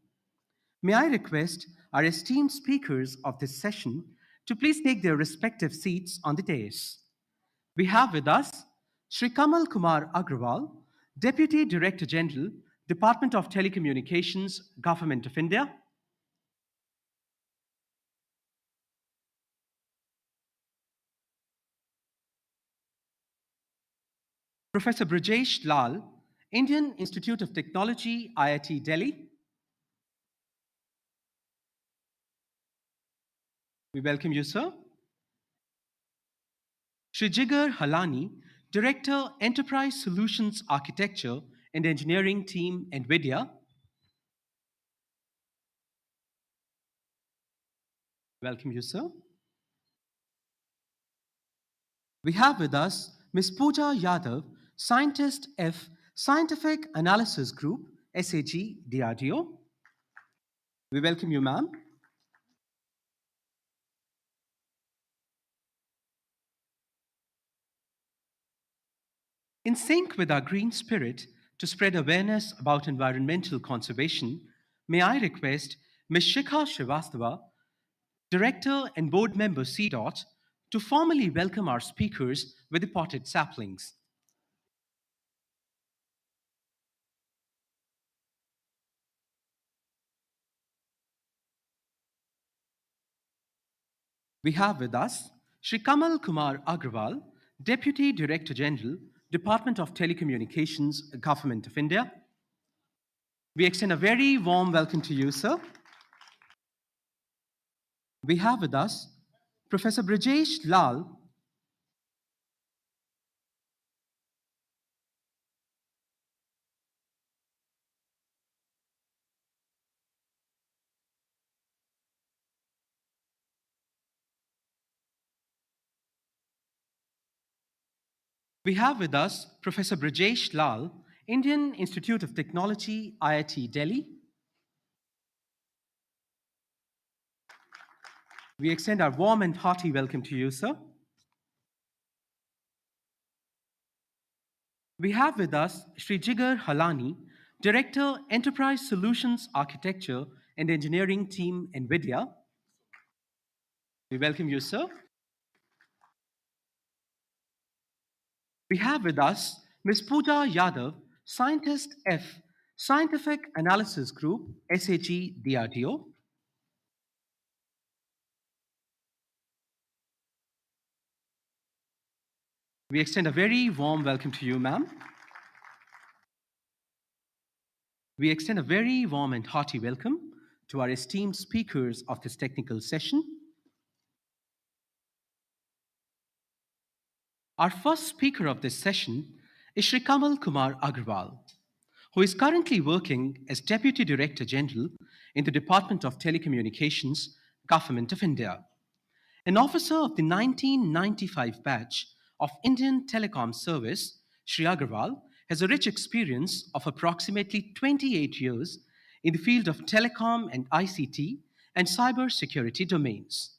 May I request our esteemed speakers of this session to please take their respective seats on the dais. We have with us Sri Kamal Kumar Agrawal, Deputy Director General, Department of Telecommunications, Government of India. Professor Brajesh Lal, Indian Institute of Technology, IIT Delhi. We welcome you, sir. Shri Jigar Halani, Director, Enterprise Solutions Architecture and Engineering Team, NVIDIA. Welcome you, sir. We have with us Ms. Pooja Yadav, Scientist F, Scientific Analysis Group, SAG, DRDO. We welcome you, ma'am. In sync with our green spirit to spread awareness about environmental conservation, may I request Ms. Shikha Srivastava, Director and Board Member CDOT, to formally welcome our speakers with the potted saplings. We have with us Shri Kamal Kumar Agrawal, Deputy Director General, Department of Telecommunications, Government of India. We extend a very warm welcome to you, sir. We have with us Professor Brajesh Lal. We have with us Professor Brajesh Lal, Indian Institute of Technology, IIT Delhi. We extend our warm and hearty welcome to you, sir. We have with us Sri Jigar Halani, Director, Enterprise Solutions Architecture and Engineering Team, NVIDIA. We welcome you, sir. We have with us Ms. Pooja Yadav, Scientist F, Scientific Analysis Group, SAG, DRDO. We extend a very warm welcome to you, ma'am. We extend a very warm and hearty welcome to our esteemed speakers of this technical session. Our first speaker of this session is Shri Kamal Kumar Agrawal, who is currently working as Deputy Director General in the Department of Telecommunications, Government of India. An officer of the 1995 batch of Indian Telecom Service, Shri Agrawal has a rich experience of approximately 28 years in the field of telecom and ICT and cyber security domains.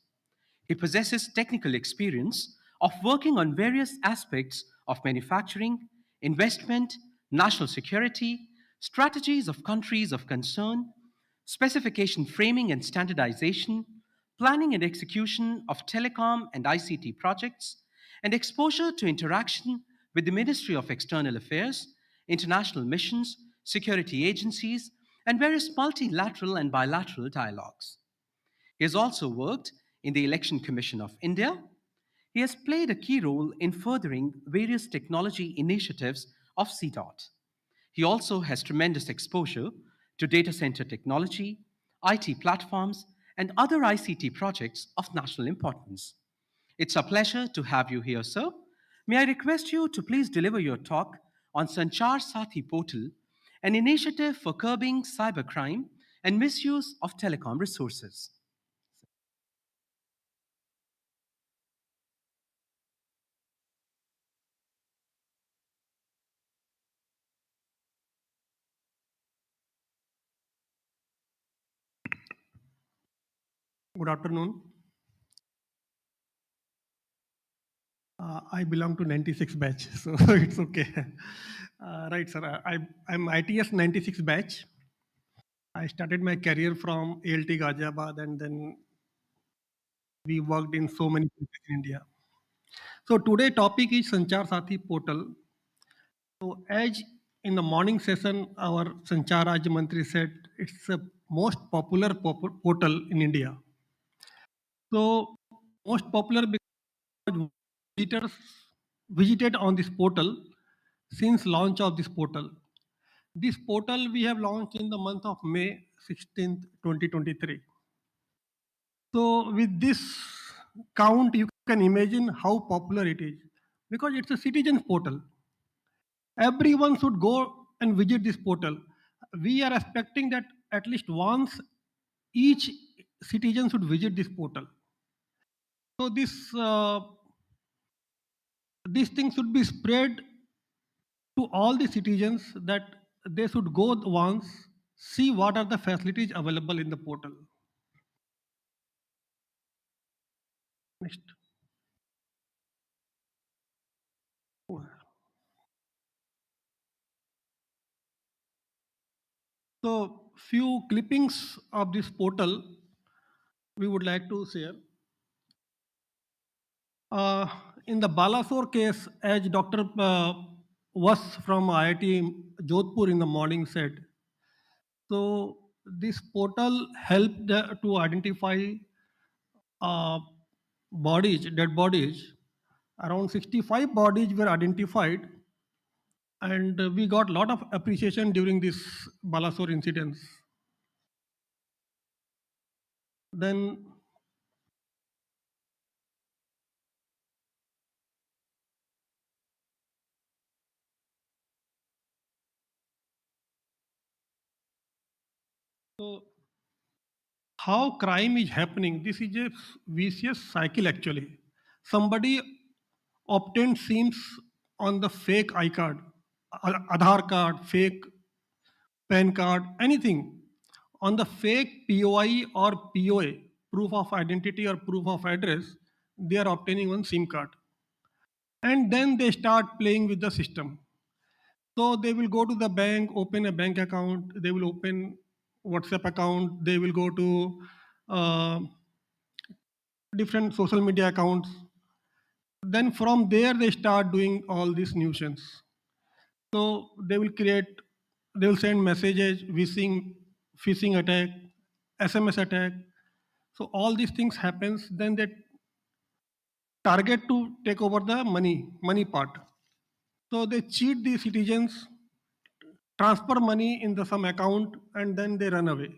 He possesses technical experience of working on various aspects of manufacturing, investment, national security, strategies of countries of concern, specification framing and standardization, planning and execution of telecom and ICT projects, and exposure to interaction with the Ministry of External Affairs, international missions, security agencies, and various multilateral and bilateral dialogues. He has also worked in the Election Commission of India. He has played a key role in furthering various technology initiatives of CDOT. He also has tremendous exposure to data center technology, IT platforms, and other ICT projects of national importance. It's a pleasure to have you here, sir. May I request you to please deliver your talk on Sanchar Sathi portal, an initiative for curbing cybercrime and misuse of telecom resources. Good afternoon. I belong to 96 batch, so it's okay. Right, sir. I'm ITS 96 batch. I started my career from ALT Ghaziabad, and then we worked in so many places in India. So today topic is Sanchar Sathi portal. So as in the morning session, our Sanchar Raj Mantri said it's the most popular portal in India. So most popular because visitors visited on this portal since launch of this portal. This portal we have launched in the month of May 16th, 2023. So with this count, you can imagine how popular it is because it's a citizen portal. Everyone should go and visit this portal. We are expecting that at least once each citizen should visit this portal. So this thing should be spread to all the citizens that they should go once, see what are the facilities available in the portal. Next. So few clippings of this portal we would like to share. In the Balasore case, as Dr. Was from IIT Jodhpur in the morning said, so this portal helped to identify uh, bodies, dead bodies. Around 65 bodies were identified, and we got a lot of appreciation during this Balasore incidents. Then so how crime is happening, this is a vicious cycle actually. Somebody obtained SIMs on the fake iCard, Aadhaar card, fake PAN card, anything. On the fake POI or POA, proof of identity or proof of address, they are obtaining one SIM card. And then they start playing with the system. So they will go to the bank, open a bank account, they will open WhatsApp account, they will go to uh, different social media accounts. Then from there they start doing all these nuisance. So they will send messages, phishing attack, SMS attack. So all these things happens. Then they target to take over the money part. So they cheat the citizens, transfer money in the some account, and then they run away.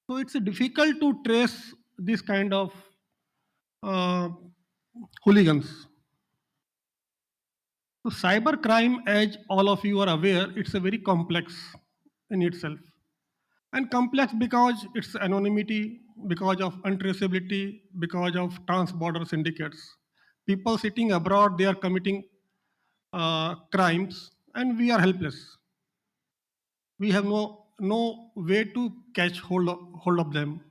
So it's difficult to trace this kind of uh, hooligans. So cybercrime, as all of you are aware, it's a very complex in itself. And complex because it's anonymity, because of untraceability, because of trans-border syndicates. People sitting abroad, they are committing crimes, and we are helpless. We have no way to catch hold of them.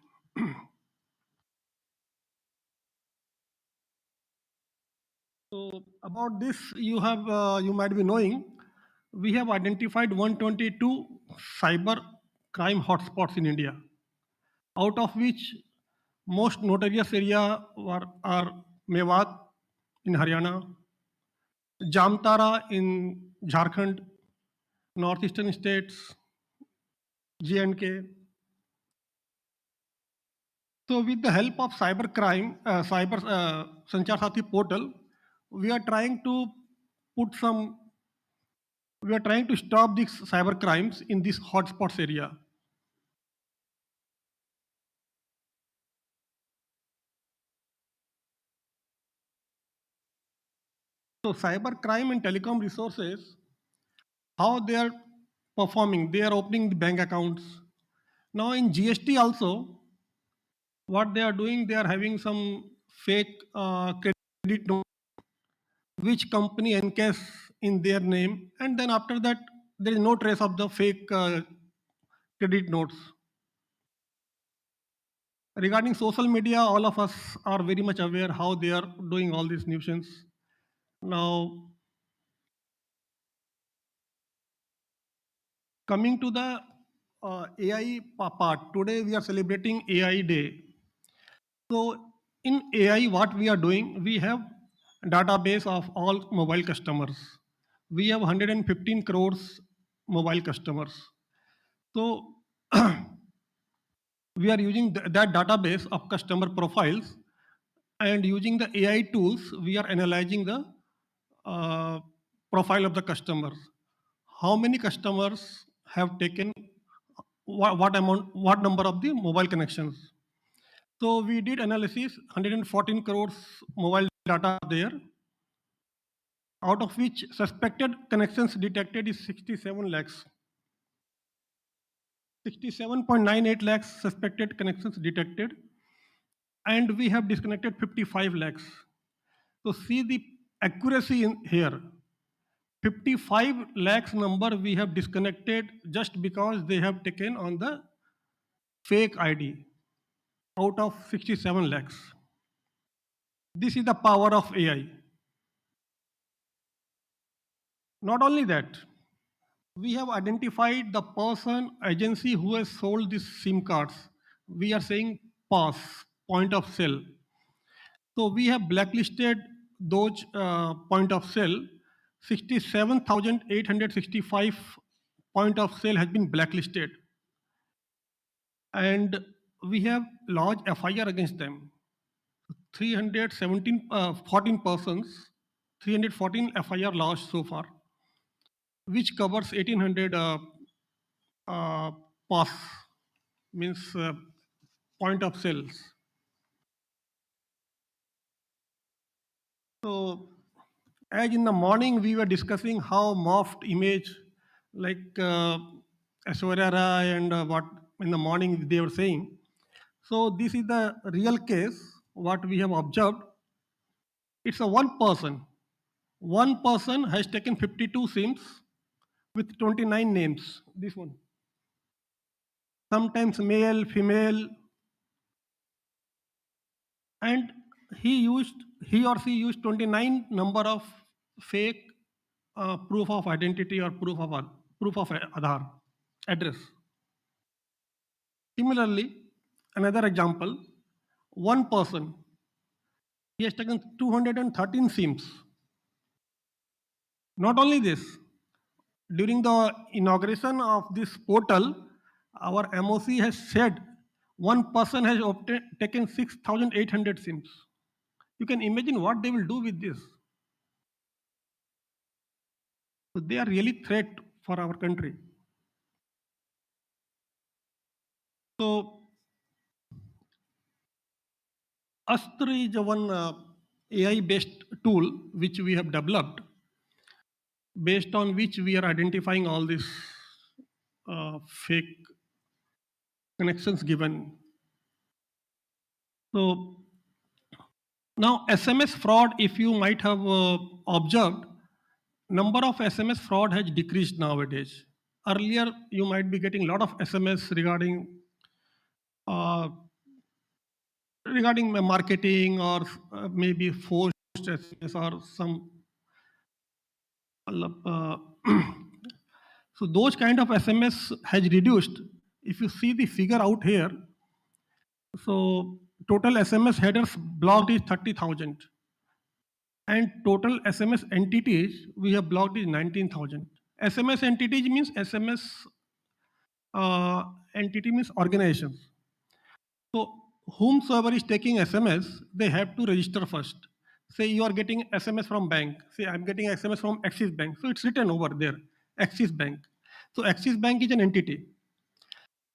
So about this, you might be knowing, we have identified 122 cyber crime hotspots in India, out of which most notorious area are Mewat in Haryana, Jamtara in Jharkhand, northeastern states, J&K. So with the help of cyber Sanchar Sathi portal, we are trying to put some, we are trying to stop these cyber crimes in this hotspots area. So cyber crime and telecom resources, how they are performing, they are opening the bank accounts. Now in GST also, what they are doing, they are having some fake credit note, which company encash in their name, and then after that, there is no trace of the fake credit notes. Regarding social media, all of us are very much aware how they are doing all these nuisance. Now, coming to the AI part, today we are celebrating AI Day. So in AI, what we are doing, we have database of all mobile customers. We have 115 crores mobile customers. So we are using that database of customer profiles, and using the AI tools, we are analyzing the uh, profile of the customers. How many customers have taken what amount, what number of the mobile connections. So we did analysis, 114 crores mobile data there, out of which suspected connections detected is 67 lakhs. 67.98 lakhs suspected connections detected, and we have disconnected 55 lakhs. So see the accuracy in here. 55 lakhs number we have disconnected just because they have taken on the fake ID out of 67 lakhs. This is the power of AI. Not only that, we have identified the person, agency who has sold these SIM cards. We are saying POS, point of sale. So we have blacklisted those point of sale. 67,865 point of sale has been blacklisted, and we have lodged FIR against them. 14 persons, 314 FIR lodged so far, which covers 1,800 POS, means point of sales. So as in the morning, we were discussing how morphed image, like Aishwarya Rai and what in the morning they were saying. So this is the real case, what we have observed. It's a one person. One person has taken 52 SIMs with 29 names. This one. Sometimes male, female, and he or she used 29 number of fake proof of identity or proof of Aadhaar address. Similarly, another example, one person, he has taken 213 SIMs. Not only this, during the inauguration of this portal, our MOC has said one person has taken 6,800 SIMs. You can imagine what they will do with this. So they are really threat for our country. So Astra is one AI-based tool which we have developed, based on which we are identifying all these fake connections given. So now SMS fraud, if you might have observed, number of SMS fraud has decreased nowadays. Earlier, you might be getting a lot of SMS uh, regarding marketing, or maybe forced SMS or some. So those kind of SMS has reduced. If you see the figure out here, so total SMS headers blocked is 30,000, and total SMS entities we have blocked is 19,000. SMS entities means SMS entity means organizations. So whomsoever is taking SMS, they have to register first. Say you are getting SMS from bank. Say I'm getting SMS from Axis Bank. So it's written over there, Axis Bank. So Axis Bank is an entity.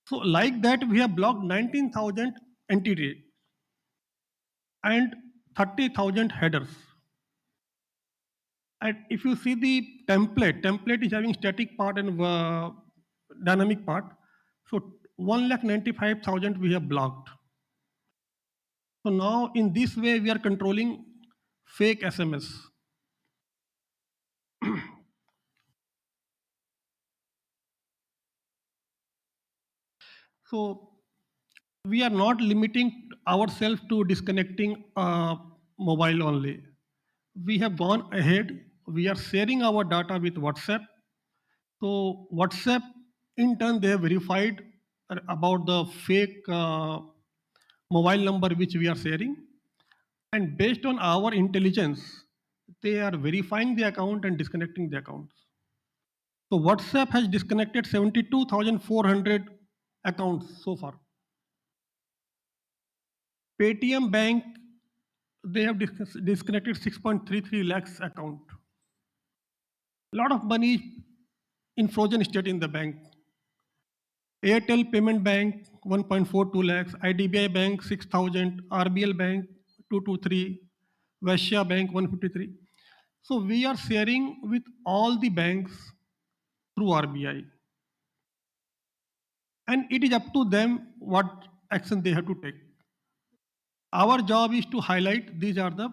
So like that, we have blocked 19,000 entity and 30,000 headers. And if you see the template is having static part and dynamic part. So 1,95,000 we have blocked. So now in this way, we are controlling fake SMS. So we are not limiting ourselves to disconnecting mobile only. we have gone ahead. We are sharing our data with WhatsApp. So WhatsApp, in turn, they have verified about the fake mobile number which we are sharing. And based on our intelligence, they are verifying the account and disconnecting the accounts. So WhatsApp has disconnected 72,400 accounts so far. Paytm Bank, they have disconnected 6.33 lakhs account. A lot of money in frozen state in the bank. Airtel Payment Bank 1.42 lakhs, IDBI Bank 6,000, RBL Bank 223, Vaishya Bank 153. So we are sharing with all the banks through RBI. And it is up to them what action they have to take. Our job is to highlight these are the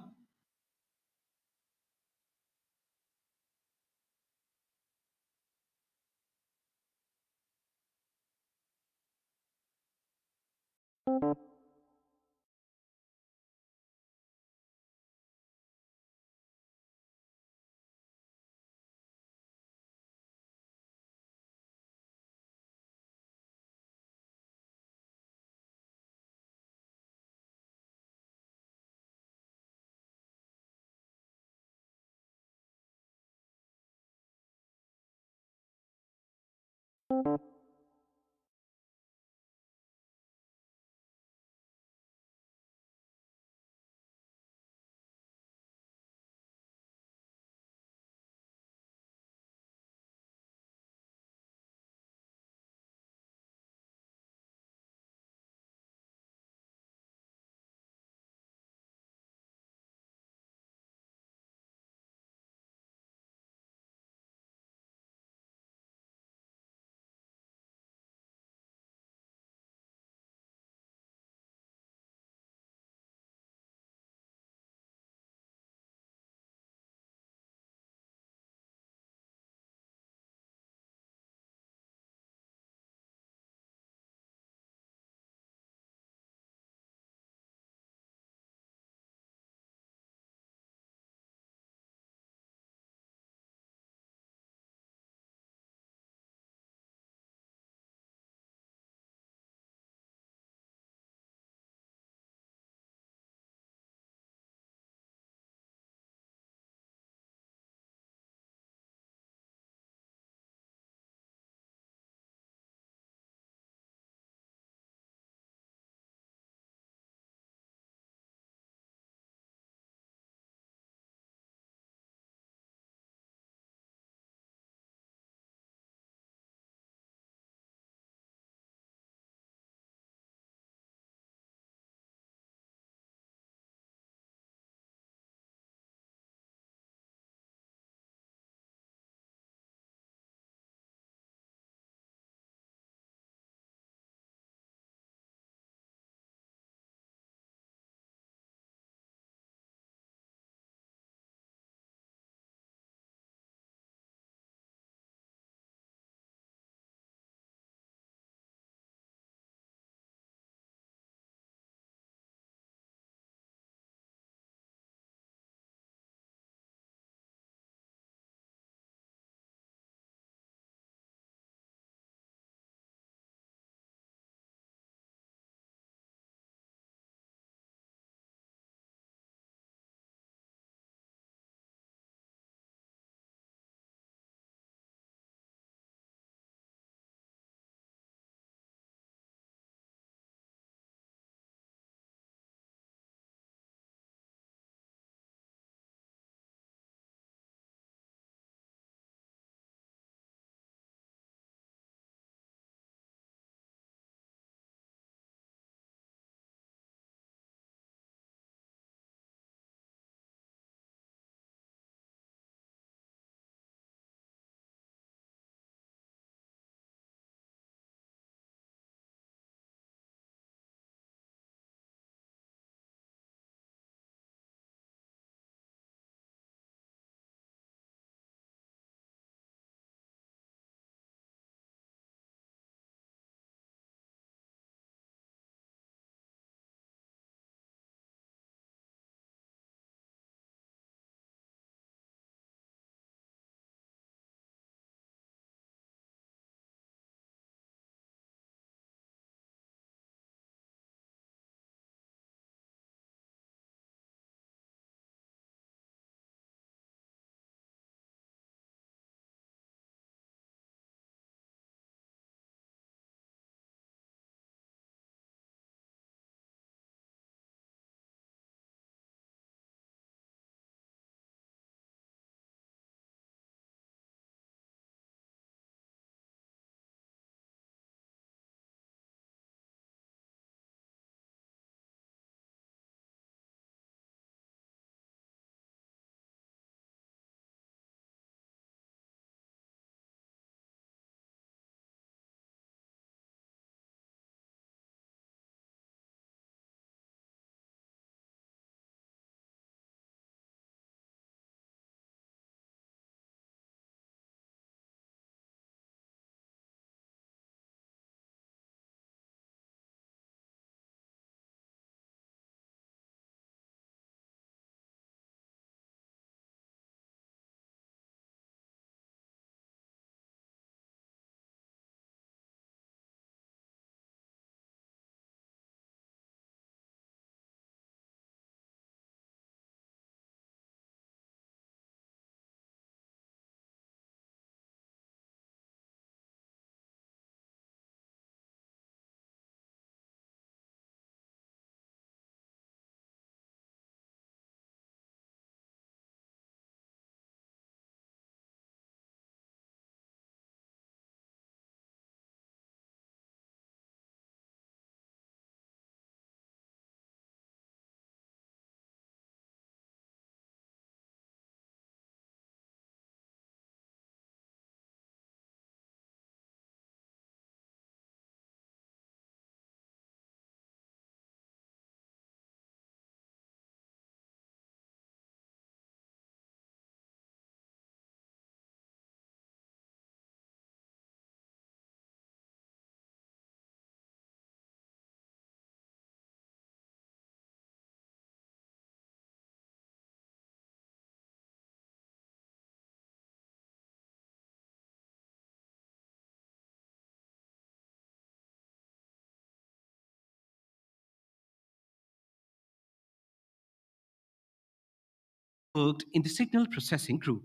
worked in the signal processing group.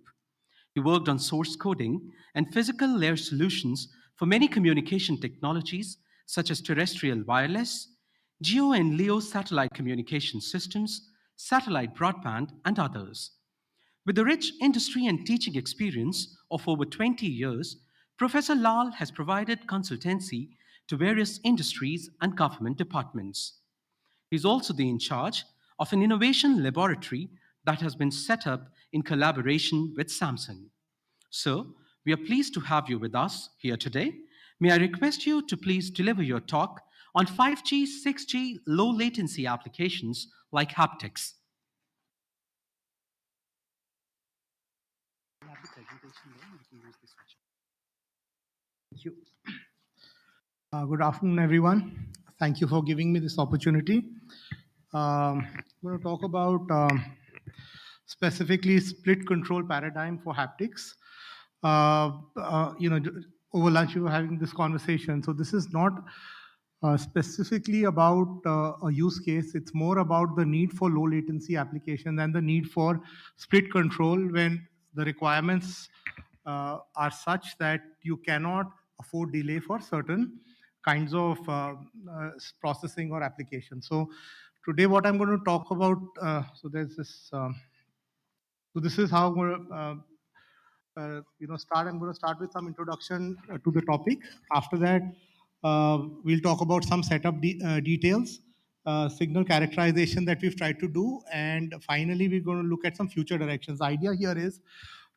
He worked on source coding and physical layer solutions for many communication technologies such as terrestrial wireless, geo and LEO satellite communication systems, satellite broadband, and others. With a rich industry and teaching experience of over 20 years, Professor Lal has provided consultancy to various industries and government departments. He is also the in charge of an innovation laboratory that has been set up in collaboration with Samsung. So, we are pleased to have you with us here today. May I request you to please deliver your talk on 5G, 6G, low latency applications like haptics. Thank you. Good afternoon, everyone. Thank you for giving me this opportunity. I'm going to talk about specifically split control paradigm for haptics. Over lunch we were having this conversation. So this is not specifically about a use case. It's more about the need for low latency application and the need for split control when the requirements are such that you cannot afford delay for certain kinds of processing or application. So today what I'm going to talk about, so there's this, so this is how I'm going to start. I'm going to start with some introduction to the topic. After that, we'll talk about some setup details, signal characterization that we've tried to do, and finally we're going to look at some future directions. The idea here is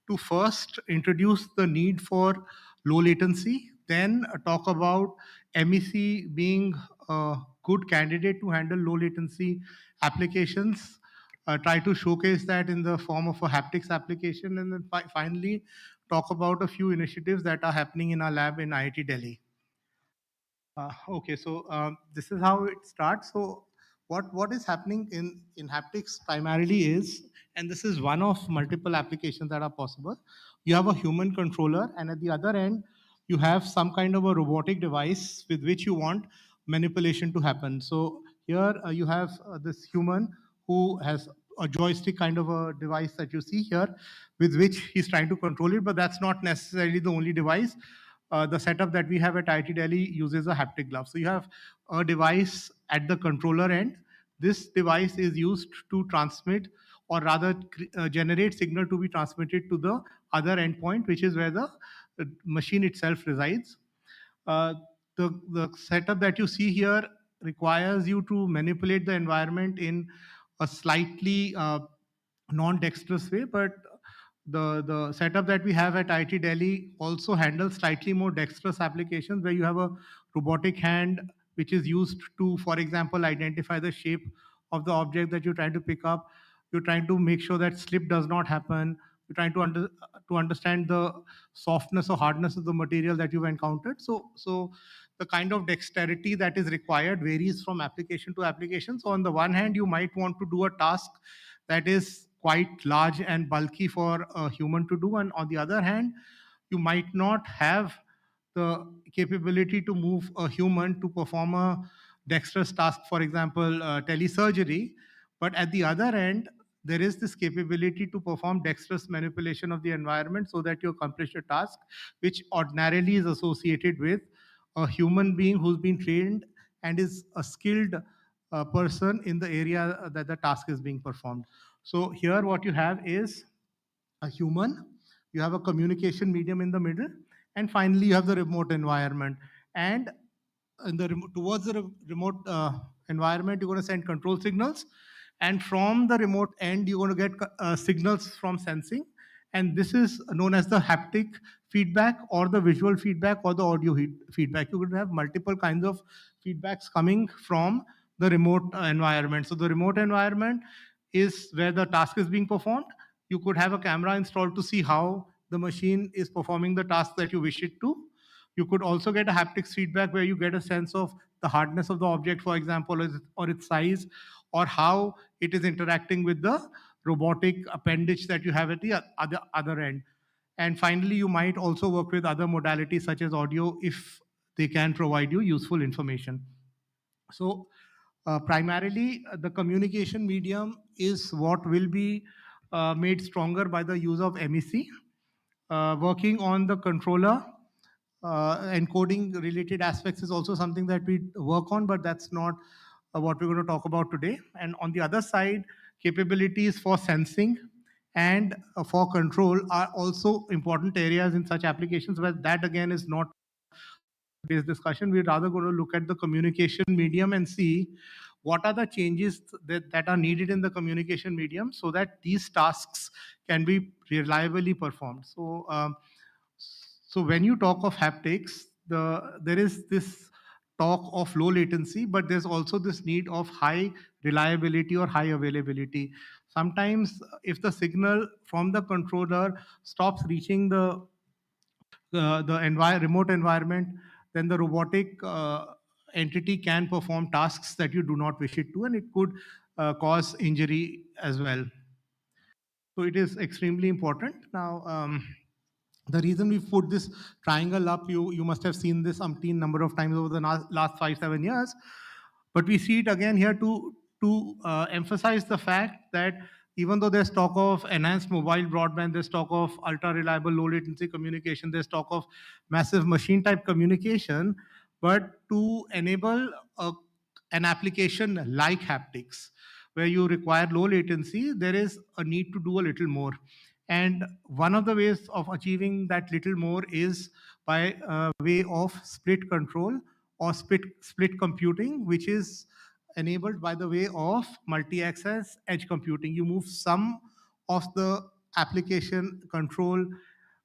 to first introduce the need for low latency, then talk about MEC being a good candidate to handle low latency applications, try to showcase that in the form of a haptics application, and then finally talk about a few initiatives that are happening in our lab in IIT Delhi. Okay, so this is how it starts. So what is happening in haptics primarily is, and this is one of multiple applications that are possible. You have a human controller, and at the other end, you have some kind of a robotic device with which you want manipulation to happen. So here you have this human who has a joystick kind of a device that you see here with which he's trying to control it, but that's not necessarily the only device. The setup that we have at IIT Delhi uses a haptic glove. So you have a device at the controller end. This device is used to transmit, or rather generate signal to be transmitted to the other endpoint, which is where the machine itself resides. The setup that you see here requires you to manipulate the environment in a slightly non-dexterous way, but the setup that we have at IIT Delhi also handles slightly more dexterous applications where you have a robotic hand which is used to, for example, identify the shape of the object that you're trying to pick up. You're trying to make sure that slip does not happen. You're trying to understand the softness or hardness of the material that you've encountered. So the kind of dexterity that is required varies from application to application. So on the one hand, you might want to do a task that is quite large and bulky for a human to do, and on the other hand, you might not have the capability to move a human to perform a dexterous task, for example, telesurgery. But at the other end, there is this capability to perform dexterous manipulation of the environment so that you accomplish a task which ordinarily is associated with a human being who's been trained and is a skilled person in the area that the task is being performed. So here what you have is a human, you have a communication medium in the middle, and finally you have the remote environment. And in the towards the remote environment, you're going to send control signals, and from the remote end, you're going to get signals from sensing, and this is known as the haptic feedback or the visual feedback or the audio feedback. You're going to have multiple kinds of feedbacks coming from the remote environment. So the remote environment is where the task is being performed. You could have a camera installed to see how the machine is performing the task that you wish it to. You could also get a haptics feedback where you get a sense of the hardness of the object, for example, or its size, or how it is interacting with the robotic appendage that you have at the other end. And finally, you might also work with other modalities such as audio if they can provide you useful information. So primarily, the communication medium is what will be made stronger by the use of MEC. Working on the controller, encoding related aspects is also something that we work on, but that's not what we're going to talk about today. And on the other side, capabilities for sensing and for control are also important areas in such applications, but that again is not today's discussion. We're rather going to look at the communication medium and see what are the changes that are needed in the communication medium so that these tasks can be reliably performed. So when you talk of haptics, there is this talk of low latency, but there's also this need of high reliability or high availability. Sometimes if the signal from the controller stops reaching the remote environment, then the robotic entity can perform tasks that you do not wish it to, and it could cause injury as well. So it is extremely important. Now, the reason we put this triangle up, you must have seen this umpteen number of times over the last 5-7 years, but we see it again here to emphasize the fact that even though there's talk of enhanced mobile broadband, there's talk of ultra reliable low latency communication, there's talk of massive machine type communication, but to enable an application like haptics, where you require low latency, there is a need to do a little more. And one of the ways of achieving that little more is by way of split control or split computing, which is enabled by the way of multi-access edge computing. You move some of the application control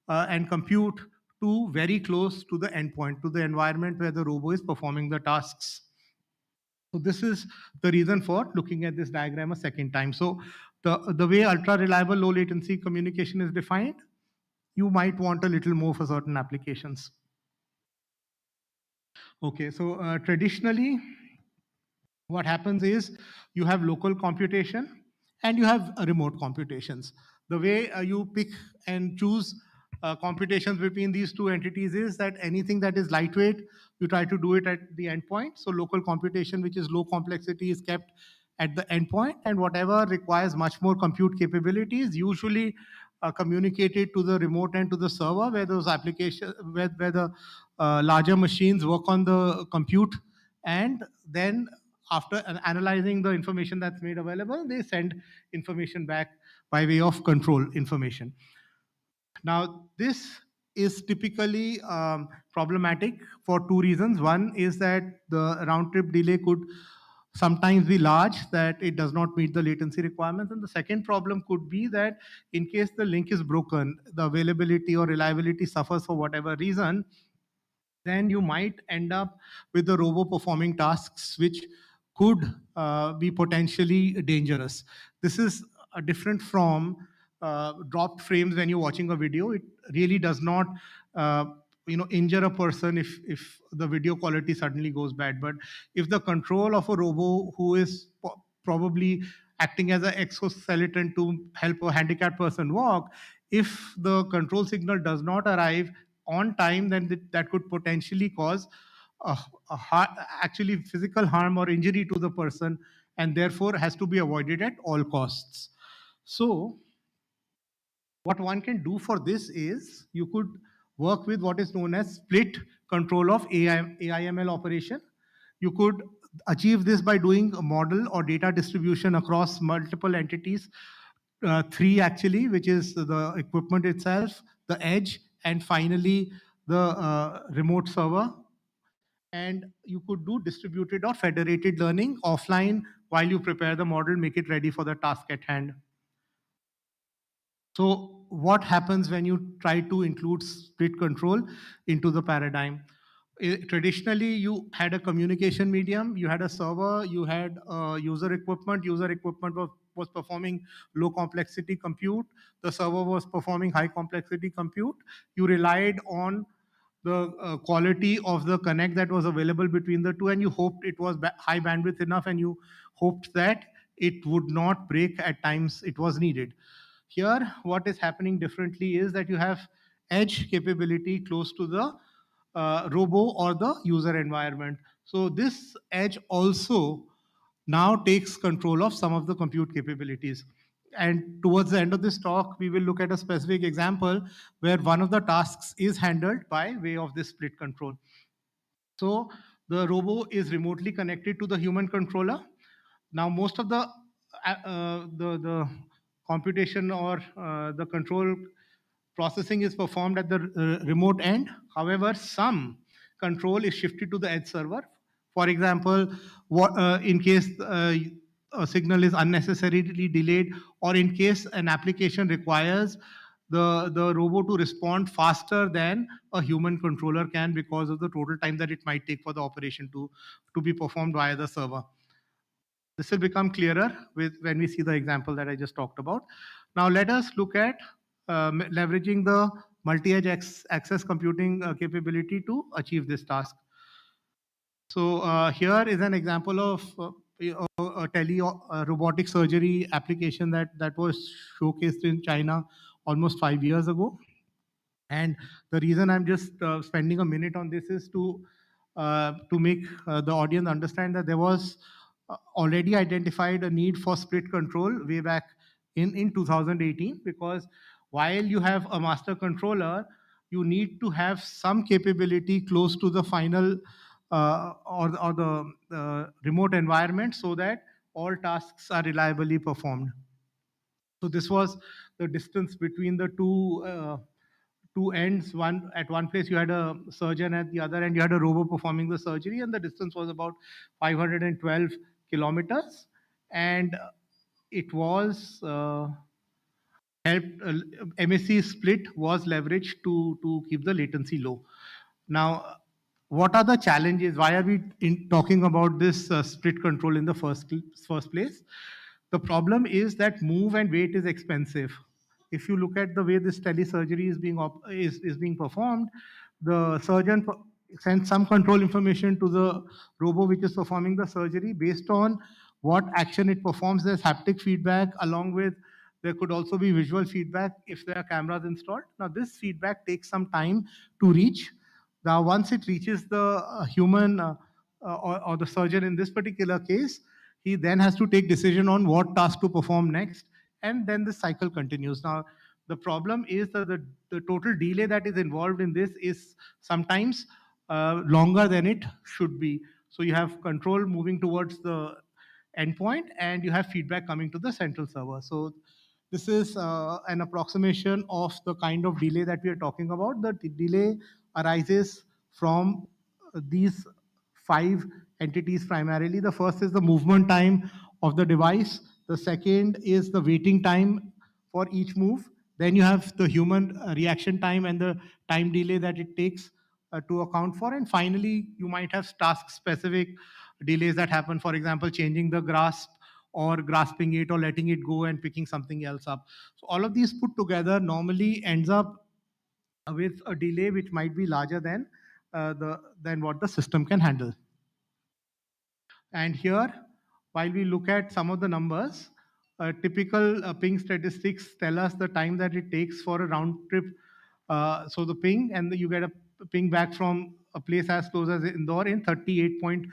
and compute to very close to the endpoint, to the environment where the robo is performing the tasks. So this is the reason for looking at this diagram a second time. So the way ultra reliable low latency communication is defined, you might want a little more for certain applications. Okay, so traditionally, what happens is you have local computation and you have remote computations. The way you pick and choose computations between these two entities is that anything that is lightweight, you try to do it at the endpoint. So local computation, which is low complexity, is kept at the endpoint, and whatever requires much more compute capabilities, usually communicated to the remote and to the server, where those applications, where the larger machines work on the compute, and then after analyzing the information that's made available, they send information back by way of control information. Now, this is typically problematic for two reasons. One is that the round trip delay could sometimes be large, that it does not meet the latency requirements. And the second problem could be that in case the link is broken, the availability or reliability suffers for whatever reason, then you might end up with the robo performing tasks which could be potentially dangerous. This is different from dropped frames when you're watching a video. It really does not injure a person if the video quality suddenly goes bad. But if the control of a robo who is probably acting as an exoskeleton to help a handicapped person walk, if the control signal does not arrive on time, then that could potentially cause actually physical harm or injury to the person, and therefore has to be avoided at all costs. So what one can do for this is you could work with what is known as split control of AIML operation. You could achieve this by doing a model or data distribution across multiple entities, three actually, which is the equipment itself, the edge, and finally the remote server. And you could do distributed or federated learning offline while you prepare the model, make it ready for the task at hand. So what happens when you try to include split control into the paradigm? Traditionally, you had a communication medium, you had a server, you had user equipment. User equipment was performing low complexity compute. The server was performing high complexity compute. You relied on the quality of the connect that was available between the two, and you hoped it was high bandwidth enough, and you hoped that it would not break at times it was needed. Here, what is happening differently is that you have edge capability close to the robo or the user environment. So this edge also now takes control of some of the compute capabilities. and towards the end of this talk, we will look at a specific example where one of the tasks is handled by way of this split control. So the robo is remotely connected to the human controller. Now, most of the computation or the control processing is performed at the remote end. However, some control is shifted to the edge server. For example, in case a signal is unnecessarily delayed, or in case an application requires the robo to respond faster than a human controller can because of the total time that it might take for the operation to be performed via the server. This will become clearer when we see the example that I just talked about. Now let us look at leveraging the multi-edge access computing capability to achieve this task. So here is an example of a robotic surgery application that was showcased in China almost 5 years ago. And the reason I'm just spending a minute on this is to make the audience understand that there was already identified a need for split control way back in 2018, because while you have a master controller, you need to have some capability close to the final or the remote environment so that all tasks are reliably performed. So this was the distance between the two ends. One at one place you had a surgeon, at the other end you had a robo performing the surgery, and the distance was about 512 kilometers, and it was helped. MSC split was leveraged to keep the latency low. Now, what are the challenges? Why are we talking about this split control in the first place? The problem is that move and wait is expensive. If you look at the way this telesurgery is being performed, the surgeon sends some control information to the robo which is performing the surgery. Based on what action it performs, there's haptic feedback, along with there could also be visual feedback if there are cameras installed. Now, this feedback takes some time to reach. Now, once it reaches the human or the surgeon in this particular case, he then has to take decision on what task to perform next, and then the cycle continues. Now, the problem is that the total delay that is involved in this is sometimes longer than it should be. So you have control moving towards the endpoint, and you have feedback coming to the central server. So this is an approximation of the kind of delay that we are talking about. The delay arises from these 5 entities primarily. The first is the movement time of the device. The second is the waiting time for each move. Then you have the human reaction time and the time delay that it takes to account for. And finally, you might have task-specific delays that happen, for example, changing the grasp or grasping it or letting it go and picking something else up. So all of these put together normally ends up with a delay which might be larger than what the system can handle. And here, while we look at some of the numbers, typical ping statistics tell us the time that it takes for a round trip. So the ping, and you get a ping back from a place as close as Indore in 38.46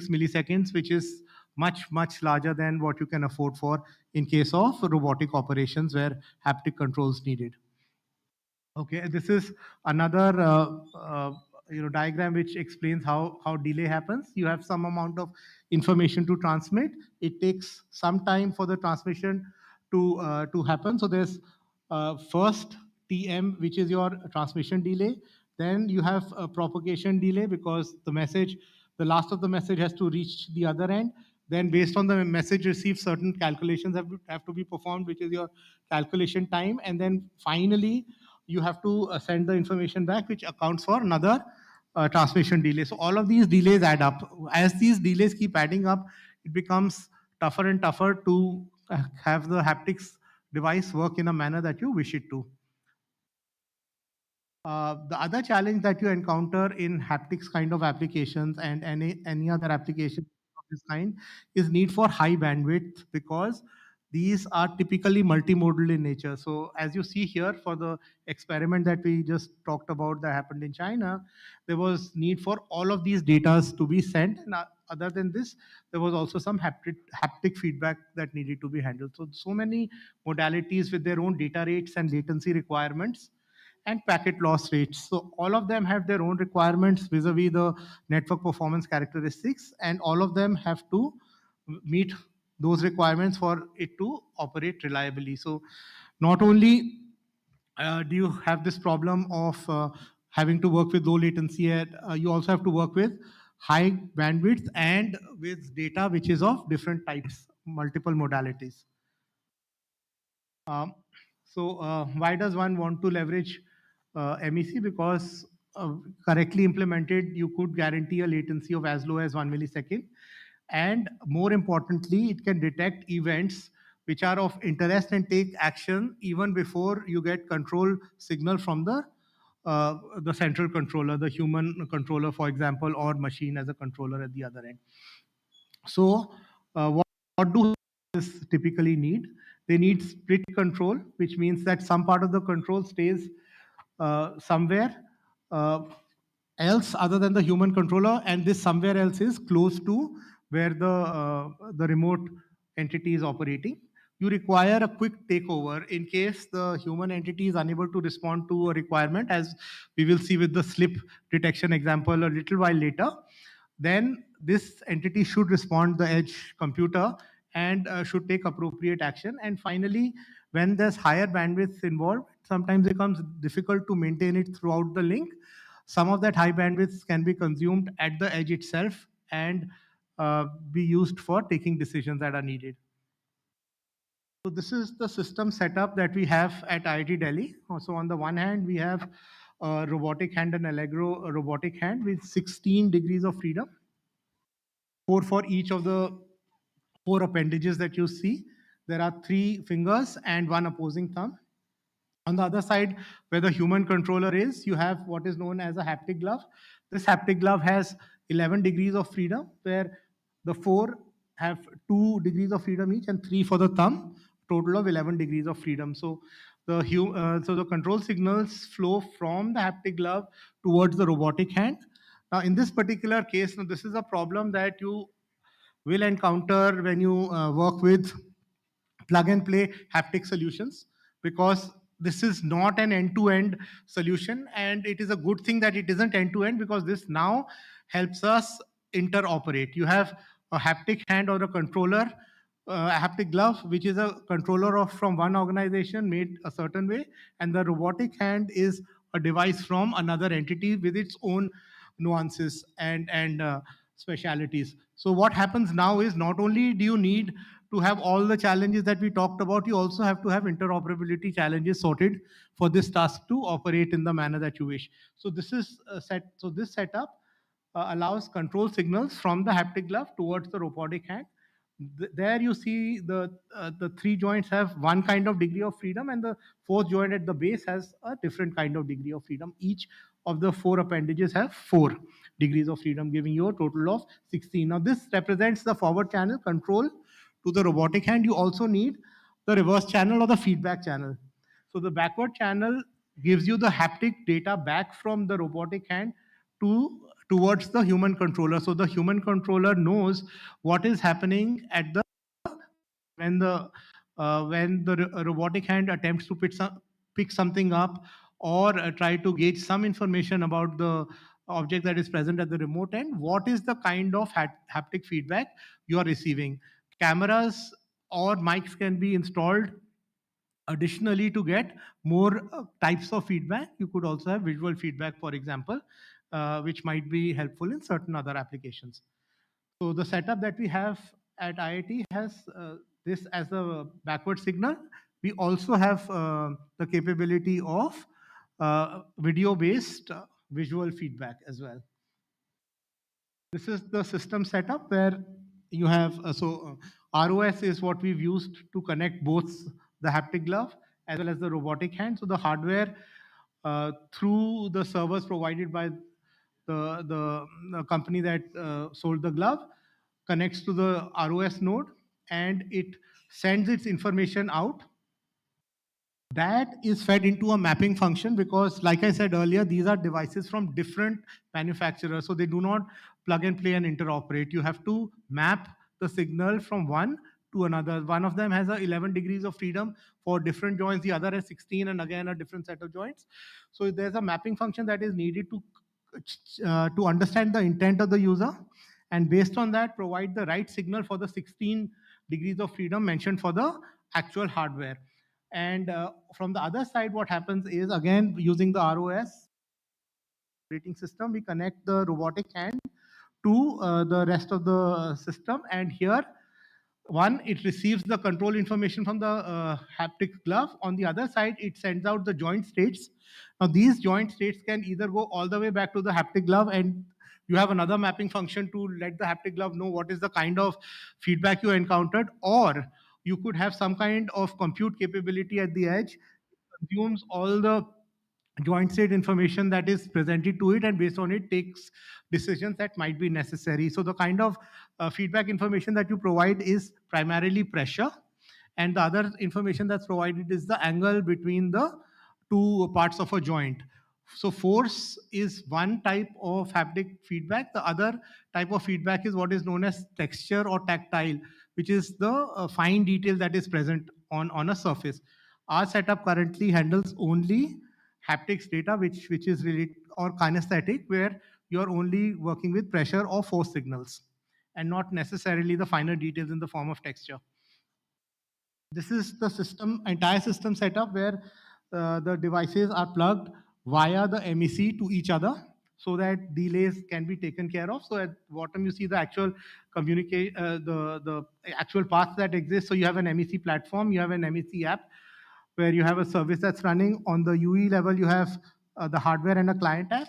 milliseconds, which is much, much larger than what you can afford for in case of robotic operations where haptic control is needed. Okay, this is another diagram which explains how delay happens. You have some amount of information to transmit. It takes some time for the transmission to happen. So there's first TM, which is your transmission delay. Then you have a propagation delay because the last of the message has to reach the other end. Then based on the message received, certain calculations have to be performed, which is your calculation time. And then finally, you have to send the information back, which accounts for another transmission delay. So all of these delays add up. As these delays keep adding up, it becomes tougher and tougher to have the haptics device work in a manner that you wish it to. The other challenge that you encounter in haptics kind of applications and any other application of this kind is need for high bandwidth, because these are typically multimodal in nature. So as you see here, for the experiment that we just talked about that happened in China, there was need for all of these data to be sent. And other than this, there was also some haptic feedback that needed to be handled. So many modalities with their own data rates and latency requirements and packet loss rates. So all of them have their own requirements vis-a-vis the network performance characteristics, and all of them have to meet those requirements for it to operate reliably. So not only do you have this problem of having to work with low latency, you also have to work with high bandwidth and with data which is of different types, multiple modalities. Um, why does one want to leverage MEC? Because correctly implemented, you could guarantee a latency of as low as 1 millisecond. And more importantly, it can detect events which are of interest and take action even before you get control signal from the central controller, the human controller, for example, or machine as a controller at the other end. So what do this typically need? They need split control, which means that some part of the control stays somewhere else other than the human controller, and this somewhere else is close to where the remote entity is operating. You require a quick takeover in case the human entity is unable to respond to a requirement, as we will see with the slip detection example a little while later. Then this entity should respond, the edge computer, and should take appropriate action. And finally, when there's higher bandwidth involved, sometimes it becomes difficult to maintain it throughout the link. Some of that high bandwidth can be consumed at the edge itself and be used for taking decisions that are needed. So this is the system setup that we have at IIT Delhi. So on the one hand, we have a robotic hand and Allegro robotic hand with 16 degrees of freedom, 4 for each of the 4 appendages that you see. There are 3 fingers and 1 opposing thumb. On the other side, where the human controller is, you have what is known as a haptic glove. This haptic glove has 11 degrees of freedom, where the 4 have 2 degrees of freedom each and 3 for the thumb, total of 11 degrees of freedom. So the control signals flow from the haptic glove towards the robotic hand. Now, in this particular case, this is a problem that you will encounter when you work with plug and play haptic solutions, because this is not an end-to-end solution, and it is a good thing that it isn't end-to-end, because this now helps us interoperate. You have a haptic hand or a controller, a haptic glove, which is a controller of from one organization made a certain way, and the robotic hand is a device from another entity with its own nuances and specialities. So what happens now is, not only do you need to have all the challenges that we talked about, you also have to have interoperability challenges sorted for this task to operate in the manner that you wish. So this is this setup allows control signals from the haptic glove towards the robotic hand. There you see the 3 joints have one kind of degree of freedom, and the 4th joint at the base has a different kind of degree of freedom. Each of the 4 appendages have 4 degrees of freedom, giving you a total of 16. Now this represents the forward channel control to the robotic hand. You also need the reverse channel or the feedback channel. So the backward channel gives you the haptic data back from the robotic hand towards the human controller. So the human controller knows what is happening at the when the robotic hand attempts to pick something up, or try to gauge some information about the object that is present at the remote end. What is the kind of haptic feedback you are receiving? Cameras or mics can be installed additionally to get more types of feedback. You could also have visual feedback, for example, which might be helpful in certain other applications. So the setup that we have at IIT has this as a backward signal. We also have the capability of video-based visual feedback as well. This is the system setup where you have, ROS is what we've used to connect both the haptic glove as well as the robotic hand. So the hardware through the servers provided by the company that sold the glove connects to the ROS node, and it sends its information out. That is fed into a mapping function because, like I said earlier, these are devices from different manufacturers. So they do not plug and play and interoperate. You have to map the signal from one to another. One of them has 11 degrees of freedom for different joints. The other has 16 and again a different set of joints. So there's a mapping function that is needed to understand the intent of the user and based on that provide the right signal for the 16 degrees of freedom mentioned for the actual hardware. And from the other side, what happens is, again, using the ROS operating system, we connect the robotic hand to the rest of the system. And here, one, it receives the control information from the haptic glove. On the other side, it sends out the joint states. Now, these joint states can either go all the way back to the haptic glove, and you have another mapping function to let the haptic glove know what is the kind of feedback you encountered, or you could have some kind of compute capability at the edge, consumes all the joint state information that is presented to it and based on it takes decisions that might be necessary. So the kind of feedback information that you provide is primarily pressure, and the other information that's provided is the angle between the two parts of a joint. So force is one type of haptic feedback. The other type of feedback is what is known as texture or tactile, which is the fine detail that is present on a surface. Our setup currently handles only haptics data, which is related, or kinesthetic, where you're only working with pressure or force signals and not necessarily the finer details in the form of texture. This is the entire system setup where the devices are plugged via the MEC to each other so that delays can be taken care of. So at bottom you see the actual the actual path that exists. So you have an MEC platform, you have an MEC app, where you have a service that's running. On the UE level, you have the hardware and a client app.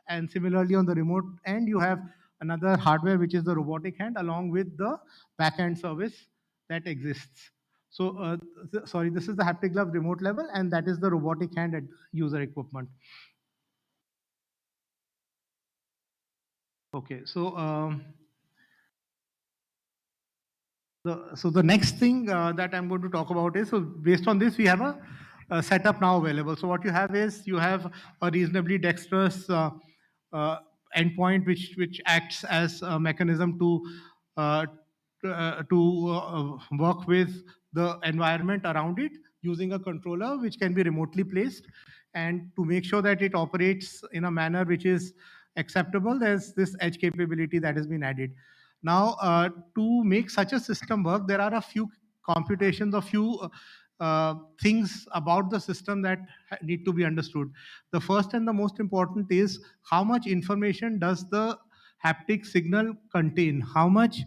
And similarly, on the remote end, you have another hardware, which is the robotic hand, along with the back-end service that exists. So, sorry, this is the haptic glove remote level, and that is the robotic hand at user equipment. Okay, so the next thing that I'm going to talk about is, so based on this, we have a setup now available. So what you have is, you have a reasonably dexterous endpoint which acts as a mechanism to work with the environment around it using a controller which can be remotely placed. And to make sure that it operates in a manner which is acceptable, there's this edge capability that has been added. Now, to make such a system work, there are a few computations, a few things about the system that need to be understood. The first and the most important is, how much information does the haptic signal contain? How much?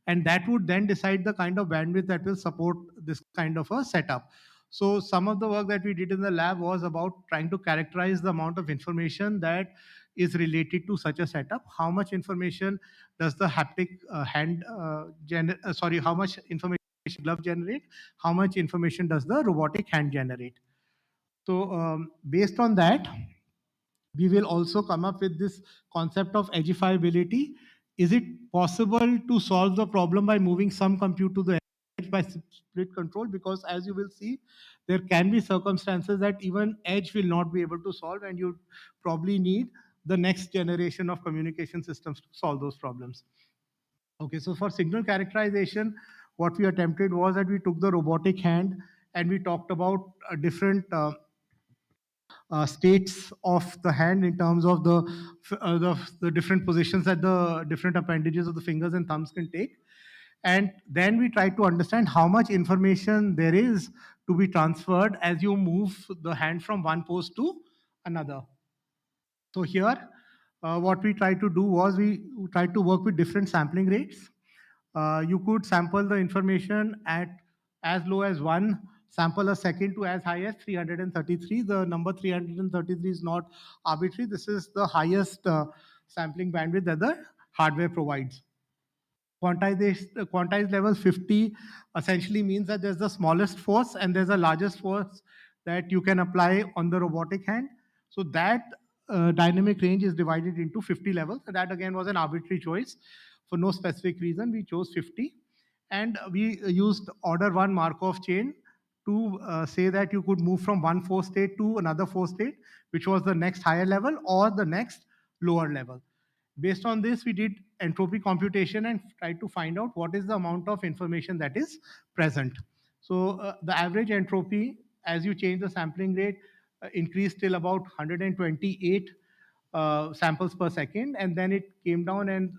And that would then decide the kind of bandwidth that will support this kind of a setup. So some of the work that we did in the lab was about trying to characterize the amount of information that is related to such a setup. How much information does the haptic how much information glove generate? How much information does the robotic hand generate? So based on that, we will also come up with this concept of edgifiability. Is it possible to solve the problem by moving some compute to the edge by split control? Because as you will see, there can be circumstances that even edge will not be able to solve, and you probably need the next generation of communication systems to solve those problems. Okay, so for signal characterization, what we attempted was that we took the robotic hand and we talked about different states of the hand in terms of the different positions that the different appendages of the fingers and thumbs can take. And then we try to understand how much information there is to be transferred as you move the hand from one pose to another. So here, what we tried to do was we tried to work with different sampling rates. You could sample the information at as low as 1 sample a second to as high as 333. The number 333 is not arbitrary. This is the highest sampling bandwidth that the hardware provides. Quantized level 50 essentially means that there's the smallest force and there's a largest force that you can apply on the robotic hand. So that dynamic range is divided into 50 levels. And that again was an arbitrary choice. For no specific reason, we chose 50. And we used order one Markov chain to say that you could move from one force state to another force state, which was the next higher level or the next lower level. Based on this, we did entropy computation and tried to find out what is the amount of information that is present. So the average entropy, as you change the sampling rate, increased till about 128 samples per second, and then it came down and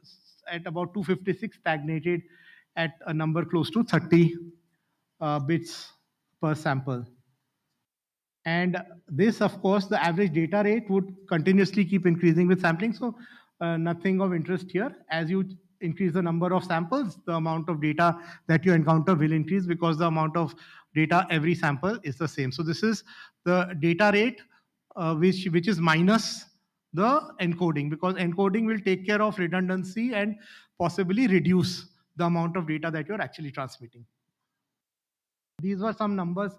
at about 256 stagnated at a number close to 30 bits per sample. And this, of course, the average data rate would continuously keep increasing with sampling. So nothing of interest here. As you increase the number of samples, the amount of data that you encounter will increase because the amount of data every sample is the same. So this is the data rate, which is minus the encoding, because encoding will take care of redundancy and possibly reduce the amount of data that you're actually transmitting. These were some numbers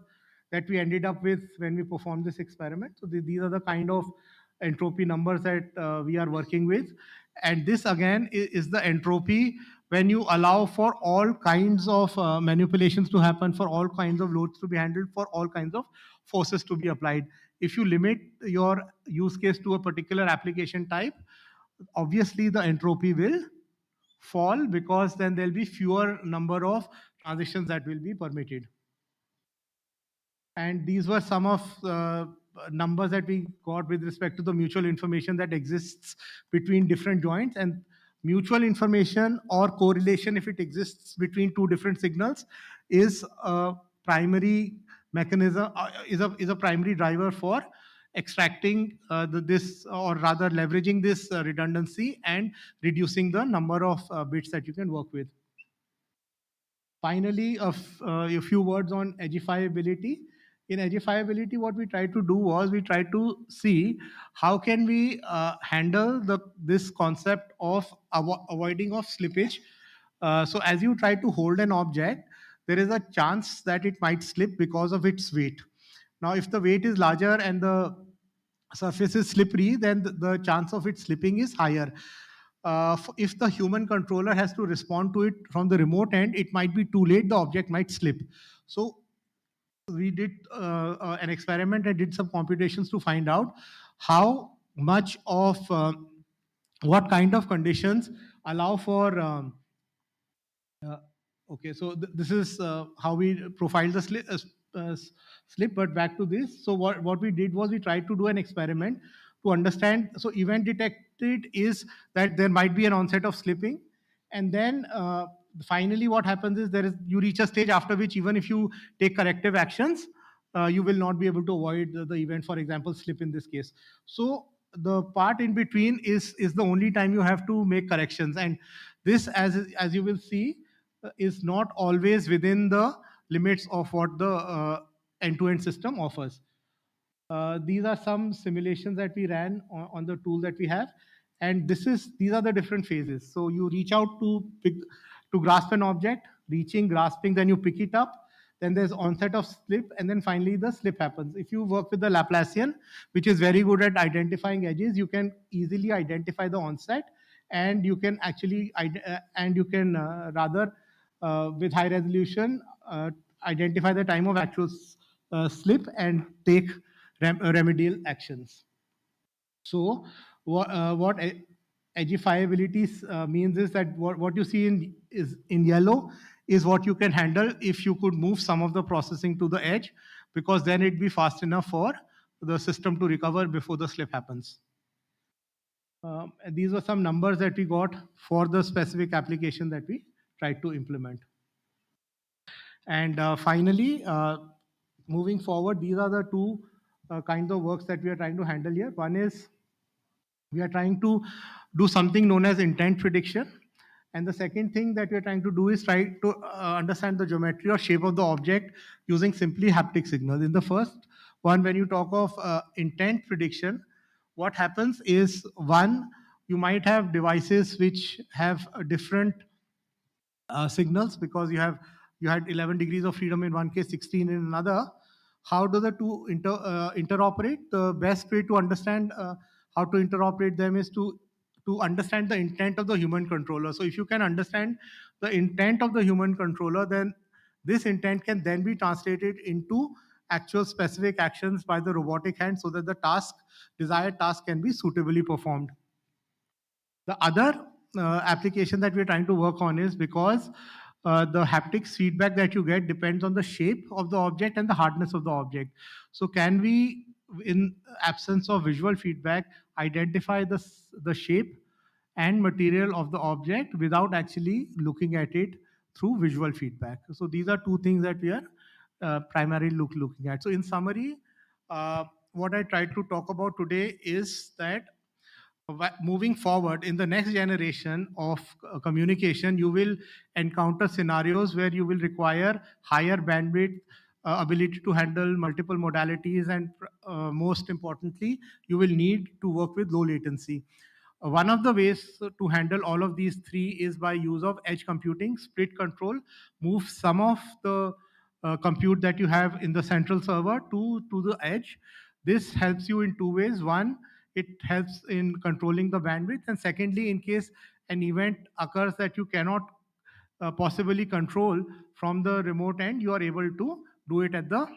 that we ended up with when we performed this experiment. So these are the kind of entropy numbers that we are working with. And this again is the entropy when you allow for all kinds of manipulations to happen, for all kinds of loads to be handled, for all kinds of forces to be applied. If you limit your use case to a particular application type, obviously the entropy will fall, because then there'll be fewer number of transitions that will be permitted. And these were some of numbers that we got with respect to the mutual information that exists between different joints. And mutual information or correlation, if it exists between two different signals, is a primary mechanism, is a primary driver for extracting this, or rather leveraging this redundancy and reducing the number of bits that you can work with. Finally, a few words on edifiability. In edifiability, what we tried to do was we tried to see how can we handle this concept of avoiding of slippage. So as you try to hold an object, there is a chance that it might slip because of its weight. Now, if the weight is larger and the surface is slippery, then the chance of it slipping is higher. If the human controller has to respond to it from the remote end, it might be too late, the object might slip. So we did an experiment and did some computations to find out how much of what kind of conditions allow for okay, so this is how we profile the slip, but back to this. So what we did was we tried to do an experiment to understand. So event detected is that there might be an onset of slipping, and then finally what happens is you reach a stage after which even if you take corrective actions, you will not be able to avoid the event, for example, slip in this case. So the part in between is the only time you have to make corrections, and this, as you will see, is not always within the limits of what the end-to-end system offers. These are some simulations that we ran on the tool that we have, and these are the different phases. So you reach out to grasp an object, reaching, grasping, then you pick it up. Then there's onset of slip, and then finally the slip happens. If you work with the Laplacian, which is very good at identifying edges, you can easily identify the onset, and you can actually rather with high resolution identify the time of actual slip and take remedial actions. So what edifiability means is that what you see in yellow is what you can handle if you could move some of the processing to the edge, because then it'd be fast enough for the system to recover before the slip happens. These were some numbers that we got for the specific application that we tried to implement. And finally, moving forward, these are the two kinds of works that we are trying to handle here. One is we are trying to do something known as intent prediction. And the second thing that we are trying to do is try to understand the geometry or shape of the object using simply haptic signals. In the first one, when you talk of intent prediction, what happens is, one, you might have devices which have a different signals, because you had 11 degrees of freedom in one case, 16 in another. How do the two interoperate? The best way to understand how to interoperate them is to understand the intent of the human controller. So if you can understand the intent of the human controller, then this intent can then be translated into actual specific actions by the robotic hand so that the desired task can be suitably performed. The other application that we're trying to work on is because the haptics feedback that you get depends on the shape of the object and the hardness of the object. So can we, in absence of visual feedback, identify the shape and material of the object without actually looking at it through visual feedback? So these are two things that we are primarily looking at. So in summary, what I tried to talk about today is that moving forward in the next generation of communication, you will encounter scenarios where you will require higher bandwidth, ability to handle multiple modalities, and most importantly, you will need to work with low latency. One of the ways to handle all of these three is by use of edge computing. Split control moves some of the compute that you have in the central server to the edge. This helps you in two ways. One, it helps in controlling the bandwidth, and secondly, in case an event occurs that you cannot possibly control from the remote end, you are able to do it at the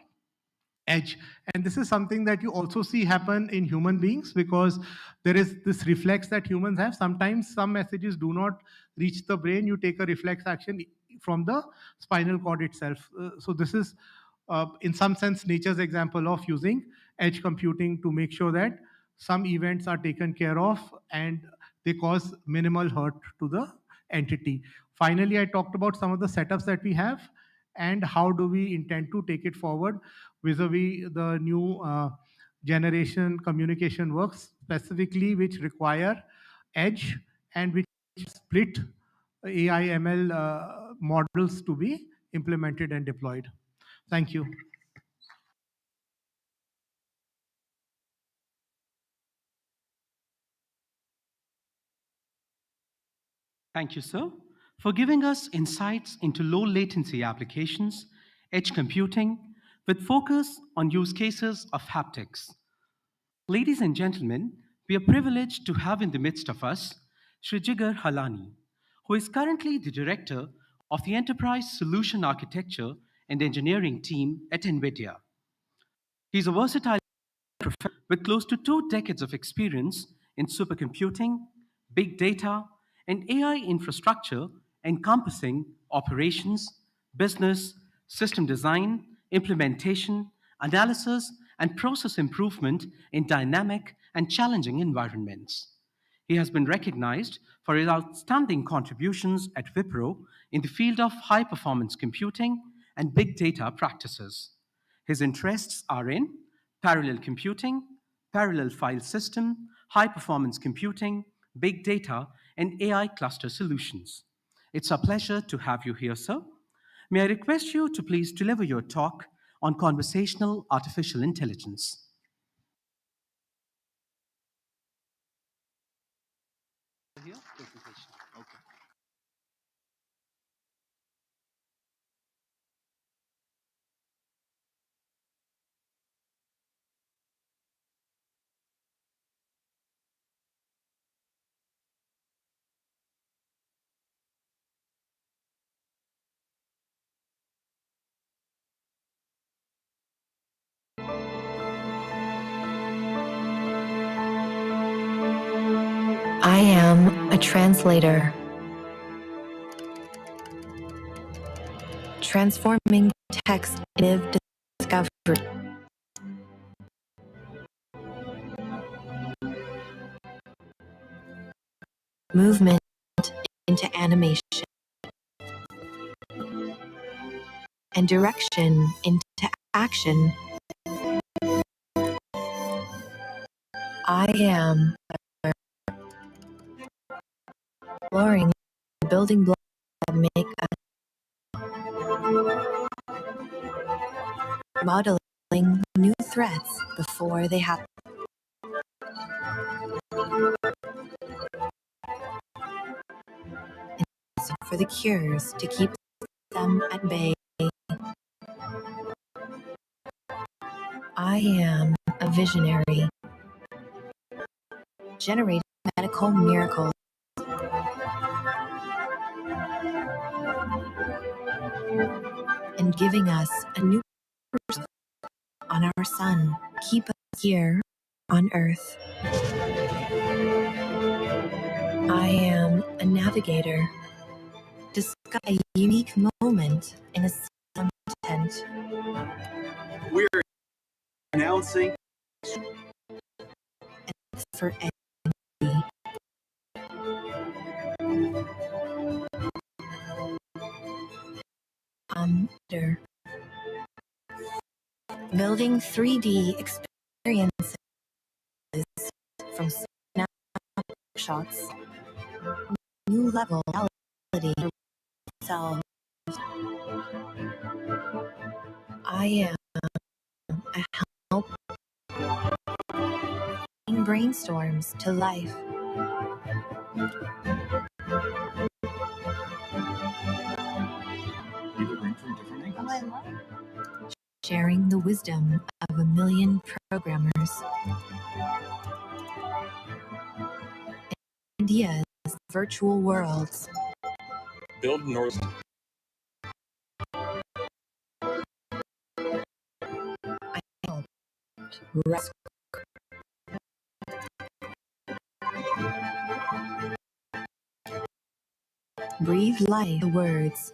edge. And this is something that you also see happen in human beings, because there is this reflex that humans have. Sometimes some messages do not reach the brain, you take a reflex action from the spinal cord itself. So this is in some sense nature's example of using edge computing to make sure that some events are taken care of and they cause minimal hurt to the entity. Finally, I talked about some of the setups that we have and how do we intend to take it forward vis-a-vis the new generation communication works, specifically which require edge and which split AI ML models to be implemented and deployed. Thank you. Thank you, sir, for giving us insights into low latency applications, edge computing, with focus on use cases of haptics. Ladies and gentlemen, we are privileged to have in the midst of us Shri Jigar Halani, who is currently the Director of the Enterprise Solution Architecture and Engineering team at NVIDIA. He's a versatile professor with close to 2 decades of experience in supercomputing, big data, and AI infrastructure encompassing operations, business, system design, implementation, analysis, and process improvement in dynamic and challenging environments. He has been recognized for his outstanding contributions at Wipro in the field of high performance computing and big data practices. His interests are in parallel computing, parallel file system, high performance computing, big data, and AI cluster solutions. It's a pleasure to have you here, sir. May I request you to please deliver your talk on conversational artificial intelligence? I am a translator, transforming text into discovery. Movement into animation, and direction into action. I am exploring the building blocks that make us, modeling new threats before they happen. And for the cures to keep them at bay. I am a visionary, generating medical miracles giving us a new perspective on our sun. Keep us here on Earth. I am a navigator. Discover a unique moment in a system content. We're announcing For computer. Building 3D experiences from snapshots. New level reality self. I am a help bring brainstorms to life. Sharing the wisdom of a million programmers. Ideas, virtual worlds. Build North. I helped rescue. Breathe life the words.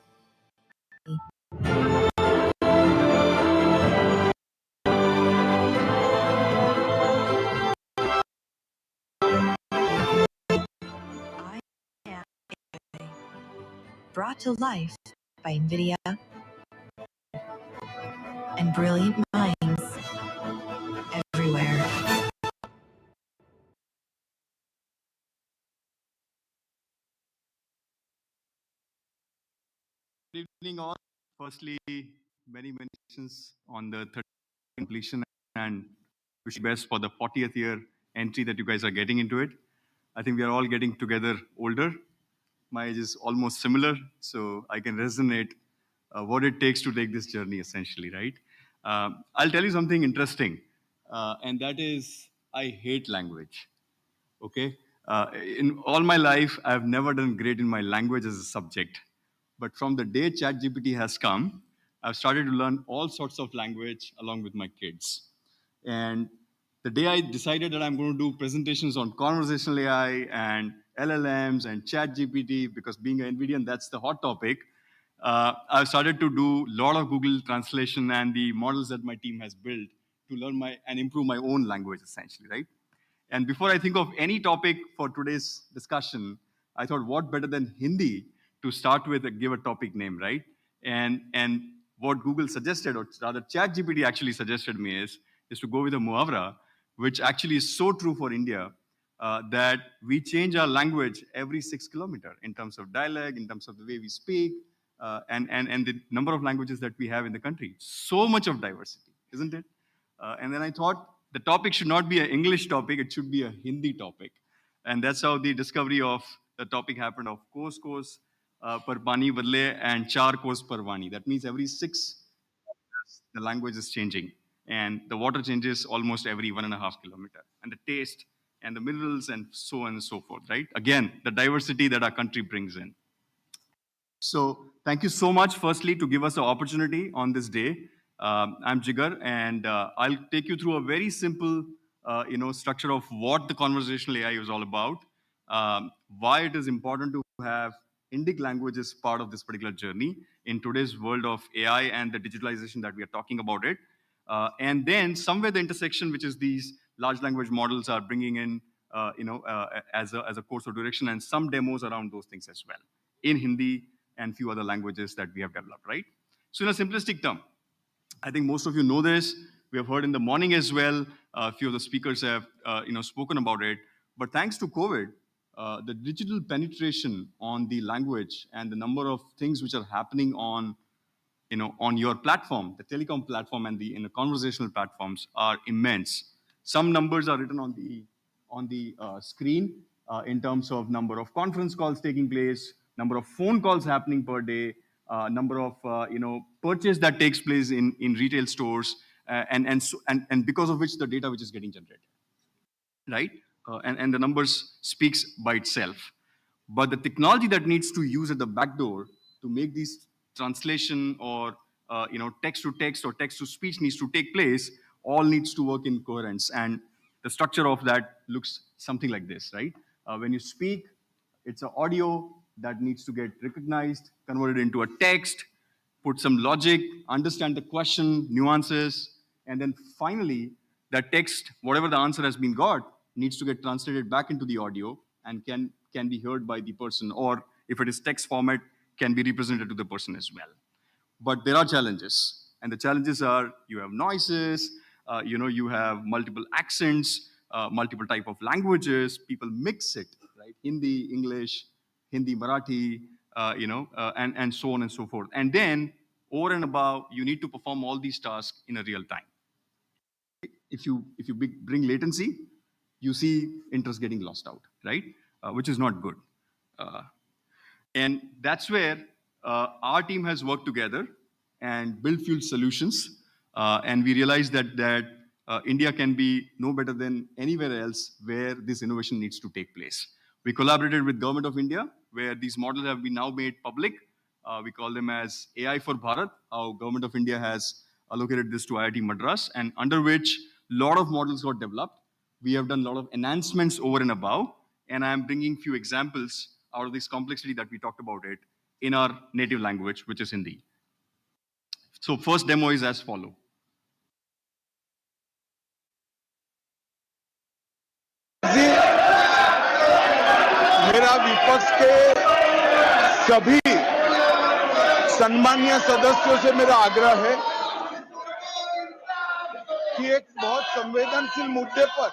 I am AI, brought to life by NVIDIA and brilliant minds everywhere. Good evening, all. Firstly, many mentions on the 30th completion and wish you best for the 40th year entry that you guys are getting into it. I think we are all getting together older. My age is almost similar, so I can resonate what it takes to take this journey, essentially, right? I'll tell you something interesting, and that is I hate language. Okay, in all my life, I've never done great in my language as a subject. But from the day ChatGPT has come, I've started to learn all sorts of language along with my kids. And the day I decided that I'm going to do presentations on conversational AI and LLMs and ChatGPT, because being an NVIDIA, that's the hot topic, I've started to do a lot of Google translation and the models that my team has built to learn my and improve my own language, essentially, right? And before I think of any topic for today's discussion, I thought, what better than Hindi to start with, give a topic name, right? And what Google suggested, or rather ChatGPT actually suggested me is to go with a muhavra, which actually is so true for India, that we change our language every 6 kilometers in terms of dialect, in terms of the way we speak, and the number of languages that we have in the country. So much of diversity, isn't it? And then I thought the topic should not be an English topic, it should be a Hindi topic. And that's how the discovery of the topic happened of Kos per pani badle and char kos per vani. That means every 6 the language is changing. And the water changes almost every 1.5 kilometers. And the taste and the minerals and so on and so forth, right? Again, the diversity that our country brings in. So thank you so much, firstly, to give us the opportunity on this day. I'm Jigar, and I'll take you through a very simple, structure of what the conversational AI is all about, why it is important to have Indic language as part of this particular journey in today's world of AI and the digitalization that we are talking about it. And then somewhere the intersection, which is these large language models are bringing in, as a course of direction, and some demos around those things as well in Hindi and few other languages that we have developed, right? So in a simplistic term, I think most of you know this. We have heard in the morning as well. A few of the speakers have, spoken about it. But thanks to COVID, the digital penetration on the language and the number of things which are happening on your platform, the telecom platform and the conversational platforms are immense. Some numbers are written on the screen in terms of number of conference calls taking place, number of phone calls happening per day, number of purchase that takes place in retail stores, and because of which the data which is getting generated, right? And the numbers speaks by itself. But the technology that needs to use at the back door to make these translation or text to text or text to speech needs to take place, all needs to work in coherence. And the structure of that looks something like this, right? When you speak, it's an audio that needs to get recognized, converted into a text, put some logic, understand the question, nuances, and then finally, that text, whatever the answer has been got, needs to get translated back into the audio and can be heard by the person, or if it is text format, can be represented to the person as well. But there are challenges, and the challenges are you have noises, you have multiple accents, multiple type of languages. People mix it, right? Hindi, English, Hindi, Marathi, and so on and so forth. And then over and above, you need to perform all these tasks in a real time. If you bring latency, you see interest getting lost out, right? Which is not good. Uh, and that's where our team has worked together and built few solutions. And we realized that India can be no better than anywhere else where this innovation needs to take place. We collaborated with Government of India, where these models have been now made public. We call them as AI for Bharat, how Government of India has allocated this to IIT Madras, and under which a lot of models got developed. We have done a lot of enhancements over and above, and I'm bringing few examples out of this complexity that we talked about it in our native language, which is Hindi. So first demo is as follow. मेरा विपक्ष के सभी सम्मानीय सदस्यों से मेरा आग्रह है कि एक बहुत संवेदनशील मुद्दे पर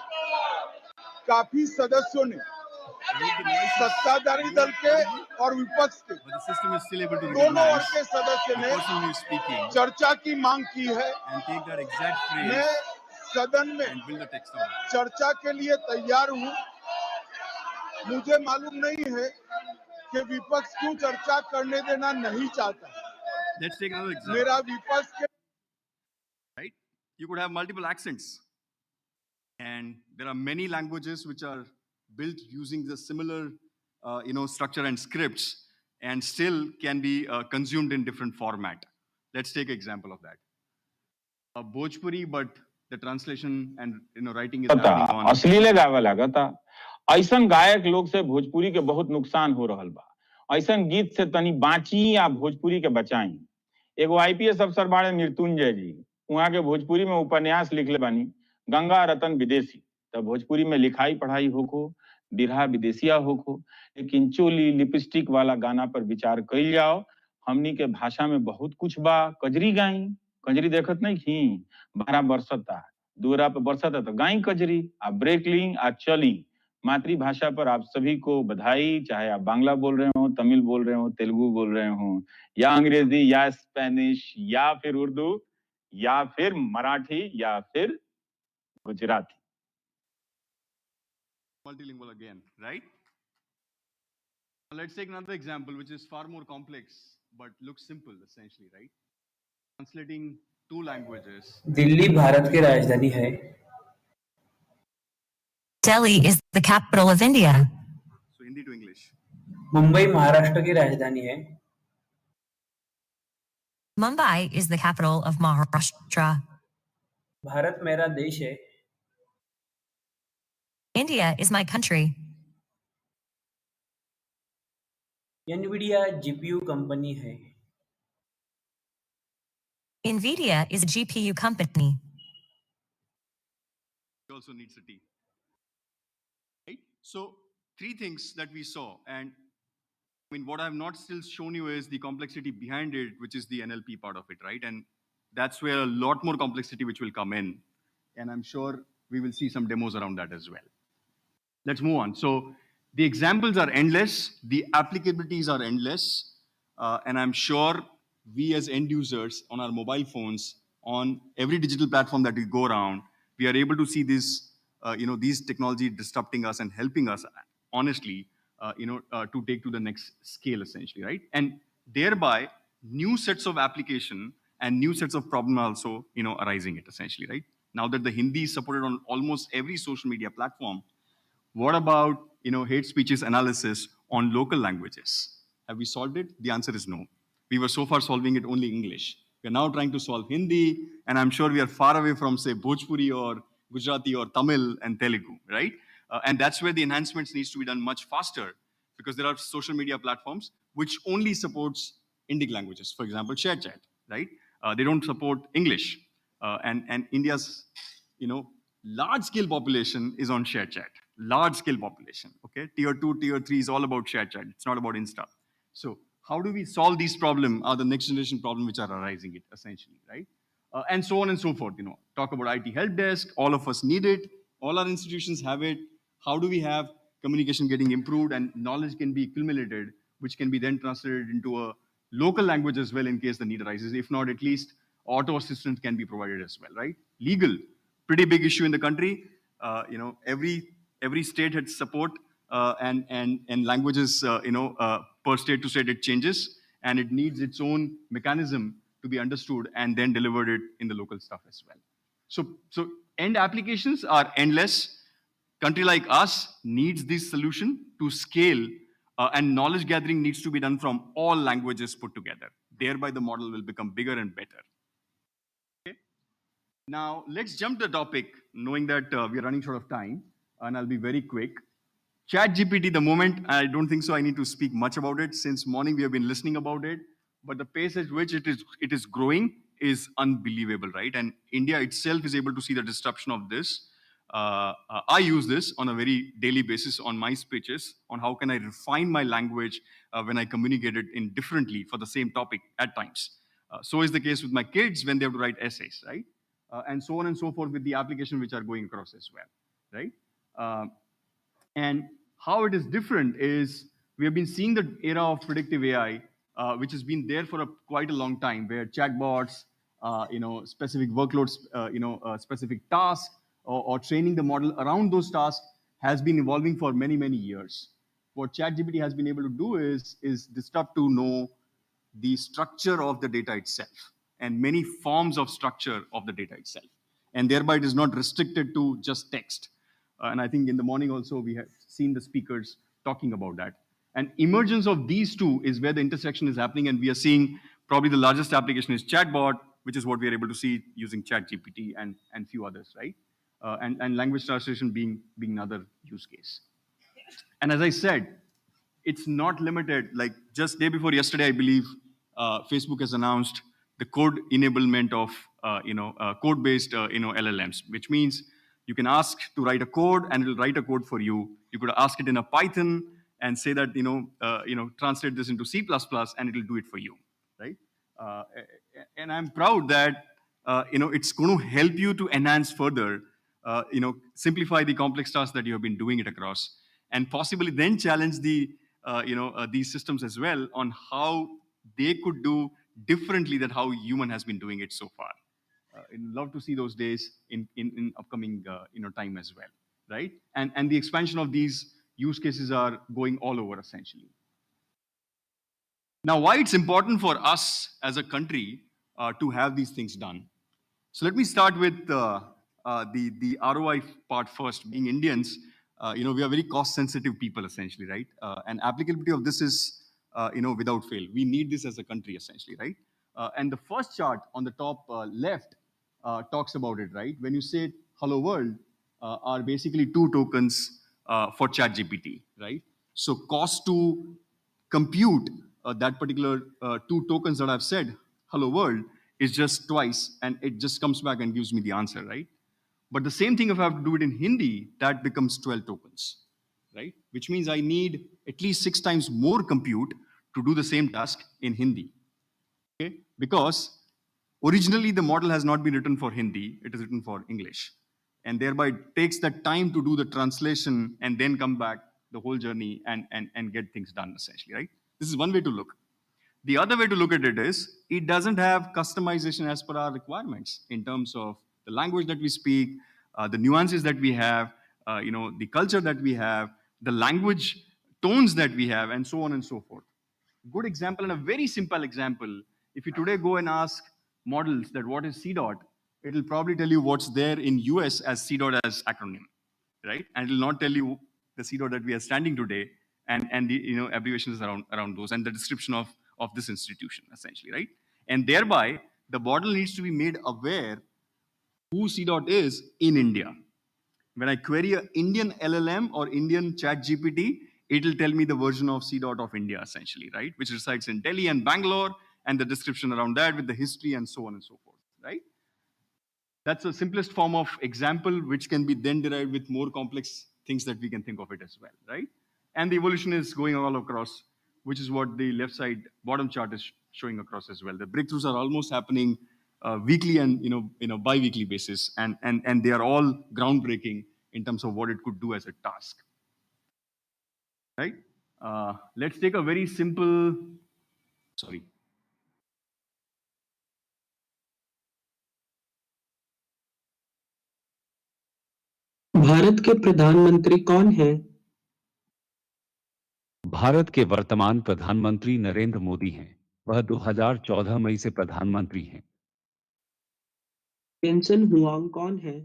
काफी सदस्यों ने सत्ताधारी दल के और विपक्ष के दोनों वर्ग के सदस्य ने चर्चा की मांग की है। मैं सदन में चर्चा के लिए तैयार हूं। मुझे मालूम नहीं है कि विपक्ष क्यों चर्चा करने देना नहीं चाहता। मेरा विपक्ष के Right? You could have multiple accents. And there are many languages which are built using the similar structure and scripts, and still can be consumed in different format. Let's take an example of that. Bhojpuri, but the translation and writing is happening on. अश्लील गावे लागता। ऐसन गायक लोग से भोजपुरी के बहुत नुकसान हो रहल बा। ऐसन गीत से तनी बाँची या भोजपुरी के बचाई। एगो आईपीएस अफसर बाड़े मृत्युंजय जी, वहाँ के भोजपुरी में उपन्यास लिखले बानी, गंगा रतन विदेशी। तब भोजपुरी में लिखाई पढ़ाई होको, बिरहा विदेशिया होको, लेकिन चोली लिपस्टिक वाला गाना पर विचार कइल जाओ। हमनी के भाषा में बहुत कुछ बा, कजरी गाई, कजरी देखत नहीं ही, 12 बरसता, दूरा पे बरसता तो गाई कजरी, आ ब्रेकलिंग, आ चली। मातृभाषा पर आप सभी को बधाई, चाहे आप बांग्ला बोल रहे हो, तमिल बोल रहे हो, तेलुगु बोल रहे हो, या अंग्रेजी, या स्पेनिश, या फिर उर्दू, या फिर मराठी, या फिर Gujarati. Multilingual again, right? Let's take another example, which is far more complex, but looks simple essentially, right? Translating two languages. Delhi Bharat की राजधानी है। Delhi is the capital of India. So Hindi to English. Mumbai Maharashtra की राजधानी है। Mumbai is the capital of Maharashtra. Bharat मेरा देश है। India is my country. NVIDIA GPU company है। NVIDIA is a GPU company. It also needs a T. Right? So 3 things that we saw, and I mean, what I have not still shown you is the complexity behind it, which is the NLP part of it, right? And that's where a lot more complexity which will come in. And I'm sure we will see some demos around that as well. Let's move on. So the examples are endless. The applicabilities are endless. And I'm sure we as end users on our mobile phones, on every digital platform that we go around, we are able to see this, these technology disrupting us and helping us, honestly, to take to the next scale, essentially, right? And thereby, new sets of application and new sets of problem also, arising it, essentially, right? Now that the Hindi is supported on almost every social media platform, what about, hate speeches analysis on local languages? Have we solved it? The answer is no. We were so far solving it only English. We're now trying to solve Hindi, and I'm sure we are far away from, say, Bhojpuri or Gujarati or Tamil and Telugu, right? And that's where the enhancements needs to be done much faster, because there are social media platforms which only supports Indic languages. For example, ShareChat, right? They don't support English, and India's, large scale population is on ShareChat. Large scale population, okay? Tier 2, Tier 3 is all about ShareChat. It's not about Insta. So how do we solve these problems, are the next generation problem which are arising it essentially, right? And so on and so forth, talk about IT help desk, all of us need it, all our institutions have it. How do we have communication getting improved and knowledge can be accumulated, which can be then translated into a local language as well in case the need arises. If not, at least auto assistance can be provided as well, right? Legal, pretty big issue in the country. Every state had support, and languages, per state to state it changes, and it needs its own mechanism to be understood and then delivered it in the local stuff as well. So end applications are endless. Country like us needs this solution to scale, and knowledge gathering needs to be done from all languages put together. Thereby, the model will become bigger and better. Okay. Now, let's jump to the topic, knowing that we're running short of time, and I'll be very quick. ChatGPT, the moment, I don't think so I need to speak much about it. Since morning, we have been listening about it, but the pace at which it is growing is unbelievable, right? And India itself is able to see the disruption of this. I use this on a very daily basis on my speeches on how can I refine my language when I communicate it in differently for the same topic at times. So is the case with my kids when they have to write essays, right? And so on and so forth with the application which are going across as well, right? And how it is different is we have been seeing the era of predictive AI, which has been there for quite a long time, where chatbots, specific workloads, specific tasks, or training the model around those tasks has been evolving for many, many years. What ChatGPT has been able to do is disrupt to know the structure of the data itself and many forms of structure of the data itself. And thereby it is not restricted to just text. And I think in the morning also we have seen the speakers talking about that. And emergence of these two is where the intersection is happening, and we are seeing probably the largest application is chatbot, which is what we are able to see using ChatGPT and few others, right? And language translation being another use case. And as I said, it's not limited. Like just day before yesterday, I believe Facebook has announced the code enablement of code-based LLMs, which means you can ask to write a code and it'll write a code for you. You could ask it in a Python and say that translate this into C++ and it'll do it for you, right? And I'm proud that it's going to help you to enhance further, simplify the complex tasks that you have been doing it across, and possibly then challenge these systems as well on how they could do differently than how human has been doing it so far. I'd love to see those days in upcoming time as well, right? And the expansion of these use cases are going all over essentially. Now, why it's important for us as a country to have these things done. So let me start with the ROI part first. Being Indians, we are very cost-sensitive people essentially, right? And applicability of this is, without fail. We need this as a country essentially, right? And the first chart on the top left talks about it, right? When you say "Hello World," are basically 2 tokens for ChatGPT, right? So cost to compute that particular 2 tokens that I've said, "Hello World," is just twice, and it just comes back and gives me the answer, right? But the same thing if I have to do it in Hindi, that becomes 12 tokens, right? Which means I need at least 6 times more compute to do the same task in Hindi, okay? Because originally the model has not been written for Hindi, it is written for English. And thereby it takes that time to do the translation and then come back the whole journey and get things done essentially, right? This is one way to look. The other way to look at it is it doesn't have customization as per our requirements in terms of the language that we speak, the nuances that we have, the culture that we have, the language tones that we have, and so on and so forth. Good example and a very simple example. If you today go and ask models that what is CDOT, it'll probably tell you what's there in US as CDOT as acronym, right? And it'll not tell you the CDOT that we are standing today and the abbreviations around those and the description of this institution essentially, right? And thereby The model needs to be made aware who C dot is in India. When I query an Indian LLM or Indian chat GPT, it will tell me the version of C dot of India, essentially, right? Which resides in Delhi and Bangalore, and the description around that with the history and so on and so forth, right? That's the simplest form of example, which can be then derived with more complex things that we can think of it as well, right? And the evolution is going all across, which is what the left side bottom chart is showing across as well. The breakthroughs are almost happening weekly and bi-weekly basis, and they are all groundbreaking in terms of what it could do as a task, right? Let's take a very simple. Sorry. Bharat के प्रधानमंत्री कौन हैं? भारत के वर्तमान प्रधानमंत्री नरेंद्र मोदी हैं। वह 2014 मई से प्रधानमंत्री हैं। जेनसन हुआंग कौन है?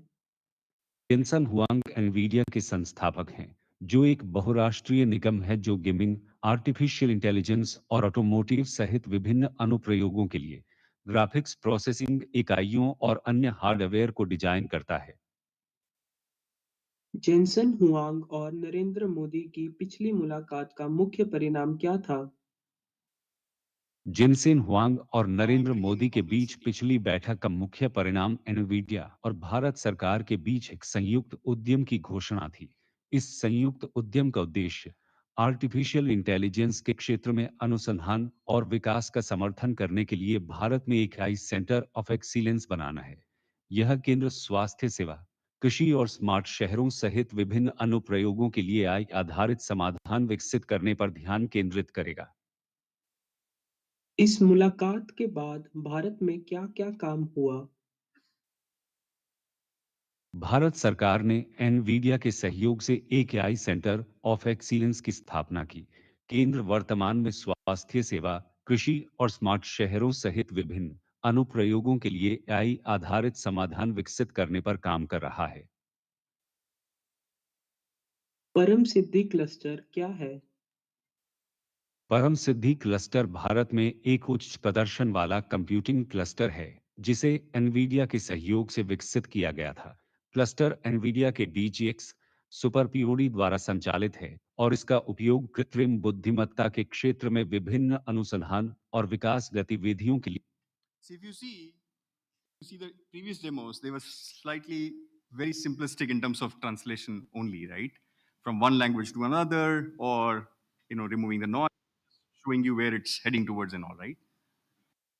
जेनसन हुआंग एनवीडिया के संस्थापक हैं, जो एक बहुराष्ट्रीय निगम है जो गेमिंग, आर्टिफिशियल इंटेलिजेंस और ऑटोमोटिव सहित विभिन्न अनुप्रयोगों के लिए ग्राफिक्स प्रोसेसिंग इकाइयों और अन्य हार्डवेयर को डिजाइन करता है। जेनसन हुआंग और नरेंद्र मोदी की पिछली मुलाकात का मुख्य परिणाम क्या था? जिनसेन हुआंग और नरेंद्र मोदी के बीच पिछली बैठक का मुख्य परिणाम एनवीडिया और भारत सरकार के बीच एक संयुक्त उद्यम की घोषणा थी। इस संयुक्त उद्यम का उद्देश्य आर्टिफिशियल इंटेलिजेंस के क्षेत्र में अनुसंधान और विकास का समर्थन करने के लिए भारत में एक आई सेंटर ऑफ एक्सीलेंस बनाना है। यह केंद्र स्वास्थ्य सेवा, कृषि और स्मार्ट शहरों सहित विभिन्न अनुप्रयोगों के लिए आई आधारित समाधान विकसित करने पर ध्यान केंद्रित करेगा। इस मुलाकात के बाद भारत में क्या-क्या काम हुआ? भारत सरकार ने एनवीडिया के सहयोग से एक एआई सेंटर ऑफ एक्सीलेंस की स्थापना की। केंद्र वर्तमान में स्वास्थ्य सेवा, कृषि और स्मार्ट शहरों सहित विभिन्न अनुप्रयोगों के लिए एआई आधारित समाधान विकसित करने पर काम कर रहा है। परम सिद्धि क्लस्टर क्या है? परम सिद्धि क्लस्टर भारत में एक उच्च प्रदर्शन वाला कंप्यूटिंग क्लस्टर है, जिसे एनवीडिया के सहयोग से विकसित किया गया था। क्लस्टर एनवीडिया के डीजीएक्स सुपर पीओडी द्वारा संचालित है और इसका उपयोग कृत्रिम बुद्धिमत्ता के क्षेत्र में विभिन्न अनुसंधान और विकास गतिविधियों के लिए। So if you see the previous demos, they were slightly very simplistic in terms of translation only, right? From one language to another, or removing the noise, showing you where it's heading towards and all, right?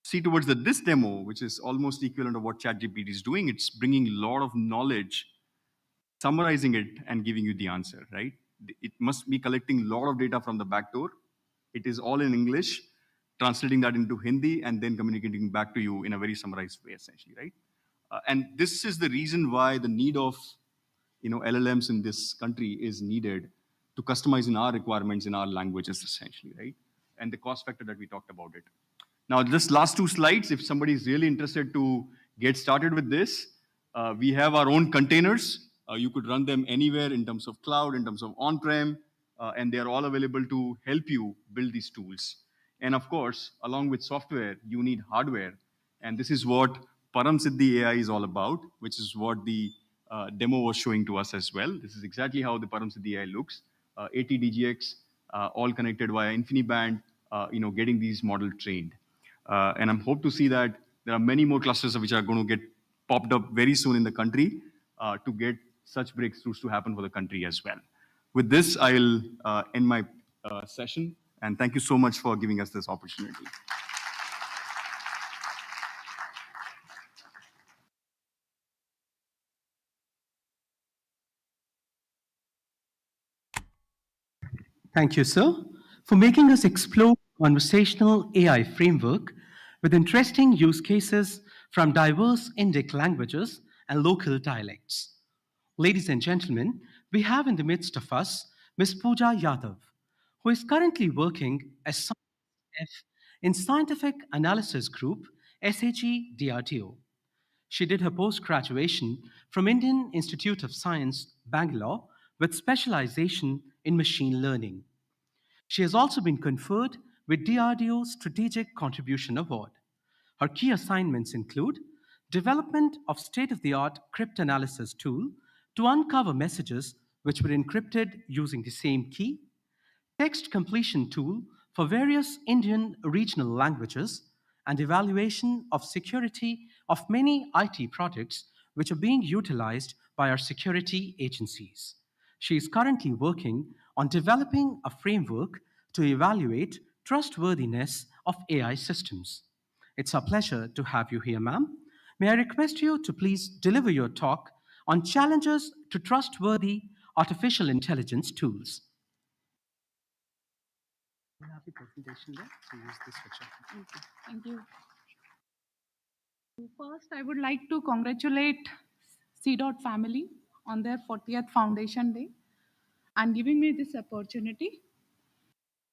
See towards this demo, which is almost equivalent to what ChatGPT is doing, it's bringing a lot of knowledge, summarizing it and giving you the answer, right? It must be collecting a lot of data from the back door. It is all in English, translating that into Hindi, and then communicating back to you in a very summarized way, essentially, right? And this is the reason why the need of LLMs in this country is needed to customize in our requirements in our languages, essentially, right? And the cost factor that we talked about it. Now, just last two slides, if somebody is really interested to get started with this, we have our own containers. You could run them anywhere in terms of cloud, in terms of on-prem, and they are all available to help you build these tools. And of course, along with software, you need hardware. And this is what Param Siddhi AI is all about, which is what the demo was showing to us as well. This is exactly how the Param Siddhi AI looks. 80 DGX, all connected via InfiniBand, getting these models trained. And I'm hope to see that there are many more clusters which are going to get popped up very soon in the country to get such breakthroughs to happen for the country as well. With this, I'll end my session, and thank you so much for giving us this opportunity. Thank you, sir, for making us explore conversational AI framework with interesting use cases from diverse Indic languages and local dialects. Ladies and gentlemen, we have in the midst of us Ms. Pooja Yadav, who is currently working as Science in Scientific Analysis Group, SAG DRDO. She did her post-graduation from Indian Institute of Science, Bangalore, with specialization in machine learning. She has also been conferred with DRDO Strategic Contribution Award. Her key assignments include development of state-of-the-art cryptanalysis tool to uncover messages which were encrypted using the same key, text completion tool for various Indian regional languages, and evaluation of security of many IT products which are being utilized by our security agencies. She is currently working on developing a framework to evaluate trustworthiness of AI systems. It's a pleasure to have you here, ma'am. May I request you to please deliver your talk on challenges to trustworthy artificial intelligence tools? You have the presentation there, so use this picture. Okay, thank you. First, I would like to congratulate CDOT family on their 40th Foundation Day and giving me this opportunity.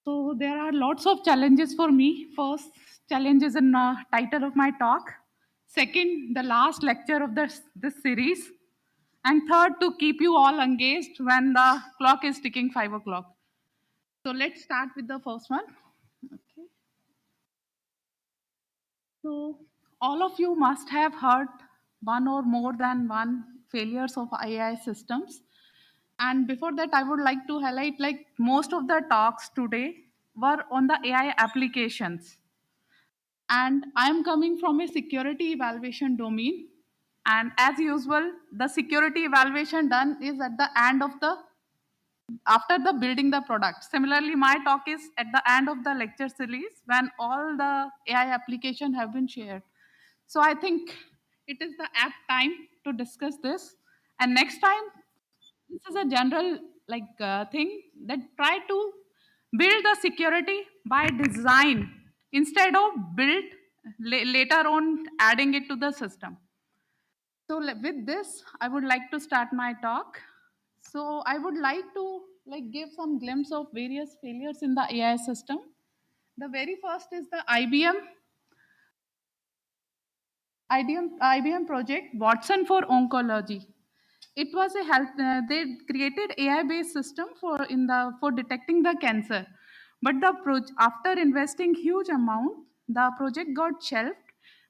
So there are lots of challenges for me. First, challenge is in the title of my talk. Second, the last lecture of this series. And third, to keep you all engaged when the clock is ticking 5 o'clock. So let's start with the first one. Okay. So all of you must have heard one or more than one failures of AI systems. And before that, I would like to highlight like most of the talks today were on the AI applications. And I'm coming from a security evaluation domain. And as usual, the security evaluation done is at the end of the after the building the product. Similarly, my talk is at the end of the lecture series when all the AI application have been shared. So I think it is the apt time to discuss this. And next time, this is a general thing that try to build the security by design instead of build later on adding it to the system. So with this, I would like to start my talk. So I would like to give some glimpse of various failures in the AI system. The very first is the IBM project Watson for Oncology. It was a health. They created AI-based system for detecting the cancer, but after investing huge amount, the project got shelved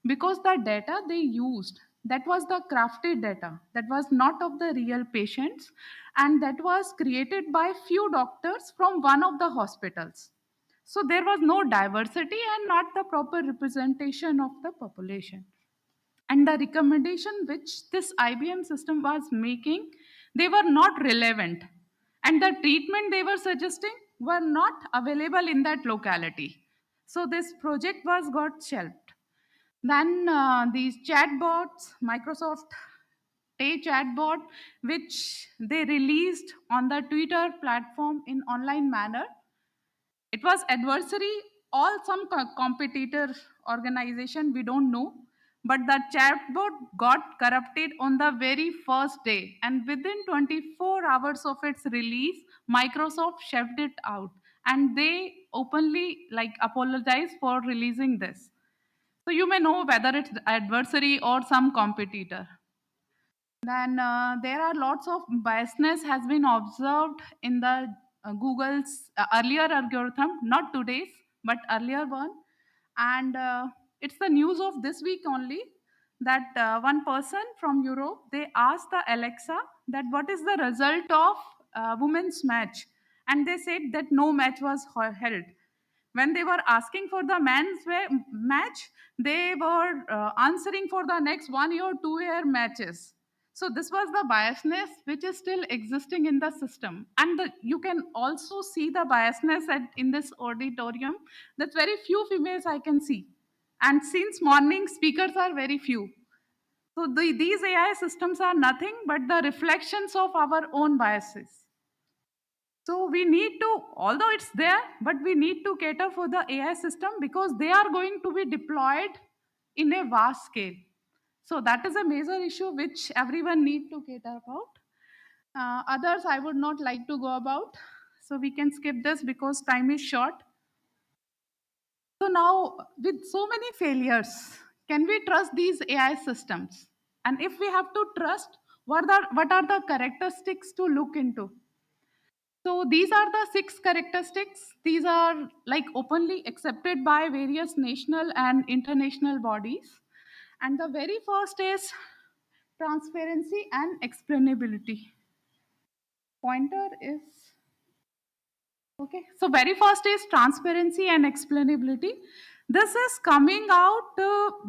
because the data they used, that was the crafted data, that was not of the real patients, and that was created by few doctors from one of the hospitals. So there was no diversity and not the proper representation of the population, and the recommendation which this IBM system was making, they were not relevant, and the treatment they were suggesting were not available in that locality. So this project was got shelved. Then these chatbots, Microsoft Tay chatbot, which they released on the Twitter platform in online manner, it was adversary, all some competitor organization, we don't know. But the chatbot got corrupted on the very first day. And within 24 hours of its release, Microsoft shelved it out. And they openly apologize for releasing this. So you may know whether it's adversary or some competitor. Then there are lots of biasness has been observed in the Google's earlier algorithm, not today's, but earlier one. And it's the news of this week only that one person from Europe, they asked the Alexa that what is the result of women's match, and they said that no match was held. When they were asking for the match, they were answering for the next 1 year, 2 year matches. So this was the biasness which is still existing in the system. And you can also see the biasness in this auditorium. That's very few females I can see. And since morning, speakers are very few. So these AI systems are nothing but the reflections of our own biases. So we need to, although it's there, but we need to cater for the AI system because they are going to be deployed in a vast scale. So that is a major issue which everyone need to cater about. Others I would not like to go about. So we can skip this because time is short. So now with so many failures, can we trust these AI systems? And if we have to trust, what are the characteristics to look into? So these are the 6 characteristics. These are like openly accepted by various national and international bodies. And the very first is transparency and explainability. Pointer is okay. So very first is transparency and explainability. This is coming out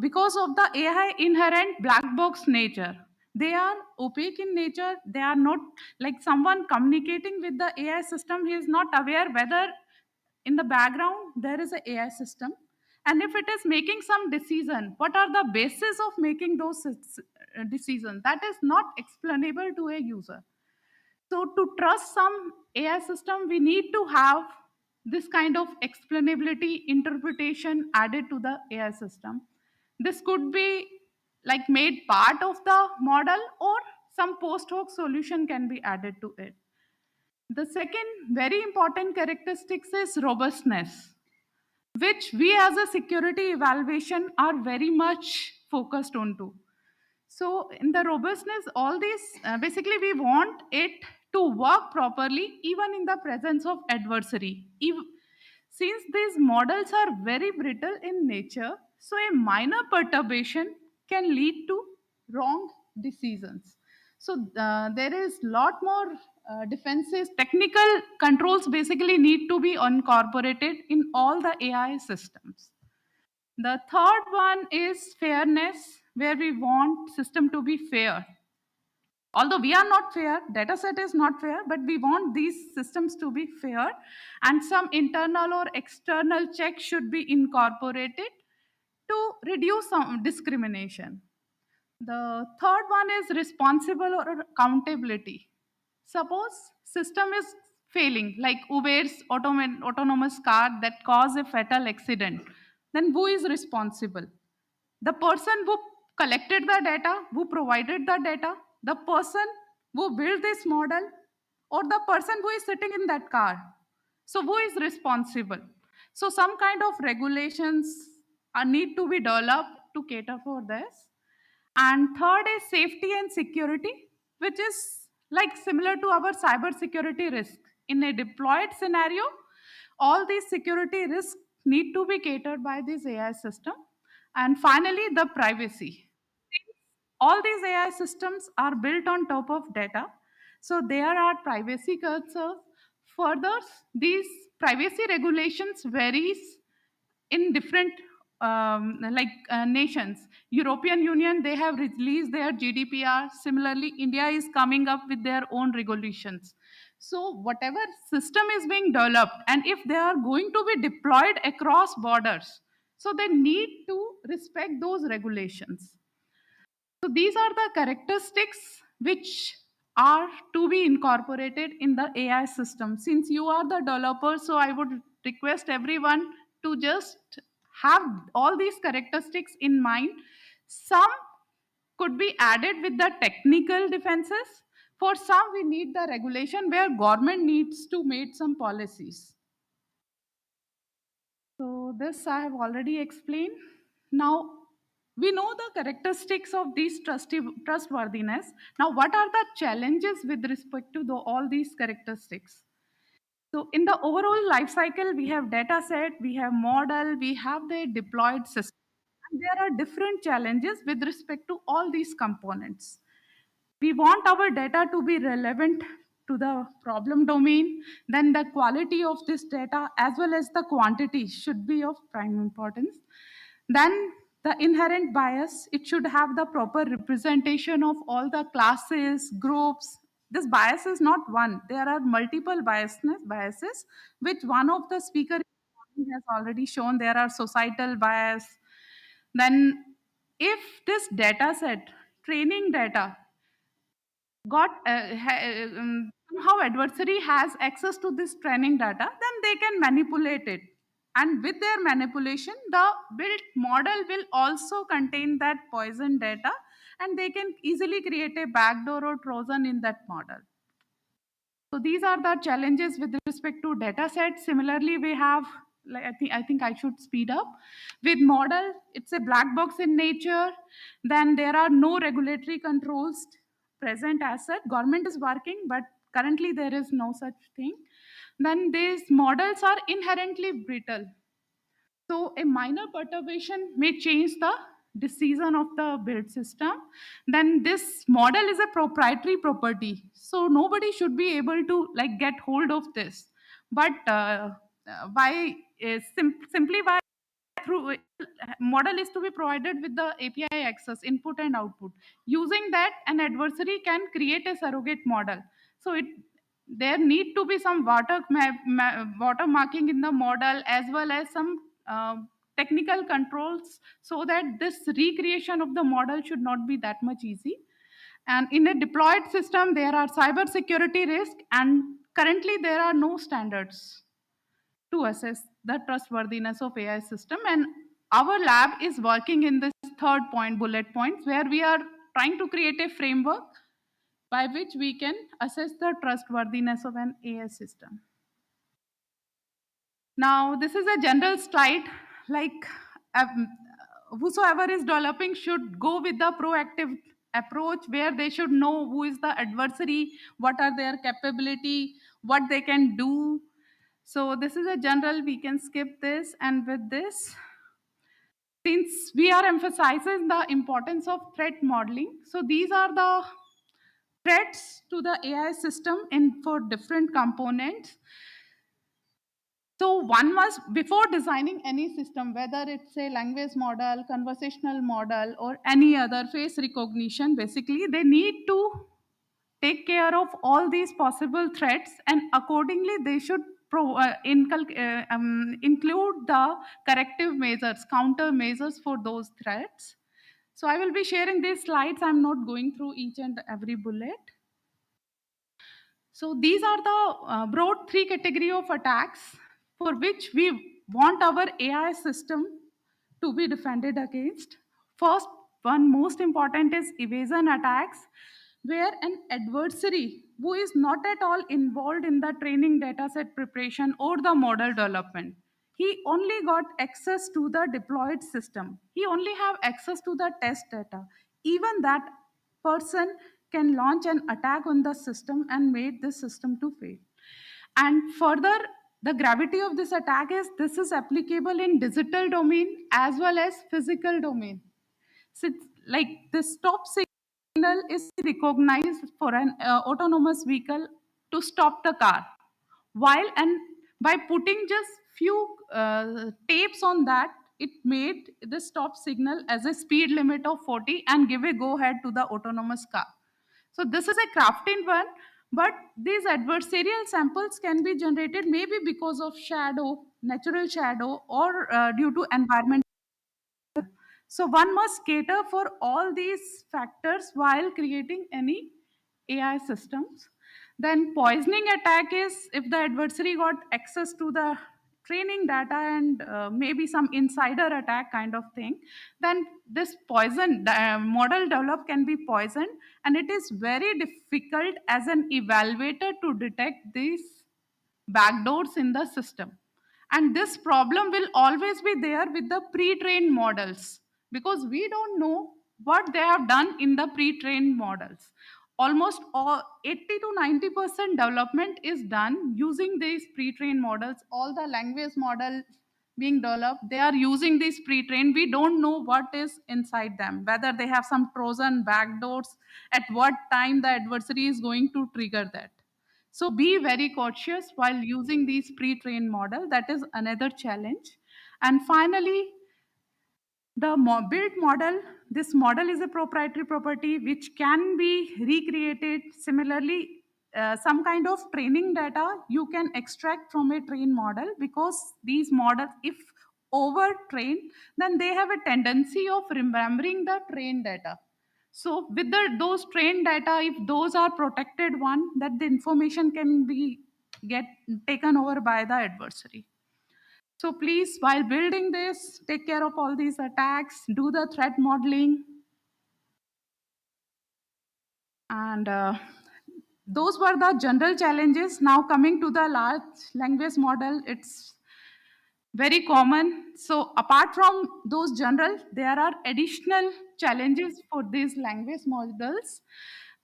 because of the AI inherent black box nature. They are opaque in nature. They are not like someone communicating with the AI system. He is not aware whether in the background there is an AI system. And if it is making some decision, what are the basis of making those decisions? That is not explainable to a user. So to trust some AI system, we need to have this kind of explainability interpretation added to the AI system. This could be like made part of the model or some post hoc solution can be added to it. The second very important characteristics is robustness, which we as a security evaluation are very much focused on to. So in the robustness, all these, basically we want it to work properly even in the presence of adversary. Since these models are very brittle in nature, so a minor perturbation can lead to wrong decisions. So there is lot more defenses, technical controls basically need to be incorporated in all the AI systems. The third one is fairness, where we want system to be fair. Although we are not fair, data set is not fair, but we want these systems to be fair, and some internal or external checks should be incorporated to reduce some discrimination. The third one is responsible or accountability. Suppose system is failing, like Uber's autonomous car that caused a fatal accident. Then who is responsible? The person who collected the data, who provided the data, the person who built this model, or the person who is sitting in that car. So who is responsible? So some kind of regulations need to be developed to cater for this. And third is safety and security, which is like similar to our cyber security risk. In a deployed scenario, all these security risks need to be catered by this AI system. And finally, the privacy. All these AI systems are built on top of data, so there are privacy concerns. Further, these privacy regulations varies in different nations. European Union, they have released their GDPR. Similarly, India is coming up with their own regulations. So whatever system is being developed, and if they are going to be deployed across borders, so they need to respect those regulations. So these are the characteristics which are to be incorporated in the AI system. Since you are the developer, so I would request everyone to just have all these characteristics in mind. Some could be added with the technical defenses. For some, we need the regulation where government needs to make some policies. So this I have already explained. Now we know the characteristics of these trustworthiness. Now what are the challenges with respect to all these characteristics? So in the overall life cycle, we have data set, we have model, we have the deployed system. And there are different challenges with respect to all these components. We want our data to be relevant to the problem domain. Then the quality of this data as well as the quantity should be of prime importance. Then the inherent bias, it should have the proper representation of all the classes, groups. This bias is not one. There are multiple biases, which one of the speaker has already shown. There are societal bias. Then if this data set, training data, got somehow adversary has access to this training data, then they can manipulate it. And with their manipulation, the built model will also contain that poison data, and they can easily create a backdoor or trojan in that model. So these are the challenges with respect to data sets. Similarly, we have, like, I think I should speed up. With model, it's a black box in nature. Then there are no regulatory controls present as such. Government is working, but Currently, there is no such thing. Then these models are inherently brittle. So a minor perturbation may change the decision of the build system. Then this model is a proprietary property. So nobody should be able to like get hold of this. But by simply by through model is to be provided with the API access input and output. Using that, an adversary can create a surrogate model. So there need to be some watermarking in the model as well as some technical controls so that this recreation of the model should not be that much easy. And in a deployed system, there are cyber security risks, and currently there are no standards to assess the trustworthiness of AI system. And our lab is working in this third point, bullet points, where we are trying to create a framework by which we can assess the trustworthiness of an AI system. Now, this is a general slide, like whosoever is developing should go with the proactive approach where they should know who is the adversary, what are their capability, what they can do. So this is a general, we can skip this. And with this, since we are emphasizing the importance of threat modeling, so these are the threats to the AI system in for different components. So one must, before designing any system, whether it's a language model, conversational model, or any other face recognition, basically they need to take care of all these possible threats, and accordingly they should include the corrective measures, counter measures for those threats. So I will be sharing these slides. I'm not going through each and every bullet. So these are the broad three category of attacks for which we want our AI system to be defended against. First one, most important, is evasion attacks, where an adversary who is not at all involved in the training dataset preparation or the model development, he only got access to the deployed system. He only have access to the test data. Even that person can launch an attack on the system and make the system to fail. And further, the gravity of this attack is this is applicable in digital domain as well as physical domain. So like the stop signal is recognized for an autonomous vehicle to stop the car, while and by putting just few tapes on that, it made the stop signal as a speed limit of 40 and give a go ahead to the autonomous car. So this is a crafting one, but these adversarial samples can be generated maybe because of shadow, natural shadow, or due to environment. So one must cater for all these factors while creating any AI systems. Then poisoning attack is if the adversary got access to the training data and maybe some insider attack kind of thing, then this poison model developed can be poisoned, and it is very difficult as an evaluator to detect these backdoors in the system. And this problem will always be there with the pre-trained models because we don't know what they have done in the pre-trained models. Almost all 80 to 90% development is done using these pre-trained models. All the language models being developed, they are using these pre-trained. We don't know what is inside them, whether they have some Trojan backdoors, at what time the adversary is going to trigger that. So be very cautious while using these pre-trained model. That is another challenge. And finally, the built model, this model is a proprietary property which can be recreated. Similarly, some kind of training data you can extract from a trained model, because these models, if over-trained, then they have a tendency of remembering the trained data. So with those trained data, if those are protected one, that the information can be get taken over by the adversary. So please, while building this, take care of all these attacks, do the threat modeling. And those were the general challenges. Now coming to the large language model, it's very common. So apart from those general, there are additional challenges for these language models.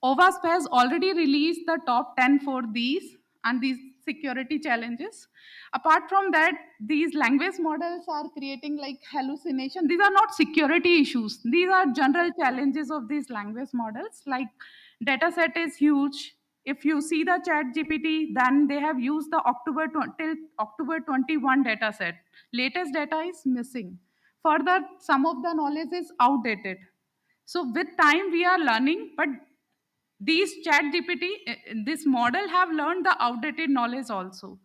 OWASP has already released the top 10 for these and these security challenges. Apart from that, these language models are creating like hallucination. These are not security issues. These are general challenges of these language models. Like data set is huge. If you see the chat GPT, then they have used the till October 21 data set. Latest data is missing. Further, some of the knowledge is outdated. So with time we are learning, but these chat GPT, this model have learned the outdated knowledge also.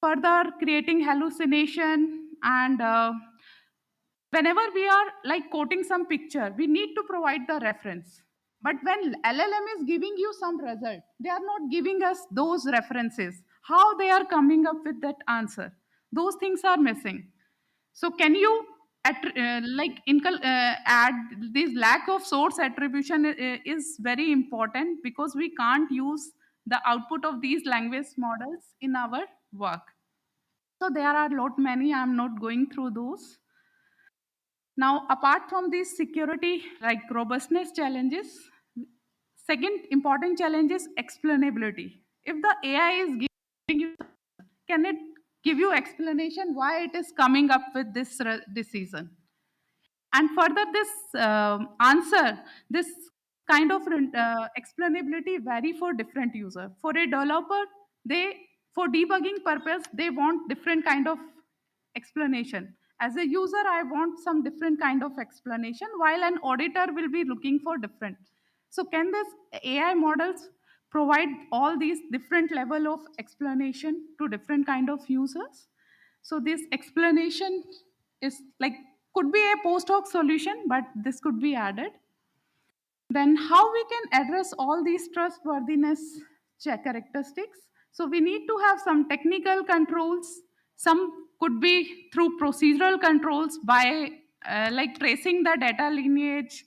Further creating hallucination and whenever we are like quoting some picture, we need to provide the reference. But when LLM is giving you some result, they are not giving us those references. How they are coming up with that answer? Those things are missing. So can you add this lack of source attribution is very important because we can't use the output of these language models in our work. So there are lot many. I'm not going through those. Now, apart from these security, like robustness challenges, second important challenge is explainability. If the AI is giving you, can it give you explanation why it is coming up with this decision? And further, this answer, this kind of explainability vary for different user. For a developer, for debugging purpose, they want different kind of explanation. As a user, I want some different kind of explanation, while an auditor will be looking for different. So can this AI models provide all these different level of explanation to different kind of users? So this explanation is like could be a post hoc solution, but this could be added. Then how we can address all these trustworthiness check characteristics? So we need to have some technical controls. Some could be through procedural controls by like tracing the data lineage,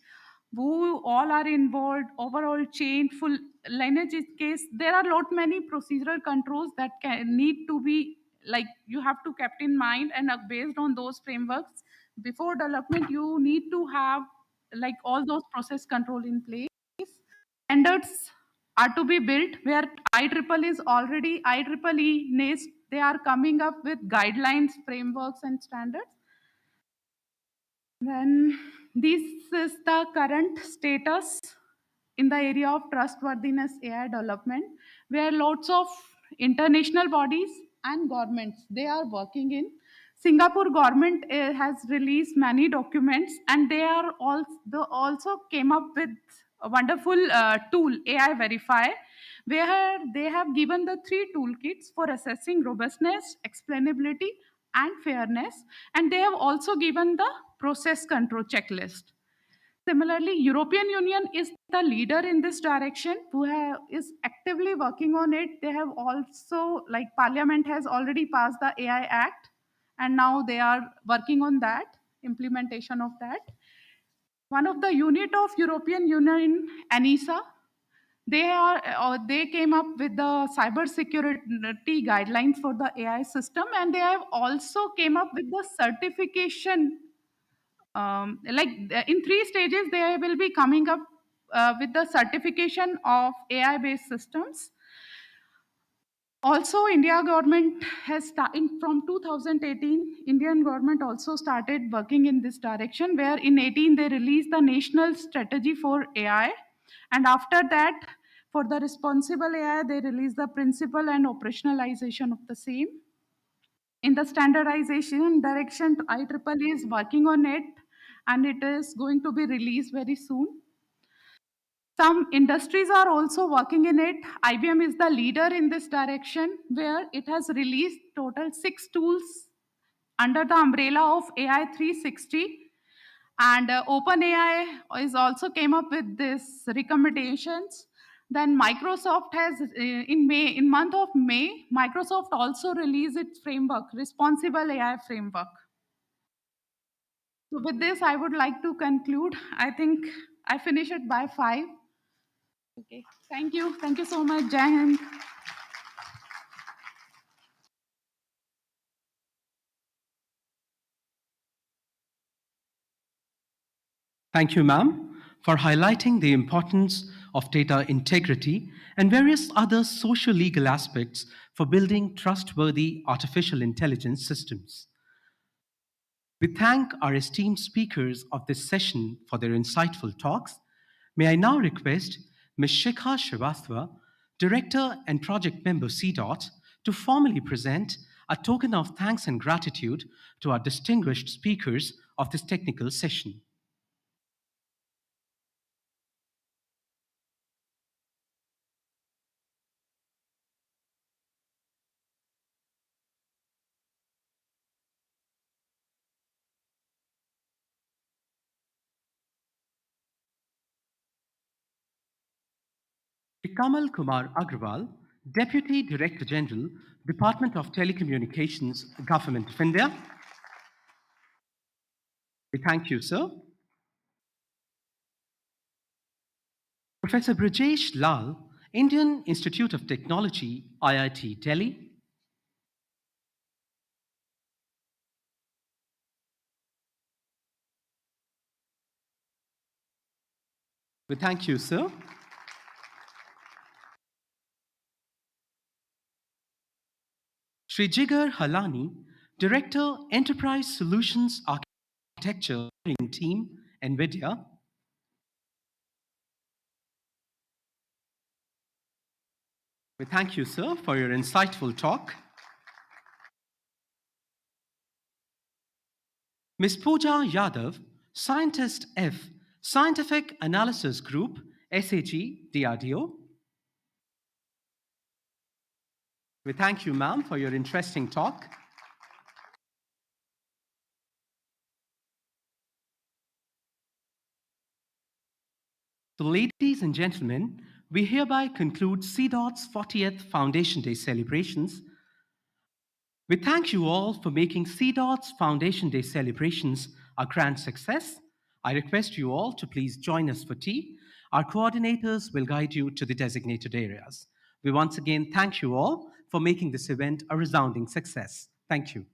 who all are involved, overall chain, full lineage case. There are lot many procedural controls that can need to be like you have to kept in mind, and based on those frameworks before development you need to have like all those process control in place. Standards are to be built where IEEE is already IEEE NIST. They are coming up with guidelines, frameworks, and standards. Then this is the current status in the area of trustworthiness AI development, where lots of international bodies and governments they are working in. Singapore government has released many documents, and they are also came up with a wonderful tool AI Verify, where they have given the 3 toolkits for assessing robustness, explainability, and fairness, and they have also given the process control checklist. Similarly, European Union is the leader in this direction, is actively working on it. They have also, like Parliament has already passed the AI Act, and now they are working on that, implementation of that. One of the unit of European Union, ANISA, they came up with the cyber security guidelines for the AI system, and they have also came up with the certification in 3 stages they will be coming up with the certification of AI based systems. Also, India government has started from 2018. Indian government also started working in this direction, where in 18 they released the national strategy for AI, and after that for the responsible AI they released the principle and operationalization of the same. In the standardization direction, IEEE is working on it, and it is going to be released very soon. Some industries are also working in it. IBM is the leader in this direction, where it has released total 6 tools under the umbrella of AI 360. And OpenAI is also came up with these recommendations. Then Microsoft has, in month of May, Microsoft also released its framework, Responsible AI Framework. So with this, I would like to conclude. I think I finish it by 5. Okay, thank you. Thank you so much. Jai Hind. Thank you, ma'am, for highlighting the importance of data integrity, and various other social legal aspects for building trustworthy artificial intelligence systems. We thank our esteemed speakers of this session for their insightful talks. May I now request Ms. Shikha Srivastava, Director and Project Member CDOT, to formally present a token of thanks and gratitude to our distinguished speakers of this technical session. Kamal Kumar Agrawal, Deputy Director General, Department of Telecommunications, Government of India. We thank you, sir. Professor Brajesh Lal, Indian Institute of Technology, IIT Delhi. We thank you, sir. Shri Jigar Halani, Director, Enterprise Solutions Architecture Team, NVIDIA. We thank you, sir, for your insightful talk. Ms. Pooja Yadav, Scientist F, Scientific Analysis Group, SAG, DRDO. We thank you, ma'am, for your interesting talk. So, ladies and gentlemen, we hereby conclude CDOT's 40th Foundation Day celebrations. We thank you all for making CDOT's Foundation Day celebrations a grand success. I request you all to please join us for tea. Our coordinators will guide you to the designated areas. We once again thank you all for making this event a resounding success. Thank you.